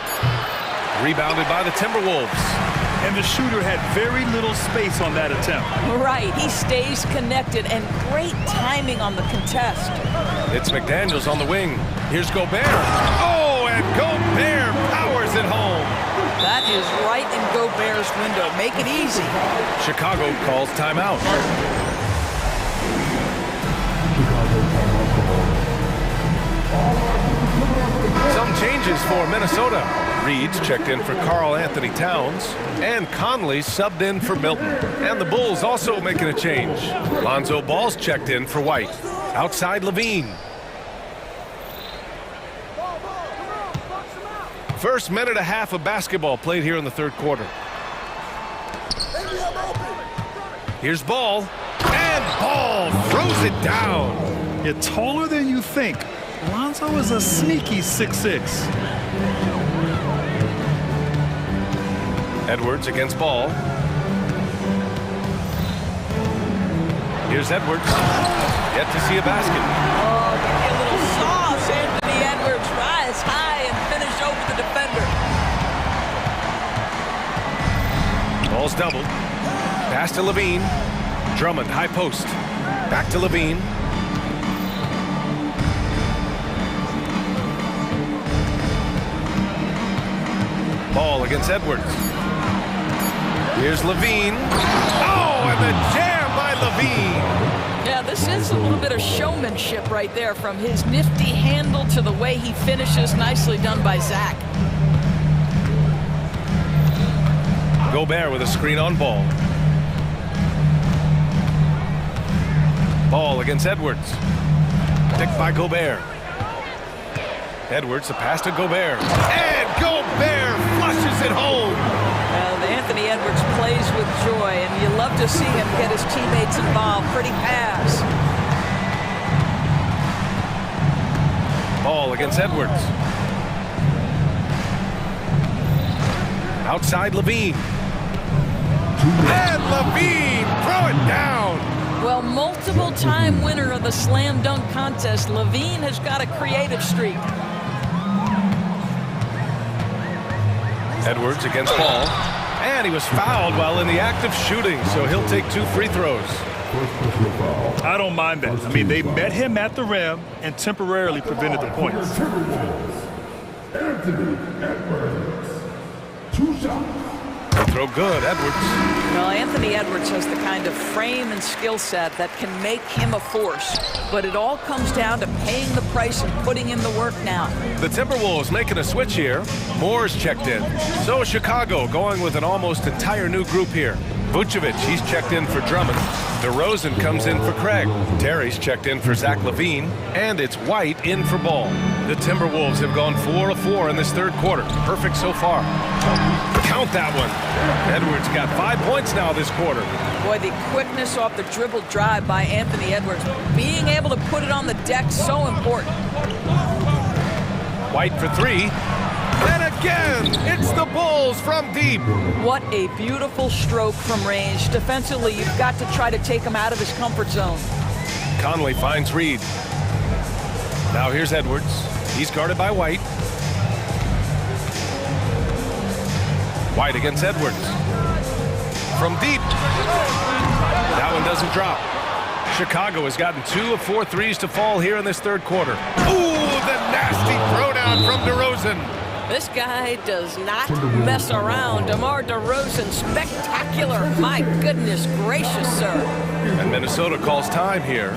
Rebounded by the Timberwolves. And the shooter had very little space on that attempt. Right, he stays connected, and great timing on the contest. It's McDaniels on the wing. Here's Gobert. Oh, and Gobert powers it home. That is right in Gobert's window. Make it easy. Chicago calls timeout. Some changes for Minnesota. Reed's checked in for Karl Anthony Towns, and Conley subbed in for Milton. And the Bulls also making a change. Lonzo Ball's checked in for White. Outside Levine. First minute and a half of basketball played here in the third quarter. Here's Ball, and Ball throws it down. You're taller than you think. Lonzo is a sneaky 6'6". Edwards against Ball. Here's Edwards. Yet to see a basket. Oh, give me a little sauce. Anthony Edwards rise high and finish over the defender. Ball's doubled. Pass to Levine. Drummond, high post. Back to Levine. Ball against Edwards. Here's Levine. Oh, and the jam by Levine. Yeah, this is a little bit of showmanship right there, from his nifty handle to the way he finishes. Nicely done by Zach. Gobert with a screen on Ball. Ball against Edwards. Picked by Gobert. Edwards, a pass to Gobert. And Gobert flushes it home. Anthony Edwards plays with joy, and you love to see him get his teammates involved. Pretty pass. Ball against Edwards. Outside Levine. And Levine throw it down. Well, multiple-time winner of the slam dunk contest, Levine has got a creative streak. Edwards against ball. And he was fouled while in the act of shooting, so he'll take 2 free throws. I don't mind that. I mean, they met him at the rim and temporarily prevented the points. He'll throw good, Edwards. Well, Anthony Edwards has the kind of frame and skill set that can make him a force. But it all comes down to paying the price and putting in the work now. The Timberwolves making a switch here. Moore's checked in. So is Chicago going with an almost entire new group here. Vucevic, he's checked in for Drummond. DeRozan comes in for Craig. Terry's checked in for Zach LaVine. And it's White in for Ball. The Timberwolves have gone 4 of 4 in this third quarter. Perfect so far. Count that one. Edwards got 5 points now this quarter. Boy, the quickness off the dribble drive by Anthony Edwards. Being able to put it on the deck, so important. White for 3. And again, it's the Bulls from deep. What a beautiful stroke from range. Defensively, you've got to try to take him out of his comfort zone. Conley finds Reed. Now here's Edwards. He's guarded by White. White against Edwards. From deep. That one doesn't drop. Chicago has gotten 2 of 4 threes to fall here in this third quarter. Ooh, the nasty throwdown from DeRozan. This guy does not mess around. DeMar DeRozan, spectacular. My goodness gracious, sir. And Minnesota calls time here.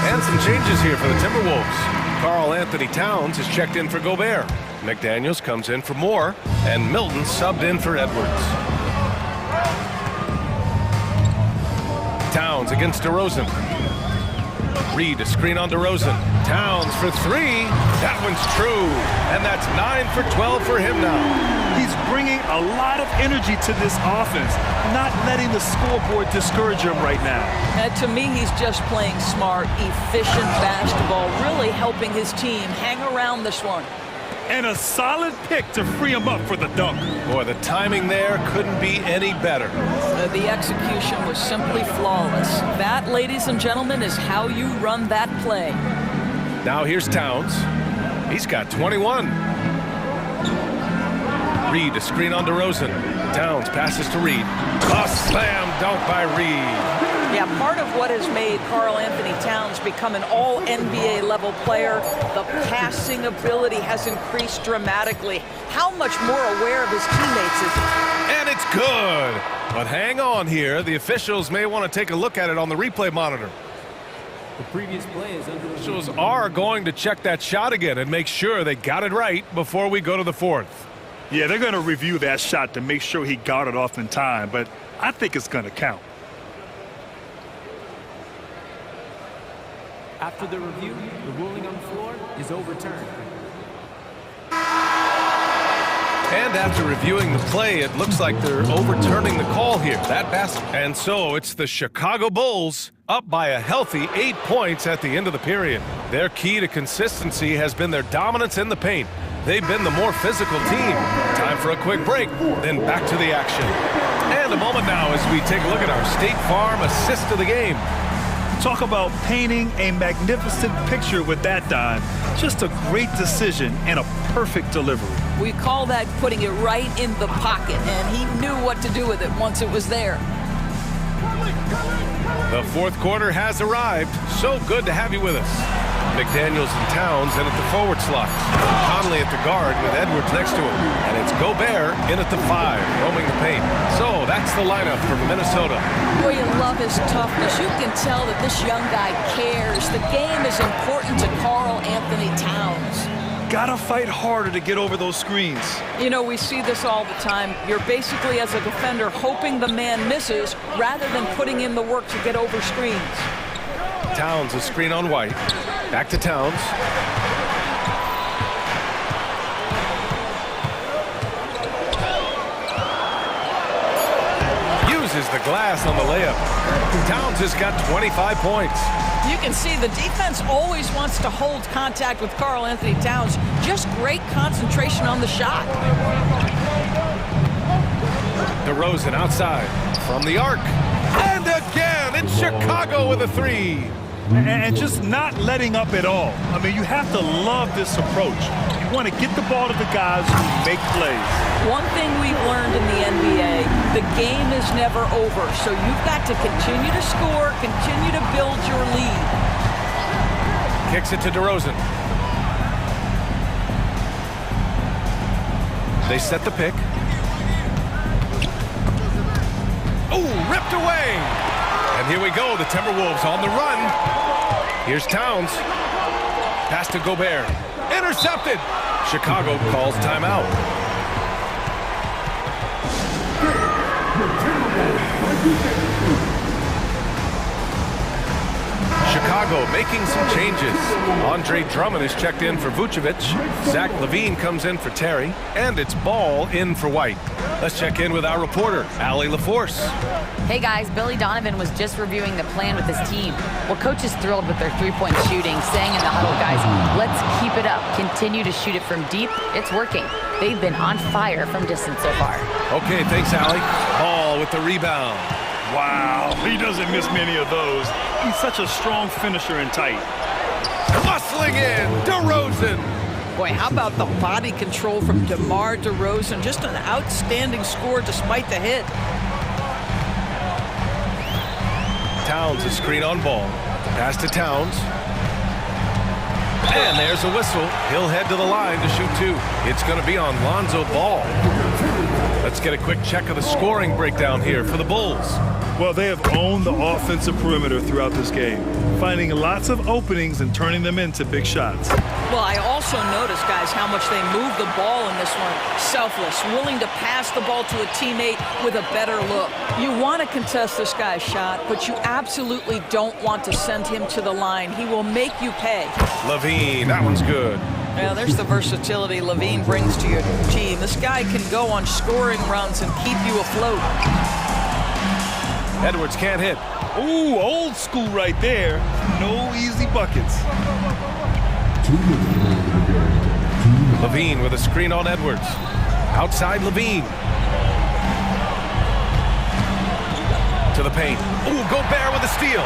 And some changes here for the Timberwolves. Karl Anthony Towns is checked in for Gobert. McDaniels comes in for Moore. And Milton subbed in for Edwards. Towns against DeRozan. Reed, a screen on DeRozan. Towns for 3. That one's true. And that's 9 for 12 for him now. He's bringing a lot of energy to this offense, not letting the scoreboard discourage him right now. And to me, he's just playing smart, efficient basketball, really helping his team hang around this one. And a solid pick to free him up for the dunk. Boy, the timing there couldn't be any better. The execution was simply flawless. That, ladies and gentlemen, is how you run that play. Now here's Towns. He's got 21. Reed, a screen on DeRozan. Towns passes to Reed. A slam dunk by Reed. Yeah, part of what has made Karl Anthony Towns become an all-NBA level player, the passing ability has increased dramatically. How much more aware of his teammates is he? And it's good. But hang on here. The officials may want to take a look at it on the replay monitor. The previous play is under. Officials are going to check that shot again and make sure they got it right before we go to the fourth. Yeah, they're going to review that shot to make sure he got it off in time, but I think it's going to count. After the review, the ruling on the floor is overturned. And after reviewing the play, it looks like they're overturning the call here. That basket. And so it's the Chicago Bulls up by a healthy 8 points at the end of the period. Their key to consistency has been their dominance in the paint. They've been the more physical team. Time for a quick break, then back to the action. And a moment now as we take a look at our State Farm assist of the game. Talk about painting a magnificent picture with that dime. Just a great decision and a perfect delivery. We call that putting it right in the pocket, and he knew what to do with it once it was there. The fourth quarter has arrived. So good to have you with us. McDaniels and Towns in at the forward slot. Conley at the guard with Edwards next to him. And it's Gobert in at the 5, roaming the paint. So that's the lineup from Minnesota. Boy, you love his toughness. You can tell that this young guy cares. The game is important to Karl Anthony Towns. Gotta fight harder to get over those screens. You know, we see this all the time. You're basically, as a defender, hoping the man misses rather than putting in the work to get over screens. Towns, a screen on White. Back to Towns. Uses the glass on the layup. Towns has got 25 points. You can see the defense always wants to hold contact with Karl Anthony Towns. Just great concentration on the shot. DeRozan outside from the arc. And again, it's Chicago with a three. And just not letting up at all. I mean, you have to love this approach. You want to get the ball to the guys who make plays. One thing we've learned in the NBA, the game is never over. So you've got to continue to score, continue to build your lead. Kicks it to DeRozan. They set the pick. Oh, ripped away. And here we go, the Timberwolves on the run. Here's Towns. Pass to Gobert. Intercepted. Chicago calls timeout. Chicago making some changes. Andre Drummond is checked in for Vucevic. Zach LaVine comes in for Terry. And it's Ball in for White. Let's check in with our reporter, Allie LaForce. Hey guys, Billy Donovan was just reviewing the plan with his team. Well, coach is thrilled with their three-point shooting, saying in the huddle, guys, let's keep it up. Continue to shoot it from deep. It's working. They've been on fire from distance so far. Okay, thanks, Allie. Ball with the rebound. Wow, he doesn't miss many of those. He's such a strong finisher and tight. Bustling in, DeRozan. Boy, how about the body control from DeMar DeRozan? Just an outstanding score despite the hit. Towns a screen on Ball. Pass to Towns. And there's a whistle. He'll head to the line to shoot two. It's going to be on Lonzo Ball. Let's get a quick check of the scoring breakdown here for the Bulls. Well, they have owned the offensive perimeter throughout this game, finding lots of openings and turning them into big shots. Well, I also noticed, guys, how much they moved the ball in this one. Selfless, willing to pass the ball to a teammate with a better look. You want to contest this guy's shot, but you absolutely don't want to send him to the line. He will make you pay. LaVine, that one's good. Well, there's the versatility LaVine brings to your team. This guy can go on scoring runs and keep you afloat. Edwards can't hit. Ooh, old school right there. No easy buckets. LaVine with a screen on Edwards. Outside LaVine. To the paint. Ooh, Gobert with a steal.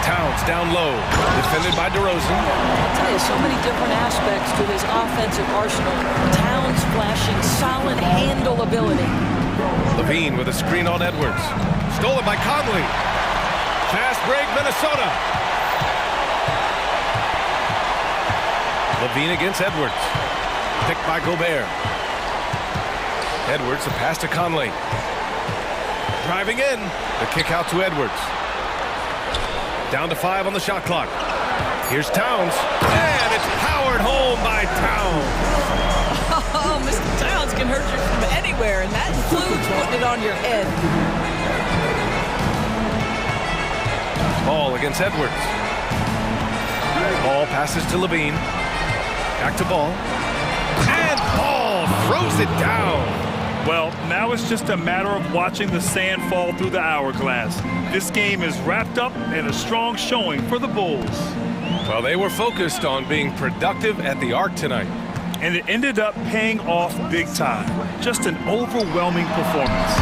Towns down low. Defended by DeRozan. I'll tell you, so many different aspects to his offensive arsenal. Towns flashing solid handle ability. LaVine with a screen on Edwards. Stolen by Conley. Fast break, Minnesota. LaVine against Edwards. Picked by Gobert. Edwards, the pass to Conley. Driving in. The kick out to Edwards. Down to 5 on the shot clock. Here's Towns. And it's powered home by Towns. Oh, Mr. Towns can hurt you from anywhere, and that includes putting it on your head. Ball against Edwards. Ball passes to LaVine. Back to Ball. And Ball throws it down. Well, now it's just a matter of watching the sand fall through the hourglass. This game is wrapped up in a strong showing for the Bulls. Well, they were focused on being productive at the arc tonight. And it ended up paying off big time. Just an overwhelming performance.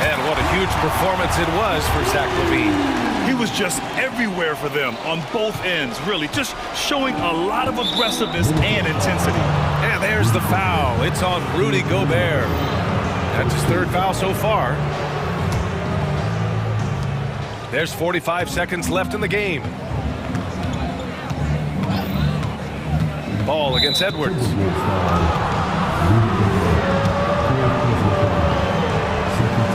And what a huge performance it was for Zach LaVine. He was just everywhere for them on both ends, really. Just showing a lot of aggressiveness and intensity. And there's the foul. It's on Rudy Gobert. That's his third foul so far. There's 45 seconds left in the game. Ball against Edwards.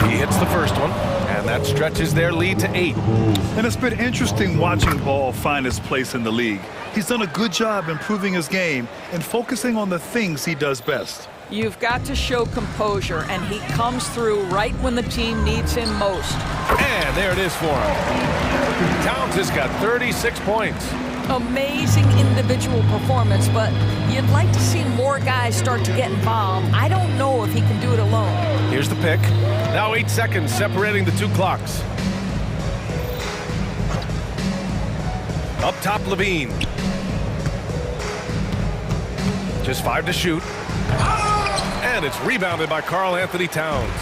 He hits the first one, and that stretches their lead to 8. And it's been interesting watching Ball find his place in the league. He's done a good job improving his game and focusing on the things he does best. You've got to show composure, and he comes through right when the team needs him most. And there it is for him. Towns has got 36 points. Amazing individual performance, but you'd like to see more guys start to get involved. I don't know if he can do it alone. Here's the pick. Now 8 seconds separating the two clocks. Up top, LaVine. Just 5 to shoot. And it's rebounded by Karl Anthony Towns.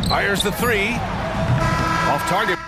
Fires the three. Off target.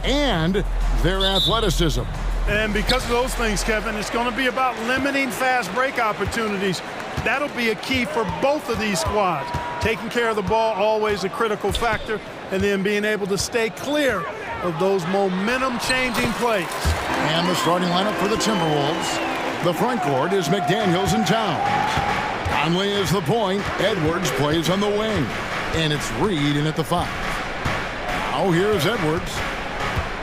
and their athleticism. And because of those things, Kevin, it's going to be about limiting fast break opportunities. That'll be a key for both of these squads. Taking care of the ball, always a critical factor, and then being able to stay clear of those momentum-changing plays. And the starting lineup for the Timberwolves. The front court is McDaniels and Towns. Conley is the point. Edwards plays on the wing. And it's Reed in at the 5. Now here's Edwards.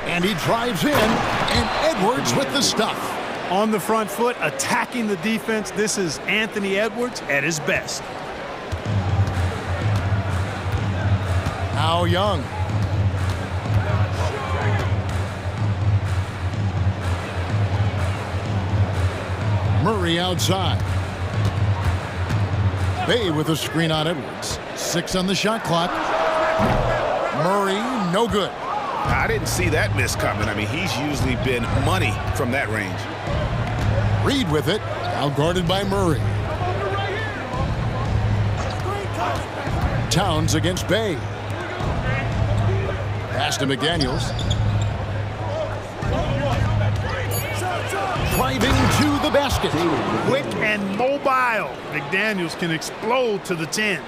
And he drives in, and Edwards with the stuff. On the front foot, attacking the defense. This is Anthony Edwards at his best. Now Young. Murray outside. Bay with a screen on Edwards. 6 on the shot clock. Murray, no good. I didn't see that miss coming. I mean, he's usually been money from that range. Reed with it, outguarded by Murray. Towns against Bay. Pass to McDaniels. Driving to the basket. Quick and mobile. McDaniels can explode to the 10.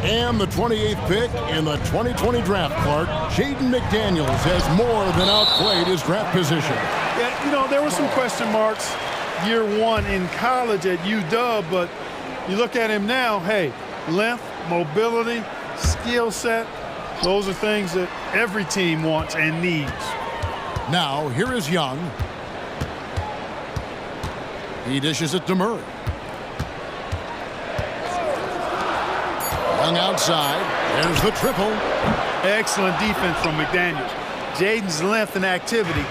And the 28th pick in the 2020 draft, Clark, Jaden McDaniels has more than outplayed his draft position. Yeah, you know, there were some question marks year one in college at UW, but you look at him now, hey, length, mobility, skill set, those are things that every team wants and needs. Now, here is Young. He dishes it to Murray. Young outside. There's the triple. Excellent defense from McDaniels. Jaden's length and activity,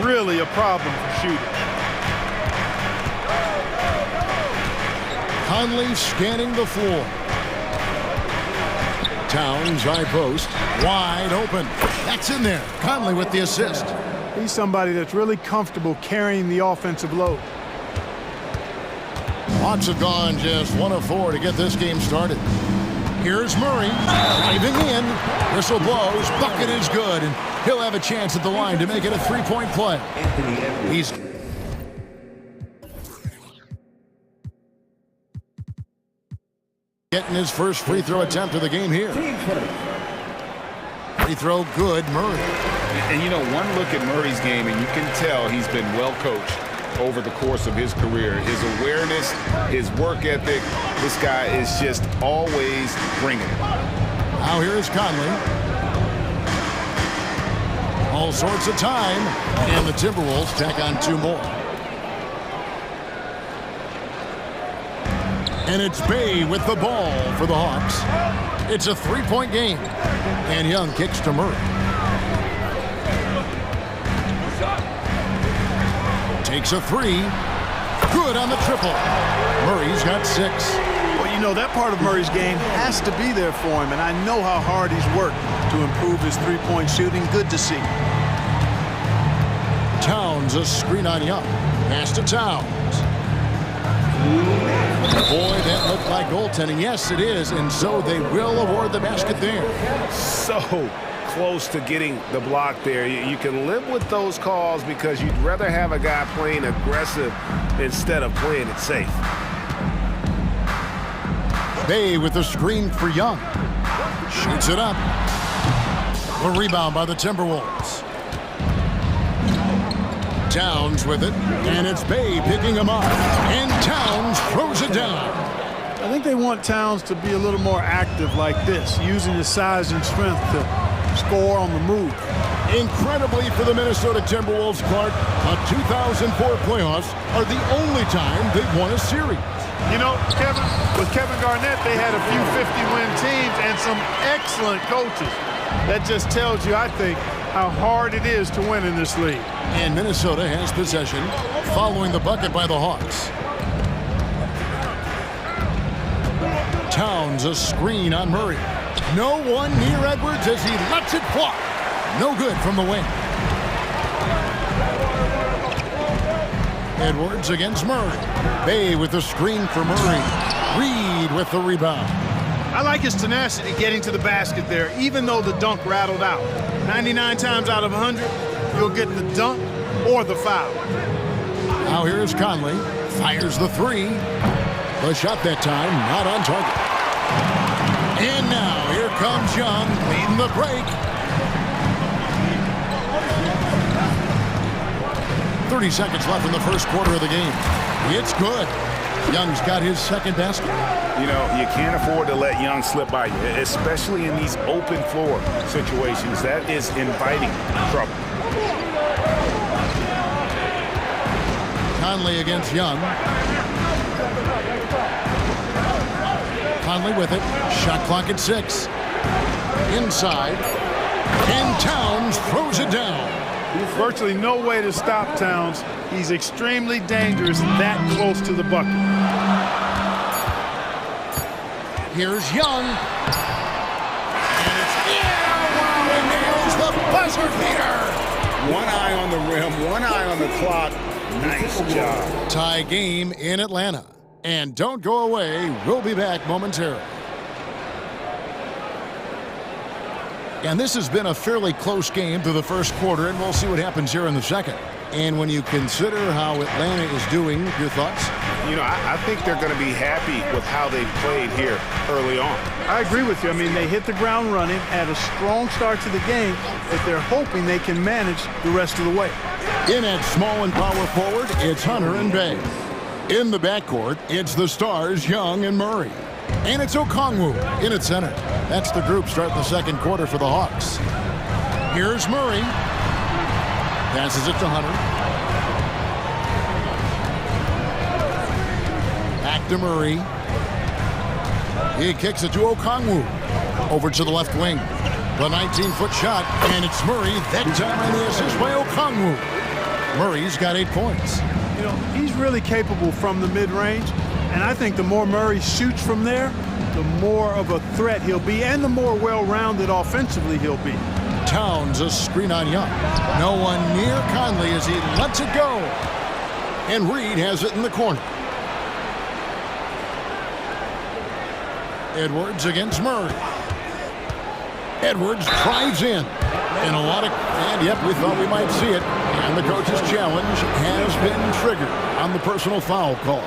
really a problem for shooting. Conley scanning the floor. Towns high post. Wide open. That's in there. Conley with the assist. He's somebody that's really comfortable carrying the offensive load. Hawks have gone just 1 of 4 to get this game started. Here's Murray driving in. Whistle blows. Bucket is good, and he'll have a chance at the line to make it a 3-point play. He's getting his first free throw attempt of the game here. Free throw good, Murray. And you know, one look at Murray's game, and you can tell he's been well coached over the course of his career. His awareness, his work ethic, this guy is just always bringing it. Now here is Conley. All sorts of time, and the Timberwolves tack on 2 more. And it's Bay with the ball for the Hawks. It's a 3-point game, and Young kicks to Murray. Takes a 3. Good on the triple. Murray's got 6. Well, you know, that part of Murray's game has to be there for him, and I know how hard he's worked to improve his 3-point shooting. Good to see. Towns, a screen on Young. Pass to Towns. Boy, that looked like goaltending. Yes, it is, and so they will award the basket there. So close to getting the block there. You can live with those calls because you'd rather have a guy playing aggressive instead of playing it safe. Bay with the screen for Young. Shoots it up. The rebound by the Timberwolves. Towns with it, and it's Bay picking him up. And Towns throws it down. I think they want Towns to be a little more active like this, using his size and strength to score on the move. Incredibly for the Minnesota Timberwolves, Clark, the 2004 playoffs are the only time they've won a series. You know, Kevin, with Kevin Garnett, they had a few 50-win teams and some excellent coaches. That just tells you, I think, how hard it is to win in this league. And Minnesota has possession following the bucket by the Hawks. Towns, a screen on Murray. No one near Edwards as he lets it fly. No good from the wing. Edwards against Murray. Bay with the screen for Murray. Reed with the rebound. I like his tenacity getting to the basket there, even though the dunk rattled out. 99 times out of 100, you'll get the dunk or the foul. Now here's Conley. Fires the three. The shot that time, not on target. And now here comes Young leading the break. 30 seconds left in the first quarter of the game. It's good. Young's got his second basket. You know, you can't afford to let Young slip by you, especially in these open floor situations. That is inviting trouble. Conley against Young. Conley with it. Shot clock at 6. Inside. And Towns throws it down. Virtually no way to stop Towns. He's extremely dangerous that close to the bucket. Here's Young. And it's wow, and nails the buzzer beater. One eye on the rim, one eye on the clock. Nice job. Tie game in Atlanta. And don't go away. We'll be back momentarily. And this has been a fairly close game through the first quarter, and we'll see what happens here in the second. And when you consider how Atlanta is doing, your thoughts? You know, I think they're going to be happy with how they played here early on. I agree with you. I mean, they hit the ground running, had a strong start to the game, but they're hoping they can manage the rest of the way. In at small and power forward, it's Hunter and Bay. In the backcourt, it's the stars, Young and Murray. And it's Okongwu in at center. That's the group starting the second quarter for the Hawks. Here's Murray. Passes it to Hunter. Back to Murray. He kicks it to Okongwu. Over to the left wing. The 19-foot shot, and it's Murray. That time on the assist by Okongwu. Murray's got 8 points. You know, he's really capable from the mid-range, and I think the more Murray shoots from there, the more of a threat he'll be, and the more well-rounded offensively he'll be. Towns a screen on Young. No one near Conley as he lets it go. And Reed has it in the corner. Edwards against Murray. Edwards drives in. And yep, we thought we might see it. And the coach's challenge has been triggered on the personal foul call.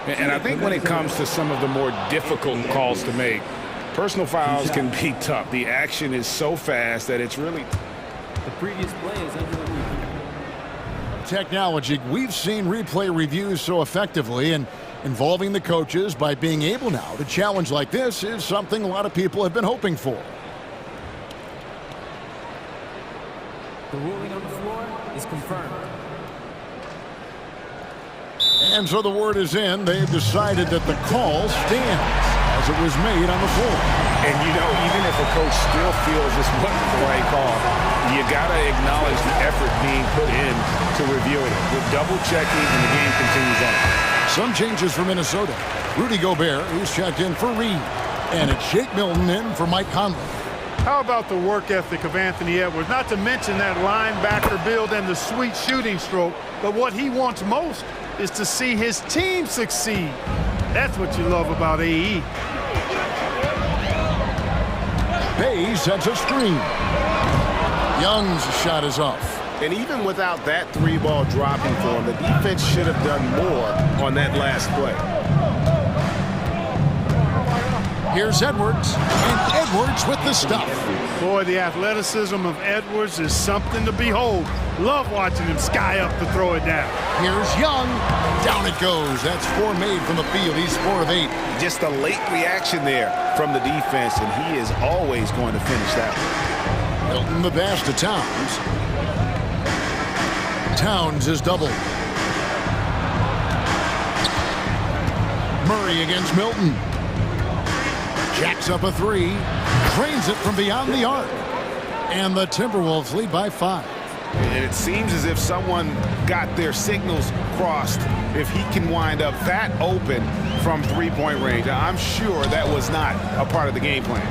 And I think when it comes to some of the more difficult calls to make, personal fouls can be tough. The action is so fast that it's really... The previous play is under review. Technology, we've seen replay reviews so effectively, and involving the coaches by being able now to challenge like this is something a lot of people have been hoping for. The ruling on the floor is confirmed. And so the word is in. They've decided that the call stands as it was made on the floor. And, you know, even if a coach still feels this wasn't the right call, you got to acknowledge the effort being put in to reviewing it. With double-checking, and the game continues on. Some changes for Minnesota. Rudy Gobert, who's checked in for Reed. And it's Shake Milton in for Mike Conley. How about the work ethic of Anthony Edwards? Not to mention that linebacker build and the sweet shooting stroke, but what he wants most is to see his team succeed. That's what you love about AE. Bay sets a screen. Young's shot is off. And even without that three ball dropping for him, the defense should have done more on that last play. Here's Edwards, and Edwards with the stuff. Boy, the athleticism of Edwards is something to behold. Love watching him sky up to throw it down. Here's Young. Down it goes. That's 4 made from the field. He's 4 of 8. Just a late reaction there from the defense, and he is always going to finish that one. Milton the pass to Towns. Towns is doubled. Murray against Milton. Jacks up a 3. Drains it from beyond the arc. And the Timberwolves lead by 5. And it seems as if someone got their signals crossed. If he can wind up that open from three-point range, I'm sure that was not a part of the game plan.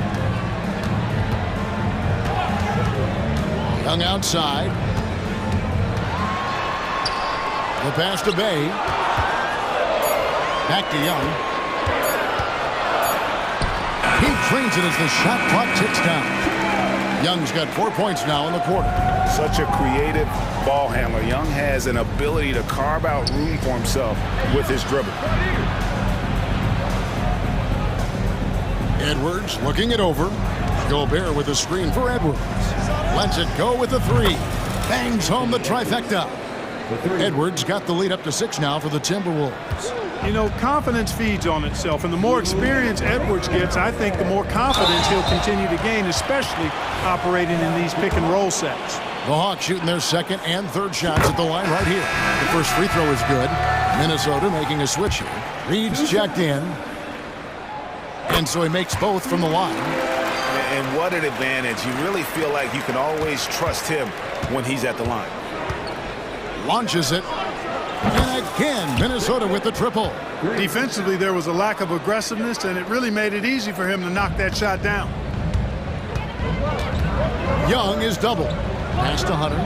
Young outside. The pass to Bay. Back to Young. He trains it as the shot clock ticks down. Young's got 4 points now in the quarter. Such a creative ball handler. Young has an ability to carve out room for himself with his dribble. Edwards looking it over. Gobert with a screen for Edwards. Lets it go with the three. Bangs home the trifecta. Edwards got the lead up to 6 now for the Timberwolves. You know, confidence feeds on itself, and the more experience Edwards gets, I think the more confidence he'll continue to gain, especially operating in these pick-and-roll sets. The Hawks shooting their second and third shots at the line right here. The first free throw is good. Minnesota making a switch here. Reed's checked in. And so he makes both from the line. And what an advantage. You really feel like you can always trust him when he's at the line. Launches it. And again, Minnesota with the triple. Defensively, there was a lack of aggressiveness, and it really made it easy for him to knock that shot down. Young is double. Pass to Hunter.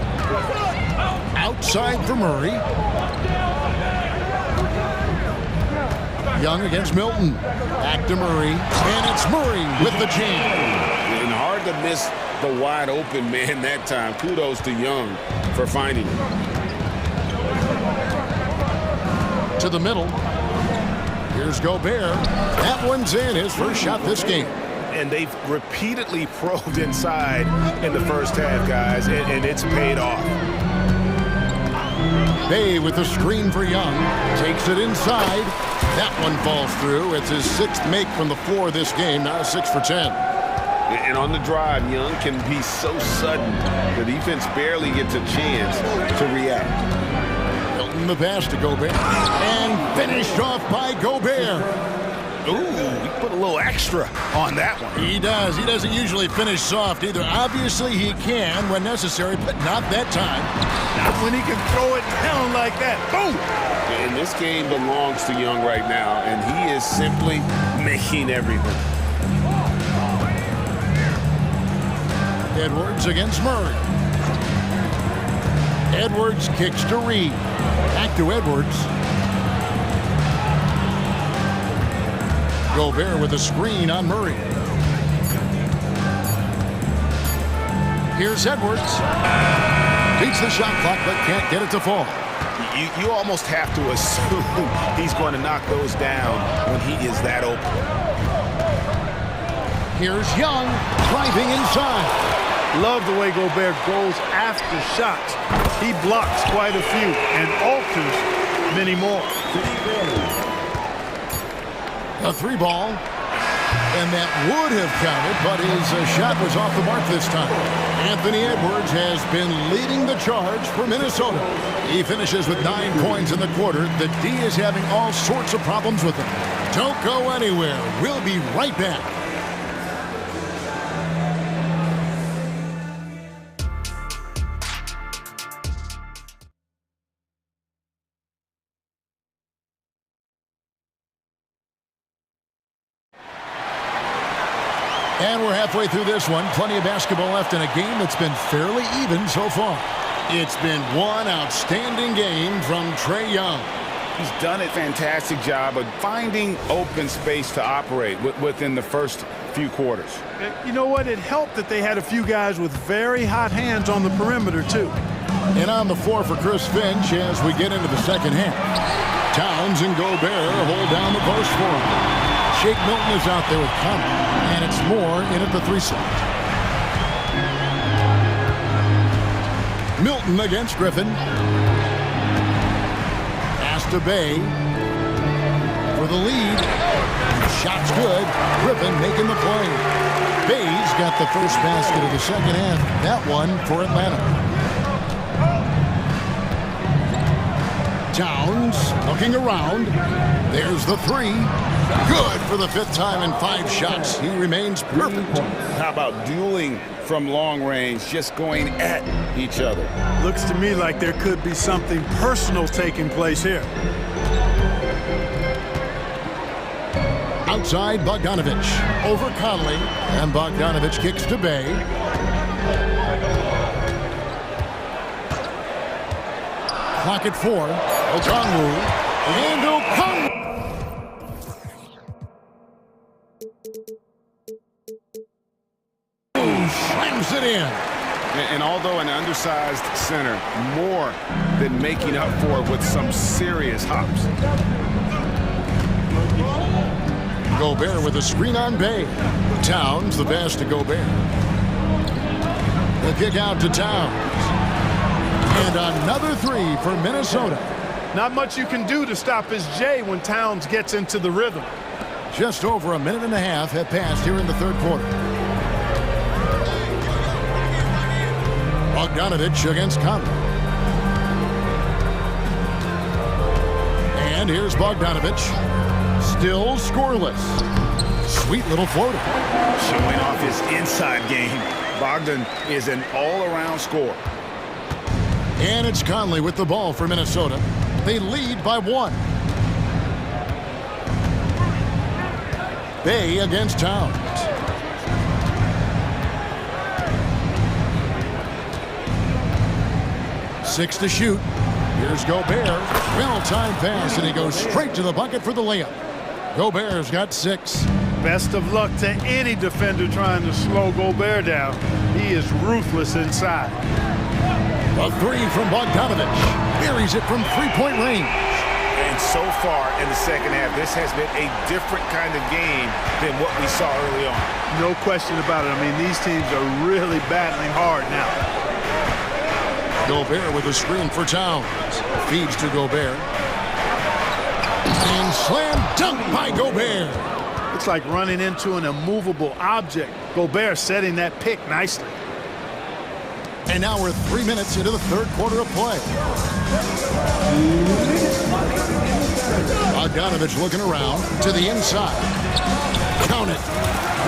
Outside for Murray. Young against Milton. Back to Murray. And it's Murray with the jam. And hard to miss the wide open man that time. Kudos to Young for finding him. To the middle. Here's Gobert. That one's in, his first shot this game. And they've repeatedly probed inside in the first half, guys, and it's paid off. Bay with the screen for Young. Takes it inside. That one falls through. It's his 6th make from the floor this game, now 6 for 10. And on the drive, Young can be so sudden. The defense barely gets a chance to react. Milton the pass to Gobert. And finished off by Gobert. Ooh, he put a little extra on that one. He does. He doesn't usually finish soft either. Obviously, he can when necessary, but not that time. Not when he can throw it down like that. Boom! And this game belongs to Young right now, and he is simply making everything. Edwards against Murray. Edwards kicks to Reed. Back to Edwards. Gobert with a screen on Murray. Here's Edwards. Beats the shot clock, but can't get it to fall. You almost have to assume he's going to knock those down when he is that open. Here's Young driving inside. Love the way Gobert goes after shots. He blocks quite a few and alters many more. A 3-ball. And that would have counted, but his shot was off the mark this time. Anthony Edwards has been leading the charge for Minnesota. He finishes with 9 points in the quarter. The D is having all sorts of problems with him. Don't go anywhere. We'll be right back. And we're halfway through this one. Plenty of basketball left in a game that's been fairly even so far. It's been one outstanding game from Trae Young. He's done a fantastic job of finding open space to operate within the first few quarters. You know what? It helped that they had a few guys with very hot hands on the perimeter, too. And on the floor for Chris Finch as we get into the second half. Towns and Gobert hold down the post for him. Shake Milton is out there with Connor, and it's Moore in at the 3 slot. Milton against Griffin. Pass to Bay for the lead. Shot's good. Griffin making the play. Bay's got the first basket of the second half. That one for Atlanta. Towns looking around. There's the 3. Good for the 5th time in 5 shots. He remains perfect. How about dueling from long range, just going at each other? Looks to me like there could be something personal taking place here. Outside, Bogdanovich over Conley, and Bogdanovich kicks to Bay. Clock at 4. Okongwu. And Okongwu. slams it in. And although an undersized center, more than making up for it with some serious hops. Gobert with a screen on Bay. Towns the pass to Gobert. The kick out to Towns. And another three for Minnesota. Not much you can do to stop his J when Towns gets into the rhythm. Just over a minute and a half have passed here in the third quarter. Bogdanovich against Conley. And here's Bogdanovich. Still scoreless. Sweet little floater. Showing off his inside game. Bogdan is an all-around scorer. And it's Conley with the ball for Minnesota. They lead by 1. Bay against Towns. Six to shoot. Here's Gobert. Well-timed pass, and he goes straight to the bucket for the layup. Gobert's got 6. Best of luck to any defender trying to slow Gobert down. He is ruthless inside. A three from Bogdanovich. Buries it from three-point range. And so far in the second half, this has been a different kind of game than what we saw early on. No question about it. I mean, these teams are really battling hard now. Gobert with a screen for Towns. Feeds to Gobert. And slam dunk by Gobert. It's like running into an immovable object. Gobert setting that pick nicely. And now we're 3 minutes into the third quarter of play. Bogdanovich looking around to the inside. Count it.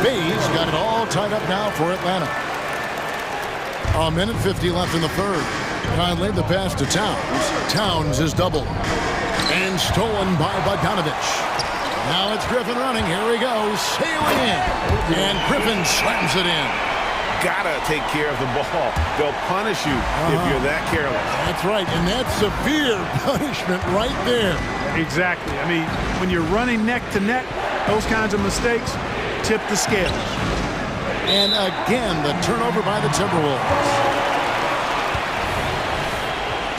Bay's got it all tied up now for Atlanta. A minute 50 left in the third. Conley the pass to Towns. Towns is doubled. And stolen by Bogdanovich. Now it's Griffin running. Here he goes. Sailing in. And Griffin slams it in. Gotta take care of the ball. They'll punish you if you're that careless. That's right, and that's severe punishment right there. Exactly. I mean, when you're running neck to neck, those kinds of mistakes tip the scales. And again, the turnover by the Timberwolves.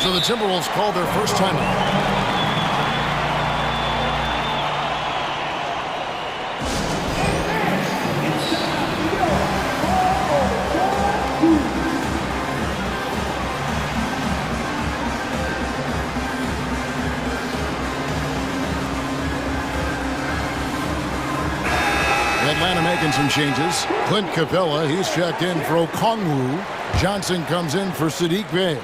So the Timberwolves call their first timeout. Atlanta making some changes. Clint Capella, he's checked in for Okongwu. Johnson comes in for Sadiq Bey.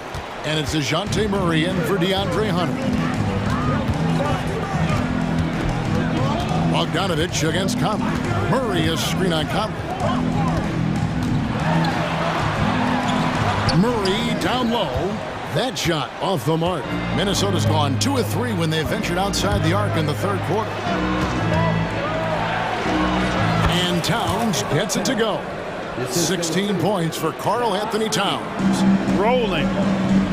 And it's DeJounte Murray in for DeAndre Hunter. Bogdanovich against Conley. Murray is screen on Conley. Murray down low. That shot off the mark. Minnesota's gone 2 of 3 when they ventured outside the arc in the third quarter. And Towns gets it to go. 16 points for Karl Anthony Towns. Rolling.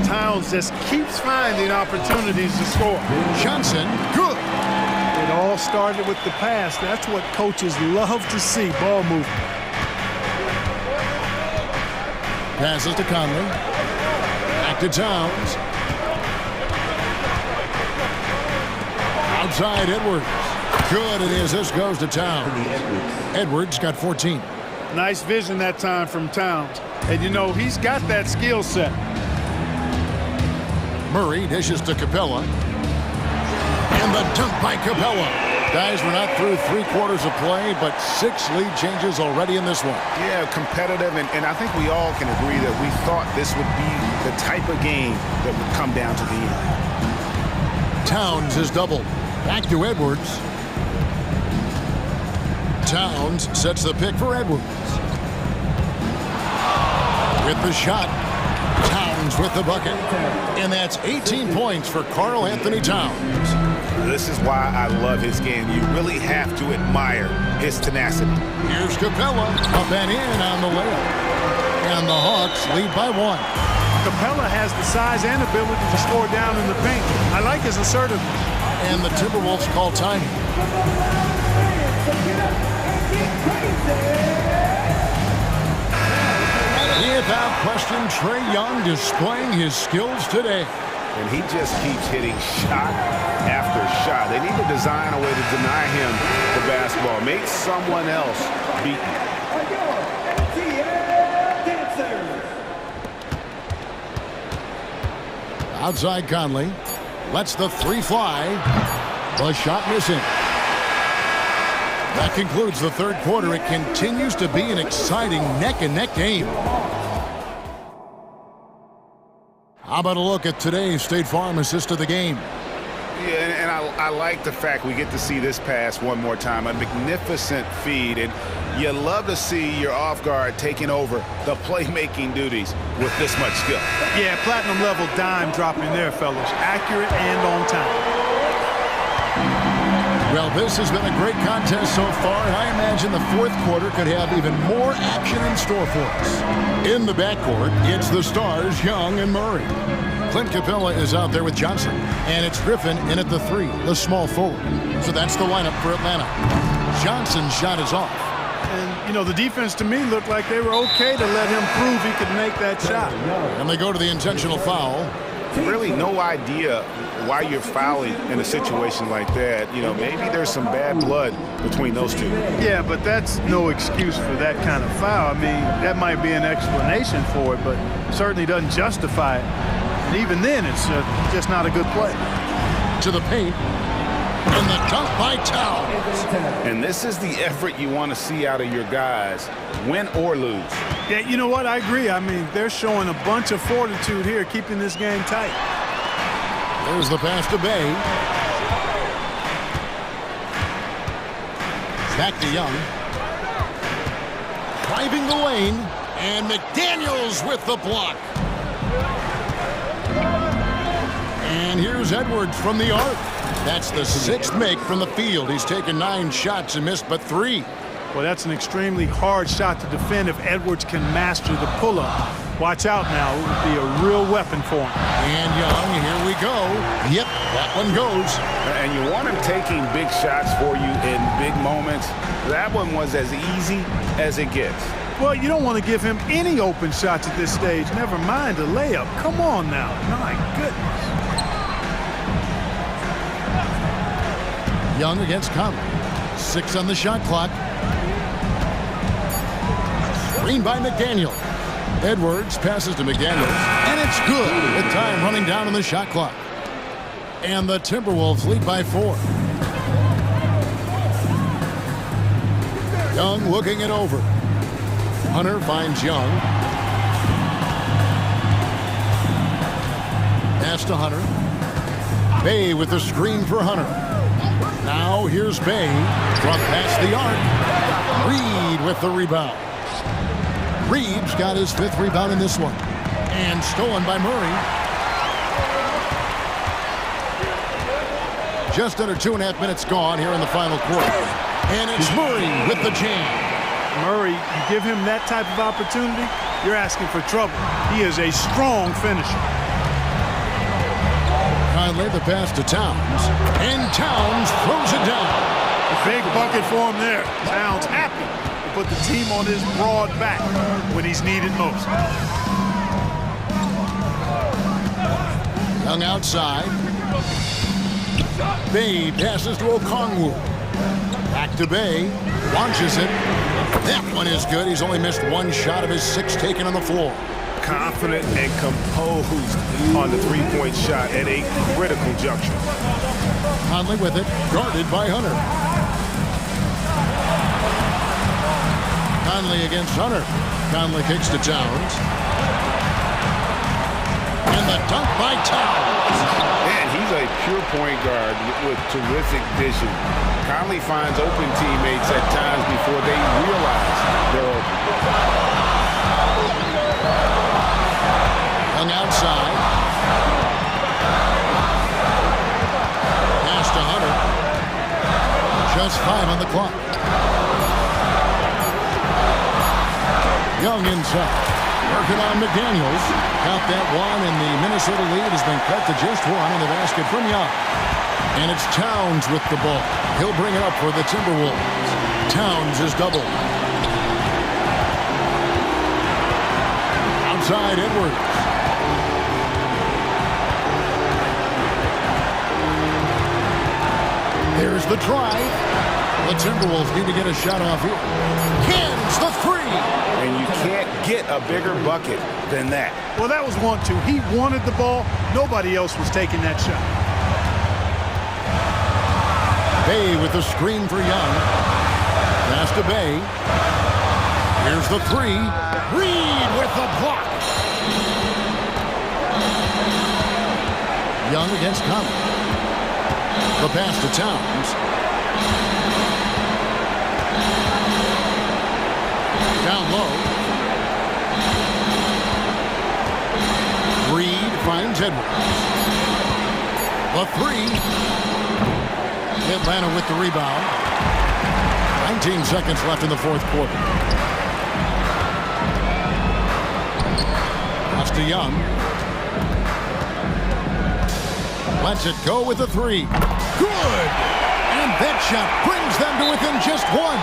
Towns just keeps finding opportunities to score. Johnson, good. It all started with the pass. That's what coaches love to see, ball movement. Passes to Conley. Back to Towns. Outside Edwards. Good it is. This goes to Towns. Edwards got 14. Nice vision that time from Towns. And, you know, he's got that skill set. Murray dishes to Capella. And the dunk by Capella. Guys, we're not through 3 quarters of play, but 6 lead changes already in this one. Yeah, competitive, and I think we all can agree that we thought this would be the type of game that would come down to the end. Towns is doubled. Back to Edwards. Towns sets the pick for Edwards. With the shot. Towns with the bucket. And that's 18 points for Karl Anthony Towns. This is why I love his game. You really have to admire his tenacity. Here's Capella. Up and in on the layup. And the Hawks lead by 1. Capella has the size and ability to score down in the paint. I like his assertiveness. And the Timberwolves call time. Without question, Trae Young displaying his skills today. And he just keeps hitting shot after shot. They need to design a way to deny him the basketball. Make someone else beat him. Outside Conley. Lets the three fly. The shot missing. That concludes the third quarter. It continues to be an exciting neck-and-neck game. How about a look at today's State Farm assist of the game? Yeah, and I like the fact we get to see this pass one more time. A magnificent feed, and you love to see your off guard taking over the playmaking duties with this much skill. Yeah, platinum level dime dropping there, fellas. Accurate and on time. Well, this has been a great contest so far, and I imagine the fourth quarter could have even more action in store for us. In the backcourt, it's the stars, Young and Murray. Clint Capella is out there with Johnson, and it's Griffin in at the three, the small forward. So that's the lineup for Atlanta. Johnson's shot is off. And, you know, the defense to me looked like they were okay to let him prove he could make that shot. And they go to the intentional foul. Really no idea why you're fouling in a situation like that. You know, maybe there's some bad blood between those two. Yeah, but that's no excuse for that kind of foul. I mean, that might be an explanation for it, but certainly doesn't justify it. And even then, it's just not a good play. To the paint. And the dunk by Towns. And this is the effort you want to see out of your guys, win or lose. Yeah, you know what? I agree. I mean, they're showing a bunch of fortitude here, keeping this game tight. There's the pass to Bay. Back to Young. Driving the lane. And McDaniels with the block. And here's Edwards from the arc. That's the sixth make from the field. He's taken 9 shots and missed but 3. Well, that's an extremely hard shot to defend if Edwards can master the pull-up. Watch out now. It would be a real weapon for him. And Young, here we go. Yep, that one goes. And you want him taking big shots for you in big moments. That one was as easy as it gets. Well, you don't want to give him any open shots at this stage. Never mind a layup. Come on now. My goodness. Young against Conley. 6 on the shot clock. Screen by McDaniel. Edwards passes to McDaniel. And it's good with time running down on the shot clock. And the Timberwolves lead by 4. Young looking it over. Hunter finds Young. Pass to Hunter. Bay with the screen for Hunter. Now here's Bay. Drop past the arc. Reed with the rebound. Reed's got his 5th rebound in this one. And stolen by Murray. Just under 2.5 minutes gone here in the final quarter. And it's Murray with the jam. Murray, you give him that type of opportunity, you're asking for trouble. He is a strong finisher. Conley the pass to Towns. And Towns throws it down. A big bucket for him there. Towns happy to put the team on his broad back when he's needed most. Young outside. Bay passes to Okongwu. Back to Bay. Launches it. That one is good. He's only missed 1 shot of his 6 taken on the floor. Confident and composed on the three-point shot at a critical juncture. Conley with it, guarded by Hunter. Conley against Hunter. Conley kicks to Towns. And the dunk by Towns. Man, he's a pure point guard with terrific vision. Conley finds open teammates at times before they realize they're open. Young outside. Pass to Hunter. Just 5 on the clock. Young inside. Working on McDaniels. Count that one, and the Minnesota lead has been cut to just 1 in the basket from Young. And it's Towns with the ball. He'll bring it up for the Timberwolves. Towns is doubled. outside Edwards. Here's the drive. The Timberwolves need to get a shot off here. Cans the three. And you can't get a bigger bucket than that. Well, that was 1-2. He wanted the ball. Nobody else was taking that shot. Bay with the screen for Young. Pass to Bay. Here's the three. Reed with the block. Young against Conley. The pass to Towns. Down low. Reed finds Edwards. The three. Atlanta with the rebound. 19 seconds left in the fourth quarter. Pass to Young. Lets it go with the three. Good! And that shot brings them to within just one.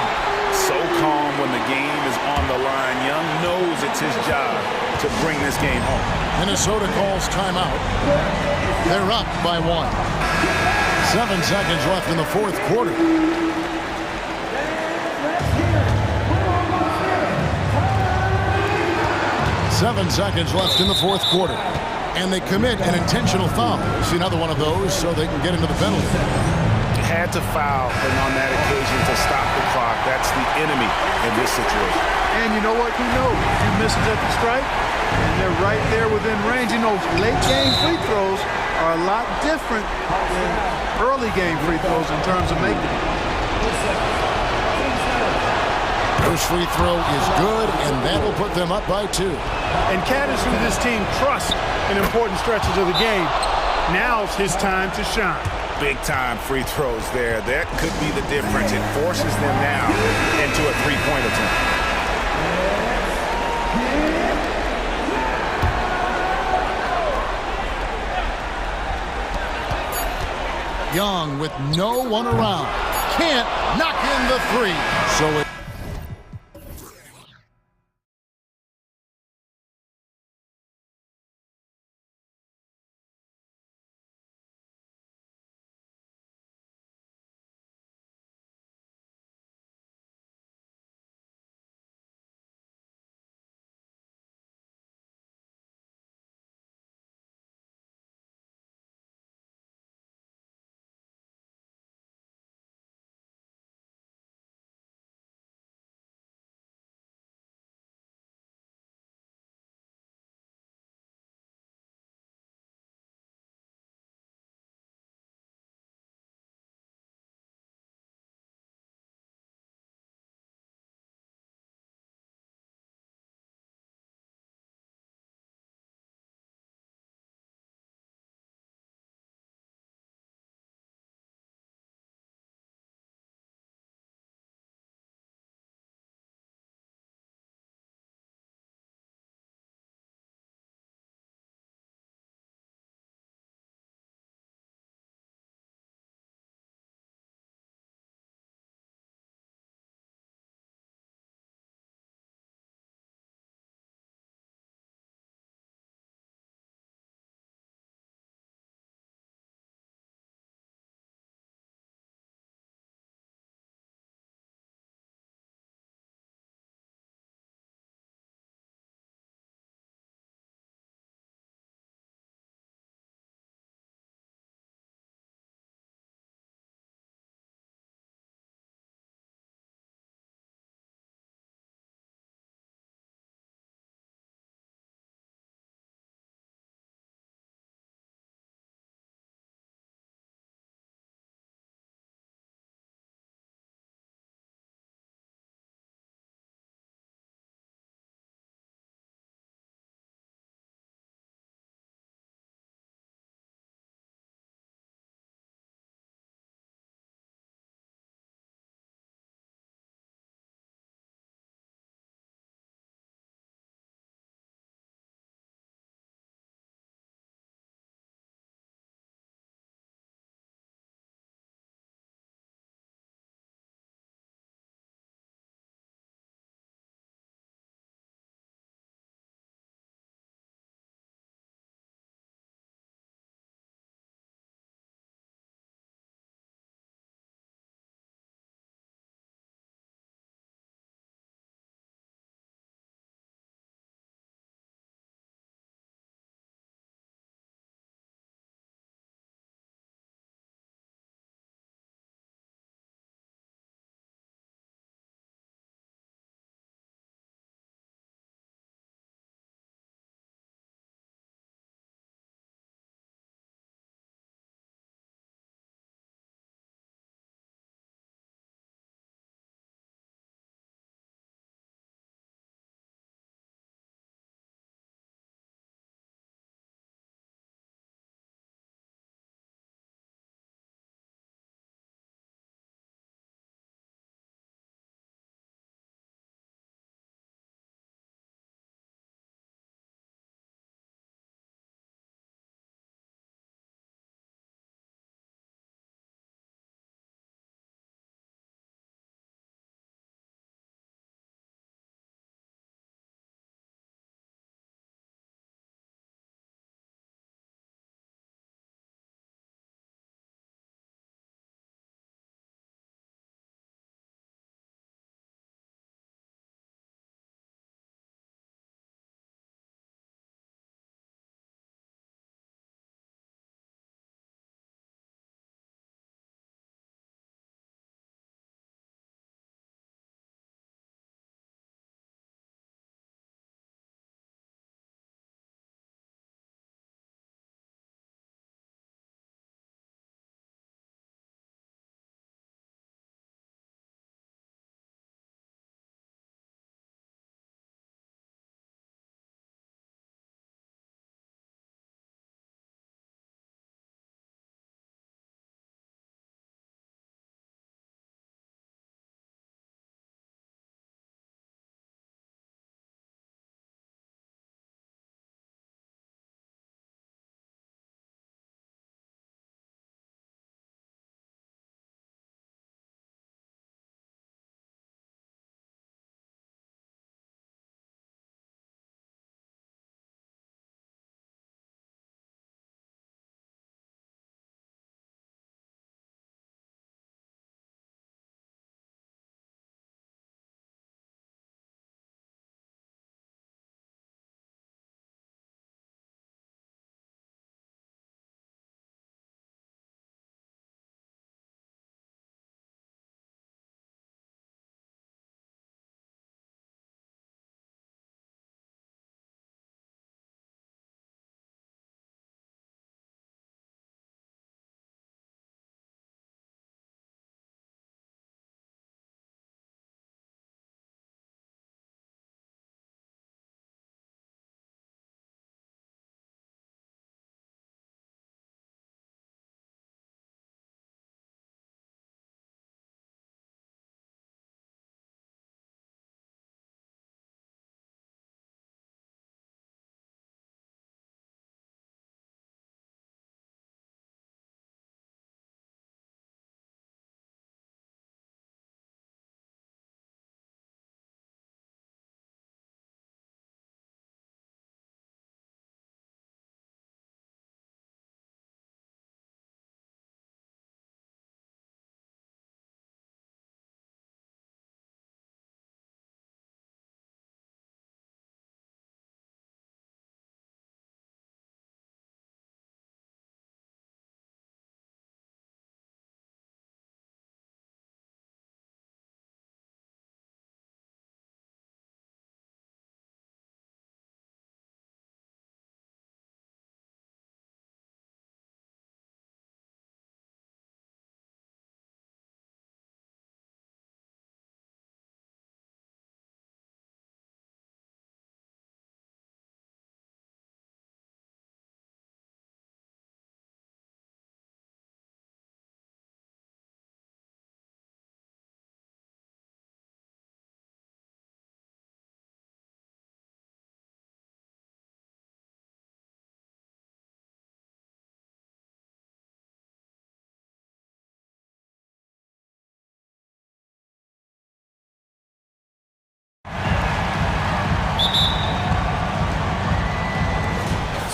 So calm when the game is on the line. Young knows it's his job to bring this game home. Minnesota calls timeout. They're up by one. 7 seconds left in the fourth quarter. 7 seconds left in the fourth quarter. And they commit an intentional foul. See another one of those so they can get into the penalty. Had to foul, and on that occasion to stop the clock. That's the enemy in this situation. And you know what? He knows. A few misses at the stripe, and they're right there within range. You know, late game free throws are a lot different than early game free throws in terms of making it. First free throw is good, and that'll put them up by two. And Cat is who this team trusts in important stretches of the game. Now's his time to shine. Big time free throws there. That could be the difference. It forces them now into a three-point attempt. Young with no one around. Can't knock in the three. So it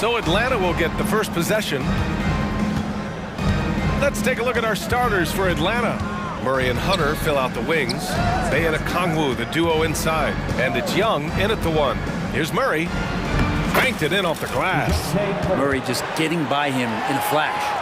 So Atlanta will get the first possession. Let's take a look at our starters for Atlanta. Murray and Hunter fill out the wings. Bay and Okongwu, the duo inside. And it's Young in at the one. Here's Murray. Banked it in off the glass. Murray just getting by him in a flash.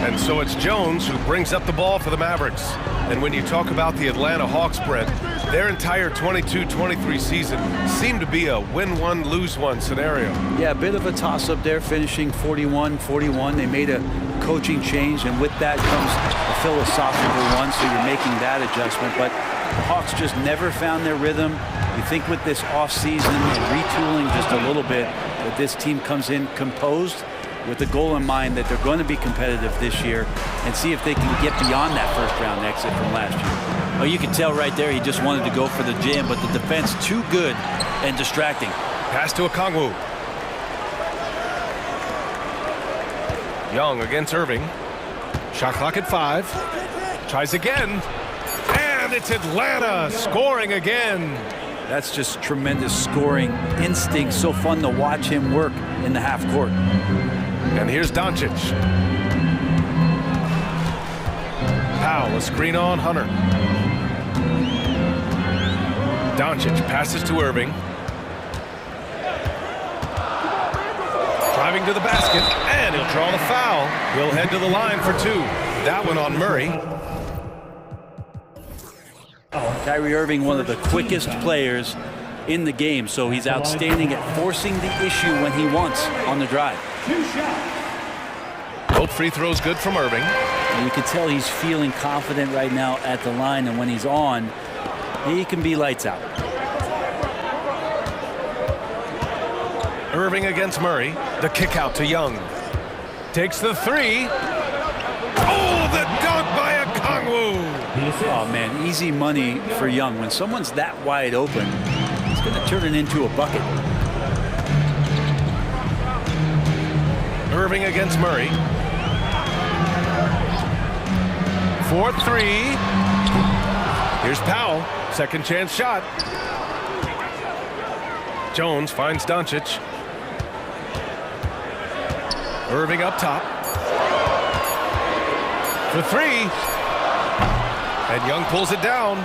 And so it's Jones who brings up the ball for the Mavericks. And when you talk about the Atlanta Hawks, Brett, their entire 22-23 season seemed to be a win one, lose one scenario. Yeah, a bit of a toss-up there, finishing 41-41. They made a coaching change, and with that comes a philosophical one, so you're making that adjustment. But the Hawks just never found their rhythm. You think with this offseason and retooling just a little bit, that this team comes in composed with the goal in mind that they're going to be competitive this year and see if they can get beyond that first-round exit from last year. Oh, you can tell right there he just wanted to go for the jam, but the defense too good and distracting. Pass to Okongwu. Young against Irving. Shot clock at 5. Tries again. And it's Atlanta scoring again. That's just tremendous scoring instinct. So fun to watch him work in the half court. And here's Doncic. Powell, a screen on Hunter. Doncic passes to Irving. Driving to the basket, and he'll draw the foul. He'll head to the line for 2. That one on Murray. Kyrie Irving, one of the quickest players in the game, so he's outstanding at forcing the issue when he wants on the drive. Both free throws good from Irving. And you can tell he's feeling confident right now at the line, and when he's on, he can be lights out. Irving against Murray. The kick out to Young. Takes the 3. Oh, the dunk by Okongwu. Oh, man, easy money for Young. When someone's that wide open, it's going to turn it into a bucket. Irving against Murray. 4-3. Here's Powell. Second chance shot. Jones finds Doncic. Irving up top. For 3. And Young pulls it down.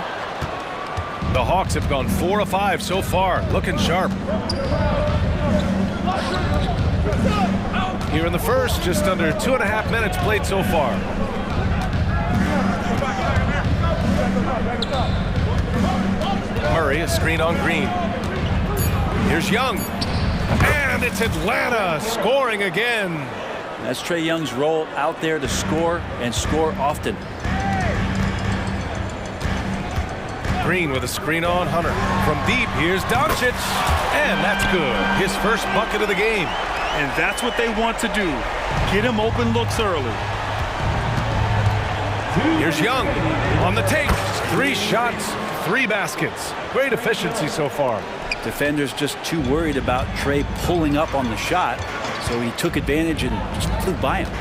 The Hawks have gone 4 of 5 so far. Looking sharp. Here in the first, just under 2.5 minutes played so far. Murray, a screen on Green. Here's Young. And it's Atlanta scoring again. That's Trae Young's role, out there to score and score often. Green with a screen on Hunter. From deep, here's Doncic. And that's good. His first bucket of the game. And that's what they want to do. Get him open looks early. Here's Young on the take. 3 shots, 3 baskets. Great efficiency so far. Defenders just too worried about Trae pulling up on the shot, so he took advantage and just flew by him.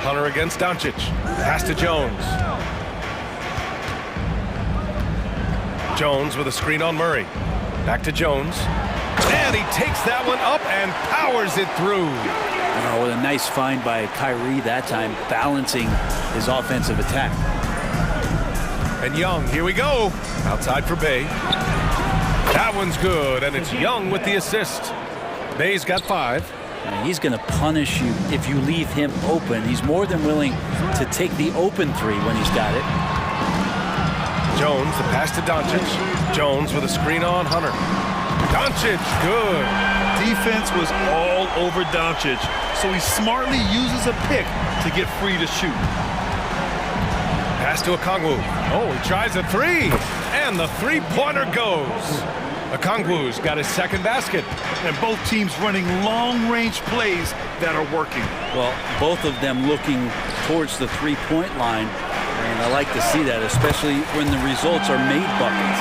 Hunter against Doncic. Pass to Jones. Jones with a screen on Murray. Back to Jones. And he takes that one up and powers it through. Oh, what a nice find by Kyrie that time, balancing his offensive attack. And Young, here we go. Outside for Bay. That one's good, and it's Young with the assist. Bay's got 5. And he's going to punish you if you leave him open. He's more than willing to take the open 3 when he's got it. Jones, the pass to Doncic. Jones with a screen on Hunter. Doncic, good. Defense was all over Doncic, so he smartly uses a pick to get free to shoot. Pass to Okongwu. Oh, he tries a 3. And the 3-pointer goes. Okongwu's got his second basket. And both teams running long-range plays that are working. Well, both of them looking towards the 3-point line. And I like to see that, especially when the results are made buckets.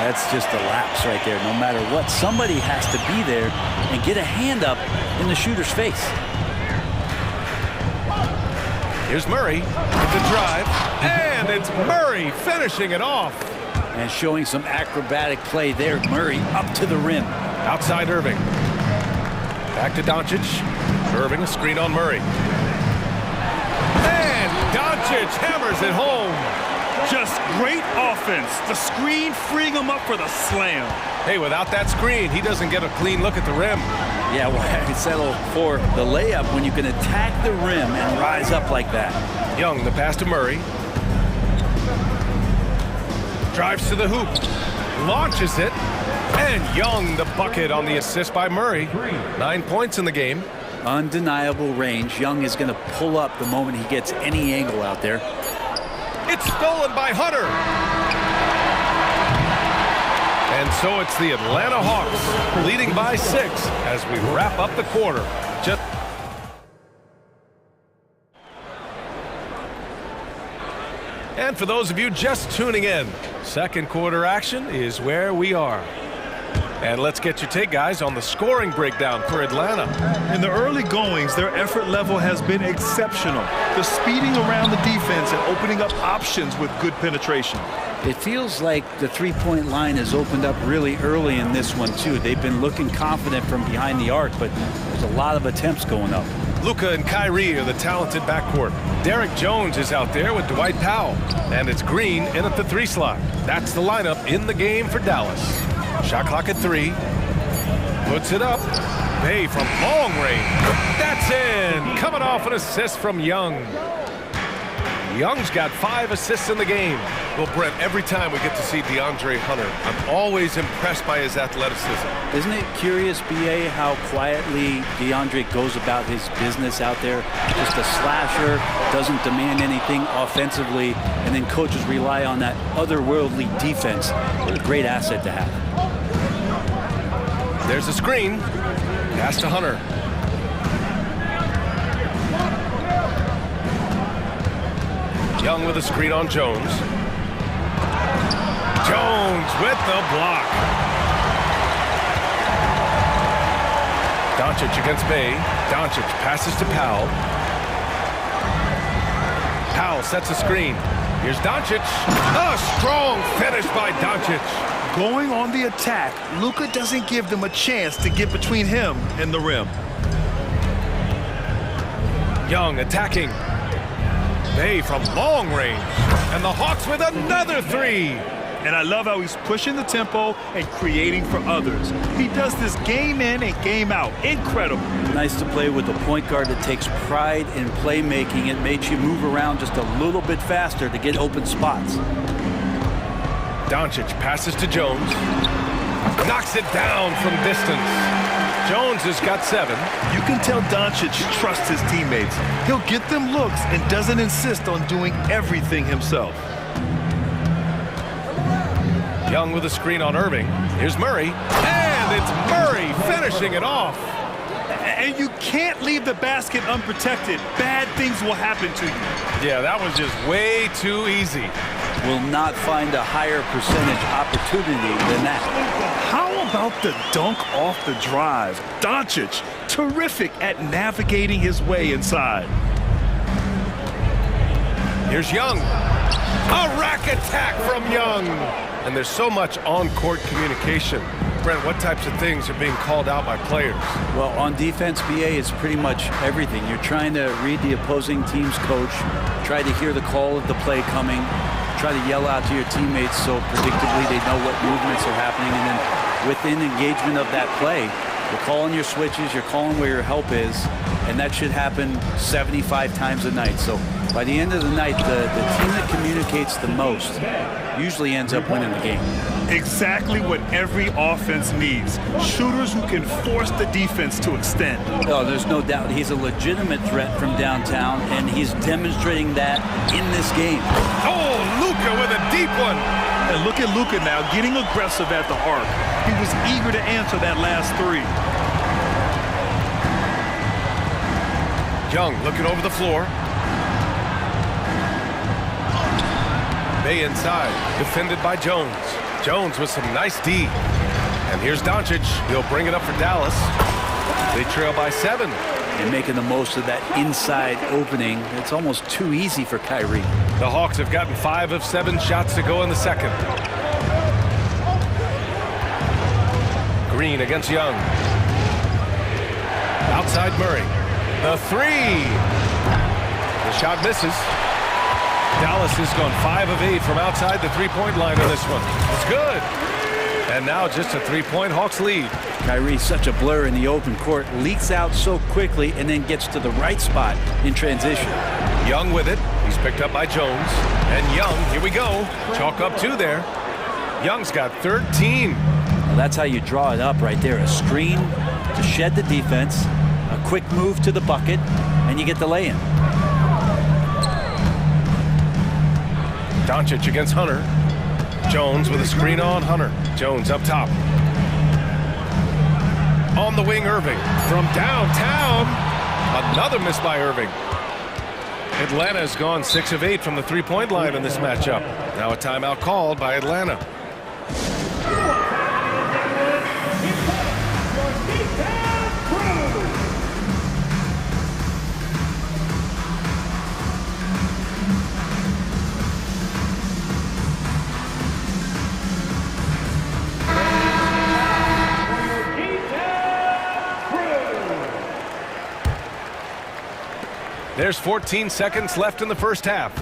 That's just a lapse right there. No matter what, somebody has to be there and get a hand up in the shooter's face. Here's Murray with the drive, and it's Murray finishing it off. And showing some acrobatic play there. Murray up to the rim. Outside Irving. Back to Doncic. Irving, a screen on Murray. And Doncic hammers it home. Just great offense. The screen freeing him up for the slam. Hey, without that screen, he doesn't get a clean look at the rim. Yeah, well, I settle for the layup when you can attack the rim and rise up like that. Young, the pass to Murray. Drives to the hoop. Launches it. And Young, the bucket on the assist by Murray. 9 points in the game. Undeniable range. Young is going to pull up the moment he gets any angle out there. It's stolen by Hunter. And so it's the Atlanta Hawks leading by 6 as we wrap up the quarter. And for those of you just tuning in, second quarter action is where we are. And let's get your take, guys, on the scoring breakdown for Atlanta. In the early goings, their effort level has been exceptional. The speeding around the defense and opening up options with good penetration. It feels like the three-point line has opened up really early in this one, too. They've been looking confident from behind the arc, but there's a lot of attempts going up. Luka and Kyrie are the talented backcourt. Derek Jones is out there with Dwight Powell. And it's Green in at the 3 slot. That's the lineup in the game for Dallas. Shot clock at 3. Puts it up. Bay from long range. That's in. Coming off an assist from Young. Young's got 5 assists in the game. Well, Brent, every time we get to see DeAndre Hunter, I'm always impressed by his athleticism. Isn't it curious, BA, how quietly DeAndre goes about his business out there? Just a slasher, doesn't demand anything offensively, and then coaches rely on that otherworldly defense. What a great asset to have. There's a screen. Pass to Hunter. Young with a screen on Jones. Jones with the block. Doncic against Bay. Doncic passes to Powell. Powell sets a screen. Here's Doncic. A strong finish by Doncic. Going on the attack, Luka doesn't give them a chance to get between him and the rim. Young attacking. Bay from long range. And the Hawks with another 3. And I love how he's pushing the tempo and creating for others. He does this game in and game out. Incredible. Nice to play with a point guard that takes pride in playmaking. It makes you move around just a little bit faster to get open spots. Doncic passes to Jones. Knocks it down from distance. Jones has got 7. You can tell Doncic trusts his teammates. He'll get them looks and doesn't insist on doing everything himself. Young with a screen on Irving. Here's Murray. And it's Murray finishing it off. And you can't leave the basket unprotected. Bad things will happen to you. Yeah, that was just way too easy. Will not find a higher percentage opportunity than that. How about the dunk off the drive? Doncic, terrific at navigating his way inside. Here's Young. A rack attack from Young. And there's so much on-court communication. Brent, what types of things are being called out by players? Well, on defense, BA, it's pretty much everything. You're trying to read the opposing team's coach, try to hear the call of the play coming, try to yell out to your teammates so predictably they know what movements are happening, and then within engagement of that play, you're calling your switches, you're calling where your help is, and that should happen 75 times a night. So by the end of the night, the team that communicates the most usually ends up winning the game. Exactly what every offense needs. Shooters who can force the defense to extend. Oh, there's no doubt. He's a legitimate threat from downtown, and he's demonstrating that in this game. Oh, Luka with a deep one. And look at Luka now getting aggressive at the arc. He was eager to answer that last 3. Young looking over the floor. Bay inside, defended by Jones. Jones with some nice D. And here's Doncic. He'll bring it up for Dallas. They trail by 7. And making the most of that inside opening. It's almost too easy for Kyrie. The Hawks have gotten 5 of 7 shots to go in the second. Green against Young. Outside Murray. The three. The shot misses. Dallas has gone 5 of 8 from outside the three-point line on this one. It's good. And now just a three-point Hawks lead. Kyrie's such a blur in the open court, leaks out so quickly and then gets to the right spot in transition. Young with it. He's picked up by Jones. And Young, here we go. Chalk up 2 there. Young's got 13. Well, that's how you draw it up right there. A screen to shed the defense, a quick move to the bucket, and you get the lay-in. Doncic against Hunter. Jones with a screen on Hunter. Jones up top. On the wing, Irving. From downtown. Another miss by Irving. Atlanta has gone 6 of 8 from the three-point line in this matchup. Now a timeout called by Atlanta. There's 14 seconds left in the first half.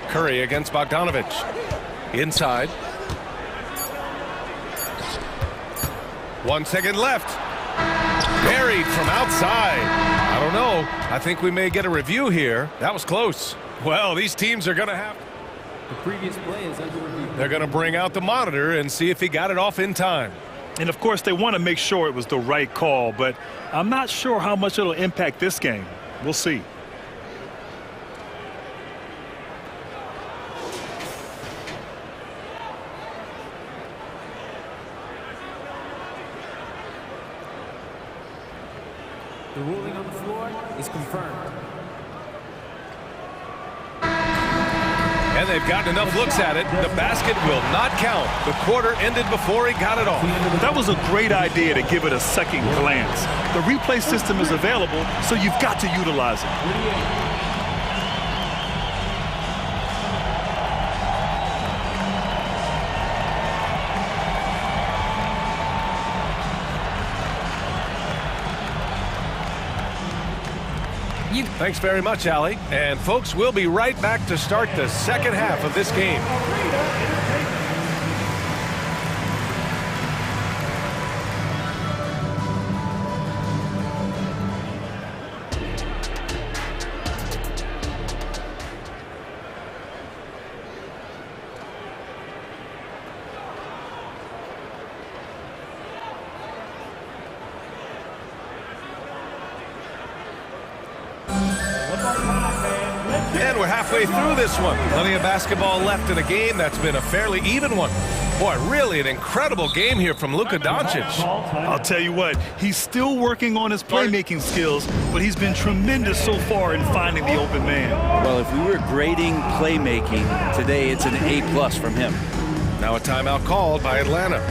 Curry against Bogdanovich. Inside. 1 second left. Buried from outside. I don't know. I think we may get a review here. That was close. Well, these teams are going to have... The previous play is under review. They're going to bring out the monitor and see if he got it off in time. And of course, they want to make sure it was the right call, but I'm not sure how much it'll impact this game. We'll see. The ruling on the floor is confirmed. And they've gotten enough looks at it. The basket will not count. The quarter ended before he got it off. That was a great idea to give it a second glance. The replay system is available, so you've got to utilize it. Thanks very much, Allie. And folks, we'll be right back to start the second half of this game. And we're halfway through this one. Plenty of basketball left in a game that's been a fairly even one. Boy, really an incredible game here from Luka Doncic. I'll tell you what, he's still working on his playmaking skills, but he's been tremendous so far in finding the open man. Well, if we were grading playmaking today, it's an A+ from him. Now a timeout called by Atlanta.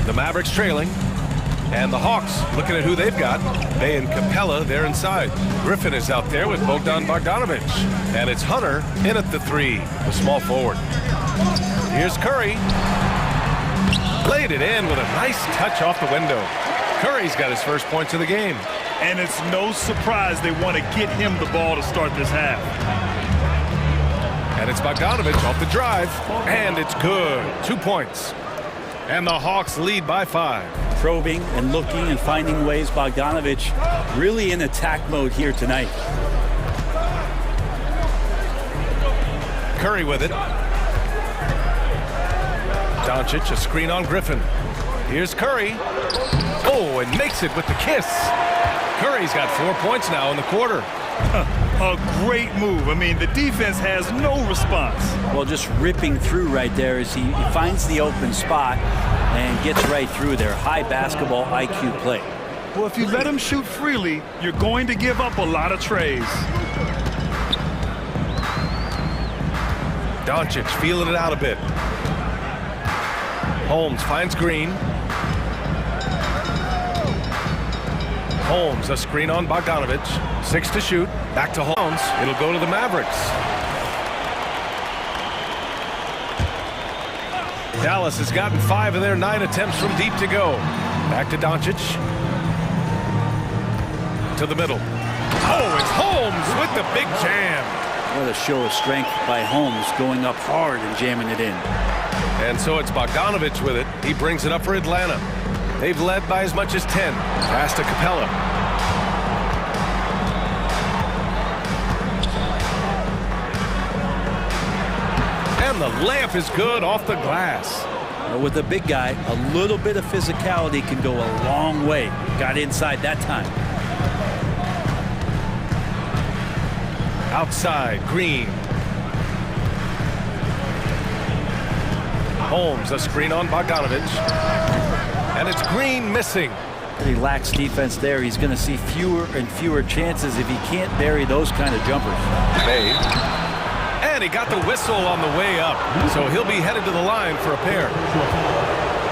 The Mavericks trailing, and the Hawks looking at who they've got. Bay and Capella, they're inside. Griffin is out there with Bogdan Bogdanovich, and it's Hunter in at the three, the small forward. Here's Curry. Laid it in with a nice touch off the window. Curry's got his first points of the game. And it's no surprise they want to get him the ball to start this half. And it's Bogdanovich off the drive, and it's good. 2 points. And the Hawks lead by 5. Probing and looking and finding ways. Bogdanovich really in attack mode here tonight. Curry with it. Doncic, a screen on Griffin. Here's Curry. Oh, and makes it with the kiss. Curry's got 4 points now in the quarter. A great move. I mean, the defense has no response. Well, just ripping through right there as he finds the open spot and gets right through there. High basketball IQ play. Well, if you let him shoot freely, you're going to give up a lot of trays. Doncic feeling it out a bit. Holmes finds Green. Holmes, a screen on Bogdanovich. 6 to shoot. Back to Holmes. It'll go to the Mavericks. Dallas has gotten 5 of their 9 attempts from deep to go. Back to Doncic. To the middle. Oh, it's Holmes with the big jam. What a show of strength by Holmes, going up hard and jamming it in. And so it's Bogdanovich with it. He brings it up for Atlanta. They've led by as much as 10. Pass to Capella. And the layup is good off the glass. With a big guy, a little bit of physicality can go a long way. Got inside that time. Outside, Green. Holmes, a screen on Bogdanovich. And it's Green missing. He lacks defense there. He's going to see fewer and fewer chances if he can't bury those kind of jumpers. Bay. And he got the whistle on the way up. So he'll be headed to the line for a pair.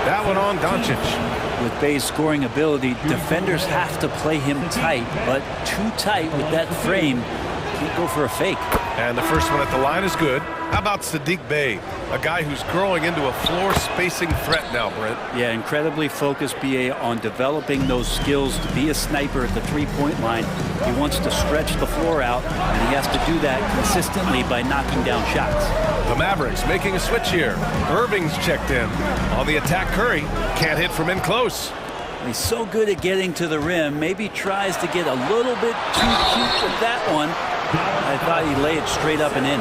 That one on Doncic. With Bay's scoring ability, defenders have to play him tight, but too tight with that frame. Can't go for a fake. And the first one at the line is good. How about Saddiq Bey, a guy who's growing into a floor spacing threat now, Brent? Yeah, incredibly focused, BA, on developing those skills to be a sniper at the three-point line. He wants to stretch the floor out, and he has to do that consistently by knocking down shots. The Mavericks making a switch here. Irving's checked in. On the attack, Curry can't hit from in close. He's so good at getting to the rim. Maybe tries to get a little bit too cute with that one. I thought he laid it straight up and in.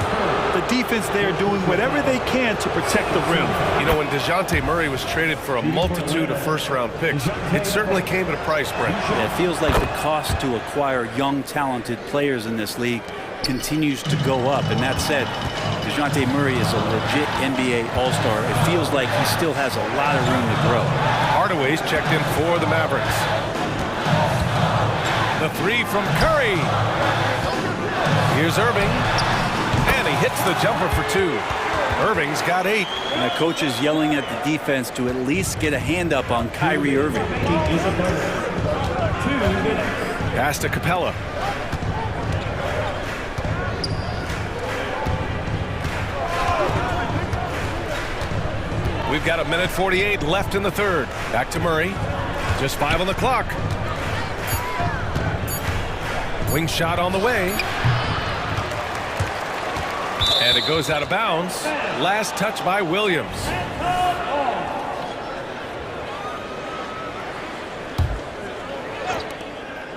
The defense there doing whatever they can to protect the rim. You know, when DeJounte Murray was traded for a multitude of first-round picks, it certainly came at a price, Brent. Yeah, it feels like the cost to acquire young, talented players in this league continues to go up. And that said, DeJounte Murray is a legit NBA All-Star. It feels like he still has a lot of room to grow. Hardaway's checked in for the Mavericks. The three from Curry. Here's Irving, and he hits the jumper for 2. Irving's got 8. And the coach is yelling at the defense to at least get a hand up on Kyrie Irving. Pass to Capella. We've got 1:48 left in the third. Back to Murray. Just 5 on the clock. Wing shot on the way. And it goes out of bounds. Last touch by Williams.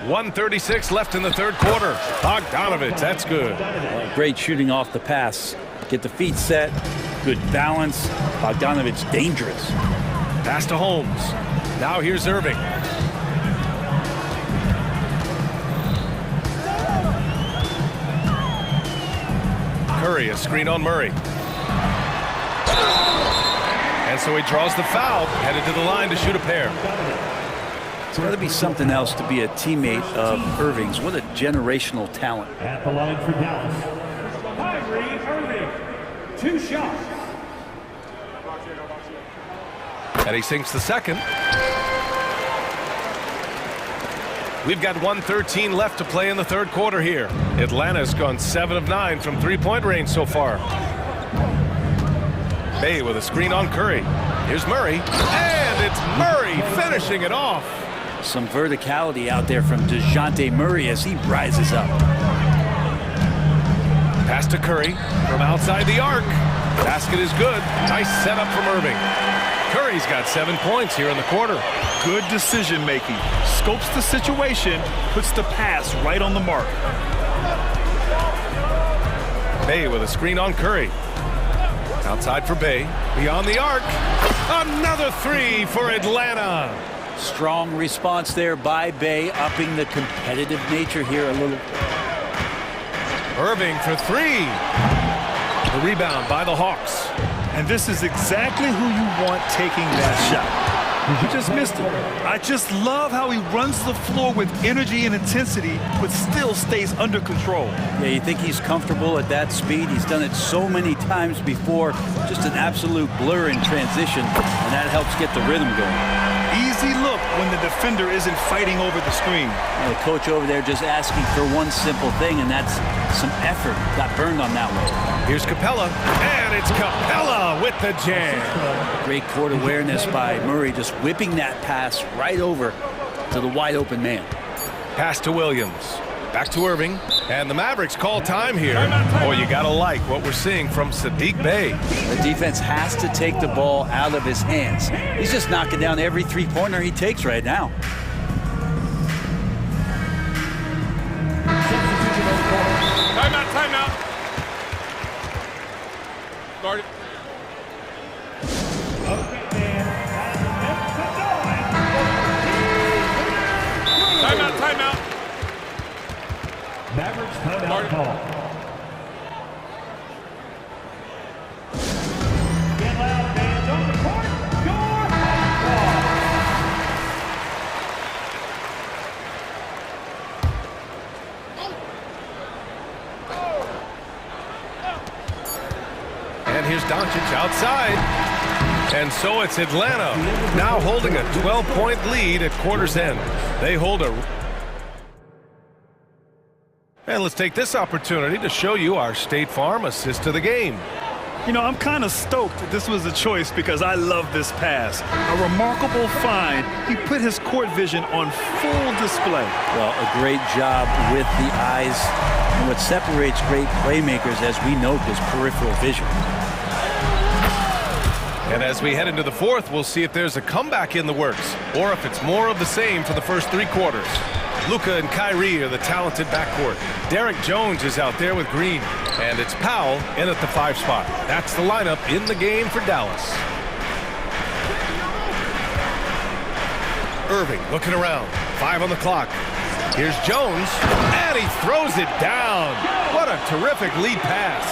.136 left in the third quarter. Bogdanovich, that's good. Great shooting off the pass. Get the feet set. Good balance. Bogdanovich dangerous. Pass to Holmes. Now here's Irving. Curry, a screen on Murray. And so he draws the foul, headed to the line to shoot a pair. It's got to be something else to be a teammate of Irving's. What a generational talent. At the line for Dallas, Kyrie Irving, 2 shots. And he sinks the second. We've got 1:13 left to play in the third quarter here. Atlanta's gone 7 of 9 from three-point range so far. Bay with a screen on Curry. Here's Murray, and it's Murray finishing it off. Some verticality out there from DeJounte Murray as he rises up. Pass to Curry from outside the arc. Basket is good. Nice setup from Irving. Curry's got 7 points here in the quarter. Good decision making. Scopes the situation, puts the pass right on the mark. Bay with a screen on Curry. Outside for Bay. Beyond the arc. Another 3 for Atlanta. Strong response there by Bay, upping the competitive nature here a little. Irving for 3. The rebound by the Hawks. And this is exactly who you want taking that shot. You just missed it. I just love how he runs the floor with energy and intensity, but still stays under control. Yeah, you think he's comfortable at that speed? He's done it so many times before. Just an absolute blur in transition, and that helps get the rhythm going. Easy look when the defender isn't fighting over the screen. And the coach over there just asking for one simple thing, and that's some effort. Got burned on that one. Here's Capella, and it's Capella with the jam. Great court awareness by Murray, just whipping that pass right over to the wide open man. Pass to Williams. Back to Irving. And the Mavericks call time here. Oh, you gotta like what we're seeing from Saddiq Bey. The defense has to take the ball out of his hands. He's just knocking down every three-pointer he takes right now. Timeout, timeout. Guard it. Timeout, timeout. Mavericks timeout call. Get loud, fans on the court. Your ball. And here's Doncic outside. And so it's Atlanta now holding a 12-point lead at quarter's end. They hold a... And let's take this opportunity to show you our State Farm assist to the game. You know, I'm kind of stoked that this was a choice because I love this pass. A remarkable find. He put his court vision on full display. Well, a great job with the eyes. And what separates great playmakers, as we note, is peripheral vision. And as we head into the fourth, we'll see if there's a comeback in the works or if it's more of the same for the first three quarters. Luka and Kyrie are the talented backcourt. Derek Jones is out there with Green. And it's Powell in at the 5 spot. That's the lineup in the game for Dallas. Irving looking around. 5 on the clock. Here's Jones. And he throws it down. What a terrific lead pass.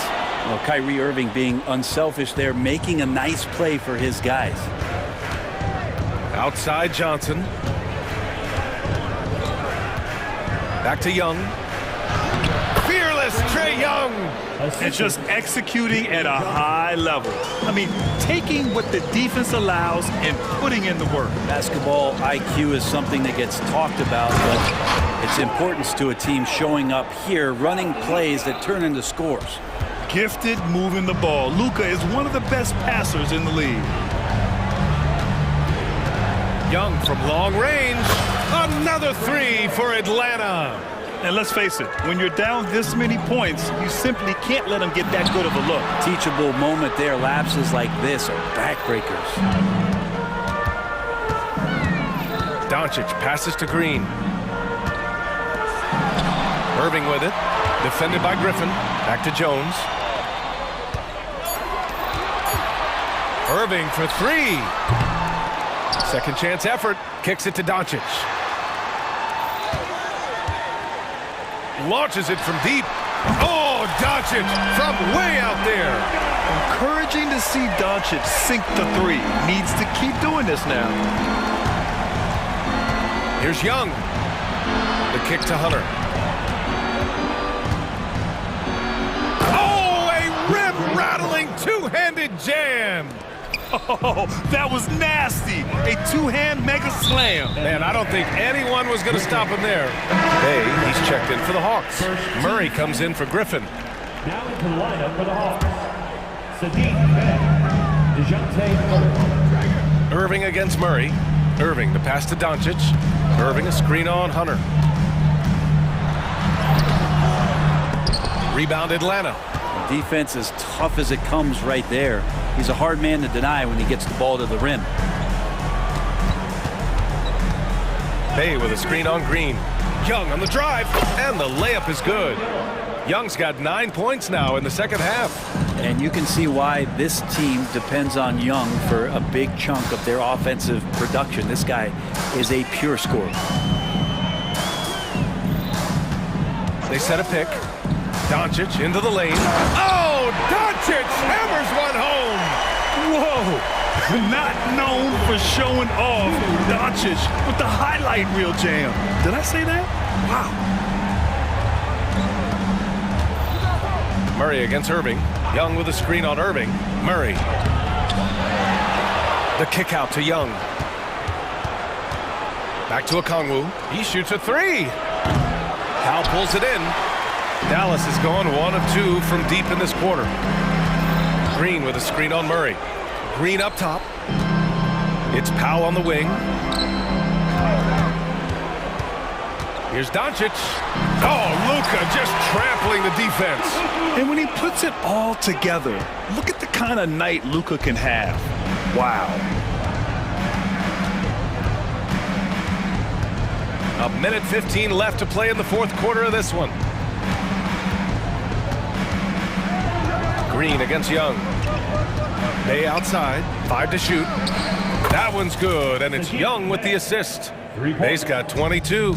Well, Kyrie Irving being unselfish there, making a nice play for his guys. Outside Johnson. Back to Young. Fearless Trae Young. And just executing at a high level. I mean, taking what the defense allows and putting in the work. Basketball IQ is something that gets talked about, but its importance to a team showing up here, running plays that turn into scores. Gifted moving the ball. Luka is one of the best passers in the league. Young from long range. Another three for Atlanta. And let's face it, when you're down this many points, you simply can't let them get that good of a look. Teachable moment there. Lapses like this are backbreakers. Doncic passes to Green. Irving with it. Defended by Griffin. Back to Jones. Irving for three. Second chance effort. Kicks it to Doncic. Launches it from deep. Oh, Doncic from way out there. Encouraging to see Doncic sink the three. Needs to keep doing this now. Here's Young. The kick to Hunter. Oh, a rim-rattling two-handed jam. Oh, that was nasty. A two-hand mega slam. Man, I don't think anyone was going to stop him there. Hey, he's checked in for the Hawks. Murray comes in for Griffin. Now into the lineup for the Hawks. Saddiq Bey, DeJounte Murray. Irving against Murray. Irving, the pass to Doncic. Irving, a screen on Hunter. Rebound Atlanta. Defense as tough as it comes right there. He's a hard man to deny when he gets the ball to the rim. Bey with a screen on Green. Young on the drive, and the layup is good. Young's got 9 points now in the second half. And you can see why this team depends on Young for a big chunk of their offensive production. This guy is a pure scorer. They set a pick. Doncic into the lane. Oh, Doncic hammers one home. Whoa, Not known for showing off, Doncic with the highlight reel jam. Did I say that? Wow. Murray against Irving. Young with a screen on Irving. Murray. The kick out to Young. Back to Okongwu. He shoots a three. Powell pulls it in. Dallas is going 1 of 2 from deep in this quarter. Green with a screen on Murray. Green up top. It's Powell on the wing. Here's Doncic. Oh, Luka just trampling the defense. And when he puts it all together, look at the kind of night Luka can have. Wow. A minute 15 left to play in the fourth quarter of this one. Green against Young. Bay outside, 5 to shoot. That one's good, and it's Young with the assist. Bay's got 22.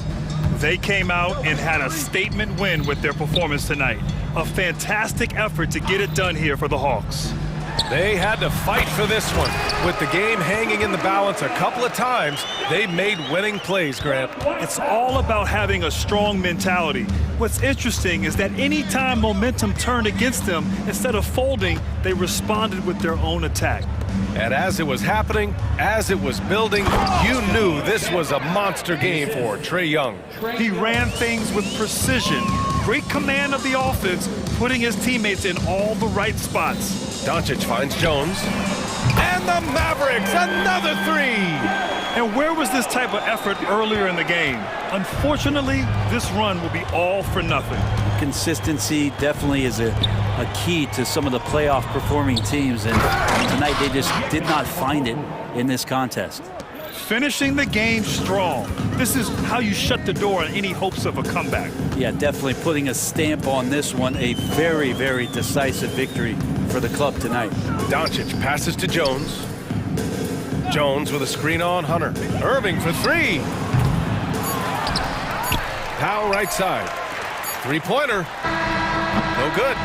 They came out and had a statement win with their performance tonight. A fantastic effort to get it done here for the Hawks. They had to fight for this one. With the game hanging in the balance a couple of times, they made winning plays, Grant. It's all about having a strong mentality. What's interesting is that anytime momentum turned against them, instead of folding, they responded with their own attack. And as it was happening, as it was building, you knew this was a monster game for Trae Young. He ran things with precision, great command of the offense, putting his teammates in all the right spots. Doncic finds Jones. And the Mavericks, another three! And where was this type of effort earlier in the game? Unfortunately, this run will be all for nothing. Consistency definitely is a key to some of the playoff performing teams, and tonight they just did not find it in this contest. Finishing the game strong. This is how you shut the door on any hopes of a comeback. Yeah, definitely putting a stamp on this one. A very, very decisive victory for the club tonight. Doncic passes to Jones. Jones with a screen on Hunter. Irving for three. Powell right side. Three-pointer. No good.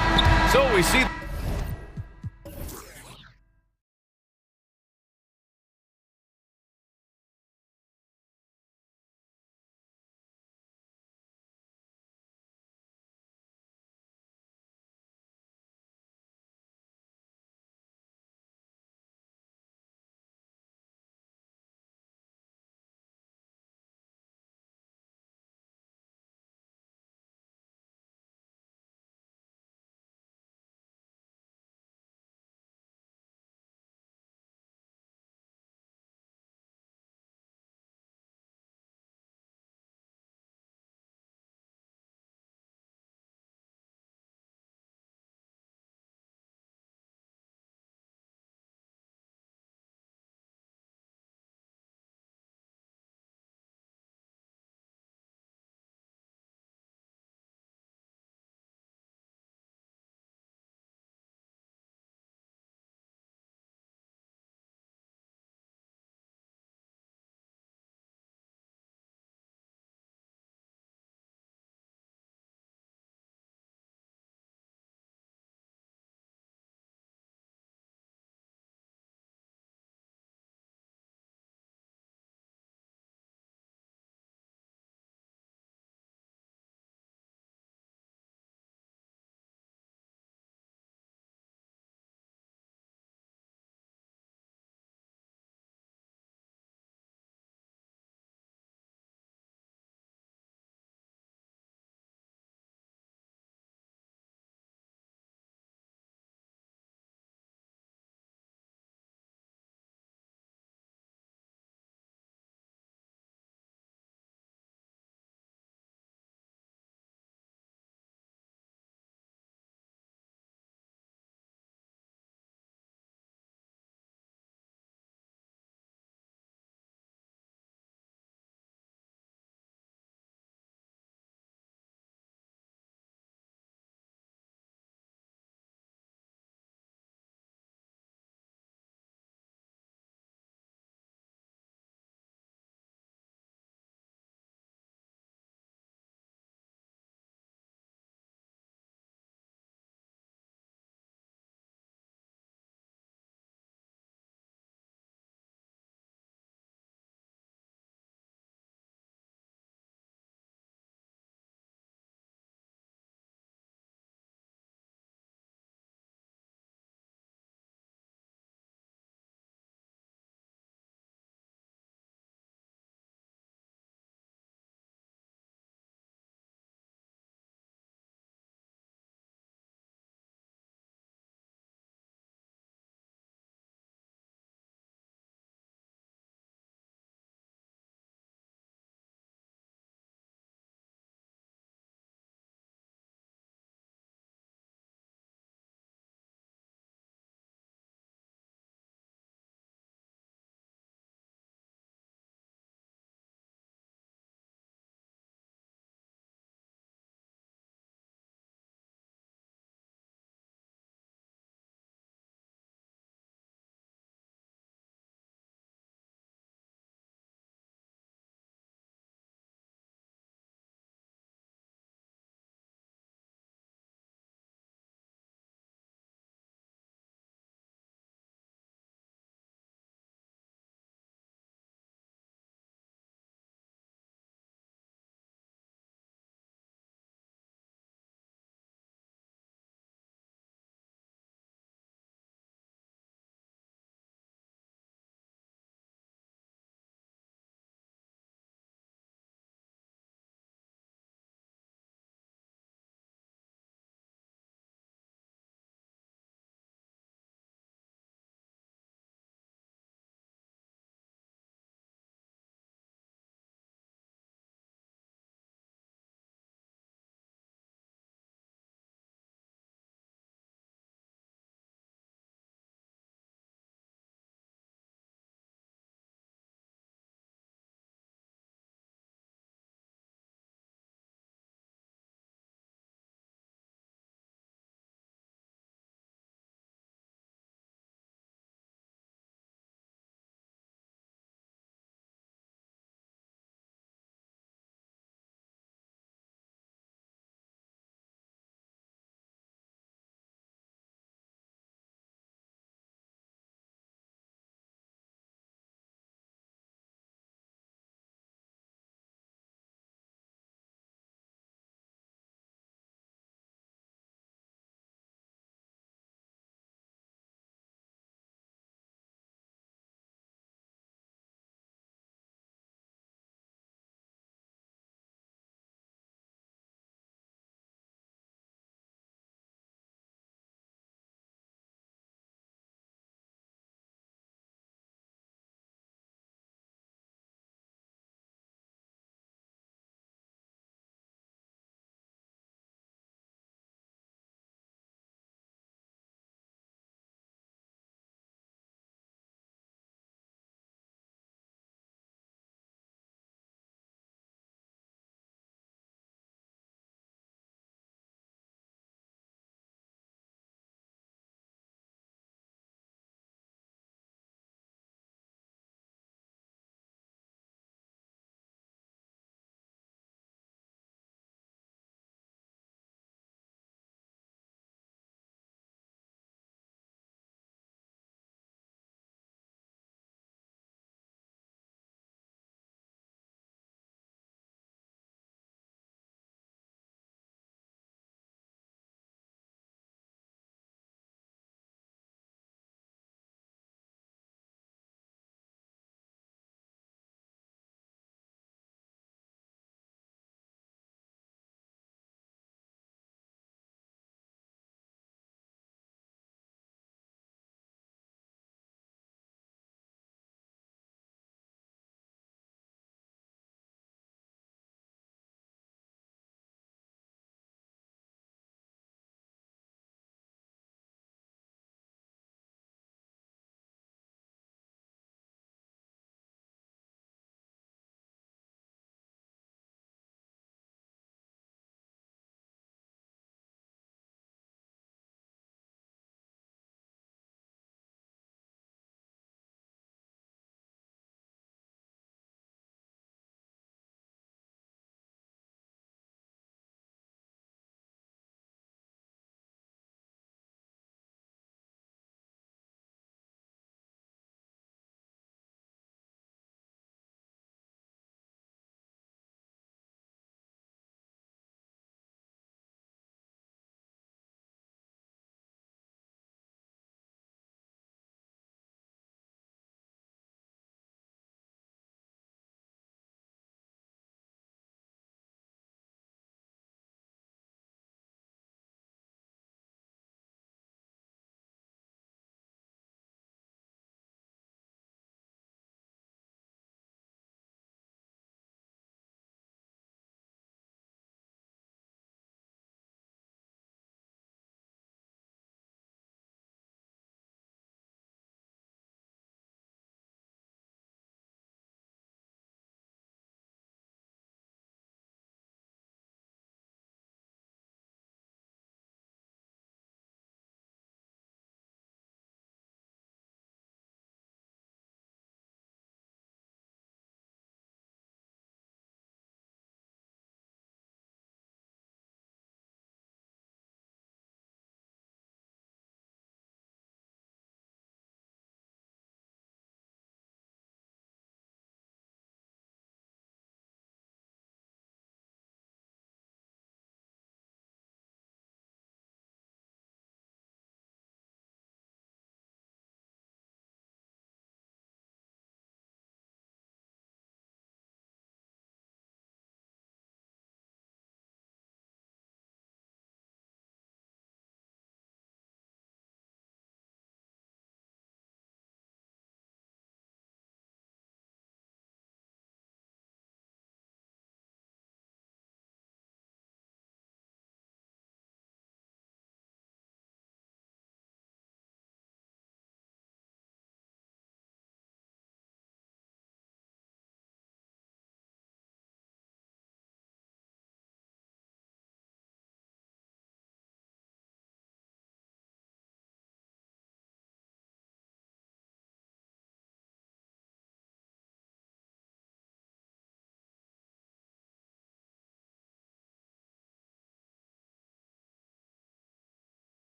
So we see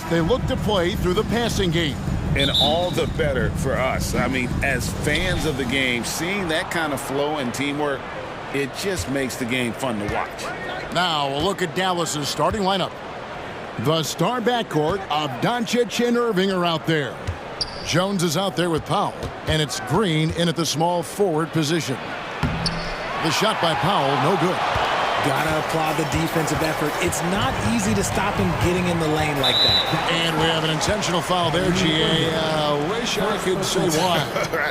They look to play through the passing game. And all the better for us. I mean, as fans of the game, seeing that kind of flow and teamwork, it just makes the game fun to watch. Now, a look at Dallas's starting lineup. The star backcourt of Doncic and Irving are out there. Jones is out there with Powell, and it's Green in at the small forward position. The shot by Powell, no good. Gotta applaud the defensive effort. It's not easy to stop him getting in the lane like that. And we have an intentional foul there, GA. Wish I could say why.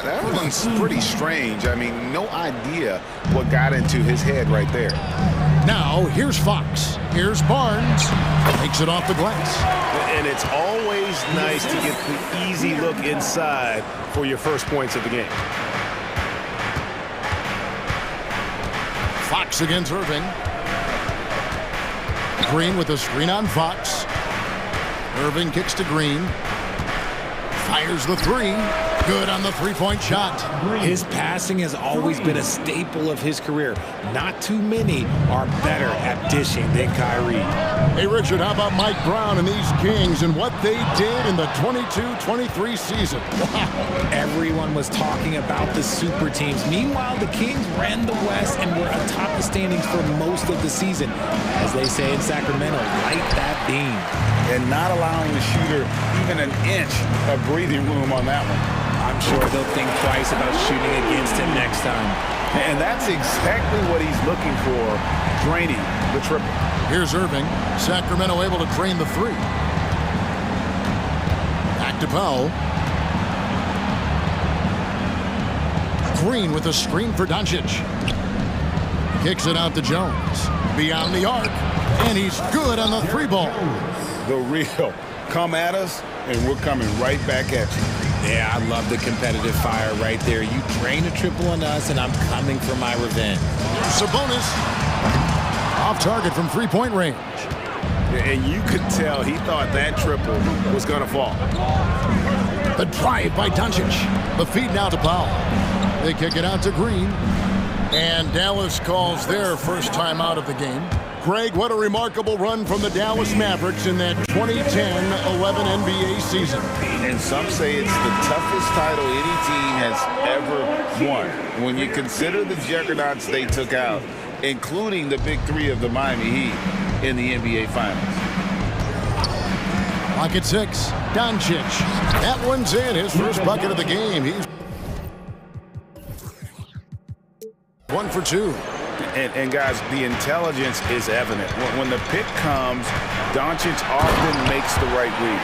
That one's pretty strange. I mean, no idea what got into his head right there. Now, here's Fox. Here's Barnes. Takes it off the glass. And it's always nice to get the easy look inside for your first points of the game. Fox against Irving. Green with a screen on Fox. Irving kicks to Green. Fires the three. Good on the three-point shot. His passing has always been a staple of his career. Not too many are better at dishing than Kyrie. Hey, Richard, how about Mike Brown and these Kings and what they did in the 22-23 season? Wow. Everyone was talking about the super teams. Meanwhile, the Kings ran the West and were atop the standings for most of the season. As they say in Sacramento, light that beam. And not allowing the shooter even an inch of breathing room on that one. I'm sure they'll think twice about shooting against him next time. And that's exactly what he's looking for, draining the triple. Here's Irving. Sacramento able to drain the three. Back to Powell. Green with a screen for Doncic. Kicks it out to Jones. Beyond the arc. And he's good on the three ball. The real. Come at us, and we're coming right back at you. Yeah, I love the competitive fire right there. You drain a triple on us, and I'm coming for my revenge. Sabonis. Off target from three-point range. And you could tell he thought that triple was going to fall. The drive by Doncic. The feed now to Powell. They kick it out to Green. And Dallas calls their first time out of the game. Greg, what a remarkable run from the Dallas Mavericks in that 2010-11 NBA season. And some say it's the toughest title any team has ever won. When you consider the juggernauts they took out, including the big three of the Miami Heat in the NBA Finals. Clock at 6. Doncic. That one's in. His first bucket of the game. He's 1 for 2. And guys, the intelligence is evident. When the pick comes, Doncic often makes the right read,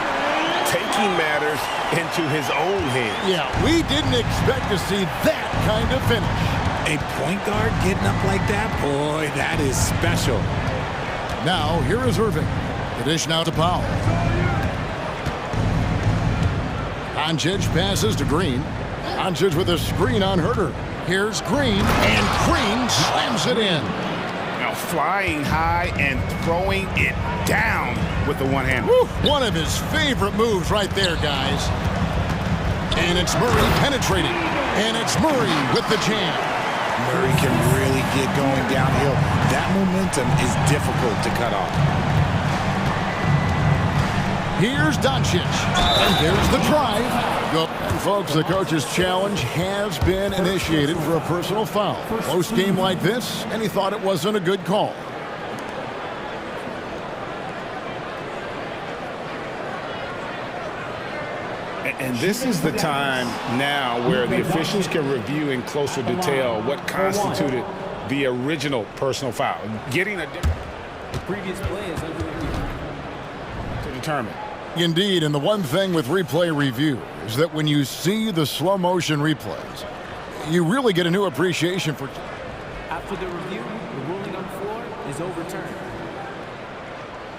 taking matters into his own hands. Yeah, we didn't expect to see that kind of finish. A point guard getting up like that? Boy, that is special. Now, here is Irving. The dish now to Powell. Doncic passes to Green. Doncic with a screen on Herter. Here's Green, and Green slams it in. Now flying high and throwing it down with the one-hander. One of his favorite moves right there, guys. And it's Murray penetrating. And it's Murray with the jam. Murray can really get going downhill. That momentum is difficult to cut off. Here's Doncic. And there's the drive. And folks, the coach's challenge has been initiated for a personal foul. Close game like this, and he thought it wasn't a good call. And this is the time now where the officials can review in closer detail what constituted the original personal foul. Getting a the previous play is under review to determine. Indeed, and the one thing with replay review is that when you see the slow motion replays, you really get a new appreciation for. After the review, the ruling on the floor is overturned.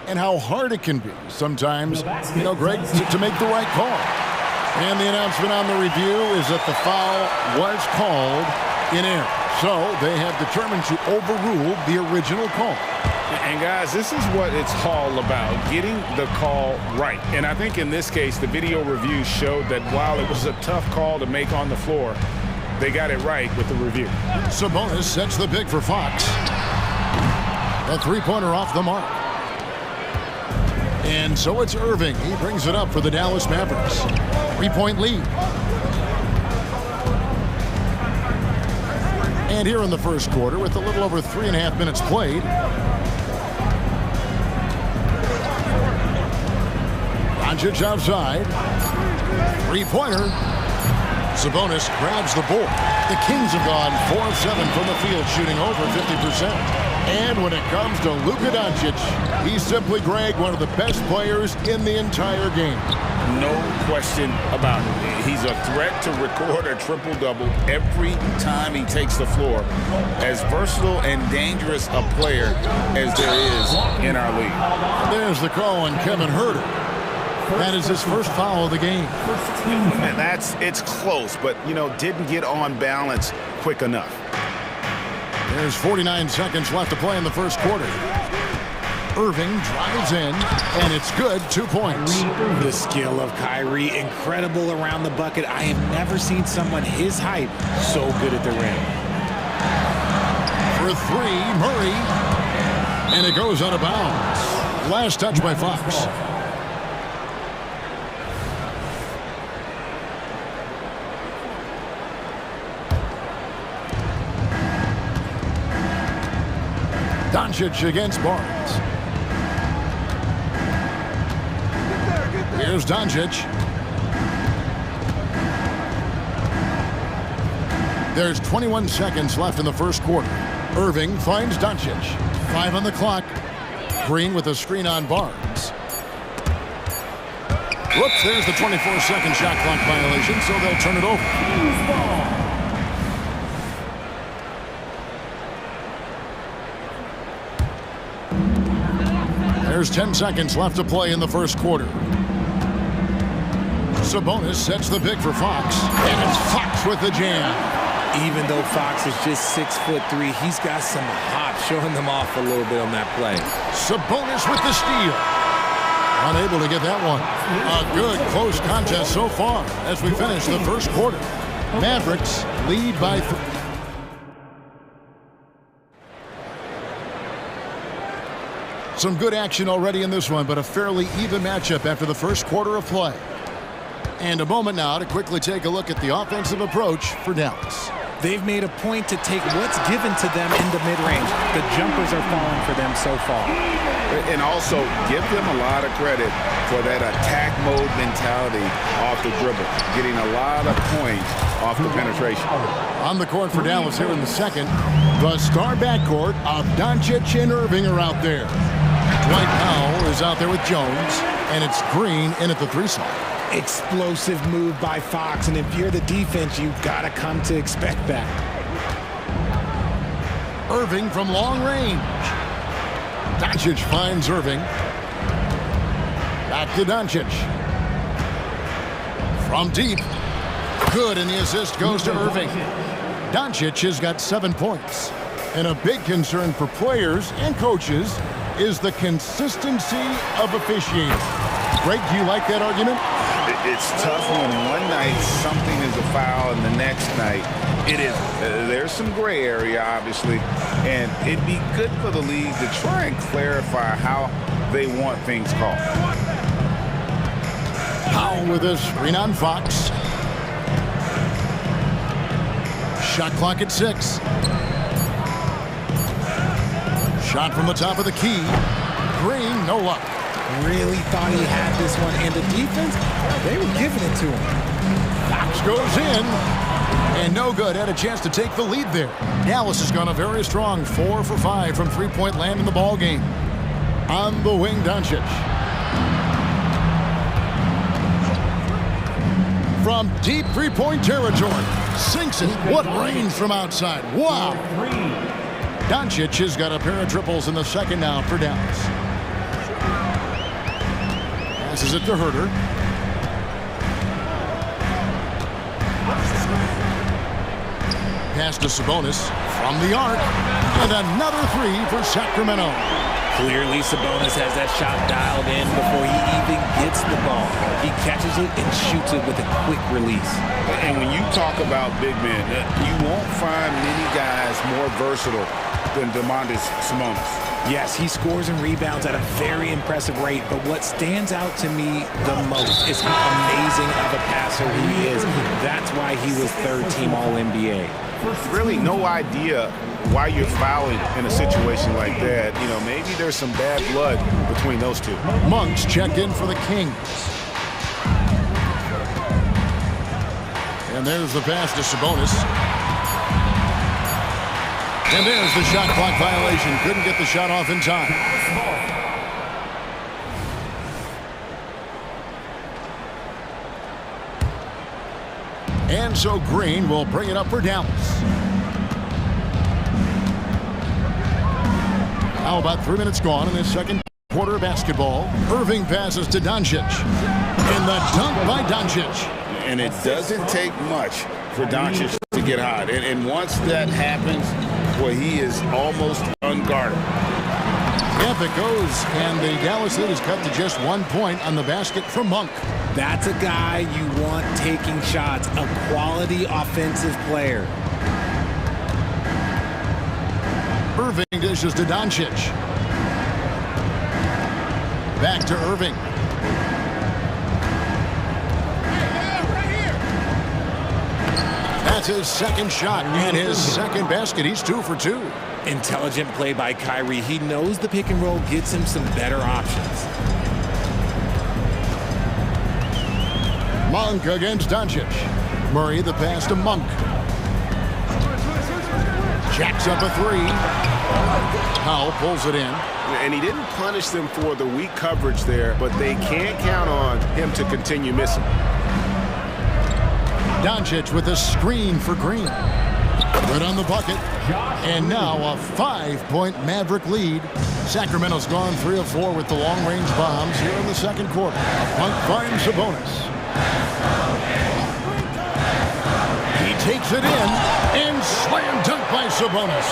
And how hard it can be sometimes, you know, Greg, to make the right call. And the announcement on the review is that the foul was called in error. So they have determined to overrule the original call. And guys, this is what it's all about, getting the call right. And I think in this case, the video review showed that while it was a tough call to make on the floor, they got it right with the review. Sabonis sets the pick for Fox. A three-pointer off the mark. And so it's Irving. He brings it up for the Dallas Mavericks. 3-point lead. And here in the first quarter, with a little over 3.5 minutes played, Doncic outside. Three-pointer. Sabonis grabs the board. The Kings have gone 4 of 7 from the field, shooting over 50%. And when it comes to Luka Doncic, he's simply, Greg, one of the best players in the entire game. No question about it. He's a threat to record a triple-double every time he takes the floor. As versatile and dangerous a player as there is in our league. There's the call on Kevin Huerter. That is his first foul of the game. And it's close, but, didn't get on balance quick enough. There's 49 seconds left to play in the first quarter. Irving drives in, and it's good. 2 points. The skill of Kyrie, incredible around the bucket. I have never seen someone his height so good at the rim. For three, Murray. And it goes out of bounds. Last touch by Fox. Doncic against Barnes. Here's Doncic. There's 21 seconds left in the first quarter. Irving finds Doncic. 5 on the clock. Green with a screen on Barnes. Whoops, there's the 24-second shot clock violation, so they'll turn it over. There's 10 seconds left to play in the first quarter. Sabonis sets the pick for Fox, and it's Fox with the jam. Even though Fox is just 6'3", he's got some hop, showing them off a little bit on that play. Sabonis with the steal. Unable to get that one. A good close contest so far as we finish the first quarter. Mavericks lead by 3. Some good action already in this one, but a fairly even matchup after the first quarter of play. And a moment now to quickly take a look at the offensive approach for Dallas. They've made a point to take what's given to them in the mid-range. The jumpers are falling for them so far. And also, give them a lot of credit for that attack mode mentality off the dribble. Getting a lot of points off the penetration. On the court for Dallas here in the second, the star backcourt of Doncic and Irving are out there. Dwight Powell is out there with Jones, and it's Green in at the 3 slot. Explosive move by Fox, and if you're the defense, you've got to come to expect that. Irving from long range. Doncic finds Irving. Back to Doncic. From deep. Good, and the assist goes to Irving. Doncic has got 7 points. And a big concern for players and coaches is the consistency of officiating. Greg, do you like that argument? It's tough when one night something is a foul and the next night it is. There's some gray area, obviously, and it'd be good for the league to try and clarify how they want things called. Powell with a screen on Fox. Shot clock at 6. Shot from the top of the key. Green, no luck. Really thought he had this one, and the defense, they were giving it to him. Fox goes in, and no good. Had a chance to take the lead there. Dallas has gone a very strong 4 for 5 from three-point land in the ball game. On the wing, Doncic. From deep three-point territory, sinks it. What range from outside. Wow. Doncic has got a pair of triples in the second now for Dallas. Passes it to Huerter. Pass to Sabonis from the arc. And another 3 for Sacramento. Clearly, Sabonis has that shot dialed in before he even gets the ball. He catches it and shoots it with a quick release. And when you talk about big men, you won't find many guys more versatile than Domantas Sabonis. Yes, he scores and rebounds at a very impressive rate, but what stands out to me the most is how amazing of a passer he is. That's why he was third-team All-NBA. Really no idea why you're fouling in a situation like that. You know, maybe there's some bad blood between those two. Monks check in for the Kings. And there's the pass to Sabonis. And there's the shot clock violation. Couldn't get the shot off in time. And so Green will bring it up for Dallas. How about 3 minutes gone in this second quarter of basketball? Irving passes to Doncic. And the dunk by Doncic. And it doesn't take much for Doncic to get hot. And once that happens, well, he is almost unguarded. Up it goes, and the Dallas lead is cut to just 1 point on the basket from Monk. That's a guy you want taking shots, a quality offensive player. Irving dishes to Doncic. Back to Irving. That's his second shot and his second basket. He's 2 for 2. Intelligent play by Kyrie. He knows the pick and roll gets him some better options. Monk against Doncic. Murray the pass to Monk. Jacks up a 3. Powell pulls it in. And he didn't punish them for the weak coverage there, but they can't count on him to continue missing. Doncic with a screen for Green. Good on the bucket. And now a 5-point Maverick lead. Sacramento's gone 3 of 4 with the long-range bombs here in the second quarter. Monk finds Sabonis. He takes it in and slam dunk by Sabonis.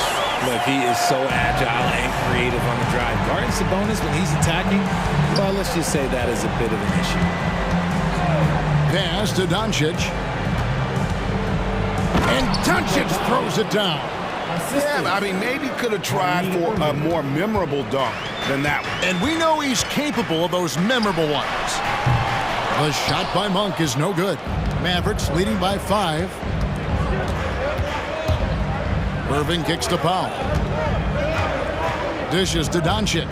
Look, he is so agile and creative on the drive. Guarding Sabonis when he's attacking, well, let's just say that is a bit of an issue. Pass to Doncic. And Doncic throws it down. Yeah, I mean, maybe could have tried for a more memorable dunk than that one. And we know he's capable of those memorable ones. The shot by Monk is no good. Mavericks leading by 5. Irving kicks to Powell. Dishes to Doncic.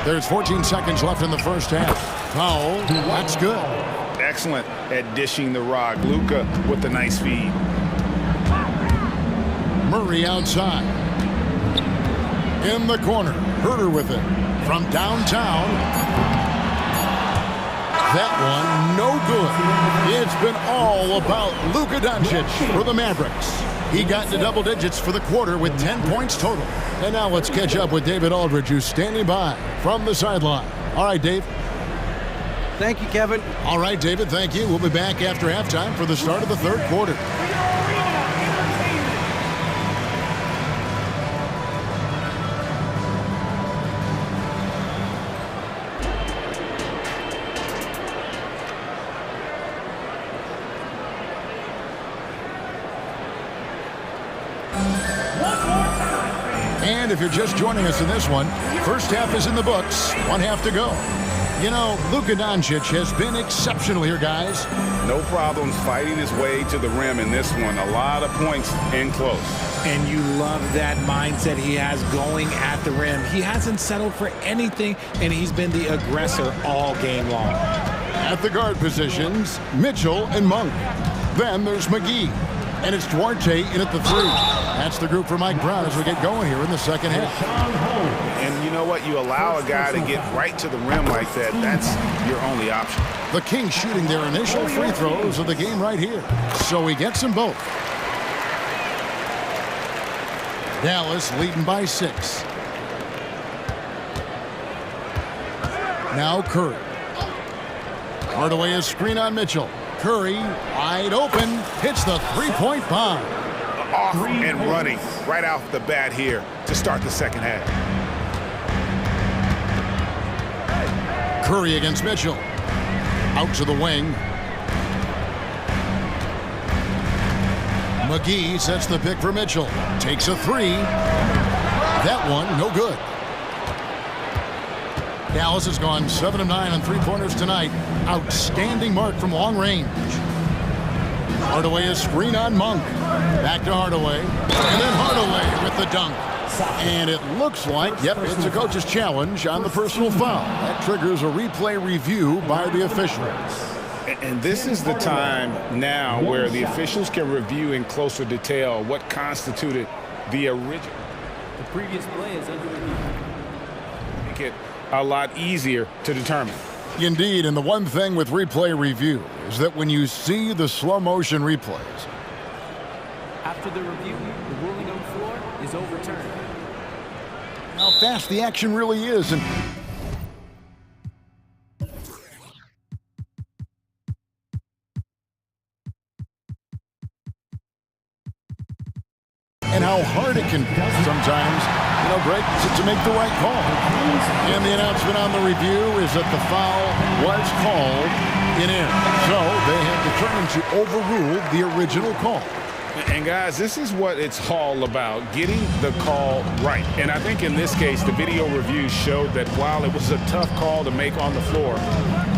There's 14 seconds left in the first half. Powell, that's good. Excellent at dishing the rock. Luka with the nice feed. Murray outside. In the corner. Herter with it. From downtown. That one, no good. It's been all about Luka Doncic for the Mavericks. He got into double digits for the quarter with 10 points total. And now let's catch up with David Aldridge, who's standing by from the sideline. All right, Dave. Thank you, Kevin. All right, David, thank you. We'll be back after halftime for the start of the third quarter. And if you're just joining us in this one, first half is in the books. 1 half to go. You know, Luka Doncic has been exceptional here, guys. No problems fighting his way to the rim in this one. A lot of points in close. And you love that mindset he has going at the rim. He hasn't settled for anything, and he's been the aggressor all game long. At the guard positions, Mitchell and Monk. Then there's McGee. And it's Duarte in at the 3. That's the group for Mike Brown as we get going here in the second half. And you know what? You allow a guy to get right to the rim like that. That's your only option. The Kings shooting their initial free throws of the game right here. So he gets them both. Dallas leading by 6. Now Curry. Hardaway is screen on Mitchell. Curry, wide open, hits the three-point bomb. Off and running right off the bat here to start the second half. Curry against Mitchell. Out to the wing. McGee sets the pick for Mitchell. Takes a three. That one, no good. Dallas has gone 7 of 9 on three-pointers tonight. Outstanding mark from long range. Hardaway is screen on Monk. Back to Hardaway. And then Hardaway with the dunk. And it looks like, yep, it's a coach's challenge on the personal foul. That triggers a replay review by the officials. And this is the time now where the officials can review in closer detail what constituted the original. The previous play is under review. Make it a lot easier to determine. Indeed, and the one thing with replay review is that when you see the slow motion replays, after the review, the ruling on the floor is overturned. How fast the action really is, and how hard it can be sometimes, Greg, to make the right call. And the announcement on the review is that the foul was called in air. So they have determined to overrule the original call. And guys, this is what it's all about, getting the call right. And I think in this case, the video review showed that while it was a tough call to make on the floor,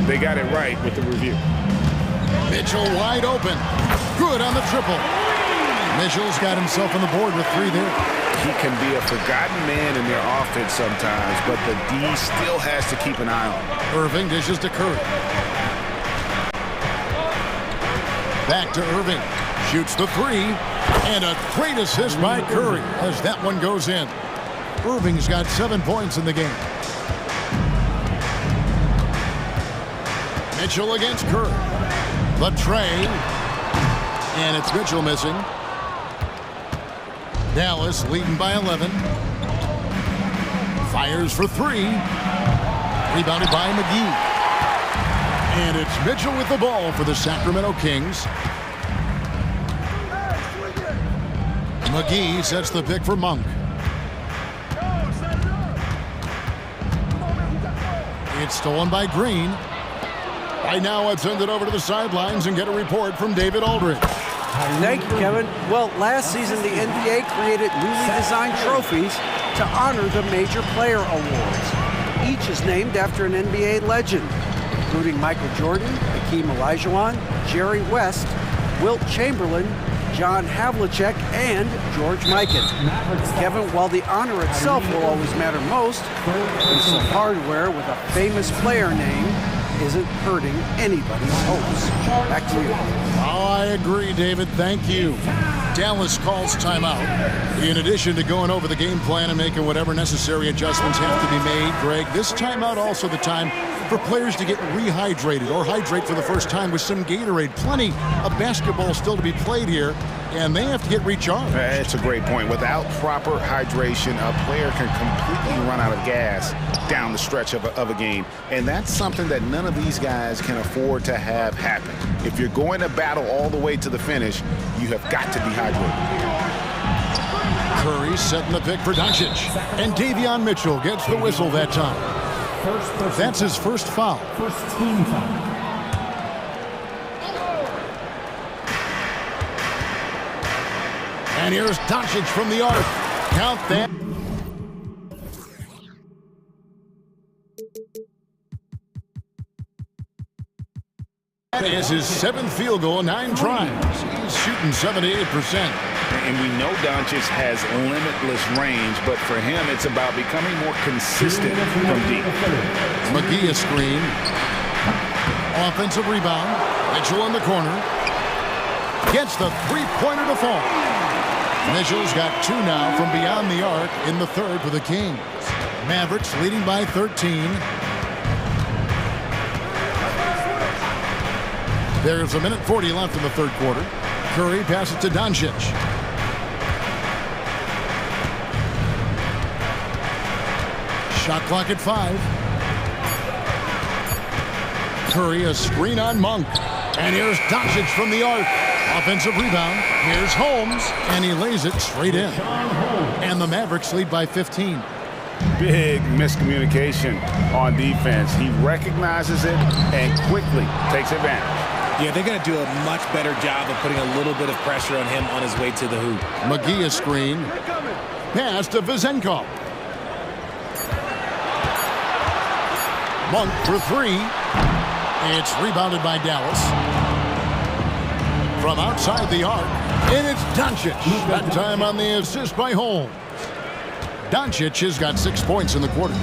they got it right with the review. Mitchell wide open. Good on the triple. Mitchell's got himself on the board with 3 there. He can be a forgotten man in their offense sometimes, but the D still has to keep an eye on him. Irving dishes to Curry. Back to Irving. Shoots the 3. And a great assist by Curry as that one goes in. Irving's got 7 points in the game. Mitchell against Curry. The tray. And it's Mitchell missing. Dallas leading by 11. Fires for 3. Rebounded by McGee. And it's Mitchell with the ball for the Sacramento Kings. McGee sets the pick for Monk. It's stolen by Green. Right now, let's send it over to the sidelines and get a report from David Aldridge. Thank you, Kevin. Well, last season, the NBA created newly designed trophies to honor the major player awards. Each is named after an NBA legend, including Michael Jordan, Hakeem Olajuwon, Jerry West, Wilt Chamberlain, John Havlicek, and George Mikan. Kevin, while the honor itself will always matter most, piece of hardware with a famous player name isn't hurting anybody's hopes. Back to you. Oh, I agree, David. Thank you. Dallas calls timeout. In addition to going over the game plan and making whatever necessary adjustments have to be made, Greg, this timeout also the time for players to get rehydrated or hydrate for the first time with some Gatorade. Plenty of basketball still to be played here, and they have to get recharged. That's a great point. Without proper hydration, a player can completely run out of gas down the stretch of a game. And that's something that none of these guys can afford to have happen. If you're going to battle all the way to the finish, you have got to be hydrated. Curry setting the pick for Doncic. And Davion Mitchell gets the whistle that time. That's his first foul. First team foul. And here's Doncic from the arc. Count that. That is his 7th field goal, 9 tries. He's shooting 78%. And we know Doncic has limitless range, but for him, it's about becoming more consistent from deep. McGee a screen. Offensive rebound. Mitchell in the corner. Gets the three-pointer to fall. Mitchell's got 2 now from beyond the arc in the 3rd for the Kings. Mavericks leading by 13. There's 1:40 left in the 3rd quarter. Curry passes to Doncic. Shot clock at 5. Curry a screen on Monk. And here's Doncic from the arc. Offensive rebound. Here's Holmes. And he lays it straight in. And the Mavericks lead by 15. Big miscommunication on defense. He recognizes it and quickly takes advantage. Yeah, they're going to do a much better job of putting a little bit of pressure on him on his way to the hoop. McGee a screen. Pass to Vezenkov. Monk for three. It's rebounded by Dallas. From outside the arc, and it's Doncic. That time on the assist by Holmes. Doncic has got 6 points in the quarter.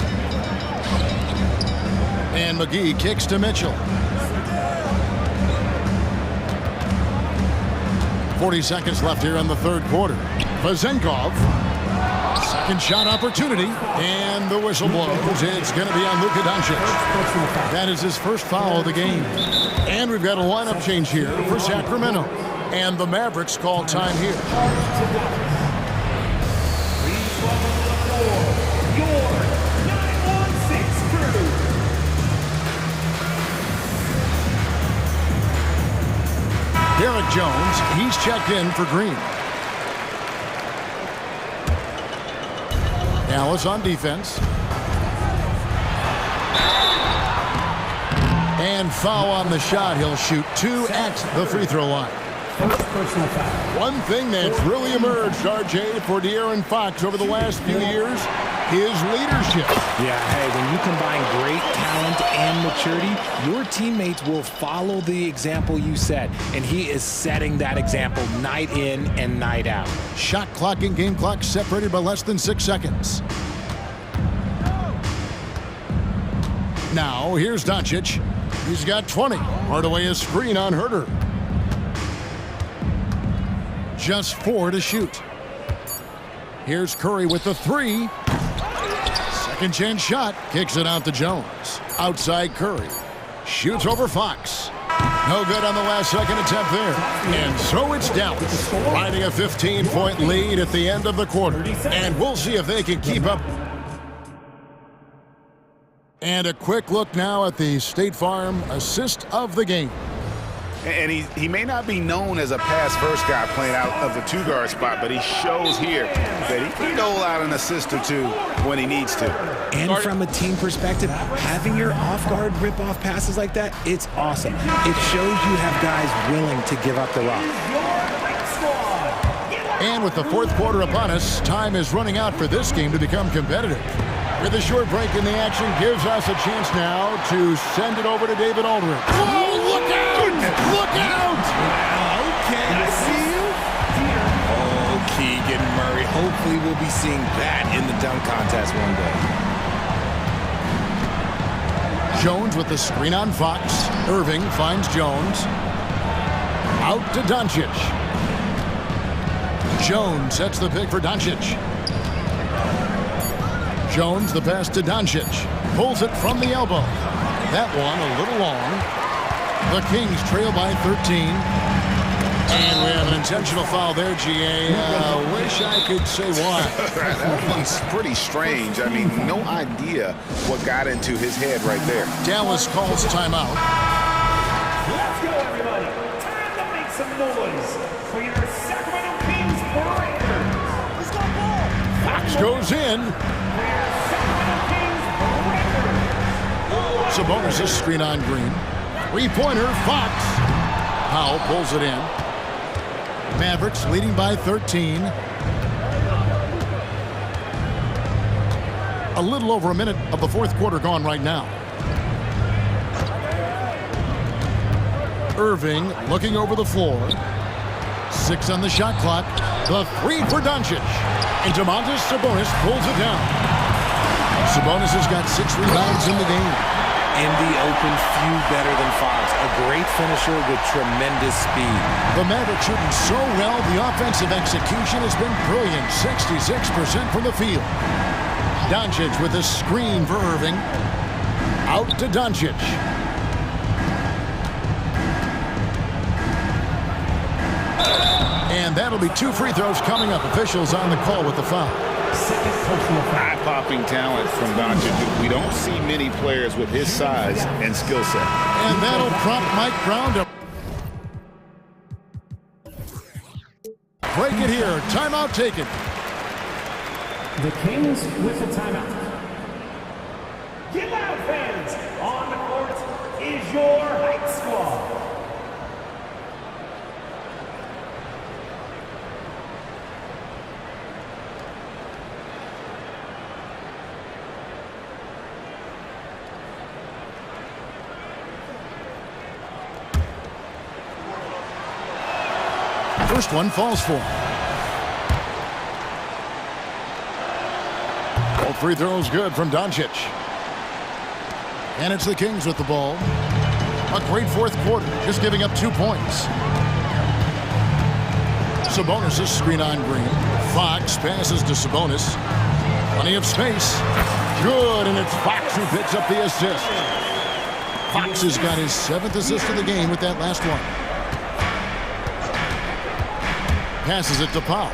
And McGee kicks to Mitchell. 40 seconds left here in the third quarter. Vezenkov. Second shot opportunity. And the whistle blows. It's going to be on Luka Doncic. That is his first foul of the game. And we've got a lineup change here for Sacramento. And the Mavericks call time here. Your 916 crew. Derek Jones, he's checked in for Green. Dallas on defense. And foul on the shot. He'll shoot 2 at the free throw line. One thing that's really emerged, RJ, for De'Aaron Fox over the last few years, his leadership. Yeah, hey, when you combine great talent and maturity, your teammates will follow the example you set, and he is setting that example night in and night out. Shot clock and game clock separated by less than 6 seconds. Now, here's Doncic. He's got 20. Hardaway a screen on Herter. Just 4 to shoot. Here's Curry with the 3. Second chance shot. Kicks it out to Jones. Outside Curry. Shoots over Fox. No good on the last second attempt there. And so it's Dallas, riding a 15-point lead at the end of the quarter. And we'll see if they can keep up. And a quick look now at the State Farm assist of the game. And he may not be known as a pass-first guy playing out of the two-guard spot, but he shows here that he can dole out an assist or two when he needs to. And from a team perspective, having your off-guard rip-off passes like that, it's awesome. It shows you have guys willing to give up the rock. And with the fourth quarter upon us, time is running out for this game to become competitive. With a short break in the action, gives us a chance now to send it over to David Aldridge. Whoa, look out! Look out! Okay, I see you. Oh, Keegan Murray. Hopefully we'll be seeing that in the dunk contest one day. Jones with the screen on Fox. Irving finds Jones. Out to Doncic. Jones sets the pick for Doncic. Jones, the pass to Doncic. Pulls it from the elbow. That one a little long. The Kings trail by 13. And we have an intentional foul there, GA. Wish I could say why. That one's pretty strange. I mean, no idea what got into his head right there. Dallas calls timeout. Let's go, everybody. Time to make some noise for your Sacramento Kings Breakers. Let's go, ball. Fox goes in. Sabonis' screen on Green. Three-pointer, Fox. Powell pulls it in. Mavericks leading by 13. A little over a minute of the fourth quarter gone right now. Irving looking over the floor. 6 on the shot clock. The 3 for Doncic. And Domantas Sabonis pulls it down. Sabonis has got 6 rebounds in the game. In the open, few better than Fox. A great finisher with tremendous speed. The Mavericks shooting so well, the offensive execution has been brilliant. 66% from the field. Doncic with a screen for Irving. Out to Doncic. And that'll be 2 free throws coming up. Officials on the call with the foul. Eye-popping talent from Doncic. We don't see many players with his size and skill set. And that'll prompt Mike Brown to break it here. Timeout taken. The Kings with the timeout. Get loud, fans. On the court is your hype squad. First one falls for him. All free throws good from Doncic. And it's the Kings with the ball. A great fourth quarter, just giving up 2 points. Sabonis' screen on Green. Fox passes to Sabonis. Plenty of space. Good, and it's Fox who picks up the assist. Fox has got his 7th assist of the game with that last one. Passes it to Powell.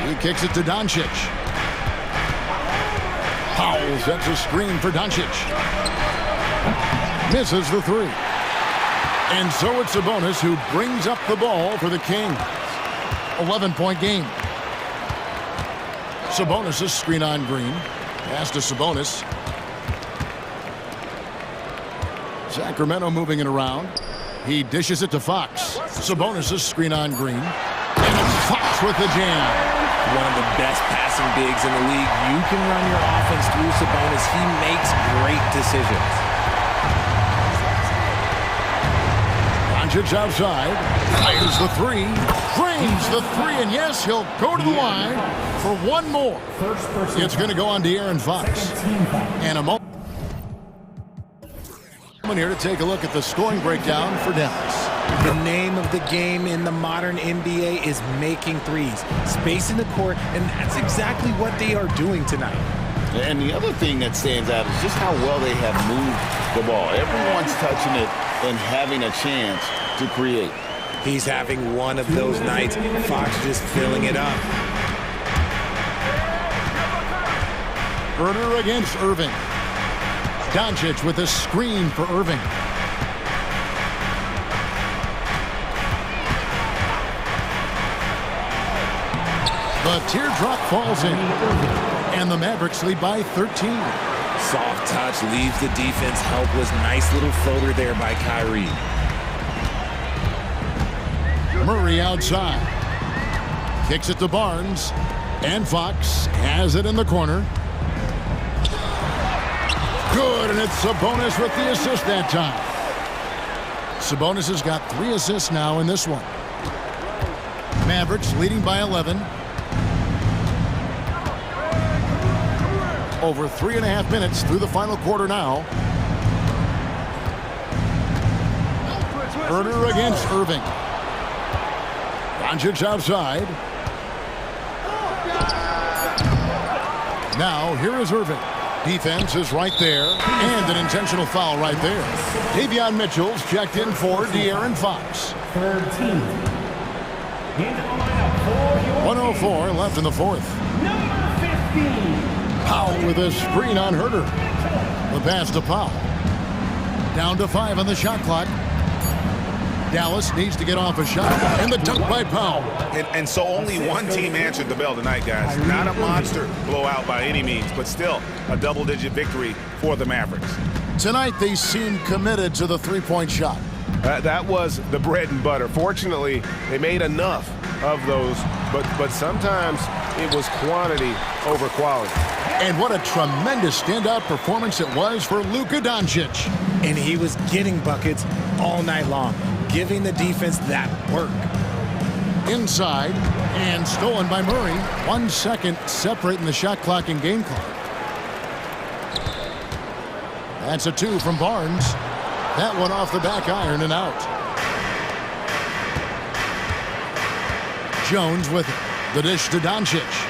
He kicks it to Doncic. Powell sets a screen for Doncic. Misses the three. And so it's Sabonis who brings up the ball for the Kings. 11-point game. Sabonis' screen on Green. Pass to Sabonis. Sacramento moving it around. He dishes it to Fox. Sabonis' screen on Green. And it's Fox with the jam. One of the best passing bigs in the league. You can run your offense through Sabonis. He makes great decisions. Doncic outside. Fires the three. Drains the three. And yes, he'll go to the line for one more. It's going to go on De'Aaron Fox. And a moment here to take a look at the scoring breakdown for Dallas. The name of the game in the modern NBA is making threes. Space in the court, and that's exactly what they are doing tonight. And the other thing that stands out is just how well they have moved the ball. Everyone's touching it and having a chance to create. He's having one of those nights. Fox just filling it up. Herder against Irving. Doncic with a screen for Irving. The teardrop falls in, and the Mavericks lead by 13. Soft touch leaves the defense helpless. Nice little floater there by Kyrie. Murray outside. Kicks it to Barnes, and Fox has it in the corner. Good, and it's Sabonis with the assist that time. Sabonis has got 3 assists now in this one. Mavericks leading by 11. Over 3.5 minutes through the final quarter now. Herder against Irving. Doncic outside. Now here is Irving. Defense is right there, and an intentional foul right there. Davion Mitchell's checked in for De'Aaron Fox. 1:04 left in the fourth. Powell with a screen on Herder. The pass to Powell. Down to 5 on the shot clock. Dallas needs to get off a shot, and the dunk by Powell. And so only one team answered the bell tonight, guys. Not a monster blowout by any means, but still a double-digit victory for the Mavericks. Tonight, they seem committed to the three-point shot. That was the bread and butter. Fortunately, they made enough of those, but sometimes it was quantity over quality. And what a tremendous standout performance it was for Luka Doncic. And he was getting buckets all night long, giving the defense that work. Inside, and stolen by Murray. 1 second separating the shot clock and game clock. That's a 2 from Barnes. That one off the back iron and out. Jones with it. The dish to Doncic.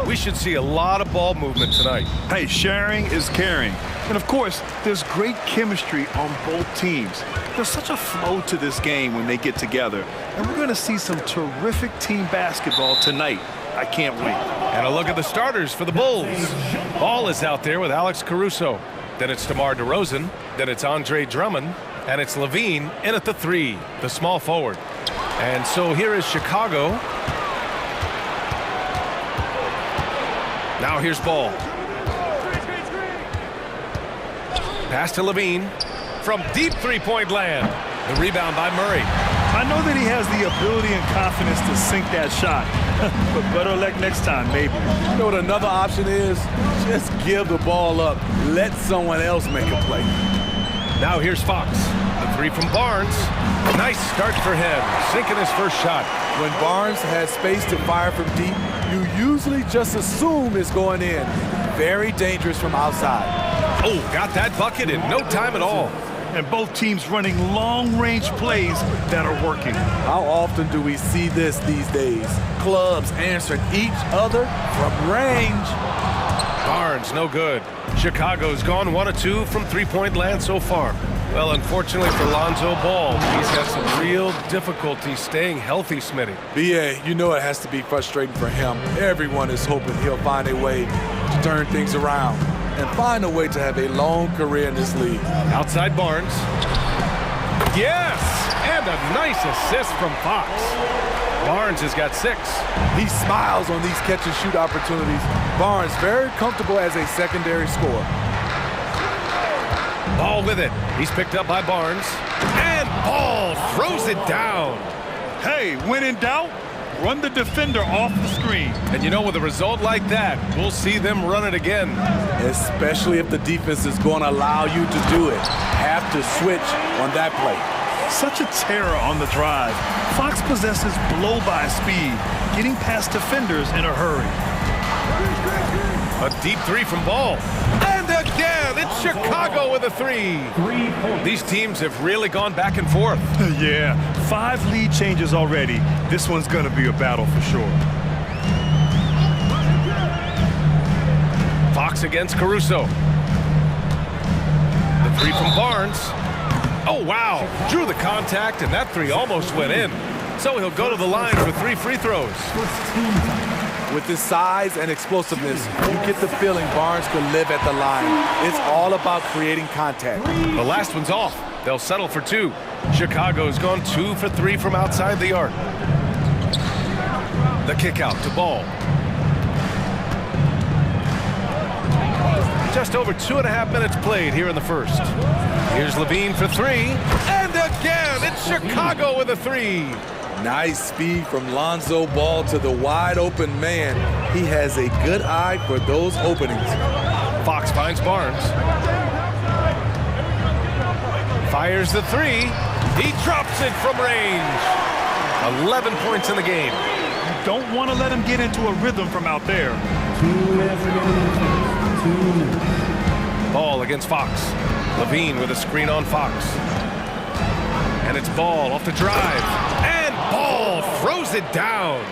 We should see a lot of ball movement tonight. Hey, sharing is caring. And of course, there's great chemistry on both teams. There's such a flow to this game when they get together. And we're going to see some terrific team basketball tonight. I can't wait. And a look at the starters for the Bulls. Ball is out there with Alex Caruso. Then it's DeMar DeRozan. Then it's Andre Drummond. And it's Levine in at the 3, the small forward. And so here is Chicago. Now here's Ball. Pass to Levine from deep three-point land. The rebound by Murray. I know that he has the ability and confidence to sink that shot. But better luck next time, maybe. You know what another option is? Just give the ball up. Let someone else make a play. Now here's Fox. The 3 from Barnes. Nice start for him. Sinking his first shot. When Barnes has space to fire from deep, you usually just assume it's going in. Very dangerous from outside. Oh, got that bucket in no time at all. And both teams running long-range plays that are working. How often do we see this these days? Clubs answering each other from range. Barnes, no good. Chicago's gone 1 of 2 from three-point land so far. Well, unfortunately for Lonzo Ball, he's had some real difficulty staying healthy, Smitty. B.A., you know it has to be frustrating for him. Everyone is hoping he'll find a way to turn things around and find a way to have a long career in this league. Outside Barnes. Yes! And a nice assist from Fox. Barnes has got 6. He smiles on these catch-and-shoot opportunities. Barnes very comfortable as a secondary scorer. Ball with it. He's picked up by Barnes. And Ball throws it down. Hey, when in doubt, run the defender off the screen. And you know, with a result like that, we'll see them run it again. Especially if the defense is going to allow you to do it. Have to switch on that play. Such a terror on the drive. Fox possesses blow-by speed, getting past defenders in a hurry. A deep 3 from Ball. And again, it's Chicago with a 3. These teams have really gone back and forth. Yeah, 5 lead changes already. This one's going to be a battle for sure. Fox against Caruso. The 3 from Barnes. Oh, wow. Drew the contact, and that 3 almost went in. So he'll go to the line for 3 free throws. With his size and explosiveness, you get the feeling Barnes could live at the line. It's all about creating contact. The last one's off. They'll settle for 2. Chicago's gone 2 for 3 from outside the arc. The kick out to Ball. Just over 2.5 minutes played here in the first. Here's Levine for 3. And again, it's Chicago with a 3. Nice speed from Lonzo Ball to the wide open man. He has a good eye for those openings. Fox finds Barnes. Fires the 3. He drops it from range. 11 points in the game. You don't want to let him get into a rhythm from out there. Ball against Fox. Levine with a screen on Fox. And it's Ball off the drive. And Ball throws it down.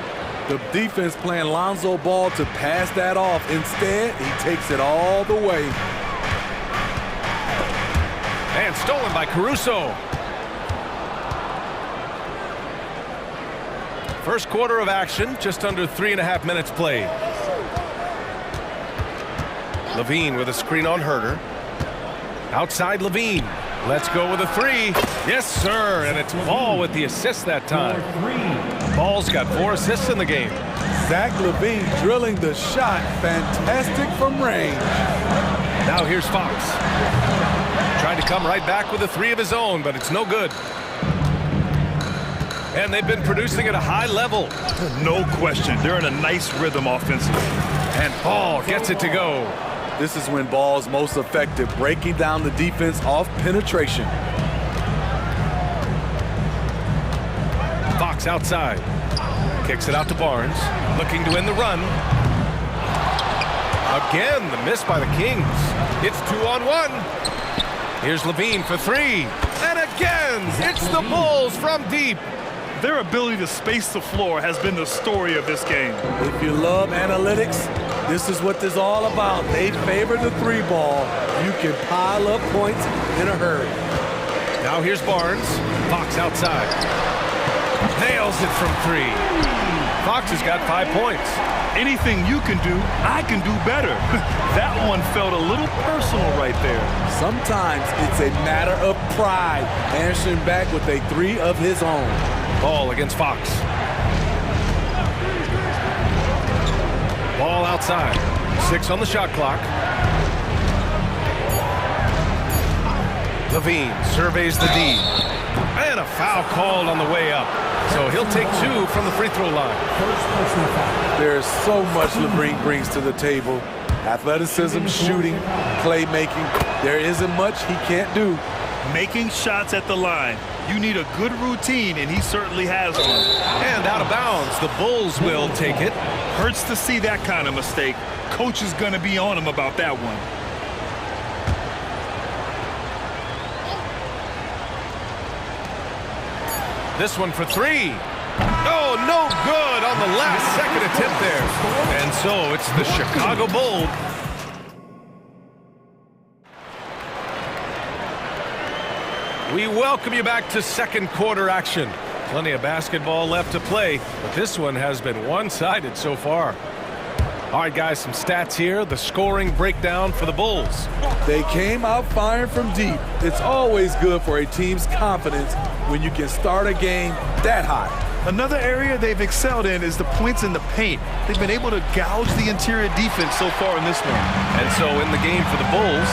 The defense playing Lonzo Ball to pass that off. Instead, he takes it all the way. And stolen by Caruso. First quarter of action, just under 3.5 minutes played. Levine with a screen on Herter. Outside Levine. Let's go with a 3. Yes, sir. And it's Ball with the assist that time. Ball's got 4 assists in the game. Zach LaVine drilling the shot. Fantastic from range. Now here's Fox. Trying to come right back with a 3 of his own, but it's no good. And they've been producing at a high level. No question. They're in a nice rhythm offensively. And Ball gets it to go. This is when Ball's most effective, breaking down the defense off penetration. Fox outside. Kicks it out to Barnes. Looking to win the run. Again, the miss by the Kings. It's 2-on-1. Here's Levine for 3. And again, it's the Bulls from deep. Their ability to space the floor has been the story of this game. If you love analytics, this is what this is all about. They favor the three ball. You can pile up points in a hurry. Now here's Barnes. Fox outside. Nails it from 3. Fox has got 5 points. Anything you can do, I can do better. That one felt a little personal right there. Sometimes it's a matter of pride, answering back with a 3 of his own. Ball against Fox. Ball outside. 6 on the shot clock. Levine surveys the D. And a foul called on the way up. So he'll take 2 from the free throw line. There's so much Levine brings to the table. Athleticism, shooting, playmaking. There isn't much he can't do. Making shots at the line. You need a good routine, and he certainly has one. And out of bounds, the Bulls will take it. Hurts to see that kind of mistake. Coach is going to be on him about that one. This one for 3. Oh, no good on the last second attempt there. And so it's the Chicago Bulls. We welcome you back to second quarter action. Plenty of basketball left to play, but this one has been one-sided so far. All right, guys, some stats here. The scoring breakdown for the Bulls. They came out firing from deep. It's always good for a team's confidence when you can start a game that hot. Another area they've excelled in is the points in the paint. They've been able to gouge the interior defense so far in this one. And so in the game for the Bulls,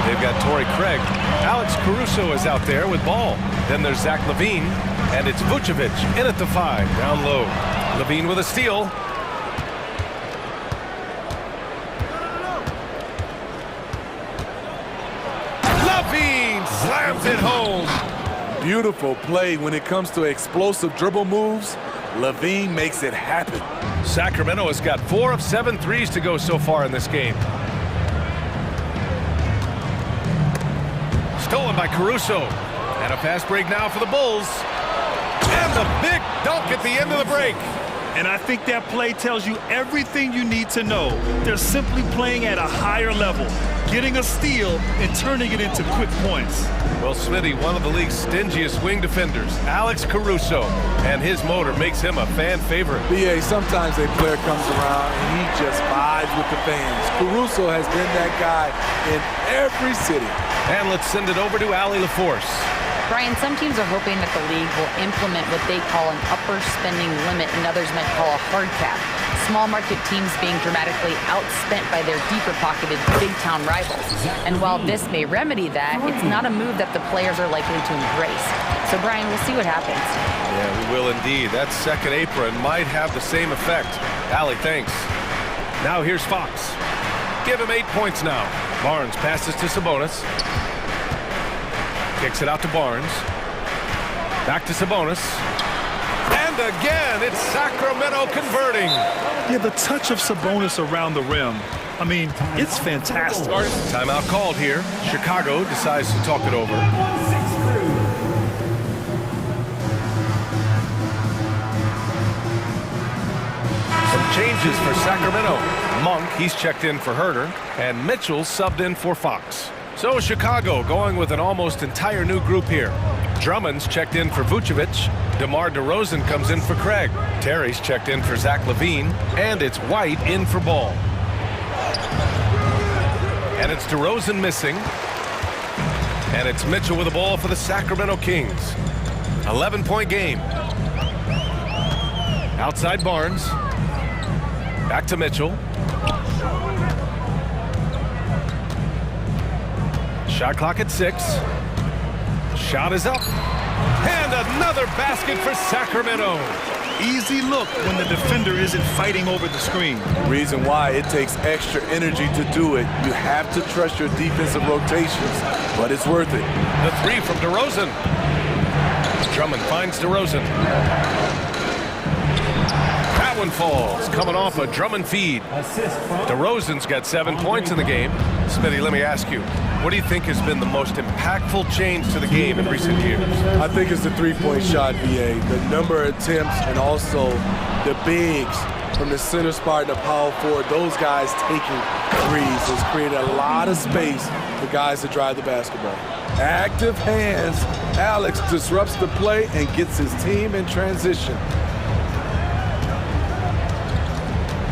they've got Torrey Craig. Alex Caruso is out there with ball. Then there's Zach Levine, and it's Vucevic in at the 5, down low. Levine with a steal. Levine slams it home. Beautiful play when it comes to explosive dribble moves. Levine makes it happen. Sacramento has got 4 of 7 threes to go so far in this game. Stolen by Caruso. And a fast break now for the Bulls. And the big dunk at the end of the break. And I think that play tells you everything you need to know. They're simply playing at a higher level, getting a steal and turning it into quick points. Well, Smitty, one of the league's stingiest wing defenders, Alex Caruso, and his motor makes him a fan favorite. BA, sometimes a player comes around and he just vibes with the fans. Caruso has been that guy in every city. And let's send it over to Allie LaForce. Brian, some teams are hoping that the league will implement what they call an upper spending limit and others might call a hard cap. Small market teams being dramatically outspent by their deeper pocketed big town rivals. And while this may remedy that, it's not a move that the players are likely to embrace. So Brian, we'll see what happens. Yeah, we will indeed. That second apron might have the same effect. Allie, thanks. Now here's Fox. Give him 8 points now. Barnes passes to Sabonis. Kicks it out to Barnes. Back to Sabonis. And again, it's Sacramento converting. Yeah, the touch of Sabonis around the rim. I mean, it's fantastic. Timeout called here. Chicago decides to talk it over. Some changes for Sacramento. Monk, he's checked in for Herter, and Mitchell subbed in for Fox. So Chicago going with an almost entire new group here. Drummond's checked in for Vucevic. DeMar DeRozan comes in for Craig. Terry's checked in for Zach Levine. And it's White in for Ball. And it's DeRozan missing. And it's Mitchell with the ball for the Sacramento Kings. 11-point game. Outside Barnes. Back to Mitchell. Shot clock at 6. Shot is up. And another basket for Sacramento. Easy look when the defender isn't fighting over the screen. The reason why it takes extra energy to do it. You have to trust your defensive rotations, but it's worth it. The 3 from DeRozan. Drummond finds DeRozan. That one falls, coming off a Drummond feed. DeRozan's got 7 points in the game. Smitty, let me ask you, what do you think has been the most impactful change to the game in recent years? I think it's the three-point shot, BA. The number of attempts and also the bigs from the center spot and the power forward. Those guys taking threes has created a lot of space for guys to drive the basketball. Active hands. Alex disrupts the play and gets his team in transition.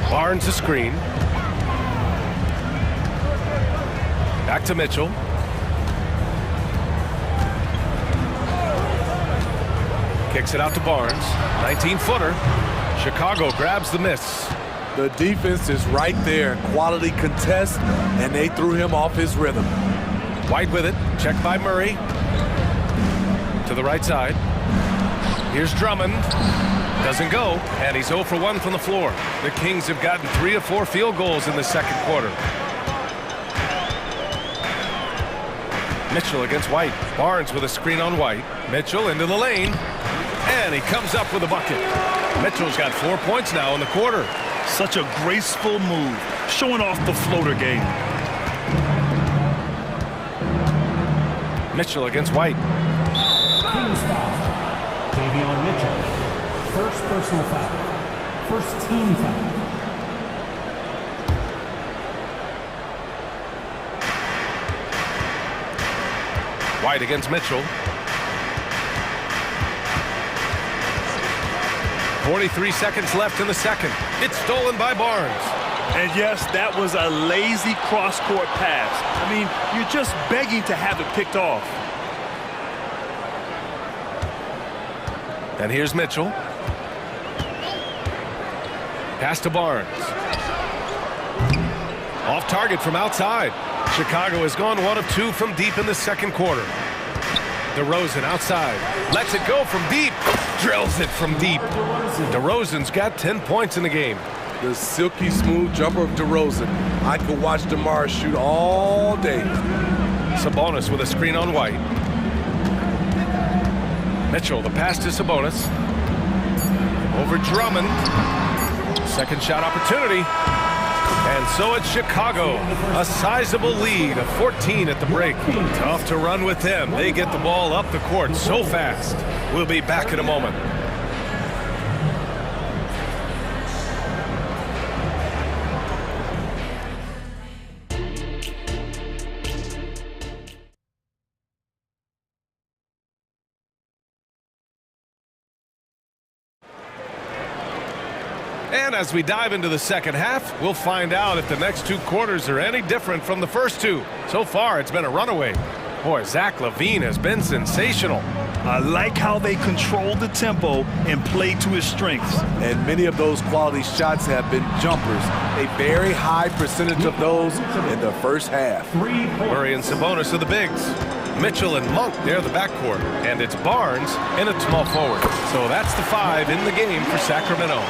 Barnes a screen. Back to Mitchell. Kicks it out to Barnes. 19-footer. Chicago grabs the miss. The defense is right there. Quality contest, and they threw him off his rhythm. White with it. Checked by Murray. To the right side. Here's Drummond. Doesn't go, and he's 0 for 1 from the floor. The Kings have gotten 3 of 4 field goals in the second quarter. Mitchell against White. Barnes with a screen on White. Mitchell into the lane, and he comes up with a bucket. Mitchell's got 4 points now in the quarter. Such a graceful move, showing off the floater game. Mitchell against White. Kings foul. Davion Mitchell. First personal foul. First team foul. White against Mitchell. 43 seconds left in the second. It's stolen by Barnes. And yes, that was a lazy cross-court pass. I mean, you're just begging to have it picked off. And here's Mitchell. Pass to Barnes. Off target from outside. Chicago has gone 1 of 2 from deep in the second quarter. DeRozan outside. Lets it go from deep. Drills it from deep. DeRozan's got 10 points in the game. The silky smooth jumper of DeRozan. I could watch DeMar shoot all day. Sabonis with a screen on White. Mitchell, the pass to Sabonis. Over Drummond. Second shot opportunity. And so it's Chicago. A sizable lead of 14 at the break. Tough to run with them. They get the ball up the court so fast. We'll be back in a moment. And as we dive into the second half, we'll find out if the next 2 quarters are any different from the first 2. So far, it's been a runaway. Boy, Zach LaVine has been sensational. I like how they control the tempo and play to his strengths. And many of those quality shots have been jumpers. A very high percentage of those in the first half. Murray and Sabonis are the bigs. Mitchell and Monk, they're the backcourt. And it's Barnes and a small forward. So that's the 5 in the game for Sacramento.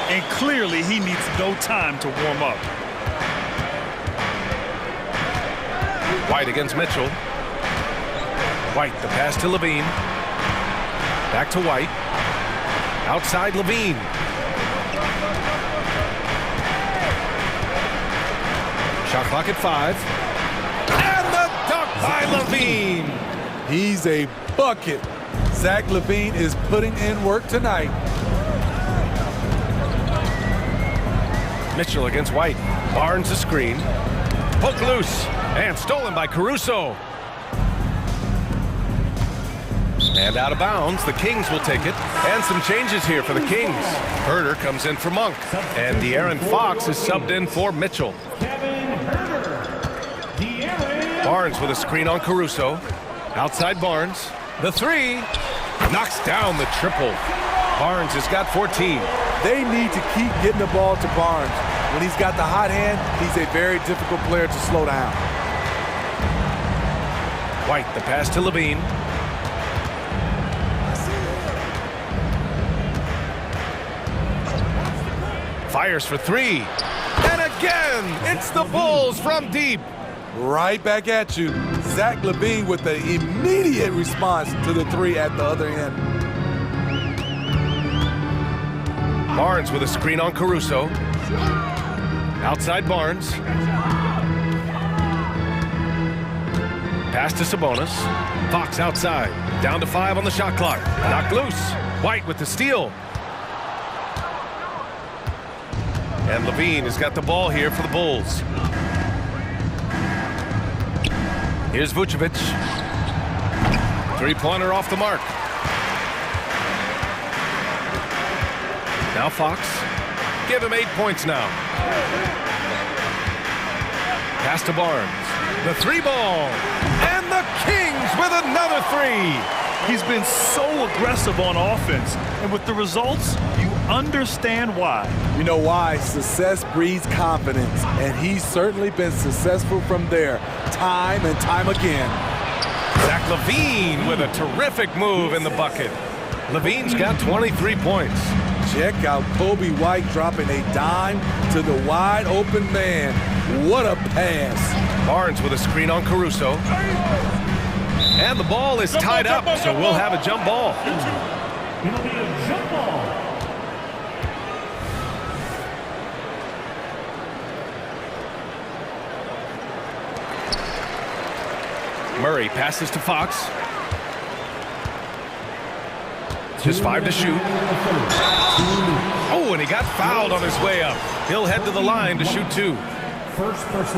And clearly he needs no time to warm up. White against Mitchell. White, the pass to LaVine. Back to White. Outside LaVine. Shot clock at 5. And the dunk by LaVine. He's a bucket. Zach LaVine is putting in work tonight. Mitchell against White. Barnes a screen. Poke loose. And stolen by Caruso. And out of bounds. The Kings will take it. And some changes here for the Kings. Herter comes in for Monk. And De'Aaron Fox is subbed in for Mitchell. Barnes with a screen on Caruso. Outside Barnes. The 3. Knocks down the triple. Barnes has got 14. They need to keep getting the ball to Barnes. When he's got the hot hand, he's a very difficult player to slow down. White, the pass to LaVine. Fires for 3. And again, it's the Bulls from deep. Right back at you. Zach LaVine with the immediate response to the 3 at the other end. Barnes with a screen on Caruso. Outside Barnes. Pass to Sabonis. Fox outside. Down to 5 on the shot clock. Knocked loose. White with the steal. And Levine has got the ball here for the Bulls. Here's Vucevic. Three-pointer off the mark. Now Fox. Give him 8 points now. Pass to Barnes. The three ball. And the Kings with another three. He's been so aggressive on offense. And with the results, you understand why. You know why? Success breeds confidence. And he's certainly been successful from there, time and time again. Zach LaVine with a terrific move in the bucket. LaVine's got 23 points. Check out Kobe White dropping a dime to the wide open man. What a pass. Barnes with a screen on Caruso. And the ball is tied up, so we'll have a jump ball. It'll be a jump ball. Murray passes to Fox. Just 5 to shoot. Oh, and he got fouled on his way up. He'll head to the line to shoot 2.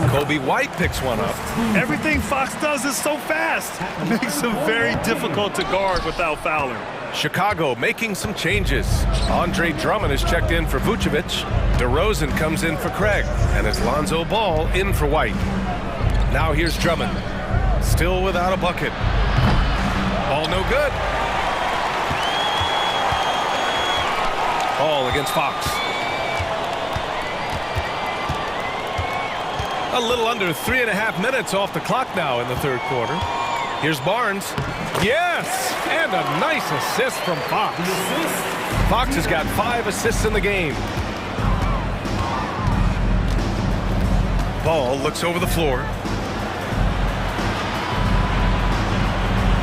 Kobe White picks one up. Everything Fox does is so fast. It makes him very difficult to guard without fouling. Chicago making some changes. Andre Drummond is checked in for Vucevic. DeRozan comes in for Craig. And it's Lonzo Ball in for White. Now here's Drummond. Still without a bucket. Ball no good. Ball against Fox. A little under 3.5 minutes off the clock now in the third quarter. Here's Barnes. Yes! And a nice assist from Fox. Fox has got 5 assists in the game. Ball looks over the floor.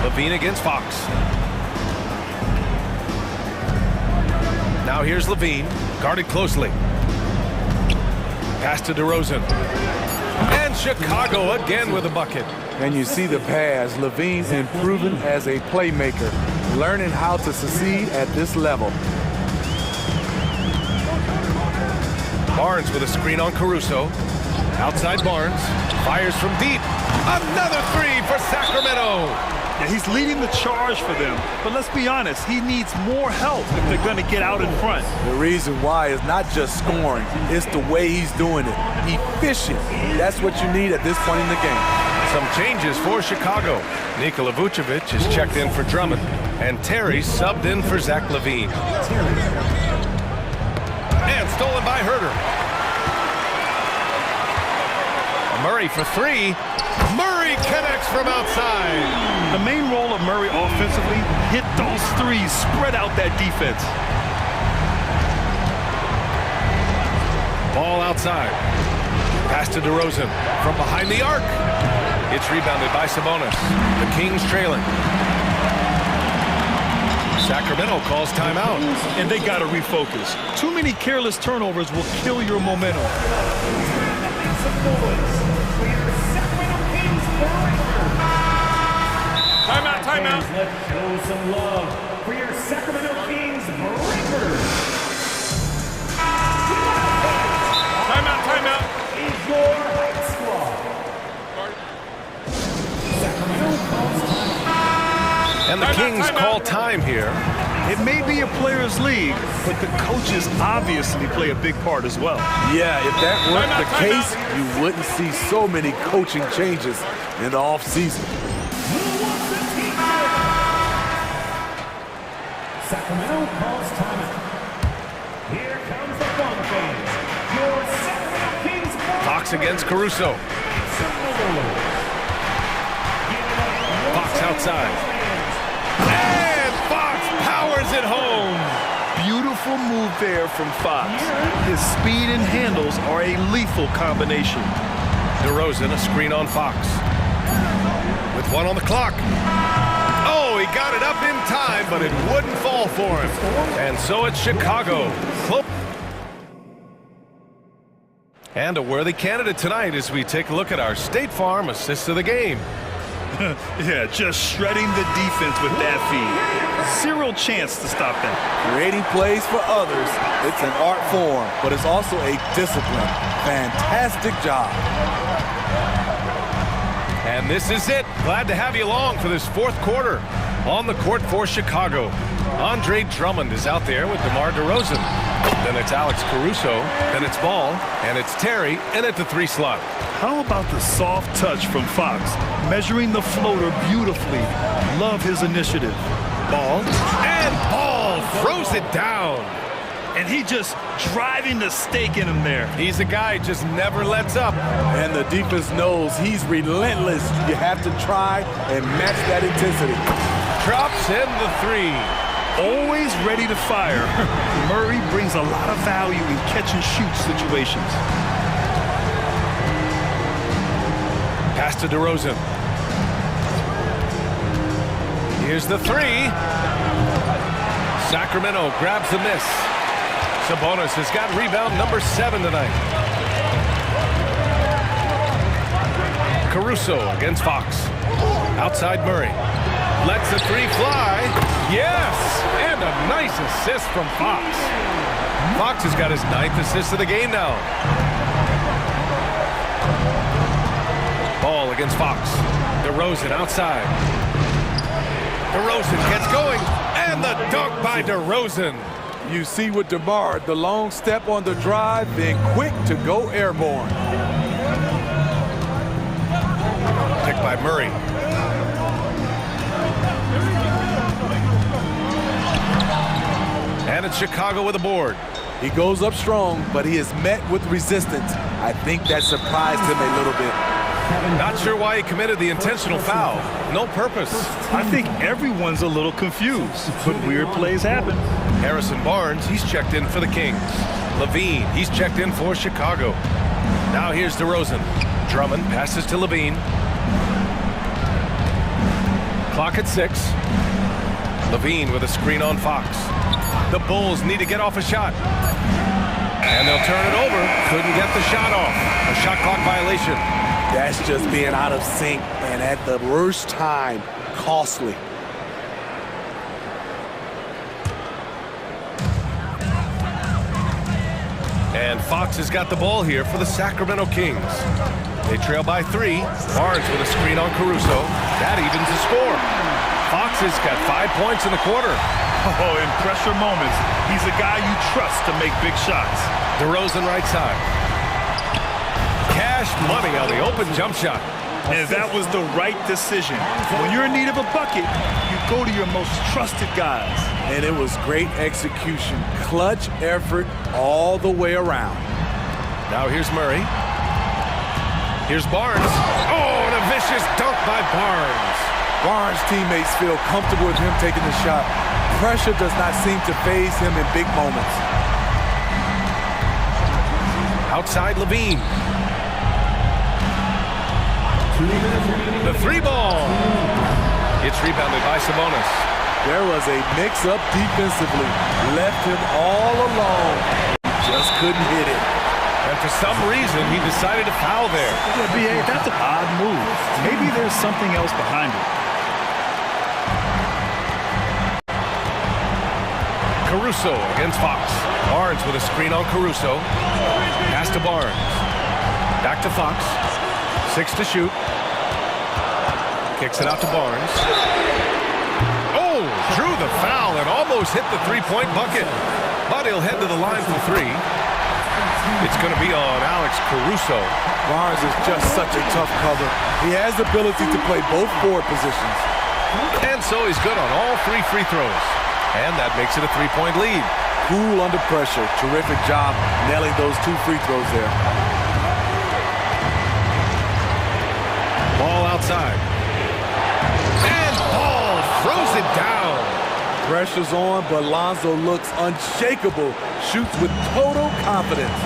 Levine against Fox. Now here's Levine, guarded closely. Pass to DeRozan. And Chicago again with a bucket. And you see the pass. Levine's improving as a playmaker, learning how to succeed at this level. Barnes with a screen on Caruso. Outside Barnes. Fires from deep. Another three for Sacramento. Yeah, he's leading the charge for them. But let's be honest, he needs more help if they're going to get out in front. The reason why is not just scoring. It's the way he's doing it. Efficient. That's what you need at this point in the game. Some changes for Chicago. Nikola Vucevic is checked in for Drummond. And Terry subbed in for Zach LaVine. And stolen by Herter. Murray for 3. Murray connects from outside. The main role of Murray offensively, hit those threes, spread out that defense. Ball outside. Pass to DeRozan from behind the arc. It's rebounded by Sabonis. The Kings trailing. Sacramento calls timeout. And they got to refocus. Too many careless turnovers will kill your momentum. Timeout, timeout. Let's show some love for your Sacramento Kings breakers. Timeout, timeout. Is your squad. And the Kings call time here. It may be a players' league, but the coaches obviously play a big part as well. Yeah, if that weren't the case, you wouldn't see so many coaching changes in the offseason. Sacramento calls timeout. Here comes the fun phase. Your Sacramento Kings. Fox against Caruso. Fox outside. And Fox powers it home. Beautiful move there from Fox. His speed and handles are a lethal combination. DeRozan, a screen on Fox. With 1 on the clock. Oh, he got it up in time, but it wouldn't fall for him. And so it's Chicago. And a worthy candidate tonight as we take a look at our State Farm assist of the game. Yeah, just shredding the defense with that feed. Zero chance to stop that. Creating plays for others, it's an art form, but it's also a discipline. Fantastic job. And this is it. Glad to have you along for this fourth quarter. On the court for Chicago, Andre Drummond is out there with DeMar DeRozan. Then it's Alex Caruso, then it's Ball, and it's Terry in at the 3 slot. How about the soft touch from Fox? Measuring the floater beautifully. Love his initiative. Ball, and Ball throws it down. And he just driving the stake in him there. He's a guy who just never lets up. And the defense knows he's relentless. You have to try and match that intensity. Drops in the 3. Always ready to fire. Murray brings a lot of value in catch-and-shoot situations. Pass to DeRozan. Here's the 3. Sacramento grabs the miss. Sabonis has got rebound number 7 tonight. Caruso against Fox. Outside Murray. Lets the 3 fly. Yes! And a nice assist from Fox. Fox has got his 9th assist of the game now. Ball against Fox. DeRozan outside. DeRozan gets going. And the dunk by DeRozan. You see with DeMar, the long step on the drive, then quick to go airborne. Picked by Murray. And it's Chicago with a board. He goes up strong, but he is met with resistance. I think that surprised him a little bit. Not sure why he committed the intentional foul. No purpose. I think everyone's a little confused, but weird plays happen. Harrison Barnes, he's checked in for the Kings. Levine, he's checked in for Chicago. Now here's DeRozan. Drummond passes to Levine. Clock at 6. Levine with a screen on Fox. The Bulls need to get off a shot. And they'll turn it over. Couldn't get the shot off. A shot clock violation. That's just being out of sync, and at the worst time, costly. And Fox has got the ball here for the Sacramento Kings. They trail by 3. Barnes with a screen on Caruso. That evens the score. Fox has got 5 points in the quarter. Oh, in pressure moments, he's a guy you trust to make big shots. DeRozan right side. Cash money on the open jump shot. And that was the right decision. When you're in need of a bucket, you go to your most trusted guys. And it was great execution. Clutch effort all the way around. Now here's Murray. Here's Barnes. Oh, and a vicious dunk by Barnes. Barnes' teammates feel comfortable with him taking the shot. Pressure does not seem to faze him in big moments. Outside Levine. The 3 ball. It's rebounded by Sabonis. There was a mix-up defensively. Left him all alone. Just couldn't hit it. And for some reason, he decided to foul there. Yeah, B.A., that's an odd move. Maybe there's something else behind it. Caruso against Fox. Barnes with a screen on Caruso. Pass to Barnes. Back to Fox. 6 to shoot. Kicks it out to Barnes. Oh, drew the foul and almost hit the 3-point bucket. But he'll head to the line for 3. It's going to be on Alex Caruso. Barnes is just such a tough cover. He has the ability to play both forward positions. And so he's good on all 3 free throws. And that makes it a 3-point lead. Cool under pressure. Terrific job nailing those 2 free throws there. Ball outside. And Ball throws it down. Pressure's on, but Lonzo looks unshakable. Shoots with total confidence.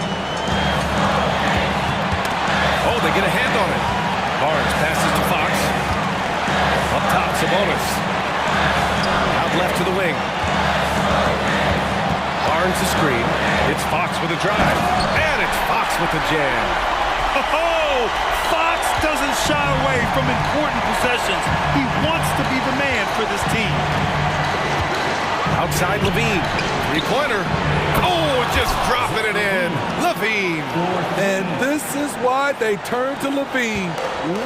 Oh, they get a hand on it. Barnes passes to Fox. Up top, Sabonis. left to the wing. Barnes the screen. It's Fox with a drive. And it's Fox with the jam. Oh, Fox doesn't shy away from important possessions. He wants to be the man for this team. Outside Levine. Three-pointer. Oh, just dropping it in. Levine. And this is why they turn to Levine.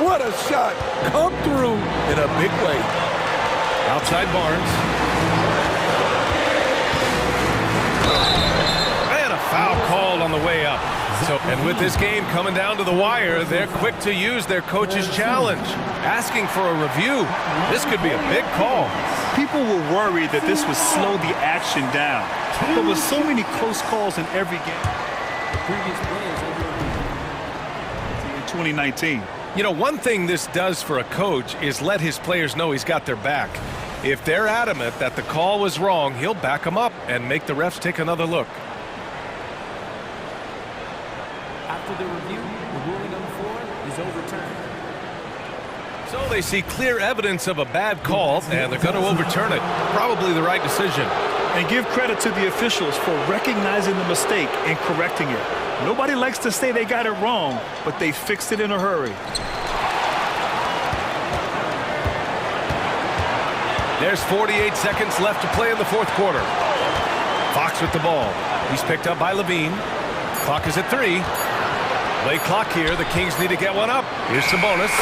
What a shot. Come through in a big way. Outside Barnes. And a foul called on the way up. And with this game coming down to the wire, they're quick to use their coach's challenge, asking for a review. This could be a big call. People were worried that this would slow the action down. But with so many close calls in every game, The previous players in 2019. You know, one thing this does for a coach is let his players know he's got their back. If they're adamant that the call was wrong, he'll back them up and make the refs take another look. After the review, the ruling on the floor is overturned. So they see clear evidence of a bad call, and they're going to overturn it. Probably the right decision. And give credit to the officials for recognizing the mistake and correcting it. Nobody likes to say they got it wrong, but they fixed it in a hurry. There's 48 seconds left to play in the fourth quarter. Fox with the ball. He's picked up by Levine. Clock is at 3. Late clock here. The Kings need to get one up. Here's some bonus.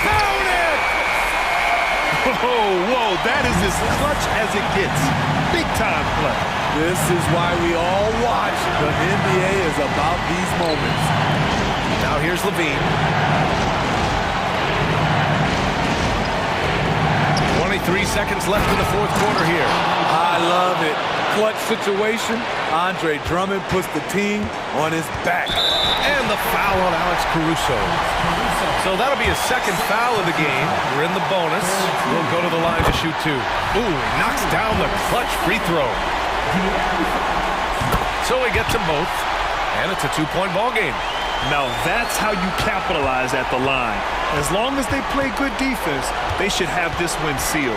Count it! Whoa, that is as clutch as it gets. Big time play. This is why we all watch. The NBA is about these moments. Now here's Levine. 23 seconds left in the fourth quarter here. I love it. Clutch situation. Andre Drummond puts the team on his back. And the foul on Alex Caruso. So that'll be a second foul of the game. We're in the bonus. We'll go to the line to shoot 2. Ooh, he knocks down the clutch free throw. So he gets them both. And it's a 2-point ball game. Now that's how you capitalize at the line. As long as they play good defense, they should have this win sealed.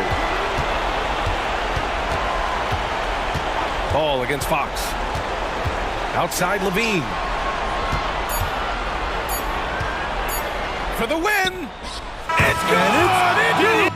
Ball against Fox. Outside Levine. For the win! It's good!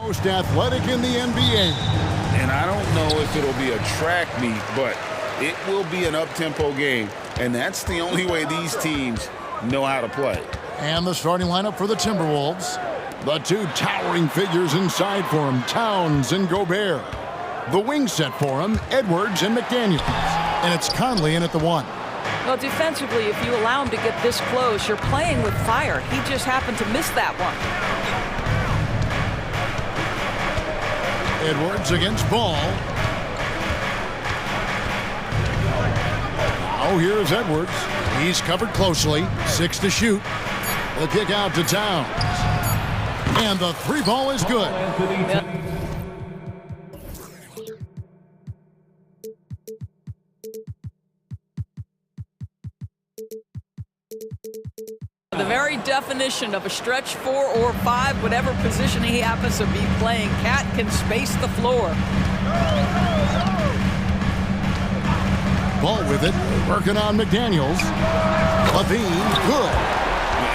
most athletic in the NBA. And I don't know if it'll be a track meet, but it will be an up-tempo game. And that's the only way these teams know how to play. And the starting lineup for the Timberwolves. The two towering figures inside for him, Towns and Gobert. The wing set for him, Edwards and McDaniels. And it's Conley in at the 1. Well, defensively, if you allow him to get this close, you're playing with fire. He just happened to miss that one. Edwards against Ball. Now here's Edwards. He's covered closely. 6 to shoot. The kick out to Towns. And the 3 ball is good. The very definition of a stretch 4 or 5, whatever position he happens to be playing, Cat can space the floor. Ball with it, working on McDaniels. Levine, good.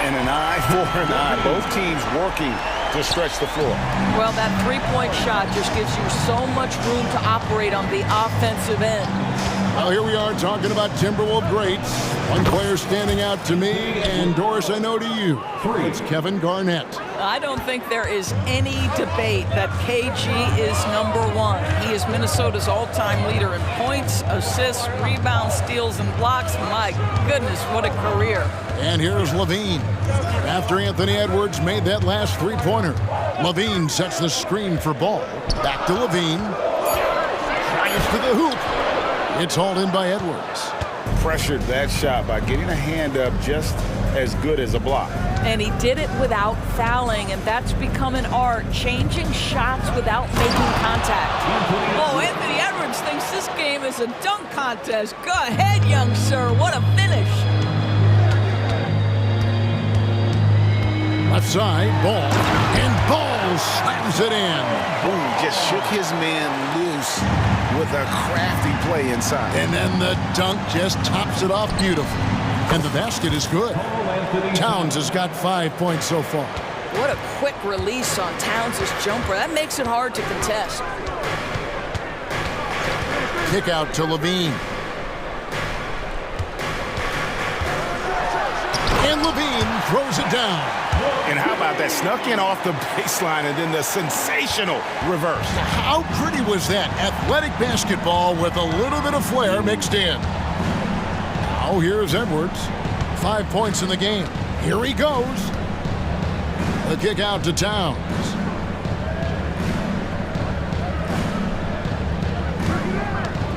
And an eye for an eye. Both teams working to stretch the floor. Well, that three-point shot just gives you so much room to operate on the offensive end. Well, here we are talking about Timberwolves greats. One player standing out to me, and Doris, I know to you. It's Kevin Garnett. I don't think there is any debate that KG is #1. He is Minnesota's all-time leader in points, assists, rebounds, steals, and blocks. My goodness, what a career. And here's Levine. After Anthony Edwards made that last three-pointer, Levine sets the screen for Ball. Back to Levine. Drives to the hoop. It's hauled in by Edwards. Pressured that shot by getting a hand up just as good as a block. And he did it without fouling, and that's become an art, changing shots without making contact. Oh, Anthony Edwards thinks this game is a dunk contest. Go ahead, young sir. What a finish. Left side, Ball. And Ball slams it in. Boom, just shook his man loose with a crafty play inside. And then the dunk just tops it off beautifully. And the basket is good. Towns has got 5 points so far. What a quick release on Towns' jumper. That makes it hard to contest. Kick out to Levine. And Levine throws it down. And how about that? Snuck in off the baseline and then the sensational reverse. How pretty was that? Athletic basketball with a little bit of flair mixed in. Now here's Edwards. 5 points in the game. Here he goes. The kick out to Towns.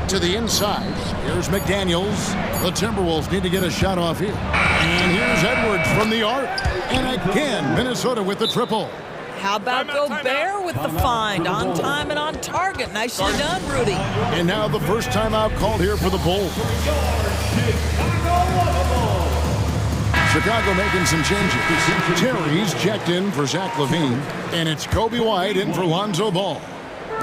To the inside. Here's McDaniels. The Timberwolves need to get a shot off here. And here's Edwards from the arc. And again, Minnesota with the triple. How about Gobert with the find? On time and on target. Nicely done, Rudy. And now the first timeout called here for the Bulls. Chicago making some changes. Terry's checked in for Zach LaVine. And it's Kobe White in for Lonzo Ball.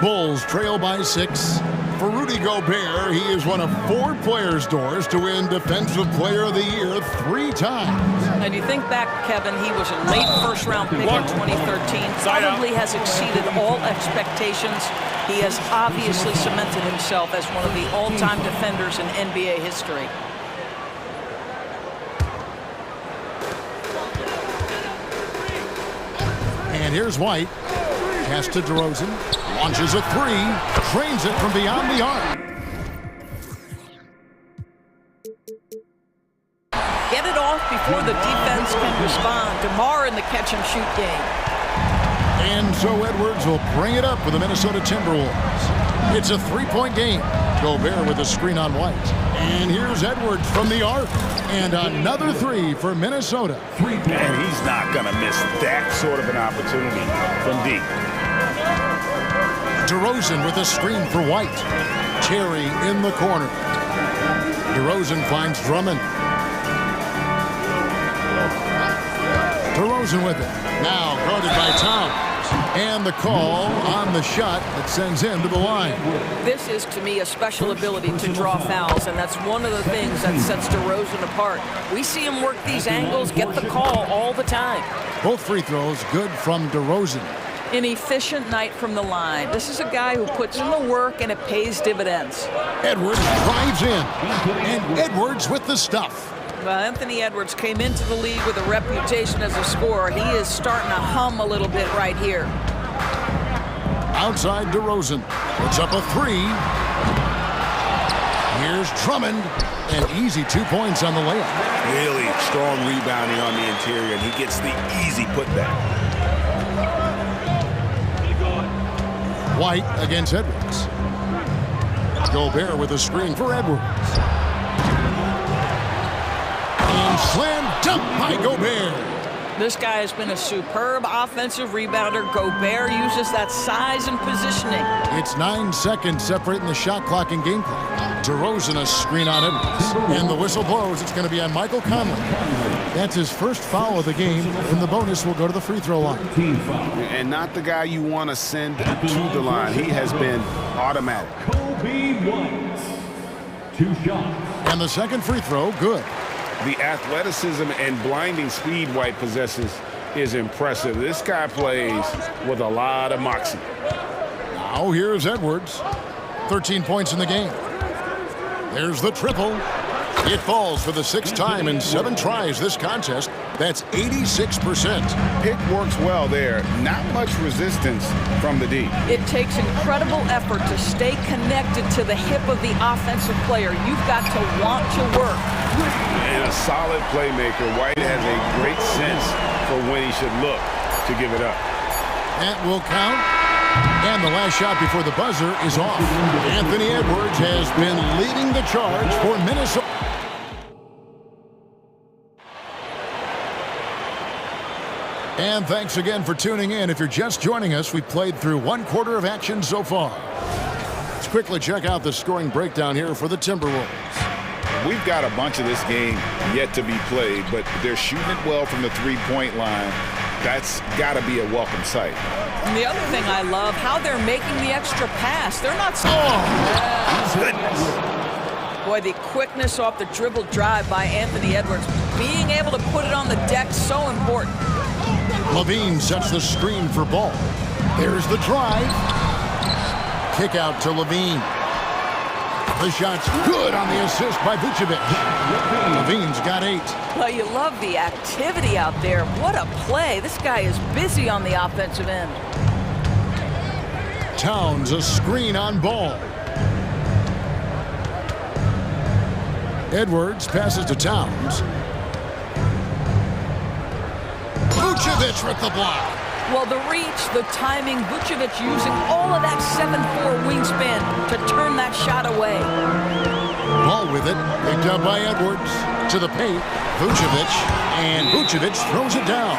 Bulls trail by 6. For Rudy Gobert, he is one of 4 players' doors to win Defensive Player of the Year 3 times. And you think back, Kevin, he was a late first-round pick in 2013. Probably has exceeded all expectations. He has obviously cemented himself as one of the all-time defenders in NBA history. And here's White. Pass to DeRozan. Launches a 3. Trains it from beyond the arc. Get it off before the defense can respond. DeMar in the catch-and-shoot game. And so Edwards will bring it up for the Minnesota Timberwolves. It's a 3-point game. Gobert with a screen on White. And here's Edwards from the arc. And another 3 for Minnesota. And he's not going to miss that sort of an opportunity from deep. DeRozan with a screen for White. Terry in the corner. DeRozan finds Drummond. DeRozan with it. Now guarded by Towns. And the call on the shot that sends him to the line. This is, to me, a special ability to draw fouls, and that's one of the things that sets DeRozan apart. We see him work these angles, get the call all the time. Both free throws good from DeRozan. An efficient night from the line. This is a guy who puts in the work and it pays dividends. Edwards drives in, and Edwards with the stuff. Well, Anthony Edwards came into the league with a reputation as a scorer. He is starting to hum a little bit right here. Outside DeRozan. Puts up a three. Here's Drummond. And easy 2 points on the layup. Really strong rebounding on the interior, and he gets the easy putback. White against Edwards. Gobert with a screen for Edwards. And slam dunk by Gobert. This guy has been a superb offensive rebounder. Gobert uses that size and positioning. It's 9 seconds separating the shot clock and game clock. DeRozan a screen on Edwards. And the whistle blows. It's going to be on Michael Conley. That's his first foul of the game, and the bonus will go to the free throw line. And not the guy you want to send to the line. He has been automatic. Kobe White, 2 shots. And the second free throw, good. The athleticism and blinding speed White possesses is impressive. This guy plays with a lot of moxie. Now here's Edwards. 13 points in the game. There's the triple. It falls for the 6th time in 7 tries this contest. That's 86%. Pick works well there. Not much resistance from the D. It takes incredible effort to stay connected to the hip of the offensive player. You've got to want to work. And a solid playmaker. White has a great sense for when he should look to give it up. That will count. And the last shot before the buzzer is off. Anthony Edwards has been leading the charge for Minnesota. And thanks again for tuning in. If you're just joining us, we played through 1/4 of action so far. Let's quickly check out the scoring breakdown here for the Timberwolves. We've got a bunch of this game yet to be played, but they're shooting it well from the three-point line. That's got to be a welcome sight. And the other thing I love, how they're making the extra pass. They're not... Goodness. Boy, the quickness off the dribble drive by Anthony Edwards. Being able to put it on the deck, so important. Levine sets the screen for Ball. There's the drive. Kick out to Levine. The shot's good on the assist by Vucevic. Levine's got 8. Well, you love the activity out there. What a play. This guy is busy on the offensive end. Towns a screen on Ball. Edwards passes to Towns. Vucevic with the block. Well, the reach, the timing, Vucevic using all of that 7'4" wingspan to turn that shot away. Ball with it, picked up by Edwards. To the paint, Vucevic, and Vucevic throws it down.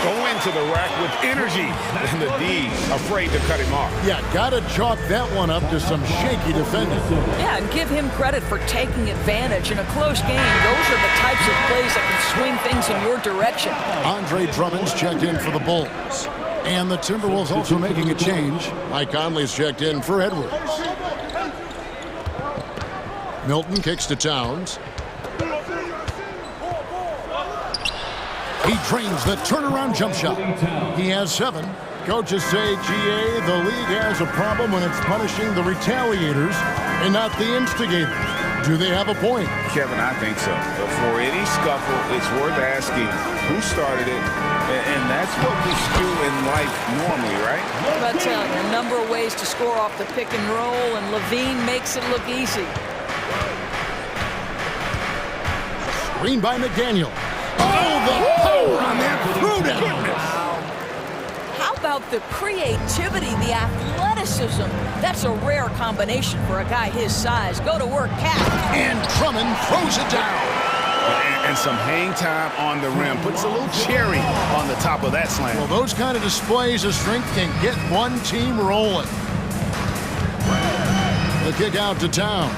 Go into the rack with energy, and the D afraid to cut him off. Yeah, gotta chalk that one up to some shaky defending. Yeah, and give him credit for taking advantage. In a close game, those are the types of plays that can swing things in your direction. Andre Drummond's checked in for the Bulls. And the Timberwolves also making a change. Mike Conley's checked in for Edwards. Milton kicks to Towns. He drains the turnaround jump shot. He has 7. Coaches say, GA, the league has a problem when it's punishing the retaliators and not the instigators. Do they have a point? Kevin, I think so. But for any scuffle, it's worth asking who started it, and that's what we do in life normally, right? But a number of ways to score off the pick and roll, and Levine makes it look easy. Screen by McDaniel. Oh, the power on that throw-down. How about the creativity, the athleticism? That's a rare combination for a guy his size. Go to work, Cat. And Drummond throws it down. And some hang time on the rim. Puts a little cherry on the top of that slam. Well, those kind of displays of strength can get one team rolling. The kick out to Towns.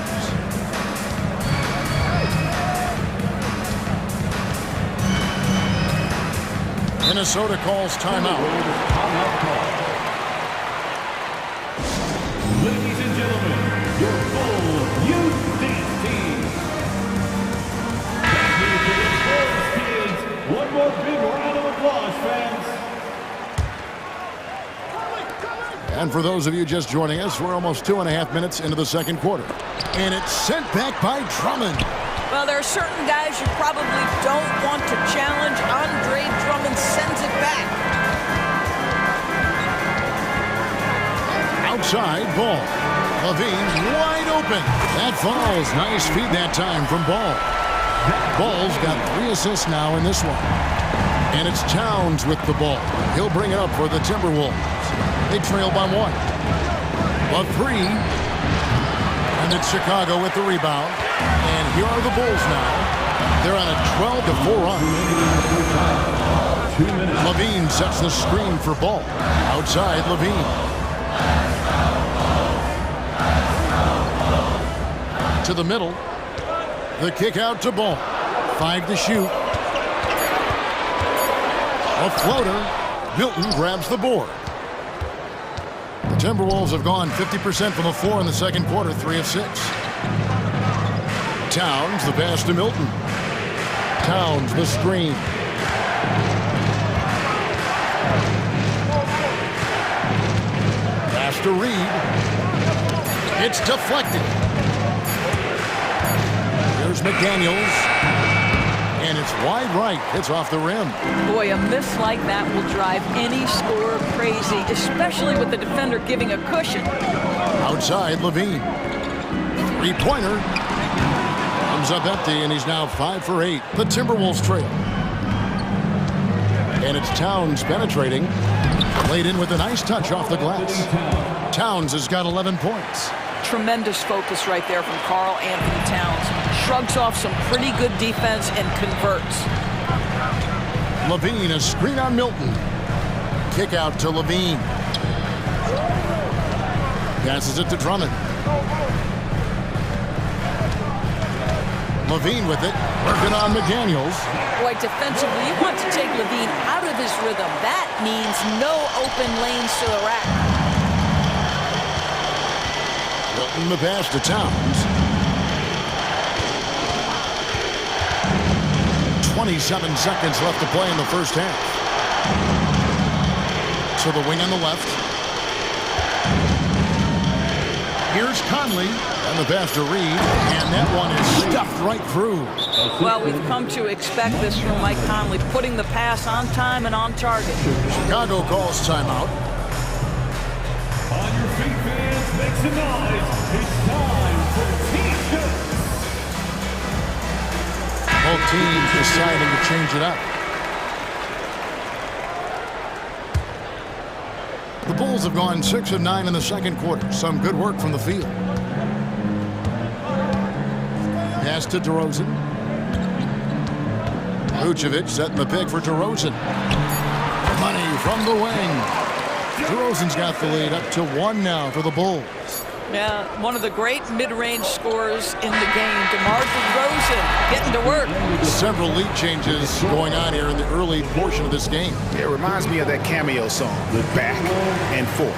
Minnesota calls timeout. Ladies and gentlemen, your full youth dance team. Thank you to the sports kids. One more big round of applause, fans. And for those of you just joining us, we're almost 2.5 minutes into the second quarter. And it's sent back by Drummond. Well, there are certain guys you probably don't want to challenge. Andre Drummond sends it back. Outside, Ball. Levine wide open. That falls. Nice feed that time from Ball. Ball's got 3 assists now in this one. And it's Towns with the ball. He'll bring it up for the Timberwolves. They trail by 1. A 3. And it's Chicago with the rebound. And here are the Bulls now. They're on a 12-4 run. Levine sets the screen for Ball. Outside, Levine. To the middle. The kick out to Ball. 5 to shoot. A floater. Milton grabs the board. The Timberwolves have gone 50% from the floor in the second quarter, 3 of 6. Towns, the pass to Milton. Towns, the screen. Pass to Reed. It's deflected. Here's McDaniels. And it's wide right. It's off the rim. Boy, a miss like that will drive any scorer crazy, especially with the defender giving a cushion. Outside, Levine. 3-pointer. Comes up empty, and he's now 5 for 8. The Timberwolves trail. And it's Towns penetrating. Laid in with a nice touch off the glass. Towns has got 11 points. Tremendous focus right there from Karl Anthony Towns. Shrugs off some pretty good defense and converts. Levine, a screen on Milton. Kick out to Levine. Passes it to Drummond. Levine with it. Working on McDaniels. Boy, defensively, you want to take Levine out of his rhythm. That means no open lanes to the rack. Milton the pass to Towns. 27 seconds left to play in the first half. To the wing on the left. Here's Conley. And the pass to Reed. And that one is stuffed right through. Well, we've come to expect this from Mike Conley, putting the pass on time and on target. Chicago calls timeout. On your feet, fans, make some noise. It's time for T-shirts. Both teams deciding to change it up. The Bulls have gone 6 of 9 in the second quarter. Some good work from the field. Pass to DeRozan. Vucevic setting the pick for DeRozan. Money from the wing. DeRozan's got the lead up to 1 now for the Bulls. Yeah, one of the great mid-range scorers in the game, DeMar DeRozan, getting to work. Several lead changes going on here in the early portion of this game. It reminds me of that cameo song, Back and Forth.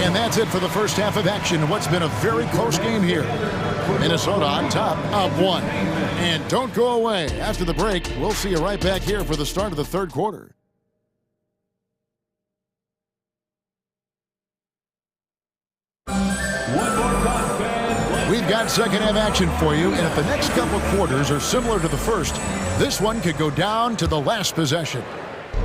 And that's it for the first half of action. What's been a very close game here. Minnesota on top of 1. And don't go away. After the break, we'll see you right back here for the start of the third quarter. We've got second half action for you, and if the next couple quarters are similar to the first, this one could go down to the last possession.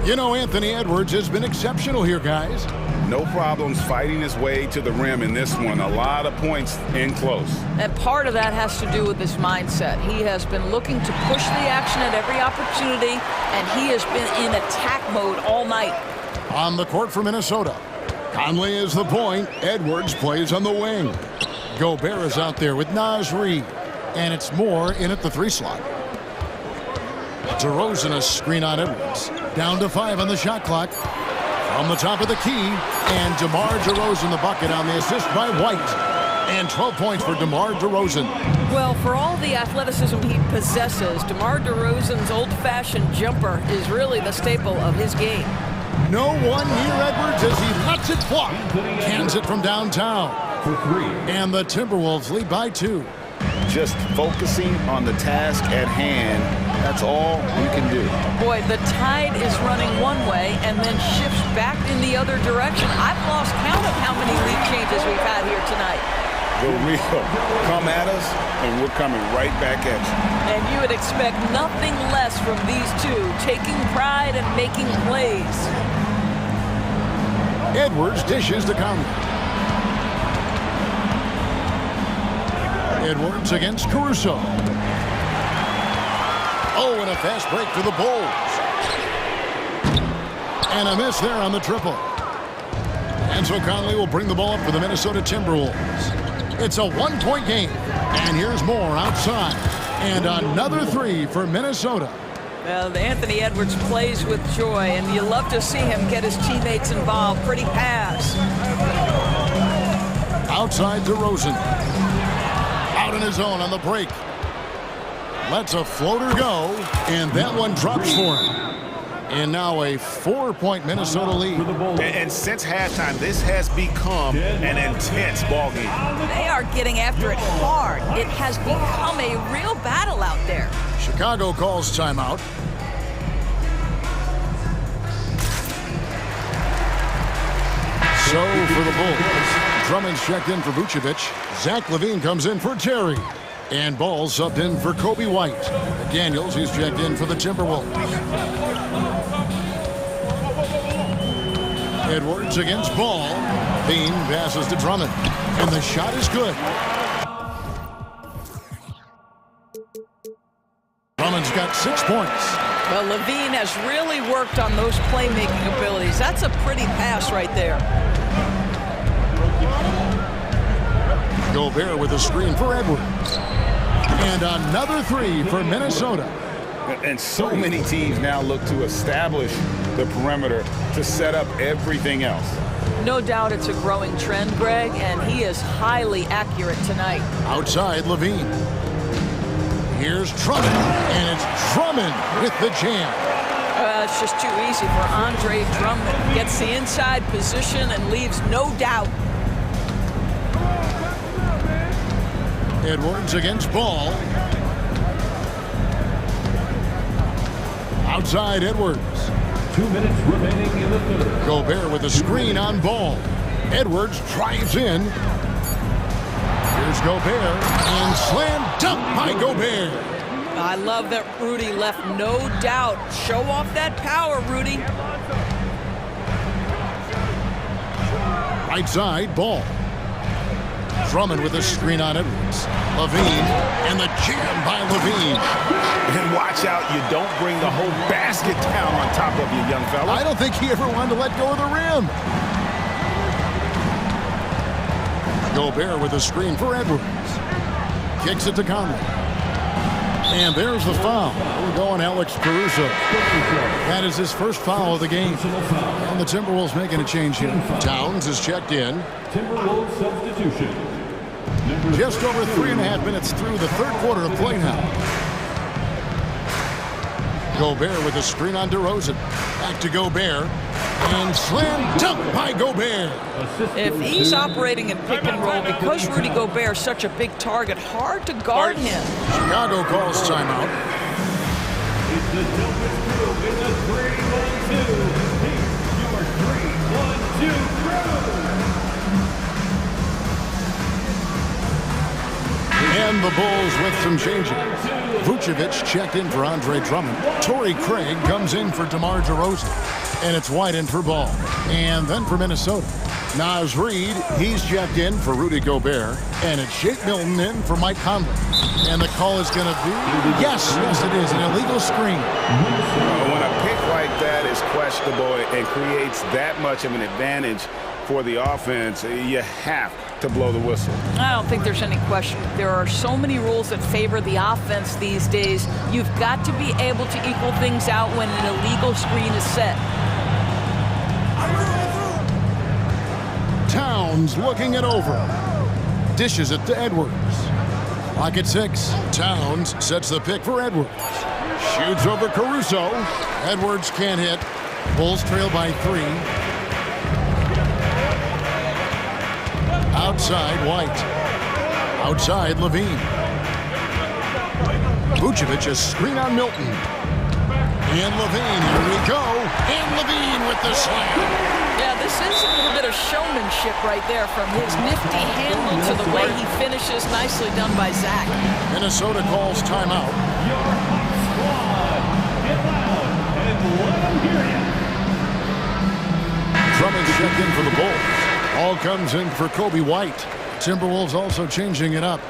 You know, Anthony Edwards has been exceptional here, guys. No problems fighting his way to the rim in this one. A lot of points in close. And part of that has to do with his mindset. He has been looking to push the action at every opportunity, and he has been in attack mode all night. On the court for Minnesota, Conley is the point. Edwards plays on the wing. Gobert is out there with Naz Reid. And it's Moore in at the 3 slot. DeRozan a screen on Edwards. Down to 5 on the shot clock. From the top of the key. And DeMar DeRozan the bucket on the assist by White. And 12 points for DeMar DeRozan. Well, for all the athleticism he possesses, DeMar DeRozan's old-fashioned jumper is really the staple of his game. No one near Edwards as he lets it fly. Cans it from downtown. And the Timberwolves lead by 2. Just focusing on the task at hand That's all you can do. Boy, the tide is running one way and then shifts back in the other direction. I've lost count of how many lead changes we've had here tonight. The real come at us, and we're coming right back at you. And you would expect nothing less from these two, taking pride and making plays. Edwards dishes to Conley. Edwards against Caruso. Oh, and a fast break for the Bulls. And a miss there on the triple. And so Conley will bring the ball up for the Minnesota Timberwolves. It's a one-point game. And here's more outside. And another three for Minnesota. Well, Anthony Edwards plays with joy, and you love to see him get his teammates involved. Pretty pass. Outside DeRozan. Out in his own on the break. Lets a floater go, and that one drops for him. And now a 4-point Minnesota lead. And since halftime, this has become an intense ball game. They are getting after it hard. It has become a real battle out there. Chicago calls timeout. So for the Bulls, Drummond's checked in for Vucevic. Zach LaVine comes in for Terry. And Ball subbed in for Kobe White. Daniels, he's checked in for the Timberwolves. Edwards against Ball. Bean passes to Drummond. And the shot is good. Drummond's got 6 points. Well, LaVine has really worked on those playmaking abilities. That's a pretty pass right there. Gobert with a screen for Edwards. And another three for Minnesota. And so many teams now look to establish the perimeter to set up everything else. No doubt it's a growing trend, Greg, and he is highly accurate tonight. Outside LaVine. Here's Drummond, and it's Drummond with the jam. It's just too easy for Andre Drummond. Gets the inside position and leaves no doubt. Edwards against Ball. Outside Edwards. 2 minutes remaining in the third. Gobert with a screen on Ball. Edwards drives in. Here's Gobert, and slam dunk by Gobert. I love that Rudy left no doubt. Show off that power, Rudy. Right side, Ball. Drummond with a screen on Edwards. LaVine, and the jam by LaVine. And watch out, you don't bring the whole basket down on top of you, young fella. I don't think he ever wanted to let go of the rim. Gobert with a screen for Edwards. Kicks it to Conley. And there's the foul. We're going Alex Caruso. That is his first foul of the game. And the Timberwolves making a change here. Towns is checked in. Timberwolves substitution. Just over 3.5 minutes through the third quarter of play now. Gobert with a screen on DeRozan. Back to Gobert. And slam dunk by Gobert. If he's operating in pick and roll, because Rudy Gobert is such a big target, hard to guard him. Chicago calls timeout. It's the dopest crew in the 3-1-2. Here's your 3-1-2 crew. And the Bulls with some changes. Vucevic checked in for Andre Drummond. Torrey Craig comes in for DeMar DeRozan. And it's White in for Ball. And then for Minnesota, Naz Reid, he's checked in for Rudy Gobert. And it's Shake Milton in for Mike Conley. And the call is going to be, yes, it is, an illegal screen. When a pick like that is questionable and creates that much of an advantage for the offense, you have to blow the whistle. I don't think there's any question. There are so many rules that favor the offense these days. You've got to be able to equal things out when an illegal screen is set. Towns looking it over. Dishes it to Edwards. Clock at 6. Towns sets the pick for Edwards. Shoots over Caruso. Edwards can't hit. Bulls trail by 3. Outside White. Outside LaVine. Vucevic, a screen on Milton. And Levine, here we go. And Levine with the slam. Yeah, this is a little bit of showmanship right there, from his nifty handle to the way he finishes. Nicely done by Zach. Minnesota calls timeout. Drummond checked in for the Bulls. All comes in for Kobe White. Timberwolves also changing it up.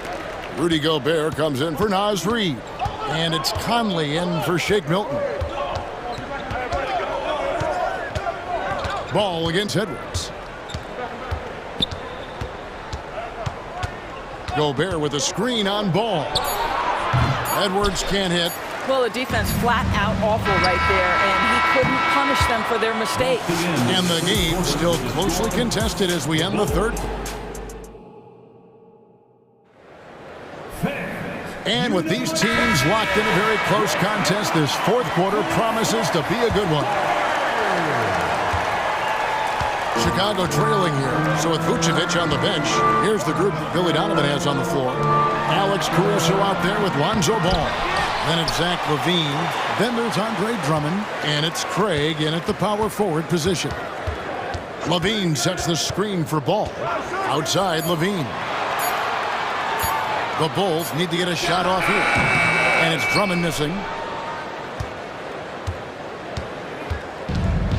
Rudy Gobert comes in for Naz Reid. And it's Conley in for Shake Milton. Ball against Edwards. Gobert with a screen on Ball. Edwards can't hit. Well, the defense flat out awful right there, and he couldn't punish them for their mistakes. And the game still closely contested as we end the third. And with these teams locked in a very close contest, this fourth quarter promises to be a good one. Chicago trailing here. So with Vucevic on the bench, here's the group that Billy Donovan has on the floor. Alex Caruso out there with Lonzo Ball. Then it's Zach LaVine. Then there's Andre Drummond. And it's Craig in at the power forward position. LaVine sets the screen for Ball. Outside, LaVine. The Bulls need to get a shot off here. And it's Drummond missing.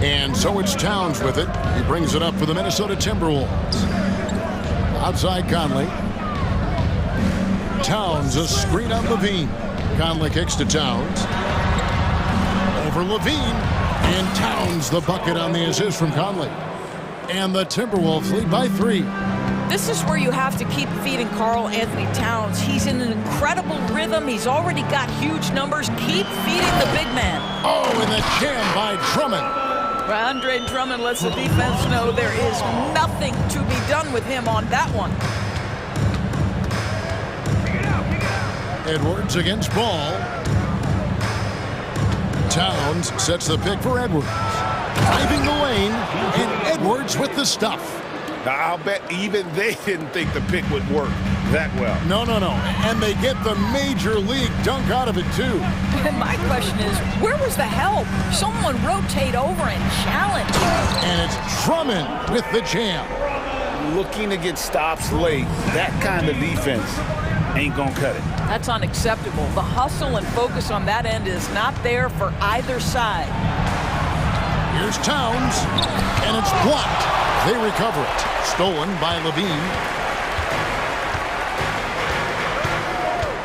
And so it's Towns with it. He brings it up for the Minnesota Timberwolves. Outside Conley. Towns, a screen on LaVine. Conley kicks to Towns. Over LaVine. And Towns the bucket on the assist from Conley. And the Timberwolves lead by 3. This is where you have to keep feeding Karl Anthony Towns. He's in an incredible rhythm. He's already got huge numbers. Keep feeding the big man. Oh, and the jam by Drummond. Well, Andre Drummond lets the defense know there is nothing to be done with him on that one. Edwards against Ball. Towns sets the pick for Edwards. Driving the lane, and Edwards with the stuff. Now, I'll bet even they didn't think the pick would work that well. No. And they get the major league dunk out of it, too. And my question is, where was the help? Someone rotate over and challenge. And it's Drummond with the jam. Looking to get stops late. That kind of defense ain't gonna cut it. That's unacceptable. The hustle and focus on that end is not there for either side. Here's Towns, and it's blocked. They recover it. Stolen by LaVine.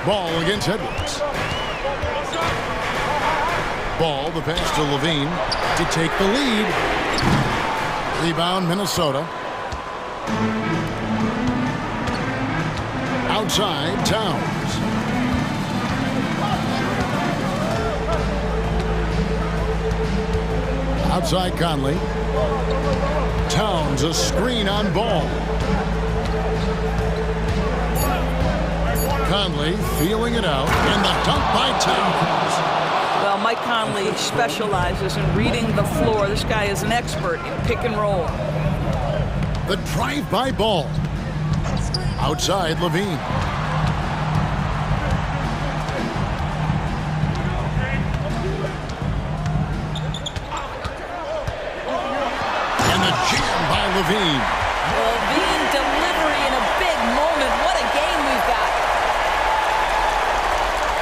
Ball against Edwards. Ball, the pass to LaVine to take the lead. Rebound, Minnesota. Outside, Towns. Outside Conley. Towns, a screen on Ball. Conley feeling it out, and the dunk by Towns. Well, Mike Conley specializes in reading the floor. This guy is an expert in pick and roll. The drive by Ball. Outside LaVine. LaVine. LaVine delivery in a big moment. What a game we've got.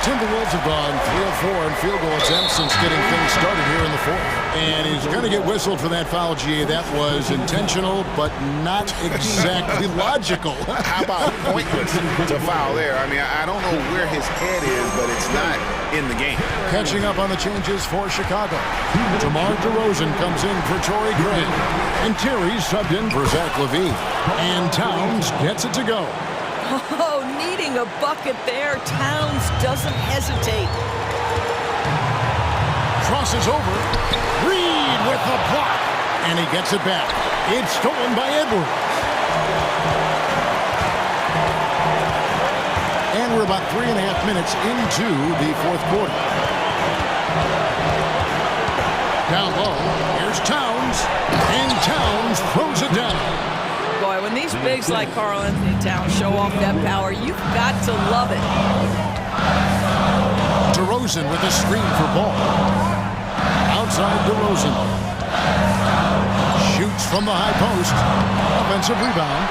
Timberwolves have gone 3 of 4 in field goal attempts since getting things started here in the fourth. And he's going to get whistled for that foul, GA. That was intentional, but not exactly logical. How about pointless to foul there? I mean, I don't know where his head is, but it's not in the game. Catching up on the changes for Chicago. DeMar DeRozan comes in for Torrey Craig. And Terry subbed in for Zach LaVine. And Towns gets it to go. Oh, needing a bucket there. Towns doesn't hesitate. Crosses over. Reed with the block. And he gets it back. It's stolen by Edwards. And we're about 3.5 minutes into the fourth quarter. Down low, here's Towns, and Towns throws it down. Boy, when these bigs like Karl Anthony Towns show off that power, you've got to love it. DeRozan with a screen for ball. Outside DeRozan. Shoots from the high post. Offensive rebound.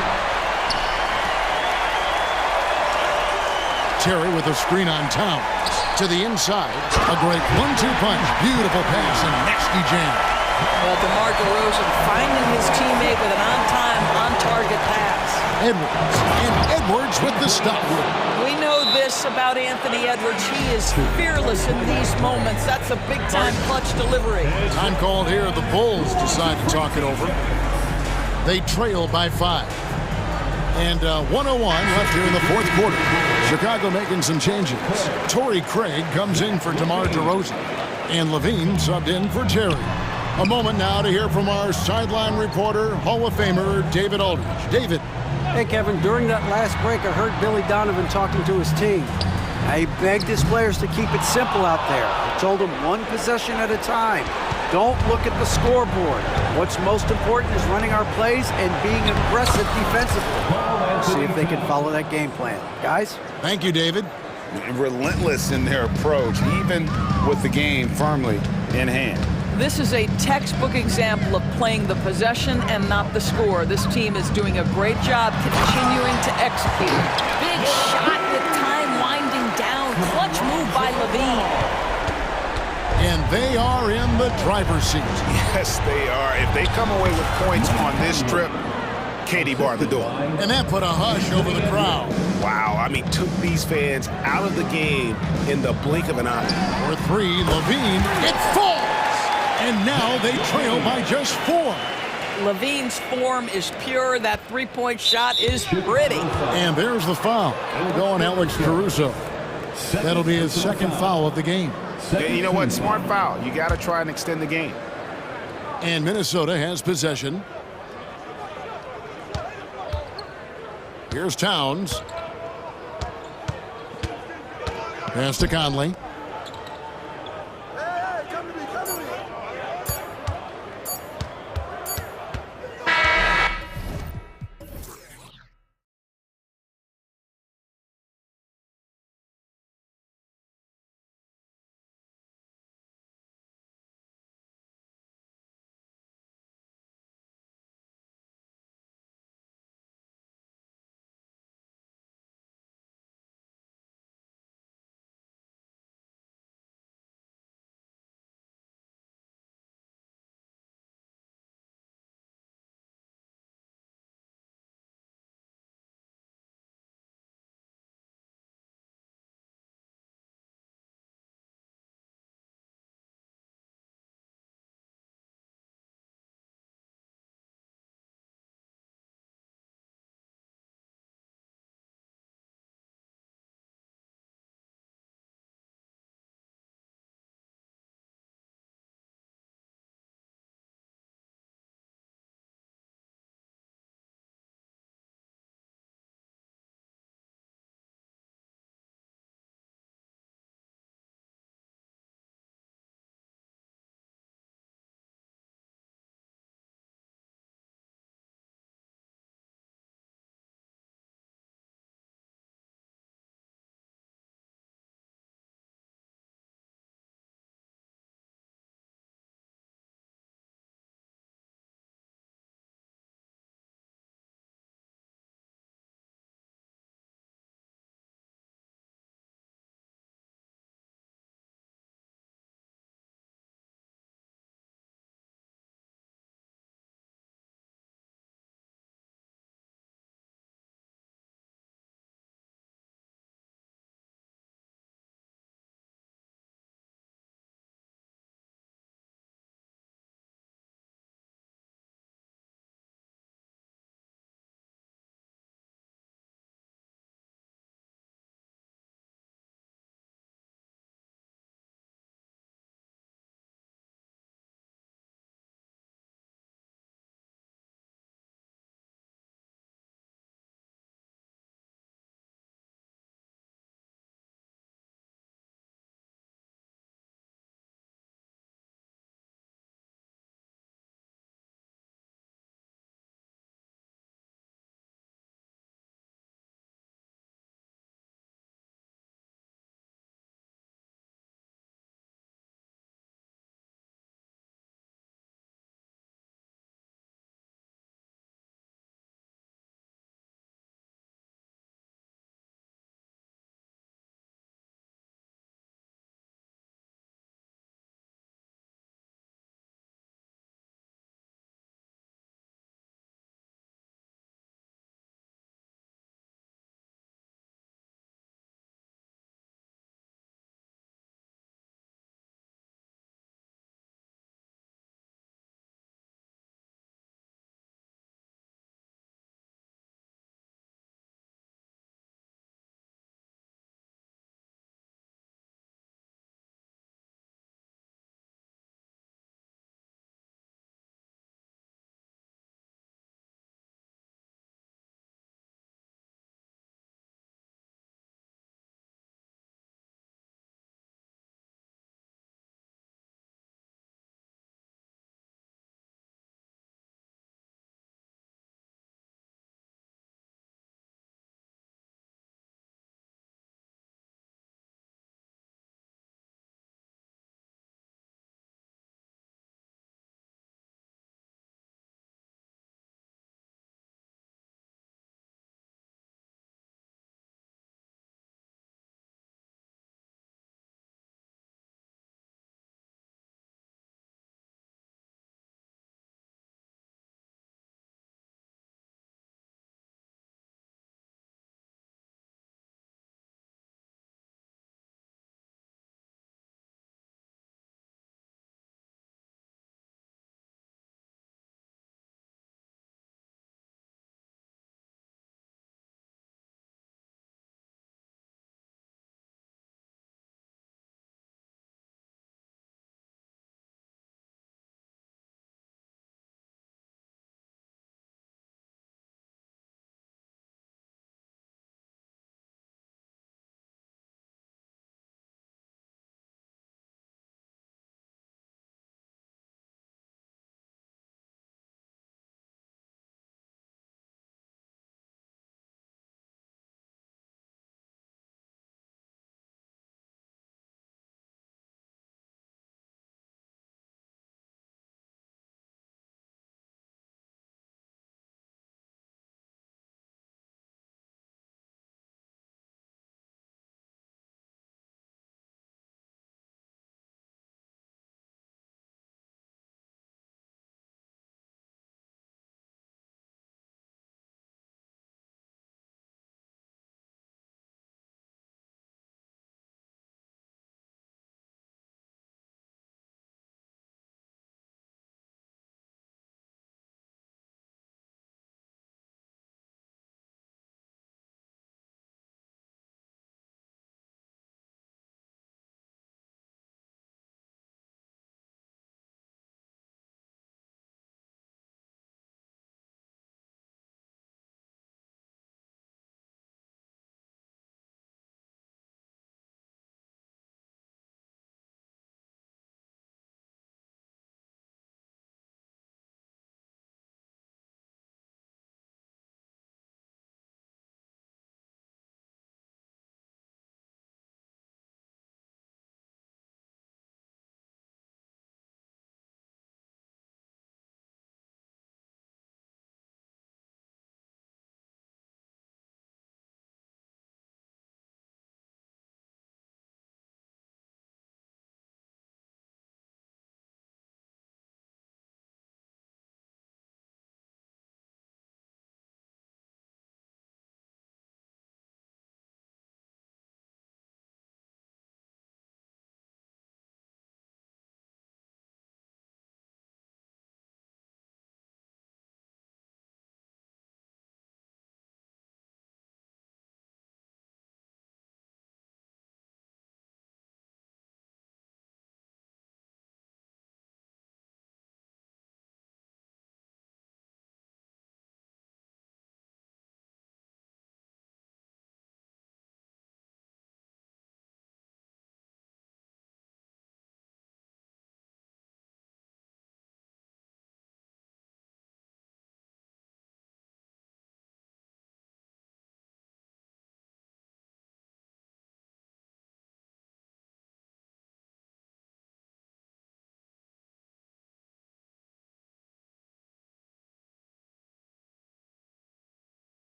Terry with a screen on Towns. To the inside. A great 1-2 punch. Beautiful pass and nasty jam. Well, DeMar DeRozan finding his teammate with an on-time, on-target pass. Edwards. And Edwards with the stop. We know this about Anthony Edwards. He is fearless in these moments. That's a big-time clutch delivery. Time called here. The Bulls decide to talk it over. They trail by 5. And 1:01 left here in the fourth quarter. Chicago making some changes. Torrey Craig comes in for DeMar DeRozan. And Levine subbed in for Terry. A moment now to hear from our sideline reporter, Hall of Famer David Aldridge. David. Hey, Kevin, during that last break, I heard Billy Donovan talking to his team. He begged his players to keep it simple out there. He told them one possession at a time. Don't look at the scoreboard. What's most important is running our plays and being aggressive defensively. See if they can follow that game plan. Guys? Thank you, David. Relentless in their approach, even with the game firmly in hand. This is a textbook example of playing the possession and not the score. This team is doing a great job continuing to execute. Big shot with time winding down. Clutch move by Levine. And they are in the driver's seat. Yes, they are. If they come away with points on this trip, Katie barred the door. And that put a hush over the crowd. Wow, I mean, took these fans out of the game in the blink of an eye. For 3, Levine, it falls! And now they trail by just 4. Levine's form is pure. That three-point shot is pretty. And there's the foul. We'll go on Alex Caruso. That'll be his second foul of the game. Yeah, you know what? Smart foul. You got to try and extend the game. And Minnesota has possession. Here's Towns. Pass to Conley.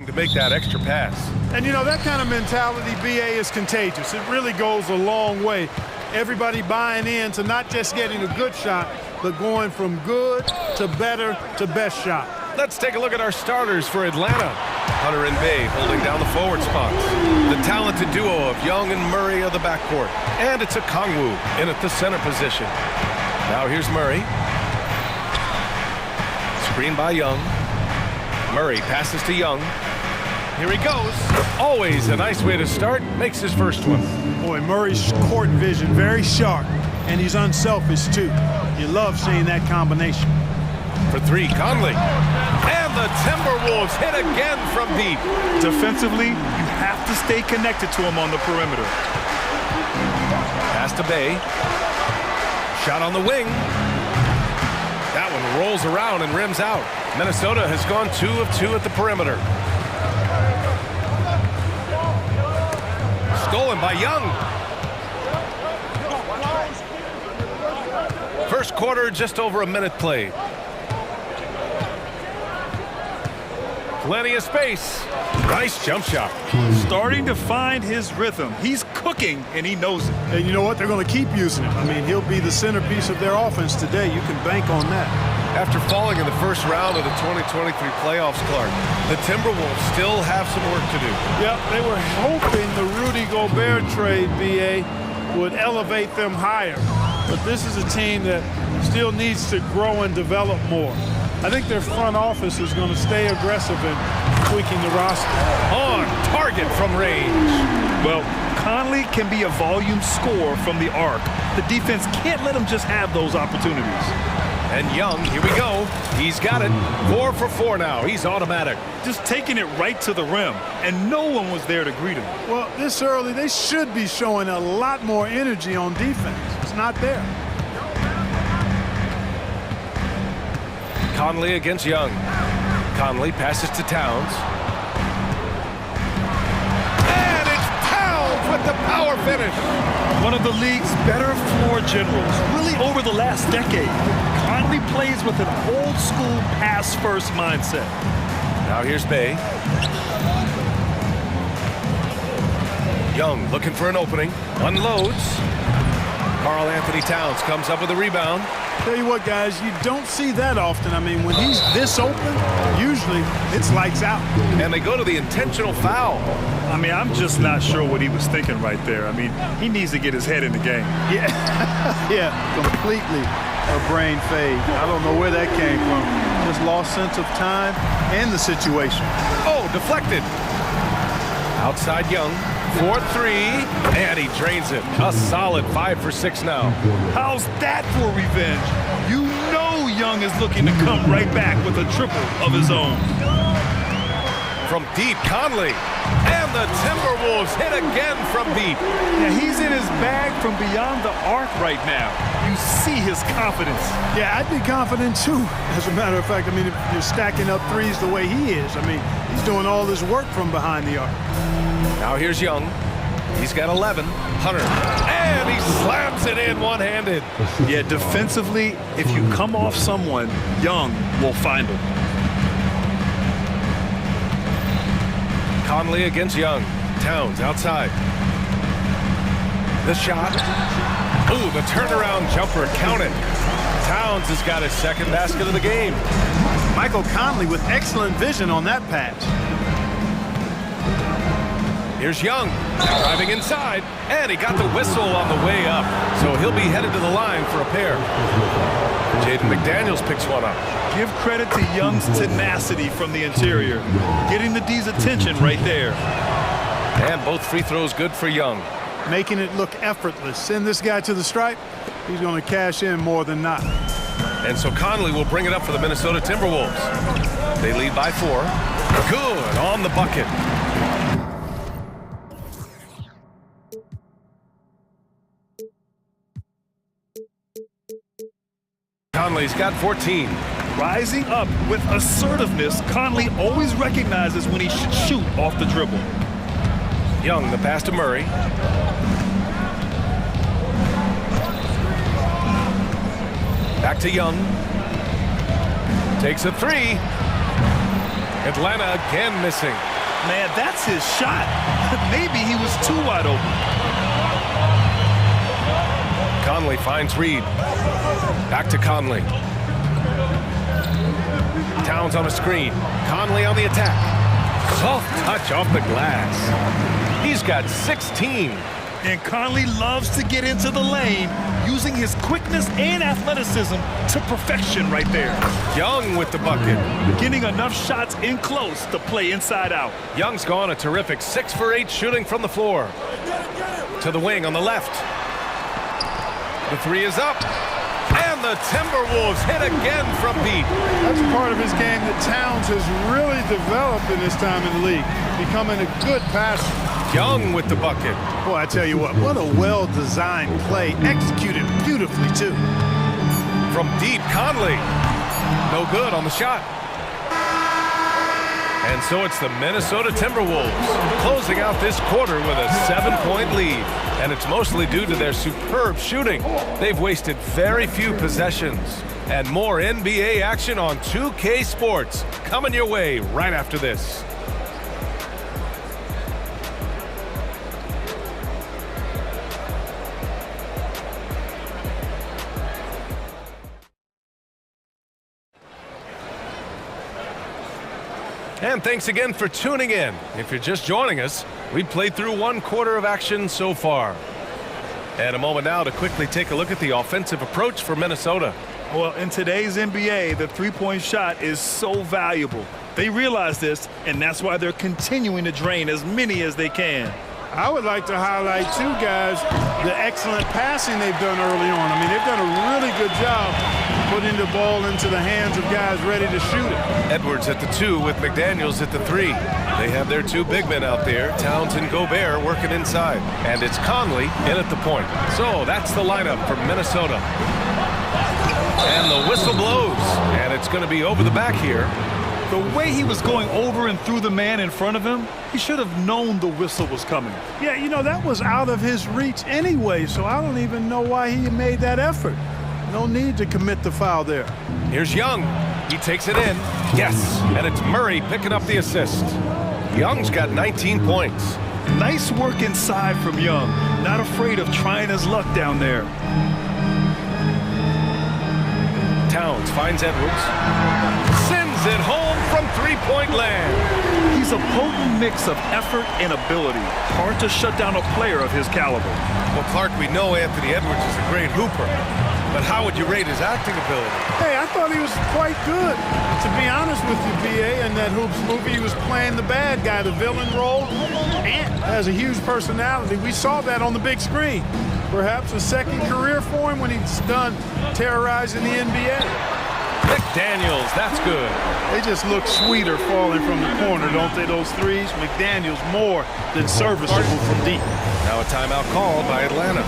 to make that extra pass. And, you know, that kind of mentality, BA, is contagious. It really goes a long way. Everybody buying in to not just getting a good shot, but going from good to better to best shot. Let's take a look at our starters for Atlanta. Hunter and Bay holding down the forward spots. The talented duo of Young and Murray of the backcourt. And it's a Kongwu in at the center position. Now here's Murray. Screen by Young. Murray passes to Young. Here he goes. Always a nice way to start. Makes his first one. Boy, Murray's court vision very sharp, and he's unselfish too. You love seeing that combination. For three, Conley. And the Timberwolves hit again from deep. Defensively, you have to stay connected to him on the perimeter. Pass to Bay. Shot on the wing. That one rolls around and rims out. Minnesota has gone 2 of 2 at the perimeter. Stolen by Young. First quarter, just over a minute played. Plenty of space. Nice jump shot. Starting to find his rhythm. He's cooking, and he knows it. And you know what? They're going to keep using him. I mean, he'll be the centerpiece of their offense today. You can bank on that. After falling in the first round of the 2023 playoffs, Clark, the Timberwolves still have some work to do. Yeah, they were hoping the Rudy Gobert trade, BA, would elevate them higher. But this is a team that still needs to grow and develop more. I think their front office is going to stay aggressive in tweaking the roster. On target from range. Well, Conley can be a volume scorer from the arc. The defense can't let him just have those opportunities. And Young, here we go. He's got it. 4 for 4 now. He's automatic. Just taking it right to the rim, and no one was there to greet him. Well, this early, they should be showing a lot more energy on defense. It's not there. Conley against Young. Conley passes to Towns. And it's Towns with the power finish. One of the league's better floor generals, really over the last decade. Conley plays with an old-school pass-first mindset. Now here's Bay. Young looking for an opening. Unloads. Karl Anthony Towns comes up with a rebound. Tell you what, guys, you don't see that often. I mean, when he's this open, usually it's lights out. And they go to the intentional foul. I mean, I'm just not sure what he was thinking right there. I mean, he needs to get his head in the game. Yeah, yeah, completely a brain fade. I don't know where that came from. Just lost sense of time and the situation. Oh, deflected. Outside Young. 4-3, and he drains it. A solid 5 for 6 now. How's that for revenge? You know Young is looking to come right back with a triple of his own. From deep, Conley. And the Timberwolves hit again from deep. Yeah, he's in his bag from beyond the arc right now. You see his confidence. Yeah, I'd be confident too. As a matter of fact, I mean, if you're stacking up threes the way he is, I mean, he's doing all this work from behind the arc. Now here's Young. He's got 11. Hunter. And he slams it in one-handed. Yeah, defensively, if you come off someone, Young will find him. Conley against Young. Towns outside. The shot. Ooh, the turnaround jumper. Count it. Towns has got his second basket of the game. Michael Conley with excellent vision on that pass. Here's Young, driving inside, and he got the whistle on the way up, so he'll be headed to the line for a pair. Jaden McDaniels picks one up. Give credit to Young's tenacity from the interior, getting the D's attention right there. And both free throws good for Young. Making it look effortless. Send this guy to the stripe, he's going to cash in more than not. And so Conley will bring it up for the Minnesota Timberwolves. They lead by 4. Good on the bucket. Conley's got 14. Rising up with assertiveness, Conley always recognizes when he should shoot off the dribble. Young, the pass to Murray. Back to Young. Takes a 3. Atlanta again missing. Man, that's his shot. Maybe he was too wide open. Conley finds Reed. Back to Conley. Towns on a screen. Conley on the attack. Soft touch off the glass. He's got 16. And Conley loves to get into the lane, using his quickness and athleticism to perfection right there. Young with the bucket. Getting enough shots in close to play inside out. Young's gone a terrific 6 for 8 shooting from the floor. To the wing on the left. The three is up. And the Timberwolves hit again from deep. That's a part of his game that Towns has really developed in his time in the league, becoming a good passer. Young with the bucket. Boy, I tell you what a well-designed play, executed beautifully, too. From deep, Conley. No good on the shot. And so it's the Minnesota Timberwolves closing out this quarter with a 7-point lead. And it's mostly due to their superb shooting. They've wasted very few possessions. And more NBA action on 2K Sports coming your way right after this. And thanks again for tuning in. If you're just joining us, we've played through 1 quarter of action so far. And a moment now to quickly take a look at the offensive approach for Minnesota. Well, in today's NBA, the three-point shot is so valuable. They realize this, and that's why they're continuing to drain as many as they can. I would like to highlight, too, guys, the excellent passing they've done early on. I mean, they've done a really good job putting the ball into the hands of guys ready to shoot it. Edwards at the 2 with McDaniels at the 3. They have their 2 big men out there, Towns and Gobert, working inside. And it's Conley in at the point. So that's the lineup for Minnesota. And the whistle blows. And it's going to be over the back here. The way he was going over and through the man in front of him, he should have known the whistle was coming. Yeah, you know, that was out of his reach anyway, so I don't even know why he made that effort. No need to commit the foul there. Here's Young. He takes it in. Yes, and it's Murray picking up the assist. Young's got 19 points. Nice work inside from Young. Not afraid of trying his luck down there. Towns finds Edwards. Sends it home from three-point land. He's a potent mix of effort and ability. Hard to shut down a player of his caliber. Well, Clark, we know Anthony Edwards is a great hooper. But how would you rate his acting ability? Hey, I thought he was quite good. To be honest with you, BA, in that Hoops movie, he was playing the bad guy, the villain role. Ant has a huge personality. We saw that on the big screen. Perhaps a second career for him when he's done terrorizing the NBA. McDaniels, that's good. They just look sweeter falling from the corner, don't they, those threes? McDaniels more than serviceable from deep. Now a timeout called by Atlanta.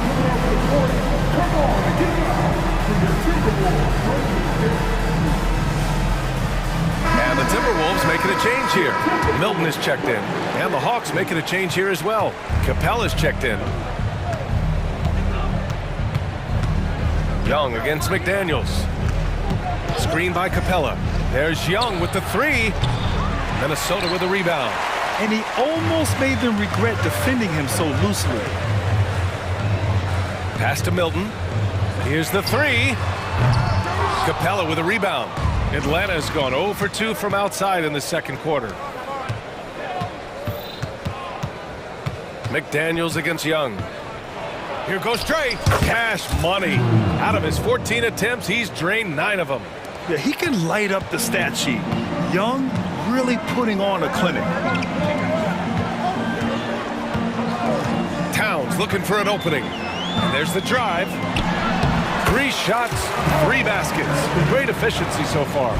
And the Timberwolves making a change here. Milton is checked in. And the Hawks making a change here as well. Capella's checked in. Young against McDaniels. Screen by Capella. There's Young with the 3. Minnesota with a rebound. And he almost made them regret defending him so loosely. Pass to Milton. Here's the 3. Capella with a rebound. Atlanta's gone 0 for 2 from outside in the second quarter. McDaniels against Young. Here goes Trey. Cash money. Out of his 14 attempts, he's drained 9 of them. Yeah, he can light up the stat sheet. Young really putting on a clinic. Towns looking for an opening. And there's the drive. 3 shots, 3 baskets. Great efficiency so far.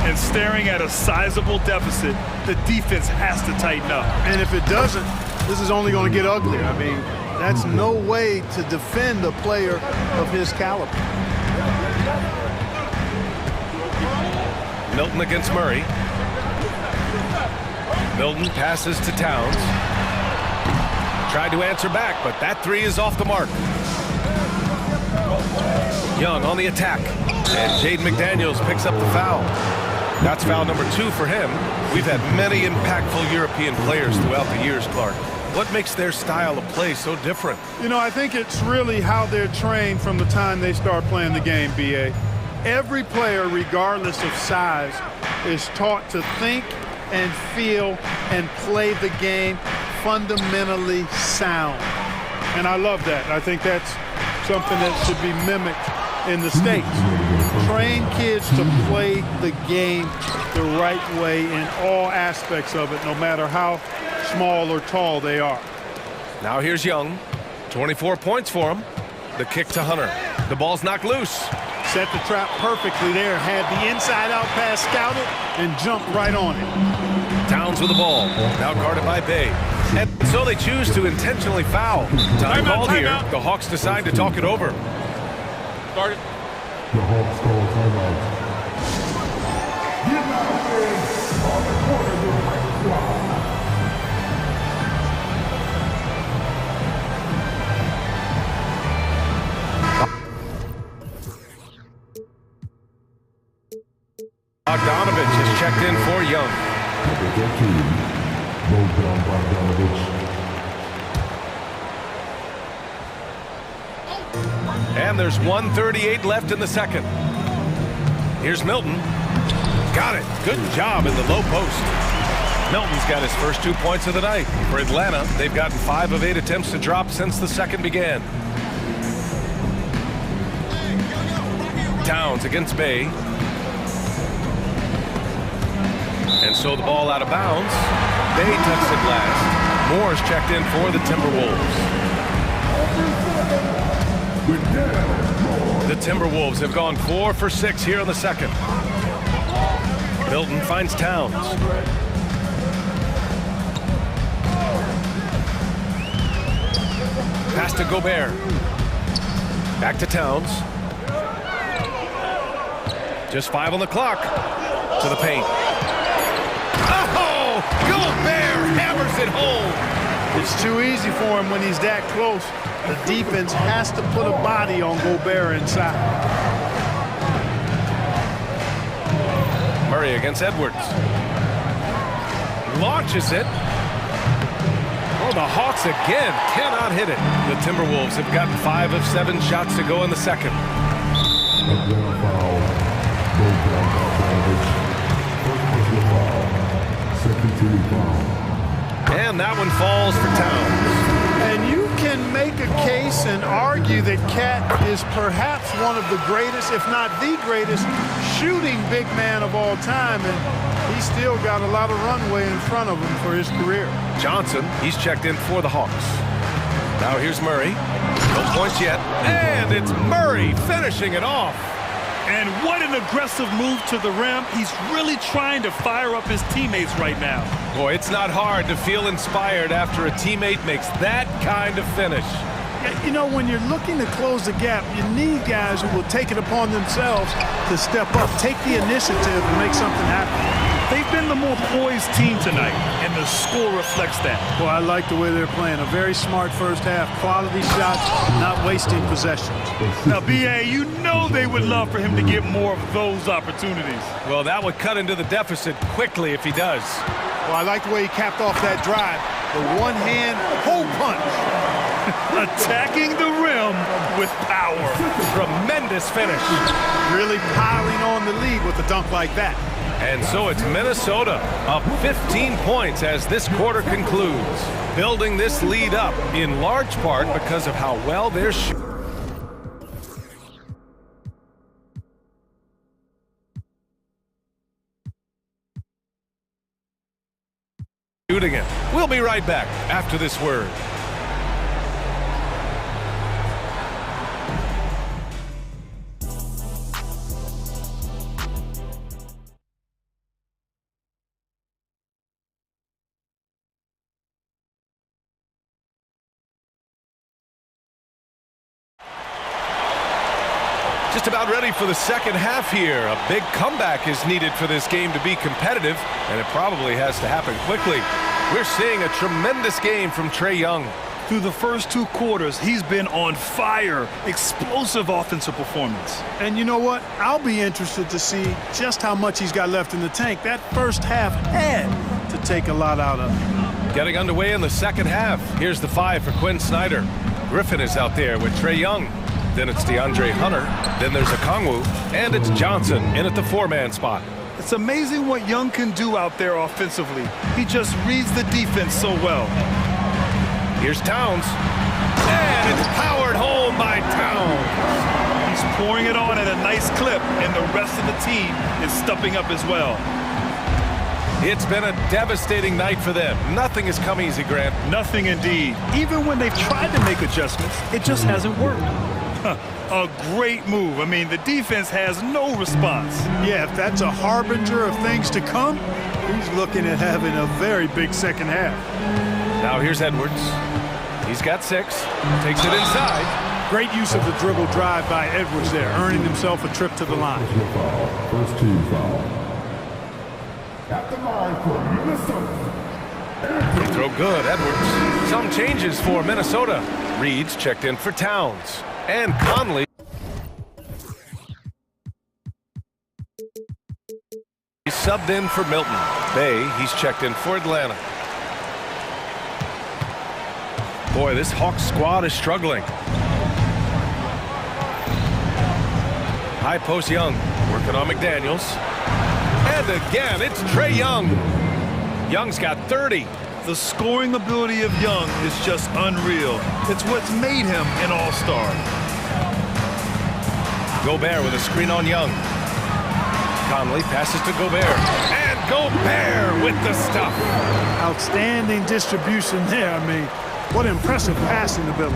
And staring at a sizable deficit, the defense has to tighten up. And if it doesn't, this is only going to get uglier. I mean, that's no way to defend a player of his caliber. Milton against Murray. Milton passes to Towns. Tried to answer back, but that 3 is off the mark. Young on the attack. And Jaden McDaniels picks up the foul. That's foul number 2 for him. We've had many impactful European players throughout the years, Clark. What makes their style of play so different? You know, I think it's really how they're trained from the time they start playing the game, B.A. Every player, regardless of size, is taught to think and feel and play the game fundamentally sound. And I love that. I think that's something that should be mimicked in the States. Train kids to play the game the right way in all aspects of it, no matter how small or tall they are. Now here's Young. 24 points for him. The kick to Hunter. The ball's knocked loose. Set the trap perfectly there. Had the inside-out pass scouted and jumped right on it. Towns with the ball. Now guarded by Bay. And so they choose to intentionally foul. Time called here. The Hawks decide to talk it over. Start it. The Hawks call timeout. Get out on the corner of the practice Bogdanovich is checked in for Young. And there's 1:38 left in the second. Here's Milton. Got it. Good job in the low post. Milton's got his first 2 points of the night. For Atlanta, they've gotten 5 of 8 attempts to drop since the second began. Towns against Bay. And so the ball out of bounds. Bay tucks it last. Moore's checked in for the Timberwolves. The Timberwolves have gone 4 for 6 here in the second. Milton finds Towns. Pass to Gobert. Back to Towns. Just 5 on the clock. To the paint. Oh! Gobert hammers it home. It's too easy for him when he's that close. The defense has to put a body on Gobert inside. Murray against Edwards. Launches it. Oh, the Hawks again cannot hit it. The Timberwolves have gotten 5 of 7 shots to go in the second. And that one falls for Towns. And you can make a case and argue that Cat is perhaps one of the greatest, if not the greatest, shooting big man of all time. And he's still got a lot of runway in front of him for his career. Johnson, he's checked in for the Hawks. Now here's Murray. No points yet. And it's Murray finishing it off. And what an aggressive move to the rim. He's really trying to fire up his teammates right now. Boy, it's not hard to feel inspired after a teammate makes that kind of finish. You know, when you're looking to close the gap, you need guys who will take it upon themselves to step up, take the initiative, and make something happen. They've been the more poised team tonight, and the score reflects that. Well, I like the way they're playing. A very smart first half. Quality shots, not wasting possessions. Now, B.A., you know they would love for him to get more of those opportunities. Well, that would cut into the deficit quickly if he does. Well, I like the way he capped off that drive. The one-hand hole punch. Attacking the rim with power. Tremendous finish. Really piling on the lead with a dunk like that. And so it's Minnesota up 15 points as this quarter concludes, building this lead up in large part because of how well they're shooting. It. We'll be right back after this word. Just about ready for the second half here. A big comeback is needed for this game to be competitive, and it probably has to happen quickly. We're seeing a tremendous game from Trae Young. Through the first 2 quarters, he's been on fire. Explosive offensive performance. And you know what? I'll be interested to see just how much he's got left in the tank. That first half had to take a lot out of him. Getting underway in the second half. Here's the 5 for Quinn Snyder. Griffin is out there with Trae Young. Then it's DeAndre Hunter. Then there's Okongwu. And it's Johnson in at the 4-man spot. It's amazing what Young can do out there offensively. He just reads the defense so well. Here's Towns. And it's powered home by Towns. He's pouring it on at a nice clip, and the rest of the team is stepping up as well. It's been a devastating night for them. Nothing has come easy, Grant. Nothing indeed. Even when they've tried to make adjustments, it just hasn't worked. A great move. I mean, the defense has no response. Yeah, if that's a harbinger of things to come, he's looking at having a very big second half. Now here's Edwards. He's got 6. Takes it inside. Great use of the dribble drive by Edwards there, earning himself a trip to the line. First team foul. At the line for Minnesota. Free throw good, Edwards. Some changes for Minnesota. Reed's checked in for Towns. And Conley. He's subbed in for Milton. Bay, he's checked in for Atlanta. Boy, this Hawks squad is struggling. High post Young, working on McDaniels. And again, it's Trae Young. Young's got 30. The scoring ability of Young is just unreal. It's what's made him an all-star. Gobert with a screen on Young. Conley passes to Gobert. And Gobert with the stuff. Outstanding distribution there. I mean, what impressive passing ability.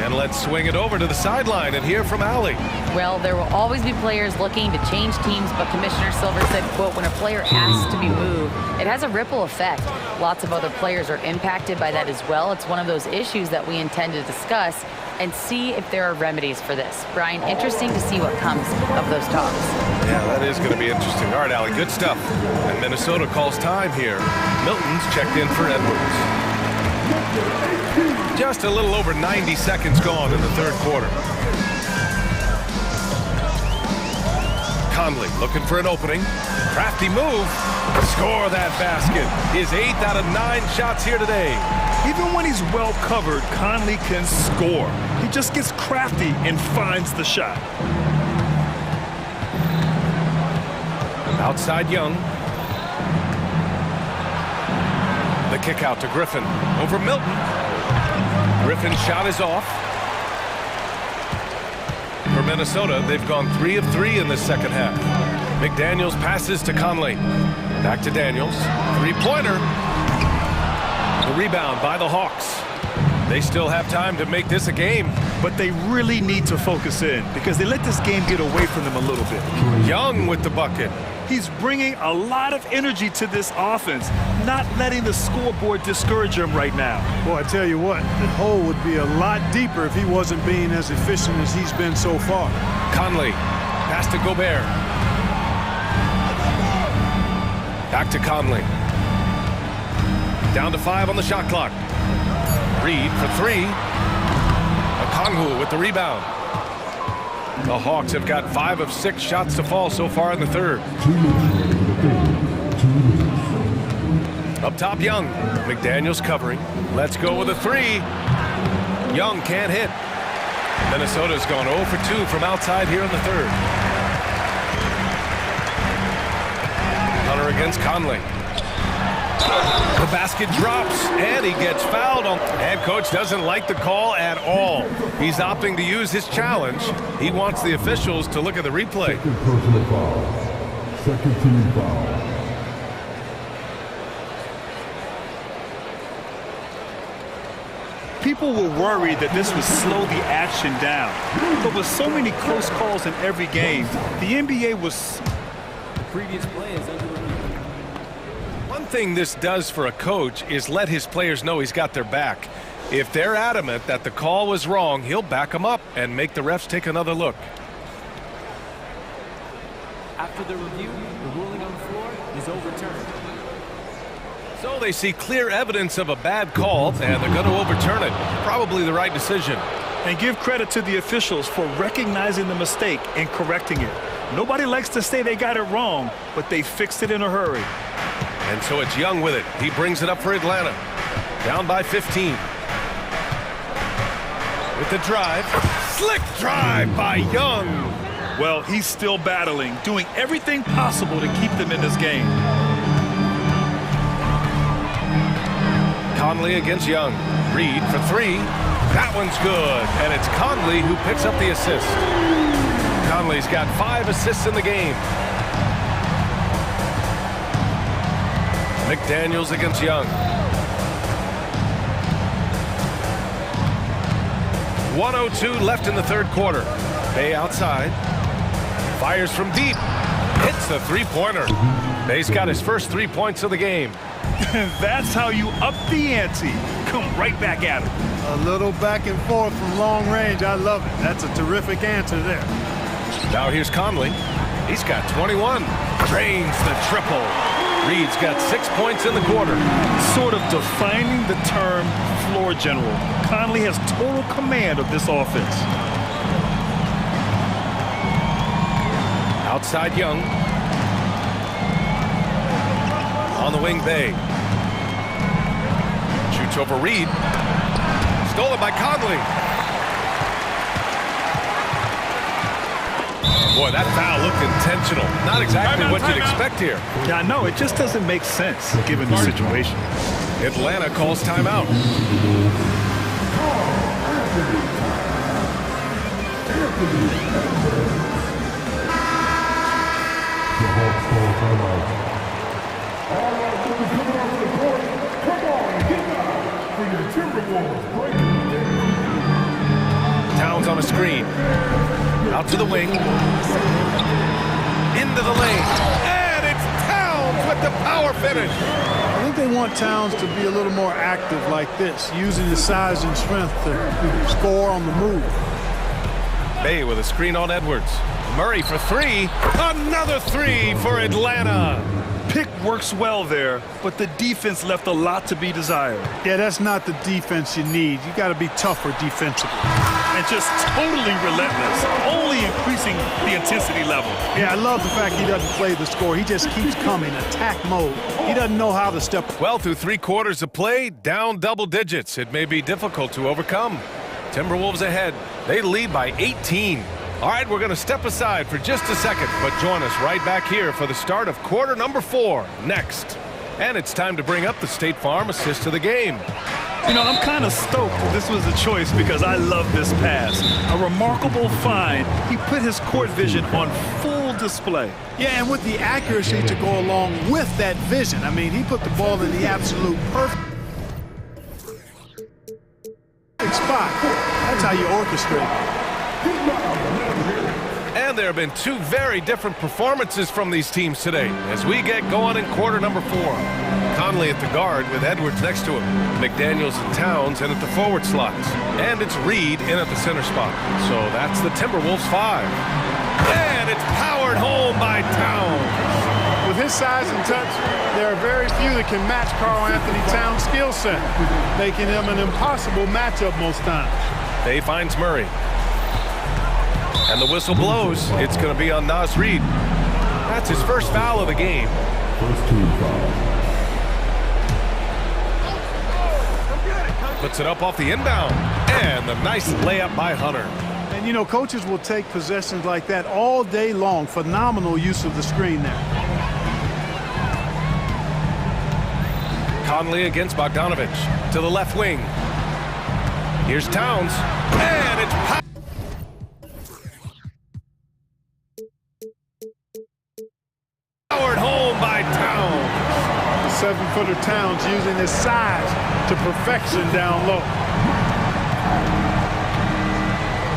And let's swing it over to the sideline and hear from Allie. Well, there will always be players looking to change teams, but Commissioner Silver said, quote, when a player asks to be moved, it has a ripple effect. Lots of other players are impacted by that as well. It's one of those issues that we intend to discuss and see if there are remedies for this. Brian, interesting to see what comes of those talks. Yeah, that is going to be interesting. All right, Allie, good stuff. And Minnesota calls time here. Milton's checked in for Edwards. Just a little over 90 seconds gone in the third quarter. Conley looking for an opening. Crafty move. Score that basket. His 8th out of 9 shots here today. Even when he's well covered, Conley can score. He just gets crafty and finds the shot. Outside Young. The kick out to Griffin. Over Milton. Griffin's shot is off. For Minnesota, they've gone 3 of 3 in the second half. McDaniels passes to Conley. Back to Daniels. 3-pointer. The rebound by the Hawks. They still have time to make this a game. But they really need to focus in because they let this game get away from them a little bit. Young with the bucket. He's bringing a lot of energy to this offense, not letting the scoreboard discourage him right now. Boy, I tell you what, the hole would be a lot deeper if he wasn't being as efficient as he's been so far. Conley, pass to Gobert. Back to Conley. Down to 5 on the shot clock. Reed for 3. Okongwu with the rebound. The Hawks have got 5 of 6 shots to fall so far in the third. Up top, Young. McDaniels covering. Let's go with a 3. Young can't hit. Minnesota's gone 0 for 2 from outside here in the third. Hunter against Conley. The basket drops, and he gets fouled. And coach doesn't like the call at all. He's opting to use his challenge. He wants the officials to look at the replay. Second personal foul. Second team foul. People were worried that this would slow the action down. But with so many close calls in every game, the NBA was... The previous play is under review. One thing this does for a coach is let his players know he's got their back. If they're adamant that the call was wrong, he'll back them up and make the refs take another look. After the review, the ruling on the floor is overturned. So they see clear evidence of a bad call, and they're going to overturn it. Probably the right decision. And give credit to the officials for recognizing the mistake and correcting it. Nobody likes to say they got it wrong, but they fixed it in a hurry. And so it's Young with it. He brings it up for Atlanta. Down by 15. With the drive. Slick drive by Young. Well, he's still battling, doing everything possible to keep them in this game. Conley against Young. Reed for three. That one's good. And it's Conley who picks up the assist. Conley's got 5 assists in the game. McDaniels against Young. 1:02 left in the third quarter. Bay outside. Fires from deep. Hits the three-pointer. Bay's got his first 3 points of the game. That's how you up the ante. Come right back at him. A little back and forth from long range. I love it. That's a terrific answer there. Now here's Conley. He's got 21. Drains the triple. Reed's got 6 points in the quarter. Sort of defining the term floor general. Conley has total command of this offense. Outside Young. On the wing, Bay. Shoots over Reed. Stolen by Conley. Boy, that foul looked intentional. Not exactly what you'd expect here. Yeah, I know. It just doesn't make sense given the situation. Atlanta calls timeout. The Hawks call timeout. All right, we'll be coming out to the court. Come on, get out for your Timberwolves breaking. Towns on a screen. Out to the wing. Into the lane. And it's Towns with the power finish. I think they want Towns to be a little more active like this, using his size and strength to score on the move. Bay with a screen on Edwards. Murray for three. Another three for Atlanta. Pick works well there, but the defense left a lot to be desired. Yeah, that's not the defense you need. You got to be tougher defensively. And just totally relentless, only increasing the intensity level. Yeah, I love the fact he doesn't play the score. He just keeps coming, attack mode. He doesn't know how to step. Well, through 3 quarters of play, down double digits. It may be difficult to overcome. Timberwolves ahead. They lead by 18. All right, we're going to step aside for just a second, but join us right back here for the start of quarter number 4 next. And it's time to bring up the State Farm assist of the game. You know, I'm kind of stoked this was a choice because I love this pass. A remarkable find. He put his court vision on full display. Yeah, and with the accuracy to go along with that vision. I mean, he put the ball in the absolute perfect spot. That's how you orchestrate. And there have been 2 very different performances from these teams today as we get going in quarter number 4. Conley at the guard with Edwards next to him. McDaniels and Towns in at the forward slots. And it's Reed in at the center spot. So that's the Timberwolves 5. And it's powered home by Towns. With his size and touch, there are very few that can match Karl Anthony Towns' skill set, making him an impossible matchup most times. Bay finds Murray. And the whistle blows. It's going to be on Naz Reid. That's his first foul of the game. First team foul. Puts it up off the inbound. And the nice layup by Hunter. And, you know, coaches will take possessions like that all day long. Phenomenal use of the screen there. Conley against Bogdanovich. To the left wing. Here's Towns. And it's powered home by Towns. 7-footer Towns using his size to perfection down low.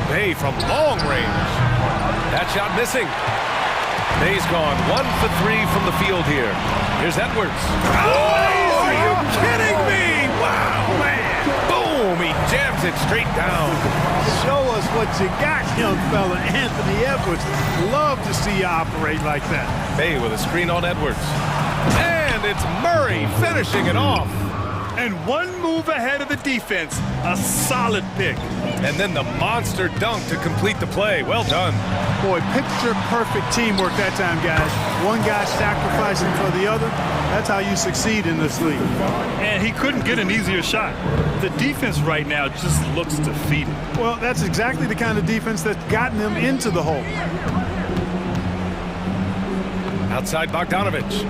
Bay from long range. That shot missing. Bay's gone 1 for 3 from the field here. Here's Edwards. Oh, are you kidding me? Wow, man. Boom, he jams it straight down. Show us what you got, young fella. Anthony Edwards. Love to see you operate like that. Bay with a screen on Edwards. And it's Murray finishing it off. And one move ahead of the defense. A solid pick. And then the monster dunk to complete the play. Well done. Boy, picture-perfect teamwork that time, guys. One guy sacrificing for the other. That's how you succeed in this league. And he couldn't get an easier shot. The defense right now just looks defeated. Well, that's exactly the kind of defense that's gotten them into the hole. Outside Bogdanovich.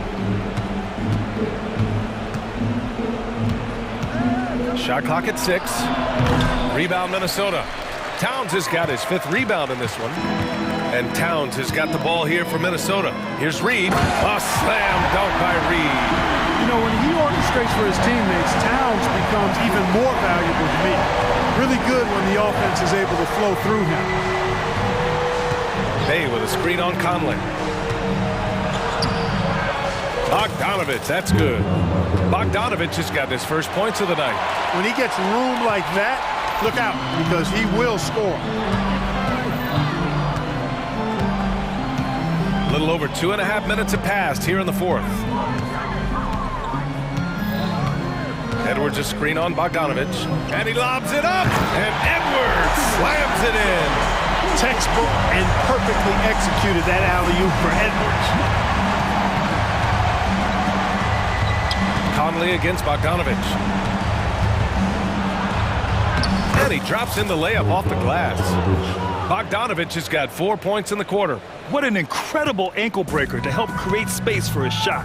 Shot clock at 6. Rebound Minnesota. Towns has got his 5th rebound in this one. And Towns has got the ball here for Minnesota. Here's Reed. A slam dunk by Reed. You know, when he orchestrates for his teammates, Towns becomes even more valuable to me. Really good when the offense is able to flow through him. Bay with a screen on Conley. Bogdanovich, that's good. Bogdanovich has got his first points of the night. When he gets room like that, look out, because he will score. A little over 2.5 minutes have passed here in the 4th. Edwards a screen on Bogdanovich, and he lobs it up, and Edwards slams it in. Textbook and perfectly executed that alley-oop for Edwards. Conley against Bogdanovich. And he drops in the layup off the glass. Bogdanovich has got 4 points in the quarter. What an incredible ankle breaker to help create space for his shot.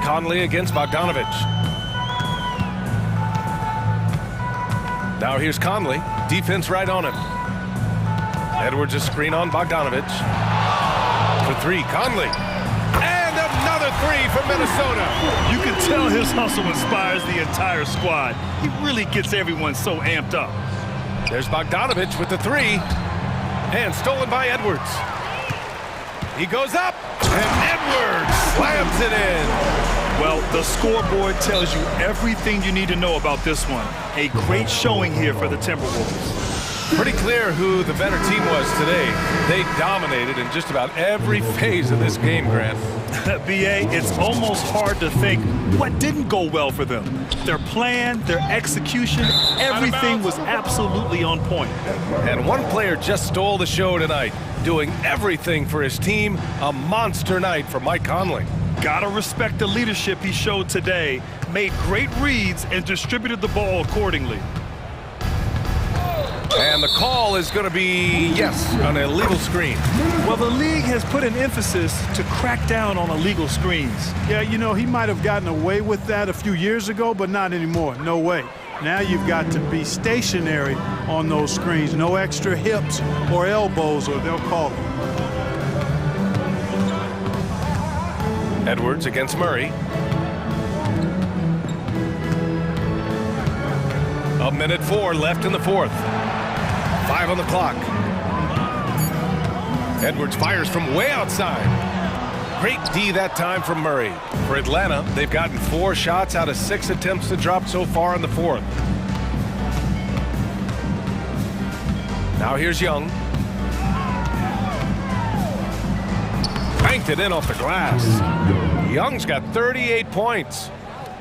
Conley against Bogdanovich. Now here's Conley. Defense right on him. Edwards a screen on Bogdanovich. For 3, Conley. Another 3 for Minnesota. You can tell his hustle inspires the entire squad. He really gets everyone so amped up. There's Bogdanovich with the 3. And stolen by Edwards. He goes up, and Edwards slams it in. Well, the scoreboard tells you everything you need to know about this one. A great showing here for the Timberwolves. Pretty clear who the better team was today. They dominated in just about every phase of this game, Grant. BA, it's almost hard to think what didn't go well for them. Their plan, their execution, everything was absolutely on point. And one player just stole the show tonight, doing everything for his team. A monster night for Mike Conley. Gotta respect the leadership he showed today. Made great reads and distributed the ball accordingly. And the call is going to be, yes, an illegal screen. Well, the league has put an emphasis to crack down on illegal screens. Yeah, you know, he might have gotten away with that a few years ago, but not anymore. No way. Now you've got to be stationary on those screens. No extra hips or elbows, or they'll call it. Edwards against Murray. A minute 4 left in the 4th. 5 on the clock. Edwards fires from way outside. Great D that time from Murray. For Atlanta, they've gotten 4 shots out of 6 attempts to drop so far in the 4th. Now here's Young. Banked it in off the glass. Young's got 38 points.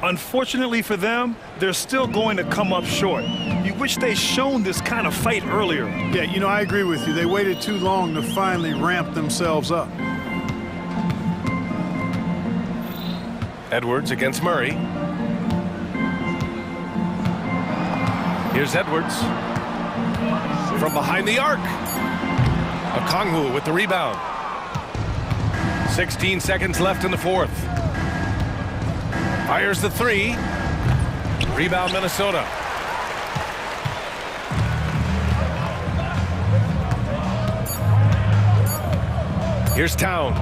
Unfortunately for them, they're still going to come up short. You wish they'd shown this kind of fight earlier. Yeah, you know, I agree with you. They waited too long to finally ramp themselves up. Edwards against Murray. Here's Edwards. From behind the arc. Okongwu with the rebound. 16 seconds left in the 4th. Fires the 3. Rebound Minnesota. Here's Towns.